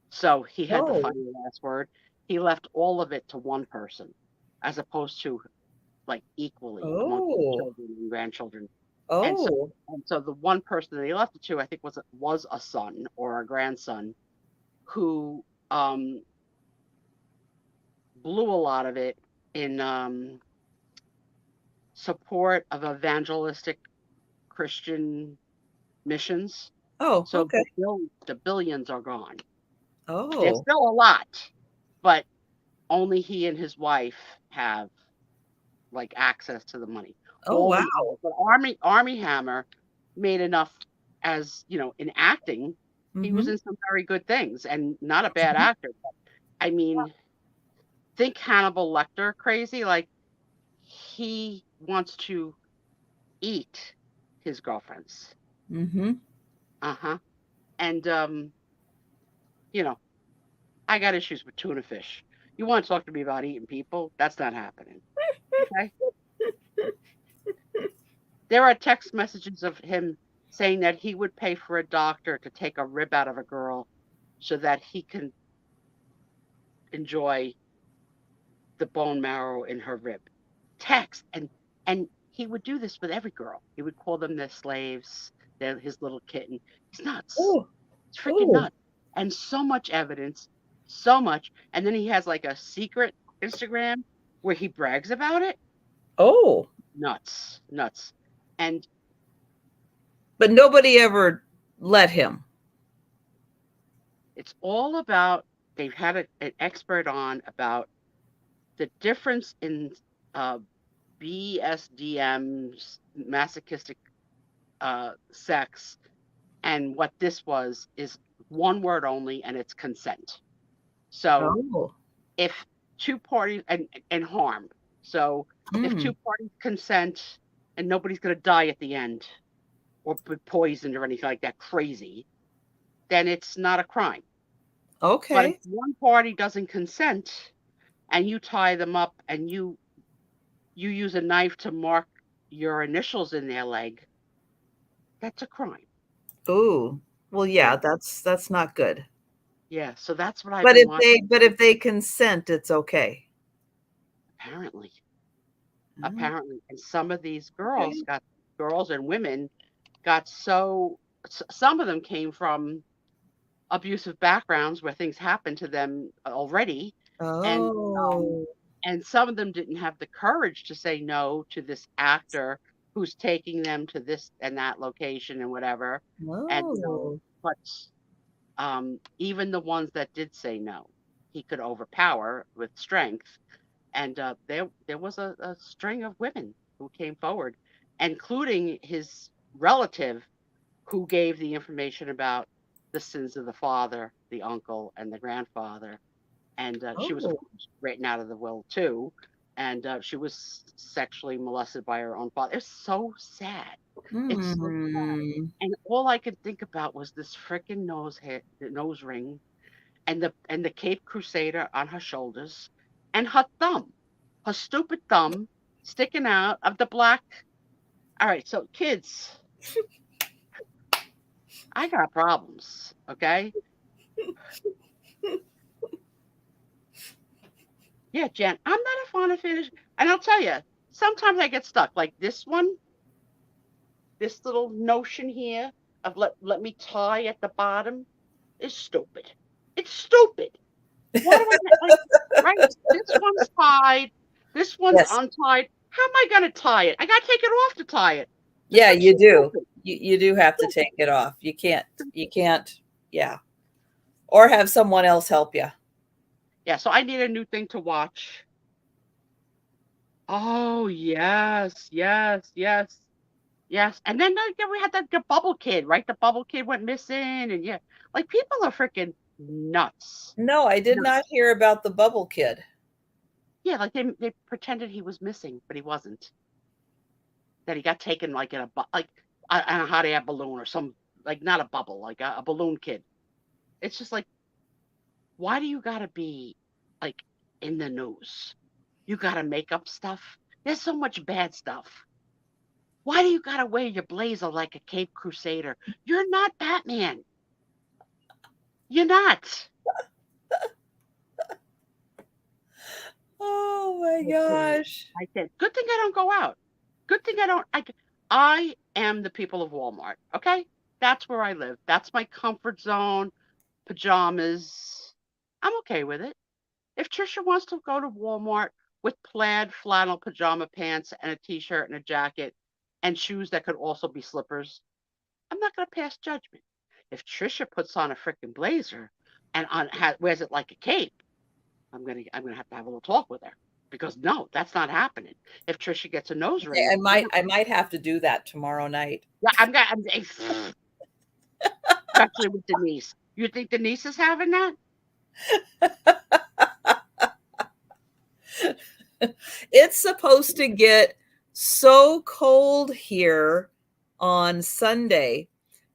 So he had the Oh. final last word. He left all of it to one person, as opposed to like equally among his Oh. children and grandchildren. And so Oh. the one person that he left it to, I think, was a son or a grandson who blew a lot of it in support of evangelistic Christian missions. Oh. So Okay. the billions are gone. There's Oh. still a lot, but only he and his wife have like access to the money. Oh, All wow. the others. But Army Hammer made enough as in acting. He was Mhm. in some very good things and not a bad actor. But, I mean, think Hannibal Lecter crazy. Like he wants to eat his girlfriends. Mhm. Uh-huh. And I got issues with tuna fish. You want to talk to me about eating people? That's not happening. Okay? There are text messages of him saying that he would pay for a doctor to take a rib out of a girl so that he can enjoy the bone marrow in her rib. Text and he would do this with every girl. He would call them their slaves, his little kitten. He's nuts. Oh. It's freaking nuts. And so much evidence, so much. And then he has like a secret Instagram where he brags about it. Oh. Nuts. And But nobody ever let him. it's all about, they've had an expert on about the difference in BSDM, masochistic sex, and what this was is one word only, and it's consent. So Oh. if two parties and harm. So if two parties consent and nobody's going to die at the end or be poisoned or anything like that crazy, then it's not a crime. Okay. But if one party doesn't consent and you tie them up and you use a knife to mark your initials in their leg, that's a crime. Ooh. Well, yeah, that's not good. Yeah, so that's what I've But been watching. if they consent, it's okay. Apparently. Oh, Apparently. And some of these okay. girls and women got so some of them came from abusive backgrounds where things happened to them already, and Oh. and some of them didn't have the courage to say no to this actor who's taking them to this and that location and whatever. And Oh. but even the ones that did say no, he could overpower with strength. And there was a string of women who came forward, including his relative who gave the information about the sins of the father, the uncle, and the grandfather. And she was, of Oh. course, written out of the will too. And she was sexually molested by her own father. It's so sad. It's so sad. Hmm. And all I could think about was this freaking nose ring and the Cape Crusader on her shoulders, and her stupid thumb, sticking out of the black. All right, so kids, I got problems, okay? Yeah, Jen, I'm not a fan of finish, and I'll tell you, sometimes I get stuck. Like this one, this little notion here of let me tie at the bottom is stupid. It's stupid. Why do I like right? This one's tied. This one's Yes. untied. How am I gonna tie it? I gotta take it off to tie it. Yeah, That's you do. stupid. You do have to take it off. You can't, yeah. Or have someone else help you. Yeah, so I need a new thing to watch. Oh yes, yes, yes, yes. And then we had the bubble kid, right? The bubble kid went missing, and yeah, like people are freaking nuts. No, I did not Nuts. hear about the bubble kid. Yeah, like they pretended he was missing, but he wasn't. That he got taken like in like on a hot air balloon or some like not a bubble, like a balloon kid. It's just like, why do you gotta be like in the news? You gotta make up stuff. There's so much bad stuff. Why do you gotta wear your blazer like a Cape Crusader? You're not Batman. You're not. Oh my gosh. I said, good thing I don't go out. Good thing I don't. I am the people of Walmart. Okay, that's where I live. That's my comfort zone. Pajamas. I'm okay with it. If Trisha wants to go to Walmart with plaid flannel pajama pants and a t-shirt and a jacket and shoes that could also be slippers, I'm not going to pass judgment. If Trisha puts on a freaking blazer and wears it like a cape, I'm gonna have to have a little talk with her because no, that's not happening. If Trisha gets a nose Okay, ring, I might have to do that tomorrow night. yeah, especially with Denise. You think Denise is having that? It's supposed to get so cold here on Sunday.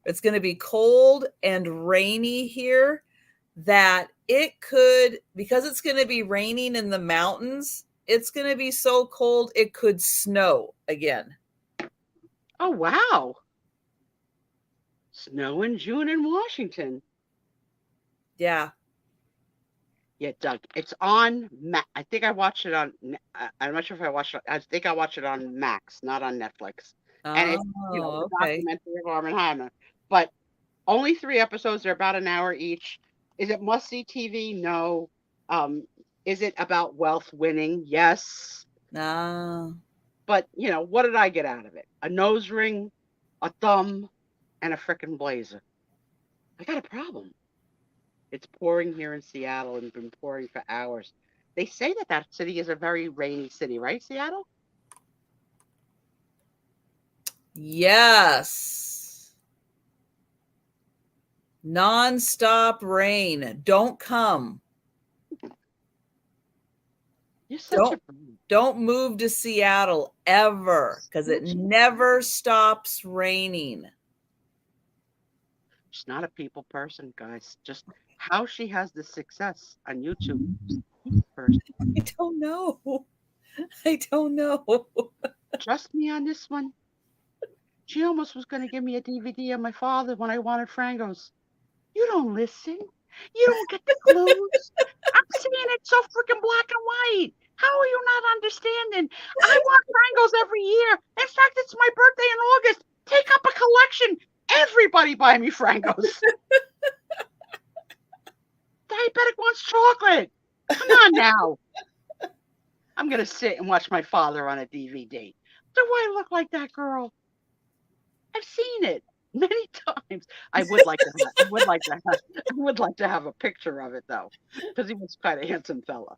It's going to be cold and rainy here that it could, because it's going to be raining in the mountains, it's going to be so cold it could snow again. Oh, wow. Snow in June in Washington. Yeah. Yeah, Doug. It's on. I think I watched it on. I'm not sure if I watched it. I think I watched it on Max, not on Netflix. And it's Oh, the okay. documentary of Armand, but only 3 episodes. They're about an hour each. Is it must see TV? No. Is it about wealth winning? Yes. No. But what did I get out of it? A nose ring, a thumb, and a frickin' blazer. I got a problem. It's pouring here in Seattle and been pouring for hours. They say that city is a very rainy city, right, Seattle? Yes. Non-stop rain. Don't come. You're such Don't move to Seattle ever because it never stops raining. She's not a people person, guys. Just how she has the success on YouTube. Person. I don't know. I don't know. Trust me on this one. She almost was going to give me a DVD of my father when I wanted Frangos. You don't listen. You don't get the clues. I'm seeing it so freaking black and white. How are you not understanding? I want Frangos every year. In fact, it's my birthday in August. Take up a collection. Everybody buy me Frangos. Diabetic wants chocolate. Come on now. I'm going to sit and watch my father on a DVD. Do I look like that girl? I've seen it many times. I would like to have a picture of it though, because he was quite a handsome fella.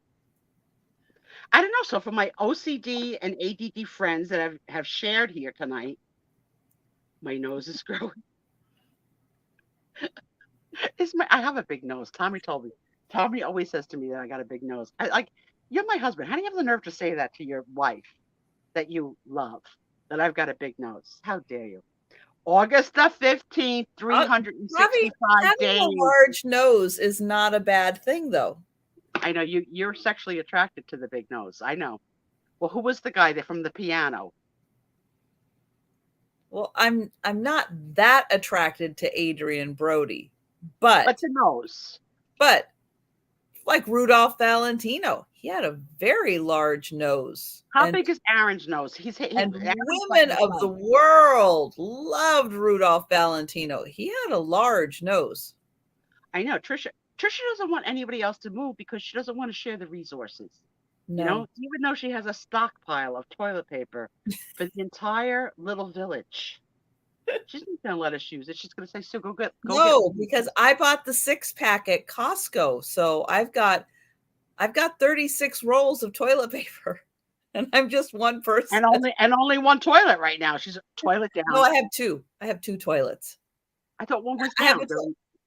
I don't know. So for my OCD and ADD friends that have shared here tonight, my nose is growing. I have a big nose. Tommy told me. Tommy always says to me that I got a big nose. You're my husband. How do you have the nerve to say that to your wife that you love? That I've got a big nose? How dare you? August the 15th, 365 having days. a large nose is not a bad thing, though. I know you're sexually attracted to the big nose. I know. Well, who was the guy there from the piano? Well, I'm not that attracted to Adrian Brody, but the nose. But like Rudolph Valentino, he had a very large nose. How big is Aaron's nose? And women of the world loved Rudolph Valentino. He had a large nose. I know. Trisha doesn't want anybody else to move because she doesn't want to share the resources. No. You know, even though she has a stockpile of toilet paper for the entire little village. She's not going to let us use it. She's going to say, Sue, go get. Because I bought the 6-pack at Costco. So I've got 36 rolls of toilet paper. And I'm just one person. And only one toilet right now. She's toilet down. No, I have two. I have 2 toilets. I thought one was down.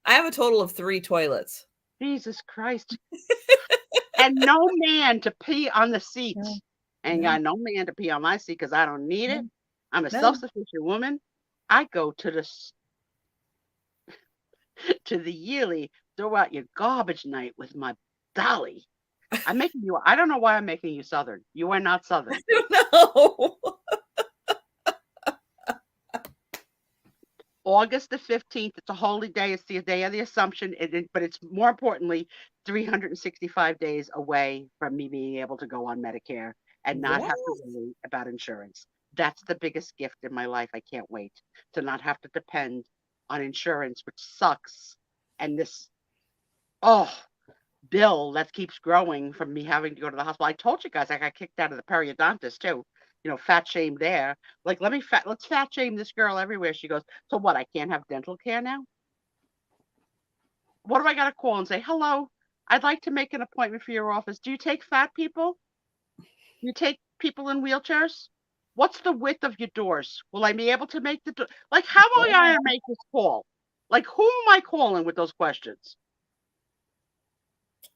I have a total of 3 toilets. Jesus Christ. And no man to pee on the seat. Ain't got no man to pee on my seat because I don't need it. I'm a self-sufficient woman. I go to the yearly throw out your garbage night with my dolly. I don't know why I'm making you Southern. You are not Southern. I don't know. August the 15th, it's a holy day. It's the day of the Assumption, but it's more importantly 365 days away from me being able to go on Medicare and not have to worry about insurance. That's the biggest gift in my life. I can't wait to not have to depend on insurance, which sucks. And this, bill that keeps growing from me having to go to the hospital. I told you guys I got kicked out of the periodontist too. You know, fat shame there. Like, let's fat shame this girl everywhere. She goes, so what? I can't have dental care now? What do I got to call and say? Hello, I'd like to make an appointment for your office. Do you take fat people? You take people in wheelchairs? What's the width of your doors? Will I be able to make the door? Like, how am I going to make this call? Like, who am I calling with those questions?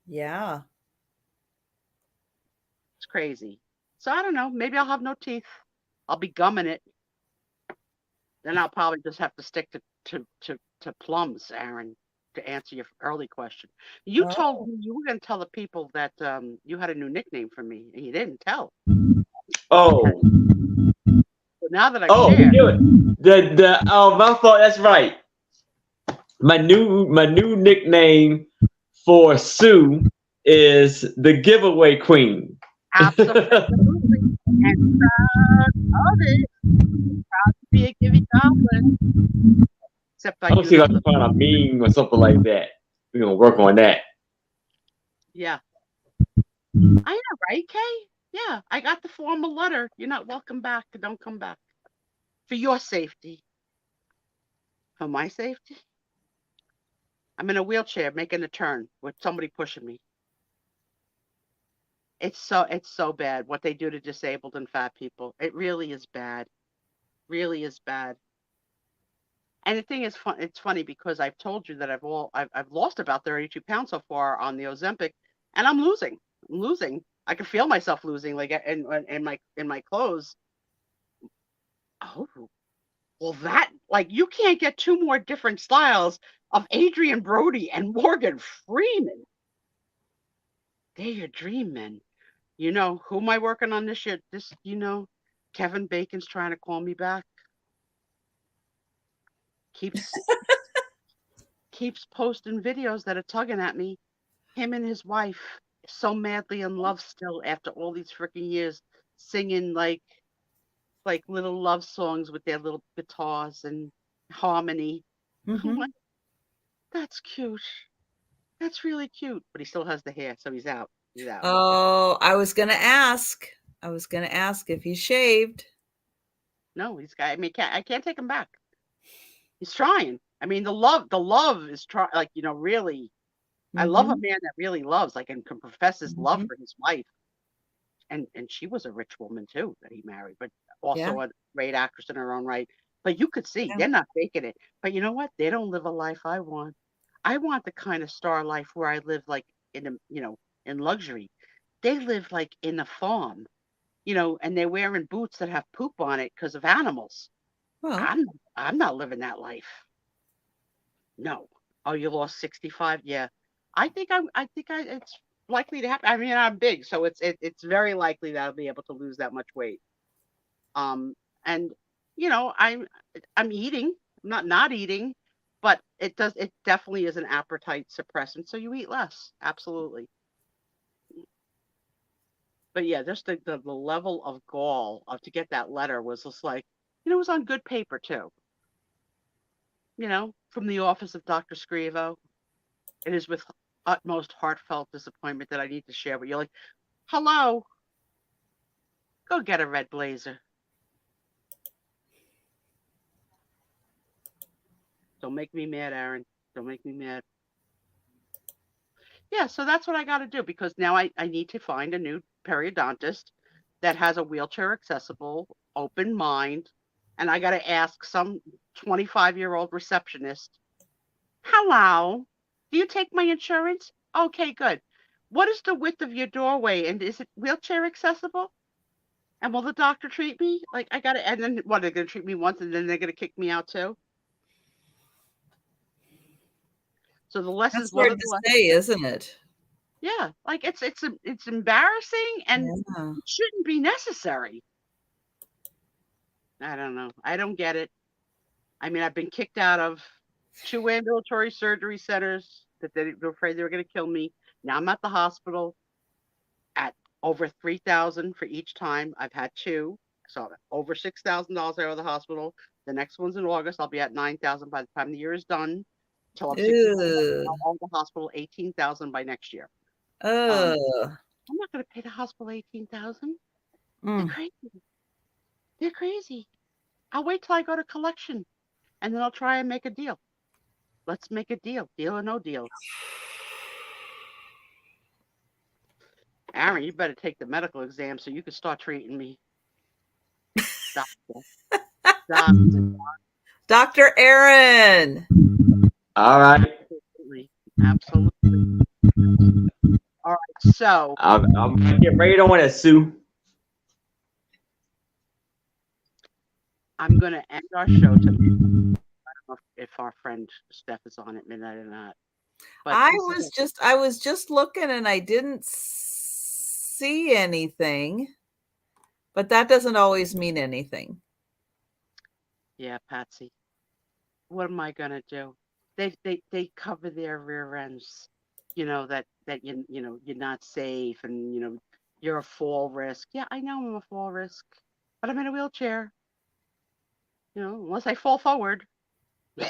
Yeah. It's crazy. So I don't know. Maybe I'll have no teeth. I'll be gumming it. Then I'll probably just have to stick to plums, Aaron, to answer your early question. You told me you were going to tell the people that you had a new nickname for me, and you didn't tell. Oh. So now that I shared. My fault. That's right. My new nickname for Sue is the giveaway queen. Absolutely. And proud of it. Proud to be a giving goblin. Except I see if I can find a meme or something like that. We're going to work on that. Yeah. I know, right, Kay? Yeah, I got the formal letter. You're not welcome back. Don't come back. For your safety. For my safety? I'm in a wheelchair making a turn with somebody pushing me. It's so bad what they do to disabled and fat people. It really is bad. Really is bad. And the thing is, it's funny because I've told you that I've lost about 32 pounds so far on the Ozempic, and I'm losing. I can feel myself losing, like in my clothes. Oh, well, that, like, you can't get 2 more different styles of Adrian Brody and Morgan Freeman. They're your dream men. You know, who am I working on this year? Kevin Bacon's trying to call me back. Keeps posting videos that are tugging at me. Him and his wife, so madly in love still after all these freaking years, singing like little love songs with their little guitars and harmony. Mm-hmm. I'm like, that's cute. That's really cute. But he still has the hair, so he's out. Oh, I was gonna ask if he shaved. No, I can't take him back. He's trying. I mean, the love is trying. Like, really. Mm-hmm. I love a man that really loves, like, and can profess his love for his wife. And she was a rich woman too that he married, but also a great actress in her own right. But you could see they're not faking it. But you know what? They don't live a life I want. I want the kind of star life where I live like in luxury. They live like in a farm, and they're wearing boots that have poop on it because of animals. Well, I'm not living that life. No. Oh, you lost 65? Yeah. I think it's likely to happen. I mean, I'm big, so it's very likely that I'll be able to lose that much weight. And I'm eating. I'm not eating, but it definitely is an appetite suppressant, so you eat less. Absolutely. But yeah, just the level of gall to get that letter was just like, it was on good paper too. From the office of Dr. Scrivo. It is with utmost heartfelt disappointment that I need to share with you. Like, hello, go get a red blazer. Don't make me mad, Aaron. Don't make me mad. Yeah, so that's what I got to do, because now I need to find a new periodontist that has a wheelchair accessible, open mind. And I got to ask some 25-year-old receptionist, hello, do you take my insurance? Okay, good. What is the width of your doorway, and is it wheelchair accessible? And will the doctor treat me? Like, and then what, they're going to treat me once and then they're going to kick me out too? So the lessons, that's hard to say, isn't it? Yeah, like it's embarrassing, and Yeah. it shouldn't be necessary. I don't know. I don't get it. I mean, I've been kicked out of 2 ambulatory surgery centers that they were afraid they were going to kill me. Now I'm at the hospital at over $3,000 for each time. I've had 2, so over $6,000 out of the hospital. The next one's in August. I'll be at $9,000 by the time the year is done. Until I'm 60, I'll the hospital $18,000 by next year. I'm not going to pay the hospital $18,000. They're crazy. They're crazy. I'll wait till I go to collection, and then I'll try and make a deal. Let's make a deal. Deal or no deal. Aaron, you better take the medical exam so you can start treating me. Dr. Aaron. All right. Absolutely. All right, so I'll get right on it, Sue. I'm going to end our show tonight. I don't know if our friend Steph is on at midnight or not. But I was just looking and I didn't see anything, but that doesn't always mean anything. Yeah, Patsy. What am I gonna do? They cover their rear ends. That you're not safe, and you're a fall risk. Yeah, I know I'm a fall risk, but I'm in a wheelchair. Unless I fall forward, put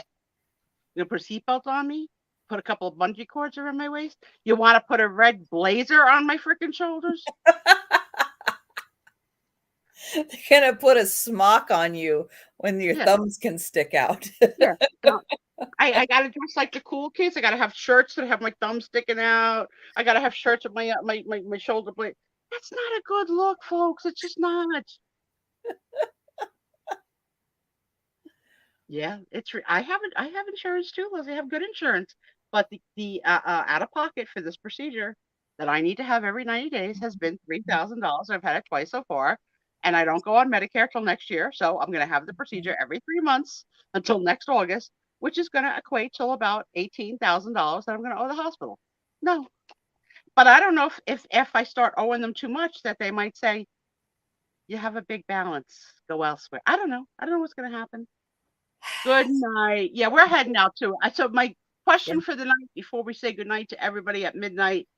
a seatbelt on me, put a couple of bungee cords around my waist. You want to put a red blazer on my freaking shoulders? They're gonna put a smock on you when your thumbs can stick out. Yeah. I gotta dress like the cool kids. I gotta have shirts that have my thumbs sticking out. I gotta have shirts with my shoulder blade. That's not a good look, folks. It's just not. Yeah, I have insurance too, Liz. I have good insurance, but the out of pocket for this procedure that I need to have every 90 days has been $3,000. I've had it twice so far, and I don't go on Medicare till next year, so I'm going to have the procedure every 3 months until next August, which is going to equate to about $18,000 that I'm going to owe the hospital. No, but I don't know if I start owing them too much, that they might say, you have a big balance, go elsewhere. I don't know. I don't know what's going to happen. Good night. Yeah, we're heading out too. So my question for the night before we say good night to everybody at midnight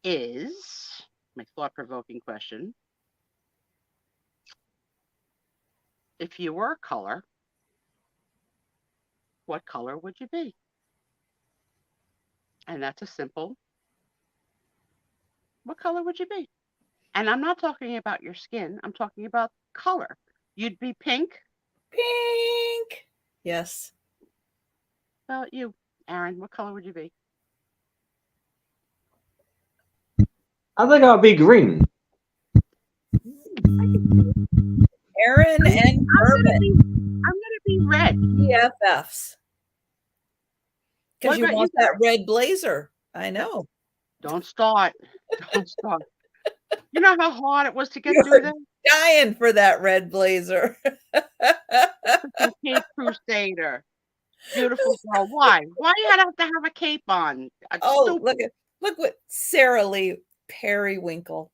is my thought-provoking question. If you were a color, what color would you be? And that's a simple, what color would you be? And I'm not talking about your skin. I'm talking about color. You'd be pink? Pink. Yes. How about you, Aaron? What color would you be? I think I'll be green. Aaron and I'm gonna be red. BFFs. Because you want you that red blazer. I know. Don't start. Don't start. You know how hard it was to get through that? dying for that red blazer. Cape Crusader. Beautiful girl. Why? Why do you have to have a cape on? Oh, Stupid. look what Sarah Lee Periwinkle.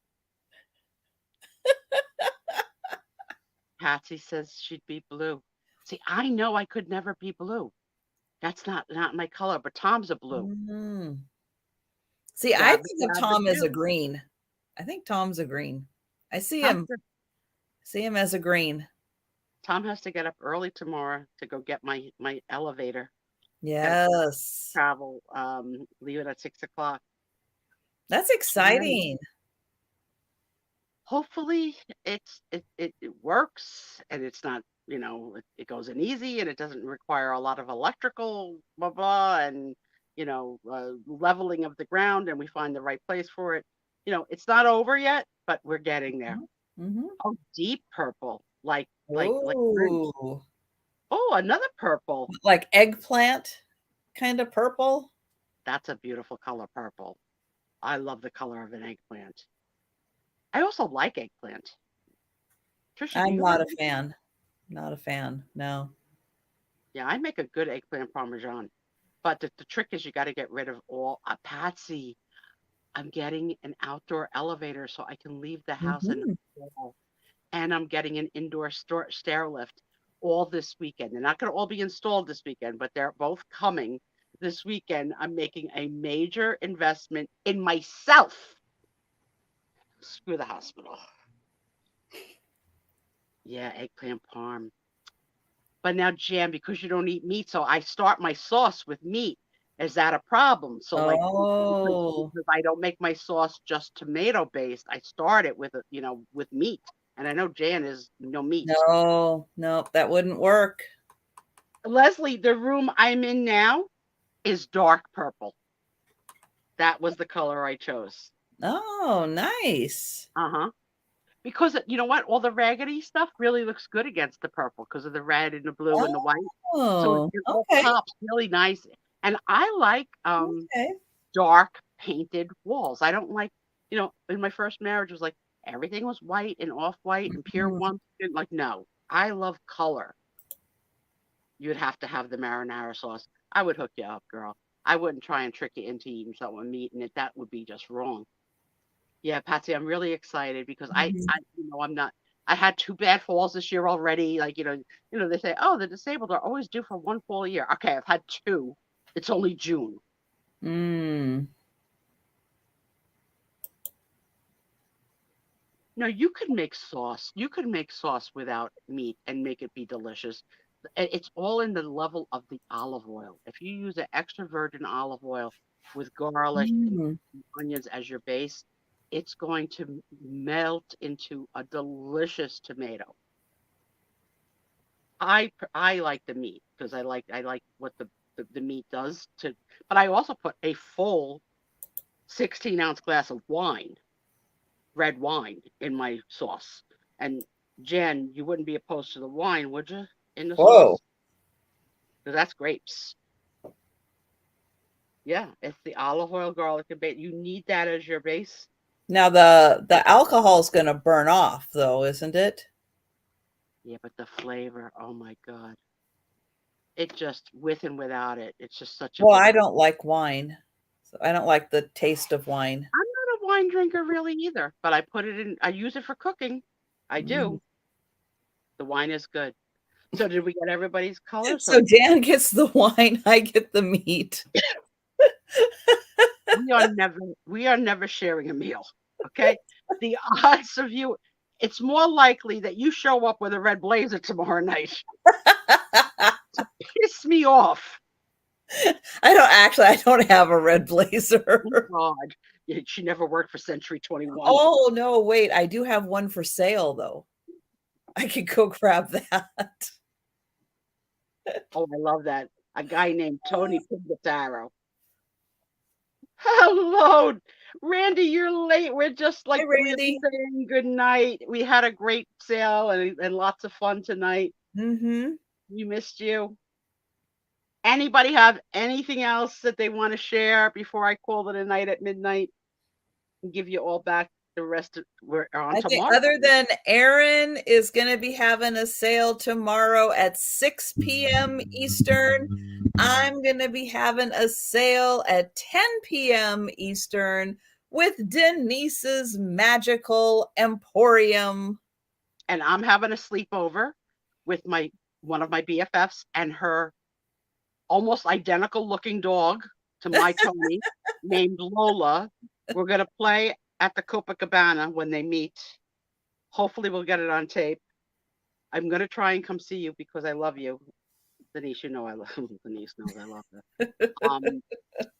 Patsy says she'd be blue. See, I know I could never be blue. That's not my color, but Tom's a blue. Mm-hmm. See, I think of Tom as a green. I think Tom's a green. I see him as a green. Tom has to get up early tomorrow to go get my elevator. Yes. Travel, leave it at 6 o'clock. That's exciting. Hopefully it works and it's not, it goes in easy and it doesn't require a lot of electrical blah blah and leveling of the ground and we find the right place for it. It's not over yet, but we're getting there. Mm-hmm. Oh, deep purple, like oh, another purple, like eggplant kind of purple. That's a beautiful color, purple. I love the color of an eggplant. I also like eggplant. Trisha, I'm not a fan. Not a fan. No. Yeah, I make a good eggplant parmesan. But the trick is you got to get rid of all. Patsy, I'm getting an outdoor elevator so I can leave the house in the fall. And I'm getting an indoor stair lift all this weekend. They're not going to all be installed this weekend, but they're both coming this weekend. I'm making a major investment in myself. Screw the hospital. Yeah, eggplant parm. But now, Jan, because you don't eat meat, so I start my sauce with meat. Is that a problem? So, because I don't make my sauce just tomato based, I start it with with meat. And I know Jan is no meat. No, that wouldn't work. Leslie, the room I'm in now is dark purple. That was the color I chose. Oh, nice. Because you know what? All the raggedy stuff really looks good against the purple because of the red and the blue and the white. So it all pops really nice. And I like dark painted walls. I don't like, in my first marriage, it was like everything was white and off-white and pure one. Like, no, I love color. You'd have to have the marinara sauce. I would hook you up, girl. I wouldn't try and trick you into eating something with meat in it. That would be just wrong. Yeah, Patsy, I'm really excited because I'm not. I had 2 bad falls this year already. Like, they say, oh, the disabled are always due for 1 fall a year. Okay, I've had 2. It's only June. No, you could make sauce. You could make sauce without meat and make it be delicious. It's all in the level of the olive oil. If you use an extra virgin olive oil with garlic and onions as your base, it's going to melt into a delicious tomato. I like the meat because I like what the meat does to, but I also put a full 16-ounce glass of wine, red wine, in my sauce. And Jen, you wouldn't be opposed to the wine, would you? In the sauce? Because that's grapes. Yeah, it's the olive oil, garlic, and bacon. You need that as your base. Now the alcohol's going to burn off, though, isn't it? Yeah, but the flavor, oh my God. It just, with and without it, it's just such a... Well, I don't like wine. So I don't like the taste of wine. I'm not a wine drinker really either, but I put it in, I use it for cooking. I do. The wine is good. So did we get everybody's colors? So Dan gets the wine, I get the meat. We are never sharing a meal. Okay. The odds of you, it's more likely that you show up with a red blazer tomorrow night to piss me off. I don't have a red blazer. Oh God. She never worked for Century 21. Oh no, wait. I do have one for sale though. I could go grab that. Oh, I love that. A guy named Tony Pignataro. Hello, Randy, you're late. We're just like really saying good night. We had a great sale and lots of fun tonight. We missed you. Anybody have anything else that they want to share before I call it a night at midnight and give you all back the rest of, we're on I to think March. other than Aaron is going to be having a sale tomorrow at 6 p.m. Eastern. I'm going to be having a sale at 10 p.m. Eastern with Denise's Magical Emporium. And I'm having a sleepover with one of my BFFs and her almost identical looking dog to my Tony named Lola. We're going to play at the Copacabana when they meet. Hopefully we'll get it on tape. I'm going to try and come see you because I love you. Denise, you know I love Denise knows I love her.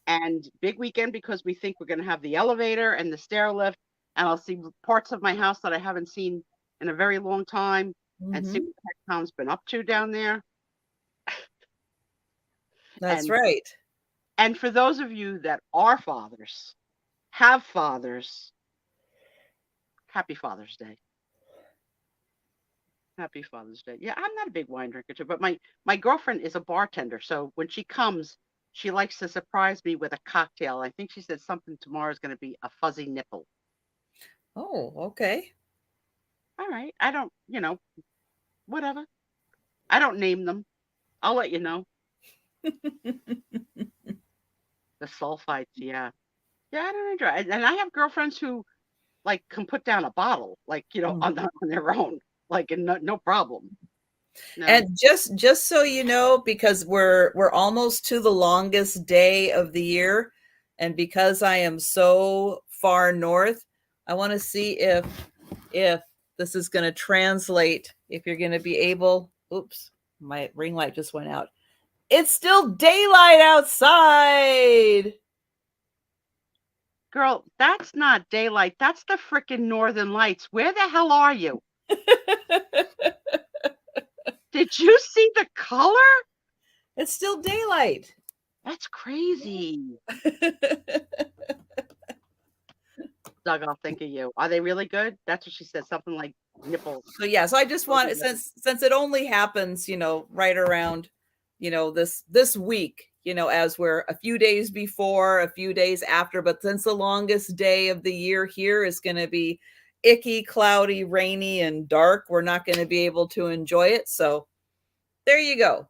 And big weekend because we think we're going to have the elevator and the stair lift, and I'll see parts of my house that I haven't seen in a very long time, and see what the heck Tom's been up to down there. That's right. And for those of you that are fathers, have fathers, happy Father's Day. Happy Father's Day. Yeah, I'm not a big wine drinker too, but my girlfriend is a bartender, so when she comes, she likes to surprise me with a cocktail. I think she said something tomorrow is going to be a fuzzy nipple. Oh, okay. All right. I don't, whatever. I don't name them. I'll let you know. The sulfites, yeah. Yeah, I don't enjoy it. And I have girlfriends who like can put down a bottle, like, on their own, like, and no problem. No. And just so you know, because we're almost to the longest day of the year, and because I am so far north, I want to see if this is going to translate, if you're going to be able. Oops, my ring light just went out. It's still daylight outside. Girl, that's not daylight. That's the frickin' Northern Lights. Where the hell are you? Did you see the color? It's still daylight. That's crazy. Doug, I'll think of you. Are they really good? That's what she said. Something like nipples. So yeah, so I just want, since it only happens, right around, this week, as we're a few days before, a few days after, but since the longest day of the year here is going to be icky, cloudy, rainy, and dark, we're not going to be able to enjoy it. So there you go.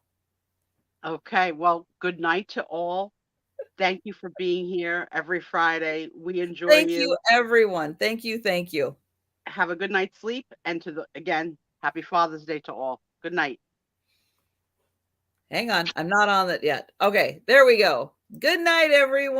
Okay. Well, good night to all. Thank you for being here every Friday. We enjoy you. Thank you, everyone. Thank you. Thank you. Have a good night's sleep. And again, happy Father's Day to all. Good night. Hang on. I'm not on it yet. Okay. There we go. Good night, everyone.